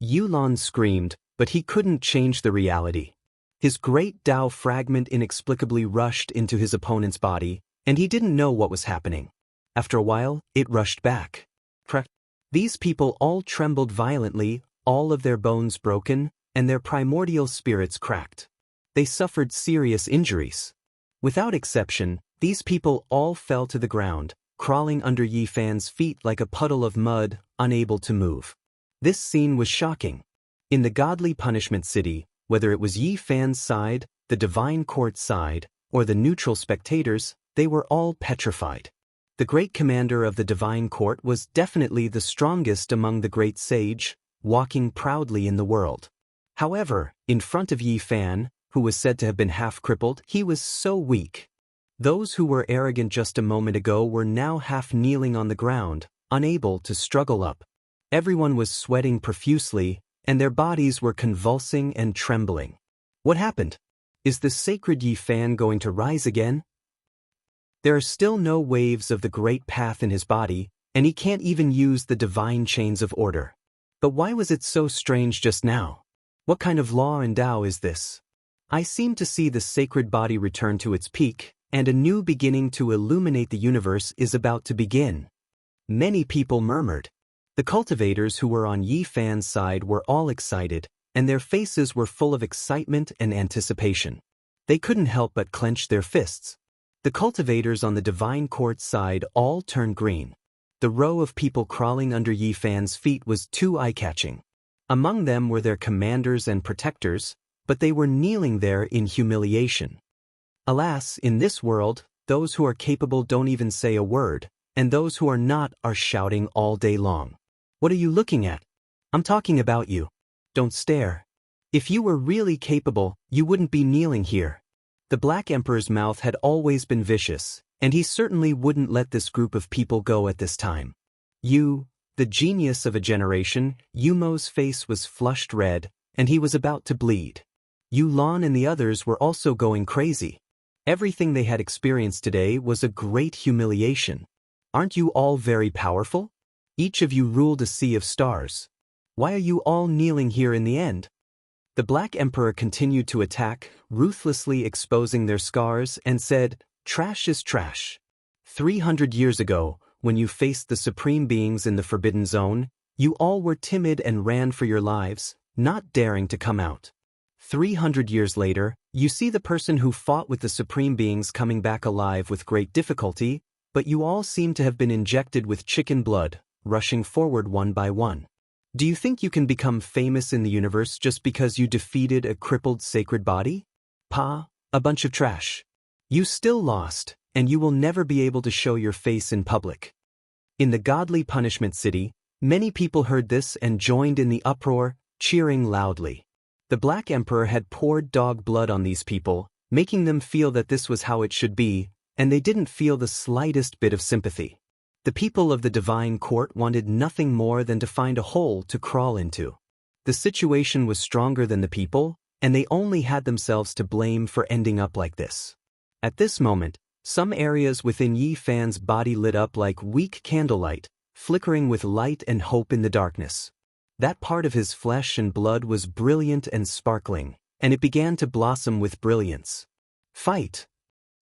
Yulan screamed, but he couldn't change the reality. His great Tao fragment inexplicably rushed into his opponent's body, and he didn't know what was happening. After a while, it rushed back. These people all trembled violently, all of their bones broken, and their primordial spirits cracked. They suffered serious injuries. Without exception, these people all fell to the ground, crawling under Yi Fan's feet like a puddle of mud, unable to move. This scene was shocking. In the godly punishment city, whether it was Yi Fan's side, the divine court side, or the neutral spectators, they were all petrified. The great commander of the divine court was definitely the strongest among the great sage, walking proudly in the world. However, in front of Yi Fan, who was said to have been half-crippled, he was so weak. Those who were arrogant just a moment ago were now half-kneeling on the ground, unable to struggle up. Everyone was sweating profusely, and their bodies were convulsing and trembling. What happened? Is the sacred Yi Fan going to rise again? There are still no waves of the great path in his body, and he can't even use the divine chains of order. But why was it so strange just now? What kind of law and Tao is this? I seem to see the sacred body return to its peak, and a new beginning to illuminate the universe is about to begin. Many people murmured. The cultivators who were on Yi Fan's side were all excited, and their faces were full of excitement and anticipation. They couldn't help but clench their fists. The cultivators on the divine court side all turned green. The row of people crawling under Yi Fan's feet was too eye-catching. Among them were their commanders and protectors, but they were kneeling there in humiliation. Alas, in this world, those who are capable don't even say a word, and those who are not are shouting all day long. What are you looking at? I'm talking about you. Don't stare. If you were really capable, you wouldn't be kneeling here. The Black Emperor's mouth had always been vicious, and he certainly wouldn't let this group of people go at this time. You, the genius of a generation, Yumo's face was flushed red, and he was about to bleed. Yulan and the others were also going crazy. Everything they had experienced today was a great humiliation. Aren't you all very powerful? Each of you ruled a sea of stars. Why are you all kneeling here in the end? The Black Emperor continued to attack, ruthlessly exposing their scars, and said, "Trash is trash. 300 years ago, when you faced the supreme beings in the Forbidden Zone, you all were timid and ran for your lives, not daring to come out. 300 years later, you see the person who fought with the supreme beings coming back alive with great difficulty, but you all seem to have been injected with chicken blood, rushing forward one by one. Do you think you can become famous in the universe just because you defeated a crippled sacred body? A bunch of trash. You still lost, and you will never be able to show your face in public." In the godly punishment city, many people heard this and joined in the uproar, cheering loudly. The Black Emperor had poured dog blood on these people, making them feel that this was how it should be, and they didn't feel the slightest bit of sympathy. The people of the divine court wanted nothing more than to find a hole to crawl into. The situation was stronger than the people, and they only had themselves to blame for ending up like this. At this moment, some areas within Yi Fan's body lit up like weak candlelight, flickering with light and hope in the darkness. That part of his flesh and blood was brilliant and sparkling, and it began to blossom with brilliance. "Fight!"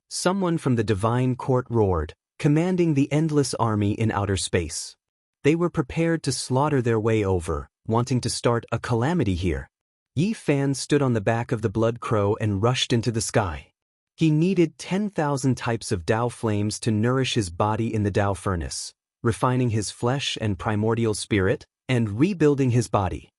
Someone from the divine court roared, commanding the endless army in outer space. They were prepared to slaughter their way over, wanting to start a calamity here. Yi Fan stood on the back of the blood crow and rushed into the sky. He needed 10,000 types of Tao flames to nourish his body in the Tao furnace, refining his flesh and primordial spirit, and rebuilding his body.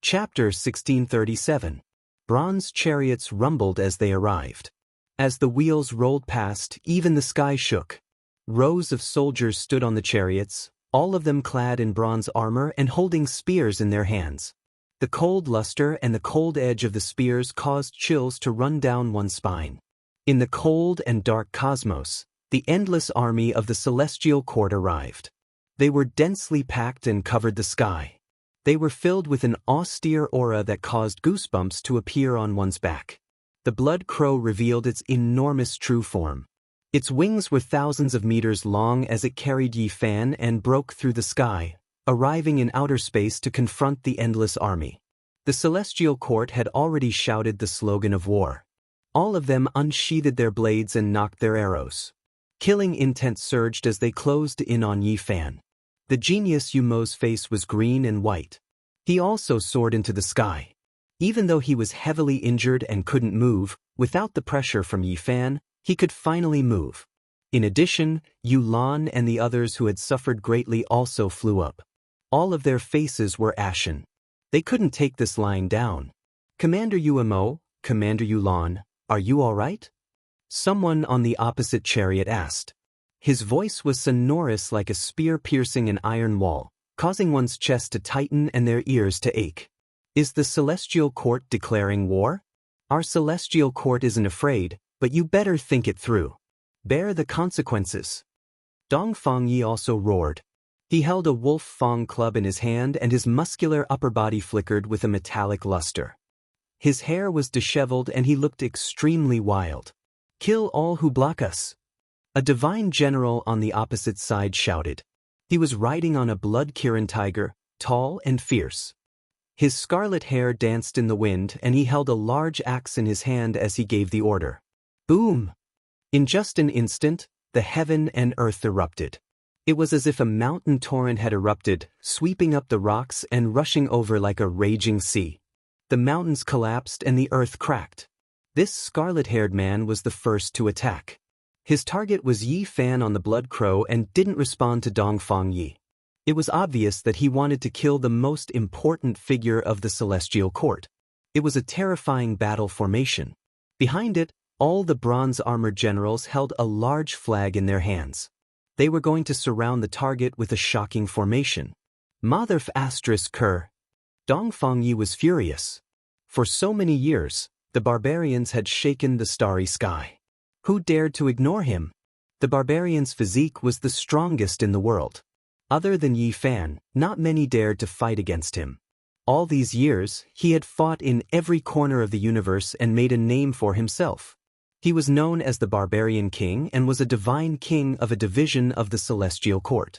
Chapter 1637. Bronze chariots rumbled as they arrived. As the wheels rolled past, even the sky shook. Rows of soldiers stood on the chariots, all of them clad in bronze armor and holding spears in their hands. The cold luster and the cold edge of the spears caused chills to run down one's spine. In the cold and dark cosmos, the endless army of the celestial court arrived. They were densely packed and covered the sky. They were filled with an austere aura that caused goosebumps to appear on one's back. The blood crow revealed its enormous true form. Its wings were thousands of meters long as it carried Yi Fan and broke through the sky, arriving in outer space to confront the endless army. The celestial court had already shouted the slogan of war. All of them unsheathed their blades and knocked their arrows. Killing intent surged as they closed in on Yi Fan. The genius Yumo's face was green and white. He also soared into the sky. Even though he was heavily injured and couldn't move, without the pressure from Yi Fan, he could finally move. In addition, Yulan and the others who had suffered greatly also flew up. All of their faces were ashen. They couldn't take this lying down. "Commander Yumo, Commander Yulan, are you all right?" Someone on the opposite chariot asked. His voice was sonorous like a spear piercing an iron wall, causing one's chest to tighten and their ears to ache. "Is the celestial court declaring war?" "Our celestial court isn't afraid, but you better think it through. Bear the consequences." Dongfang Yi also roared. He held a wolf fang club in his hand and his muscular upper body flickered with a metallic luster. His hair was disheveled and he looked extremely wild. "Kill all who block us." A divine general on the opposite side shouted. He was riding on a blood-Kirin tiger, tall and fierce. His scarlet hair danced in the wind and he held a large axe in his hand as he gave the order. Boom! In just an instant, the heaven and earth erupted. It was as if a mountain torrent had erupted, sweeping up the rocks and rushing over like a raging sea. The mountains collapsed and the earth cracked. This scarlet-haired man was the first to attack. His target was Yi Fan on the blood crow and didn't respond to Dongfang Yi. It was obvious that he wanted to kill the most important figure of the celestial court. It was a terrifying battle formation. Behind it, all the bronze-armored generals held a large flag in their hands. They were going to surround the target with a shocking formation. Motherf asterisk Ker. Dongfang Yi was furious. For so many years, the barbarians had shaken the starry sky. Who dared to ignore him? The barbarian's physique was the strongest in the world. Other than Yi Fan, not many dared to fight against him. All these years, he had fought in every corner of the universe and made a name for himself. He was known as the Barbarian King and was a divine king of a division of the Celestial Court.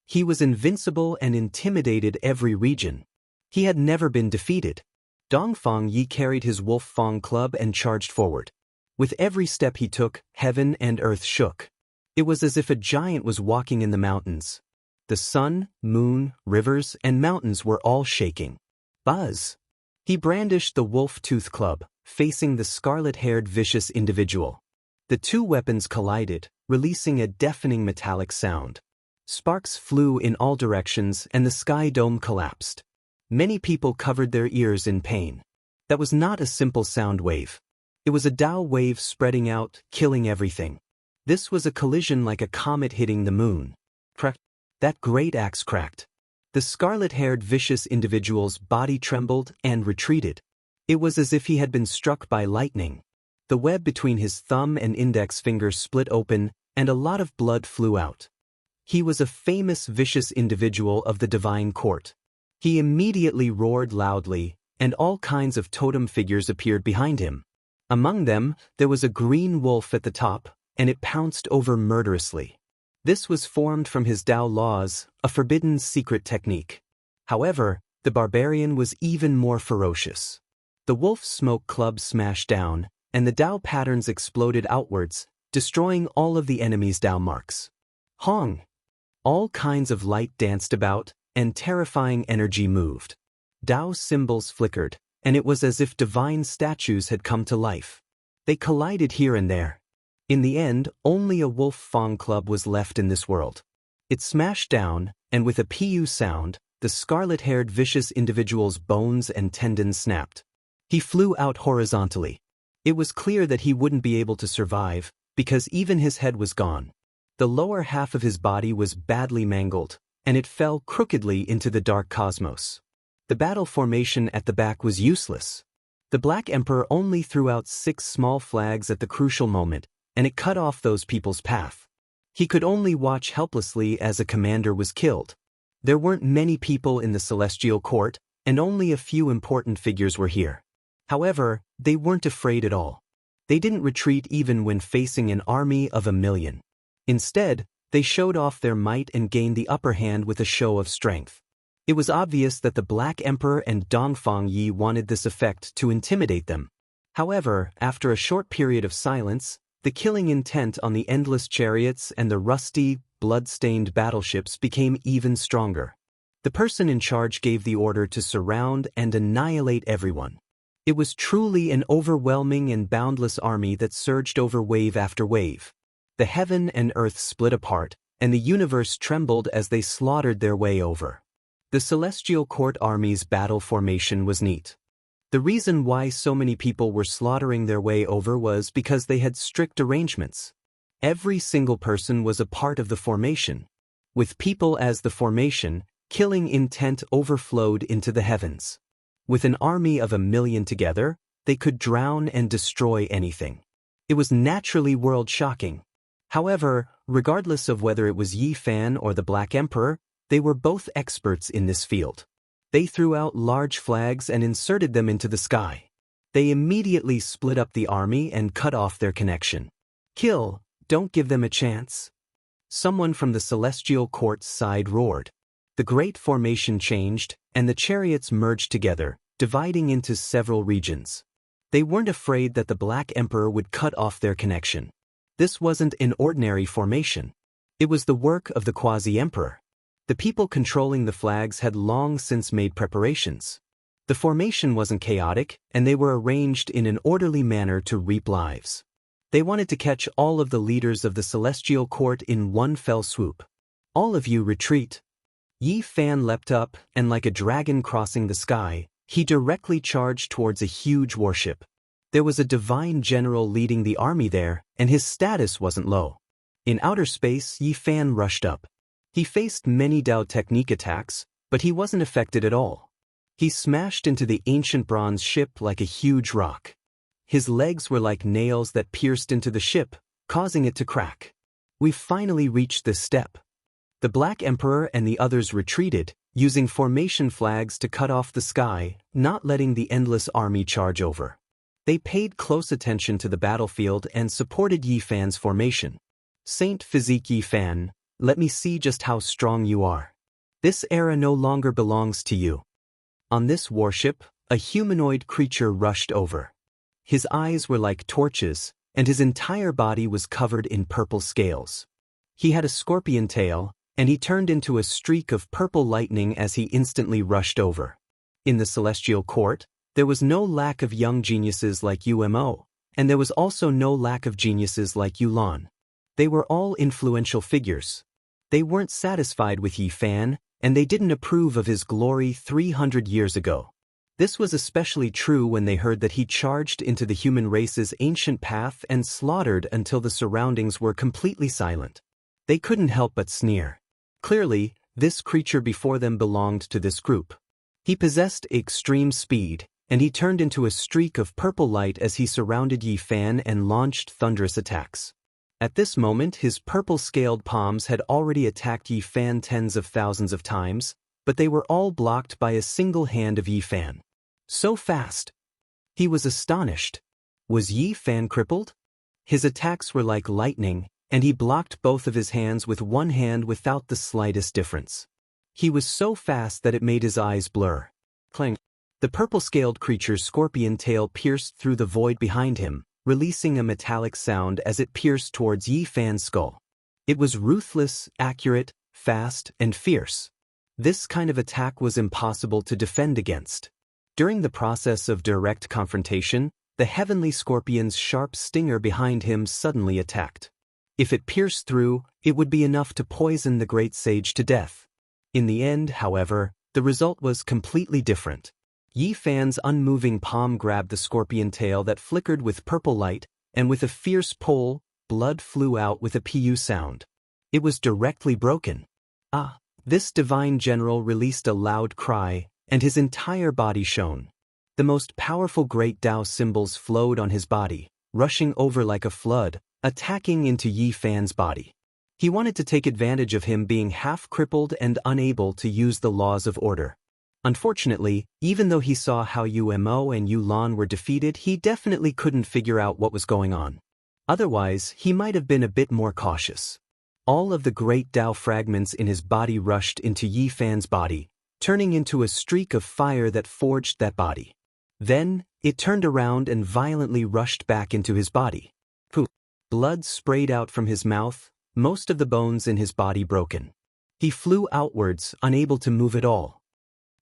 He was invincible and intimidated every region. He had never been defeated. Dongfang Yi carried his Wolf Fang club and charged forward. With every step he took, heaven and earth shook. It was as if a giant was walking in the mountains. The sun, moon, rivers, and mountains were all shaking. Buzz! He brandished the wolf-tooth club, facing the scarlet-haired vicious individual. The two weapons collided, releasing a deafening metallic sound. Sparks flew in all directions and the sky dome collapsed. Many people covered their ears in pain. That was not a simple sound wave. It was a Tao wave spreading out, killing everything. This was a collision like a comet hitting the moon. Crack! That great axe cracked. The scarlet-haired vicious individual's body trembled and retreated. It was as if he had been struck by lightning. The web between his thumb and index fingers split open, and a lot of blood flew out. He was a famous vicious individual of the divine court. He immediately roared loudly, and all kinds of totem figures appeared behind him. Among them, there was a green wolf at the top, and it pounced over murderously. This was formed from his Tao laws, a forbidden secret technique. However, the barbarian was even more ferocious. The wolf smoke club smashed down, and the Tao patterns exploded outwards, destroying all of the enemy's Tao marks. Hong! All kinds of light danced about, and terrifying energy moved. Tao symbols flickered, and it was as if divine statues had come to life. They collided here and there. In the end, only a wolf Fang club was left in this world. It smashed down, and with a pu sound, the scarlet-haired vicious individual's bones and tendons snapped. He flew out horizontally. It was clear that he wouldn't be able to survive, because even his head was gone. The lower half of his body was badly mangled, and it fell crookedly into the dark cosmos. The battle formation at the back was useless. The Black Emperor only threw out 6 small flags at the crucial moment, and it cut off those people's path. He could only watch helplessly as a commander was killed. There weren't many people in the Celestial Court, and only a few important figures were here. However, they weren't afraid at all. They didn't retreat even when facing an army of 1,000,000. Instead, they showed off their might and gained the upper hand with a show of strength. It was obvious that the Black Emperor and Dongfang Yi wanted this effect to intimidate them. However, after a short period of silence, the killing intent on the endless chariots and the rusty, blood-stained battleships became even stronger. The person in charge gave the order to surround and annihilate everyone. It was truly an overwhelming and boundless army that surged over wave after wave. The heaven and earth split apart, and the universe trembled as they slaughtered their way over. The Celestial Court Army's battle formation was neat. The reason why so many people were slaughtering their way over was because they had strict arrangements. Every single person was a part of the formation. With people as the formation, killing intent overflowed into the heavens. With an army of 1,000,000 together, they could drown and destroy anything. It was naturally world-shocking. However, regardless of whether it was Yi Fan or the Black Emperor, they were both experts in this field. They threw out large flags and inserted them into the sky. They immediately split up the army and cut off their connection. Kill, don't give them a chance. Someone from the Celestial Court's side roared. The great formation changed, and the chariots merged together, dividing into several regions. They weren't afraid that the Black Emperor would cut off their connection. This wasn't an ordinary formation. It was the work of the quasi-emperor. The people controlling the flags had long since made preparations. The formation wasn't chaotic, and they were arranged in an orderly manner to reap lives. They wanted to catch all of the leaders of the Celestial Court in one fell swoop. All of you retreat. Yi Fan leapt up, and like a dragon crossing the sky, He directly charged towards a huge warship. There was a divine general leading the army there, and his status wasn't low. In outer space, Yi Fan rushed up. He faced many Dao technique attacks, but he wasn't affected at all. He smashed into the ancient bronze ship like a huge rock. His legs were like nails that pierced into the ship, causing it to crack. We've finally reached this step. The Black Emperor and the others retreated, using formation flags to cut off the sky, not letting the endless army charge over. They paid close attention to the battlefield and supported Yi Fan's formation. Saint Physique Yi Fan, let me see just how strong you are. This era no longer belongs to you. On this warship, a humanoid creature rushed over. His eyes were like torches, and his entire body was covered in purple scales. He had a scorpion tail, and he turned into a streak of purple lightning as he instantly rushed over. In the celestial court, there was no lack of young geniuses like Umo, and there was also no lack of geniuses like Yulan. They were all influential figures. They weren't satisfied with Yi Fan, and they didn't approve of his glory 300 years ago. This was especially true when they heard that he charged into the human race's ancient path and slaughtered until the surroundings were completely silent. They couldn't help but sneer. Clearly, this creature before them belonged to this group. He possessed extreme speed, and he turned into a streak of purple light as he surrounded Yi Fan and launched thunderous attacks. At this moment, his purple-scaled palms had already attacked Yi Fan tens of thousands of times, but they were all blocked by a single hand of Yi Fan. So fast! He was astonished. Was Yi Fan crippled? His attacks were like lightning, and he blocked both of his hands with one hand without the slightest difference. He was so fast that it made his eyes blur. Clang! The purple-scaled creature's scorpion tail pierced through the void behind him, releasing a metallic sound as it pierced towards Yi Fan's skull. It was ruthless, accurate, fast, and fierce. This kind of attack was impossible to defend against. During the process of direct confrontation, the heavenly scorpion's sharp stinger behind him suddenly attacked. If it pierced through, it would be enough to poison the great sage to death. In the end, however, the result was completely different. Yi Fan's unmoving palm grabbed the scorpion tail that flickered with purple light, and with a fierce pull, blood flew out with a pu sound. It was directly broken. Ah! This divine general released a loud cry, and his entire body shone. The most powerful great Tao symbols flowed on his body, rushing over like a flood, attacking into Yi Fan's body. He wanted to take advantage of him being half-crippled and unable to use the laws of order. Unfortunately, even though he saw how Umo and Yulan were defeated, he definitely couldn't figure out what was going on. Otherwise, he might have been a bit more cautious. All of the great Tao fragments in his body rushed into Yi Fan's body, turning into a streak of fire that forged that body. Then, it turned around and violently rushed back into his body. Poof! Blood sprayed out from his mouth, most of the bones in his body broken. He flew outwards, unable to move at all.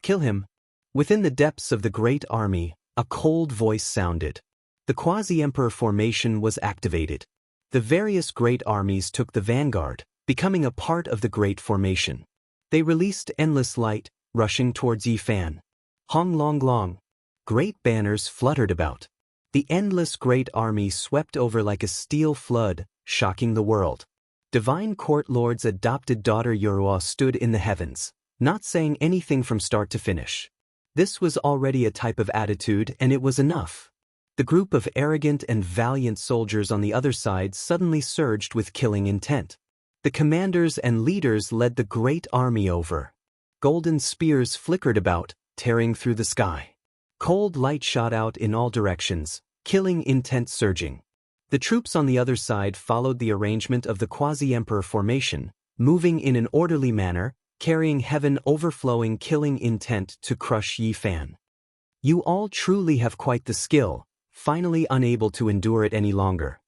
Kill him. Within the depths of the great army, a cold voice sounded. The quasi-emperor formation was activated. The various great armies took the vanguard, becoming a part of the great formation. They released endless light, rushing towards Yi Fan. Hong Long Long. Great banners fluttered about. The endless great army swept over like a steel flood, shocking the world. Divine Court Lord's adopted daughter Yorua stood in the heavens, not saying anything from start to finish. This was already a type of attitude, and it was enough. The group of arrogant and valiant soldiers on the other side suddenly surged with killing intent. The commanders and leaders led the great army over. Golden spears flickered about, tearing through the sky. Cold light shot out in all directions, killing intent surging. The troops on the other side followed the arrangement of the quasi-emperor formation, moving in an orderly manner, carrying heaven overflowing killing intent to crush Yi Fan. You all truly have quite the skill, finally unable to endure it any longer.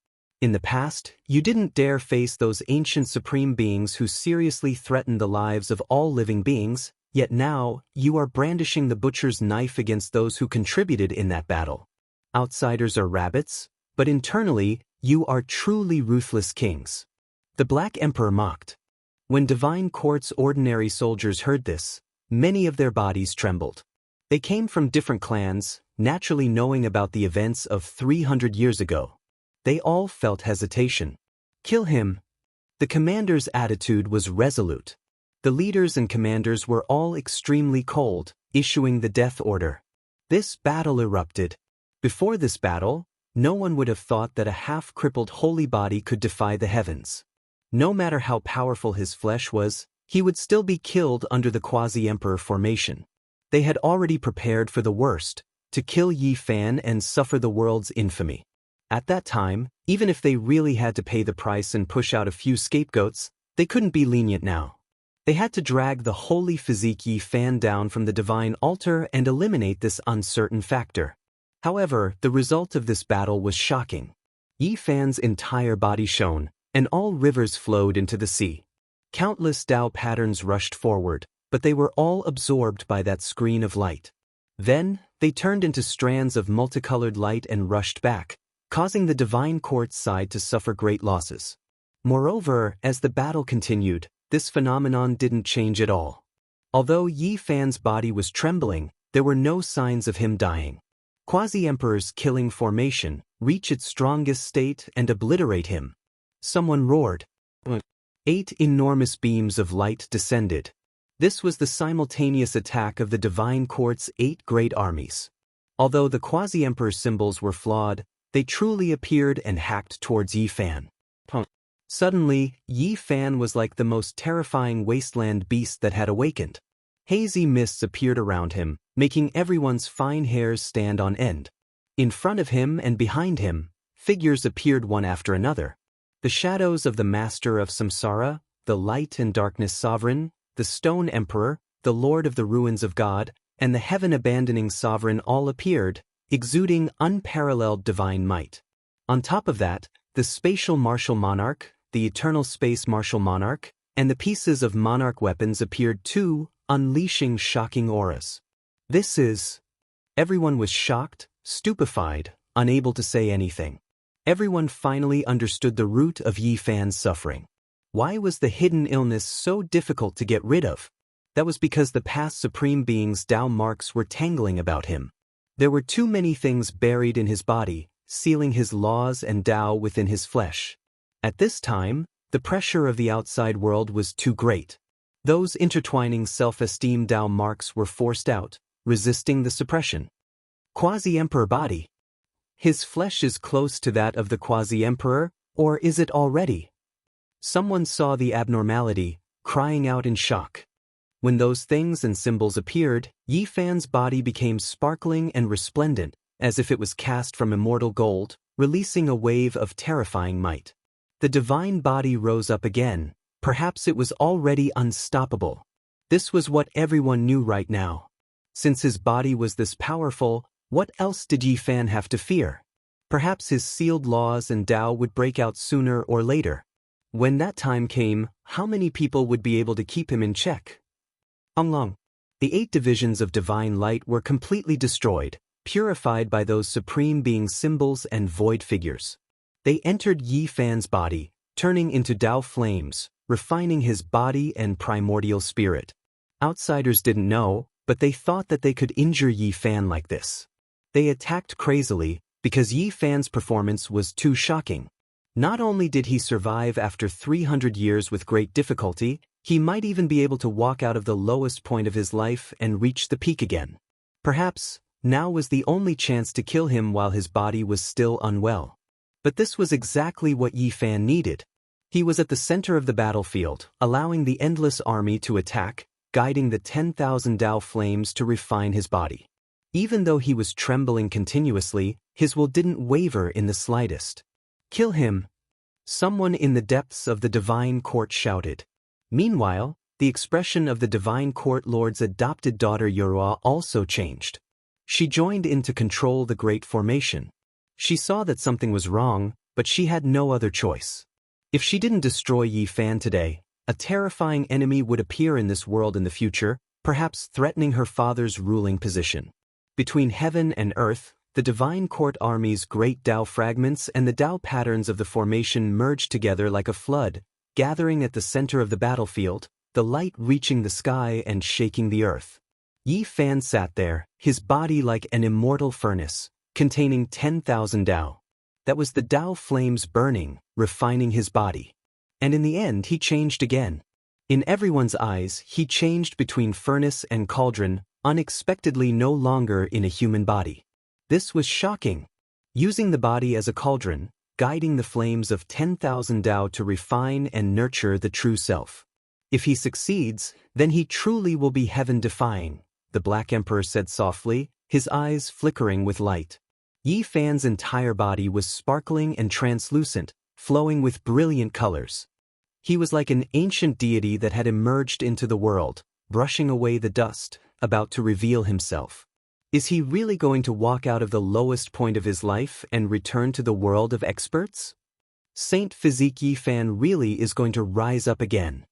In the past, you didn't dare face those ancient supreme beings who seriously threatened the lives of all living beings, yet now, you are brandishing the butcher's knife against those who contributed in that battle. Outsiders are rabbits, but internally, you are truly ruthless kings. The Black Emperor mocked. When Divine Court's ordinary soldiers heard this, many of their bodies trembled. They came from different clans, naturally knowing about the events of 300 years ago. They all felt hesitation. Kill him. The commander's attitude was resolute. The leaders and commanders were all extremely cold, issuing the death order. This battle erupted. Before this battle, no one would have thought that a half-crippled holy body could defy the heavens. No matter how powerful his flesh was, he would still be killed under the quasi-emperor formation. They had already prepared for the worst, to kill Yi Fan and suffer the world's infamy. At that time, even if they really had to pay the price and push out a few scapegoats, they couldn't be lenient now. They had to drag the holy physique Yi Fan down from the divine altar and eliminate this uncertain factor. However, the result of this battle was shocking. Yi Fan's entire body shone, and all rivers flowed into the sea. Countless Tao patterns rushed forward, but they were all absorbed by that screen of light. Then, they turned into strands of multicolored light and rushed back, causing the divine court side to suffer great losses. Moreover, as the battle continued, this phenomenon didn't change at all. Although Yi Fan's body was trembling, there were no signs of him dying. Quasi-Emperor's killing formation reach its strongest state and obliterate him. Someone roared. 8 enormous beams of light descended. This was the simultaneous attack of the divine court's 8 great armies. Although the quasi-emperor's symbols were flawed, they truly appeared and hacked towards Yi Fan. Suddenly, Yi Fan was like the most terrifying wasteland beast that had awakened. Hazy mists appeared around him, making everyone's fine hairs stand on end. In front of him and behind him, figures appeared one after another. The shadows of the Master of Samsara, the Light and Darkness Sovereign, the Stone Emperor, the Lord of the Ruins of God, and the Heaven-Abandoning Sovereign all appeared, exuding unparalleled divine might. On top of that, the Spatial Martial Monarch, the Eternal Space Martial Monarch, and the pieces of Monarch weapons appeared too, unleashing shocking auras. This is... Everyone was shocked, stupefied, unable to say anything. Everyone finally understood the root of Yi Fan's suffering. Why was the hidden illness so difficult to get rid of? That was because the past Supreme Being's Tao marks were tangling about him. There were too many things buried in his body, sealing his laws and Tao within his flesh. At this time, the pressure of the outside world was too great. Those intertwining self-esteem Tao marks were forced out, resisting the suppression. Quasi-Emperor body. His flesh is close to that of the Quasi-Emperor, or is it already? Someone saw the abnormality, crying out in shock. When those things and symbols appeared, Yi Fan's body became sparkling and resplendent, as if it was cast from immortal gold, releasing a wave of terrifying might. The divine body rose up again. Perhaps it was already unstoppable. This was what everyone knew right now. Since his body was this powerful, what else did Yi Fan have to fear? Perhaps his sealed laws and Tao would break out sooner or later. When that time came, how many people would be able to keep him in check? Long. The 8 divisions of divine light were completely destroyed, purified by those supreme being symbols and void figures. They entered Yi Fan's body, turning into Tao flames, refining his body and primordial spirit. Outsiders didn't know, but they thought that they could injure Yi Fan like this. They attacked crazily, because Yi Fan's performance was too shocking. Not only did he survive after 300 years with great difficulty, he might even be able to walk out of the lowest point of his life and reach the peak again. Perhaps, now was the only chance to kill him while his body was still unwell. But this was exactly what Yi Fan needed. He was at the center of the battlefield, allowing the endless army to attack, guiding the 10,000 Tao flames to refine his body. Even though he was trembling continuously, his will didn't waver in the slightest. Kill him! Someone in the depths of the divine court shouted. Meanwhile, the expression of the divine court lord's adopted daughter Yorua also changed. She joined in to control the great formation. She saw that something was wrong, but she had no other choice. If she didn't destroy Yi Fan today, a terrifying enemy would appear in this world in the future, perhaps threatening her father's ruling position. Between heaven and earth, the divine court army's great Tao fragments and the Tao patterns of the formation merged together like a flood, gathering at the center of the battlefield, the light reaching the sky and shaking the earth. Yi Fan sat there, his body like an immortal furnace, containing 10,000 Dao. That was the Dao flames burning, refining his body. And in the end he changed again. In everyone's eyes, he changed between furnace and cauldron, unexpectedly no longer in a human body. This was shocking. Using the body as a cauldron, guiding the flames of 10,000 Dao to refine and nurture the true self. If he succeeds, then he truly will be heaven-defying, the Black Emperor said softly, his eyes flickering with light. Yi Fan's entire body was sparkling and translucent, flowing with brilliant colors. He was like an ancient deity that had emerged into the world, brushing away the dust, about to reveal himself. Is he really going to walk out of the lowest point of his life and return to the world of experts? Saint Physique Yi Fan really is going to rise up again.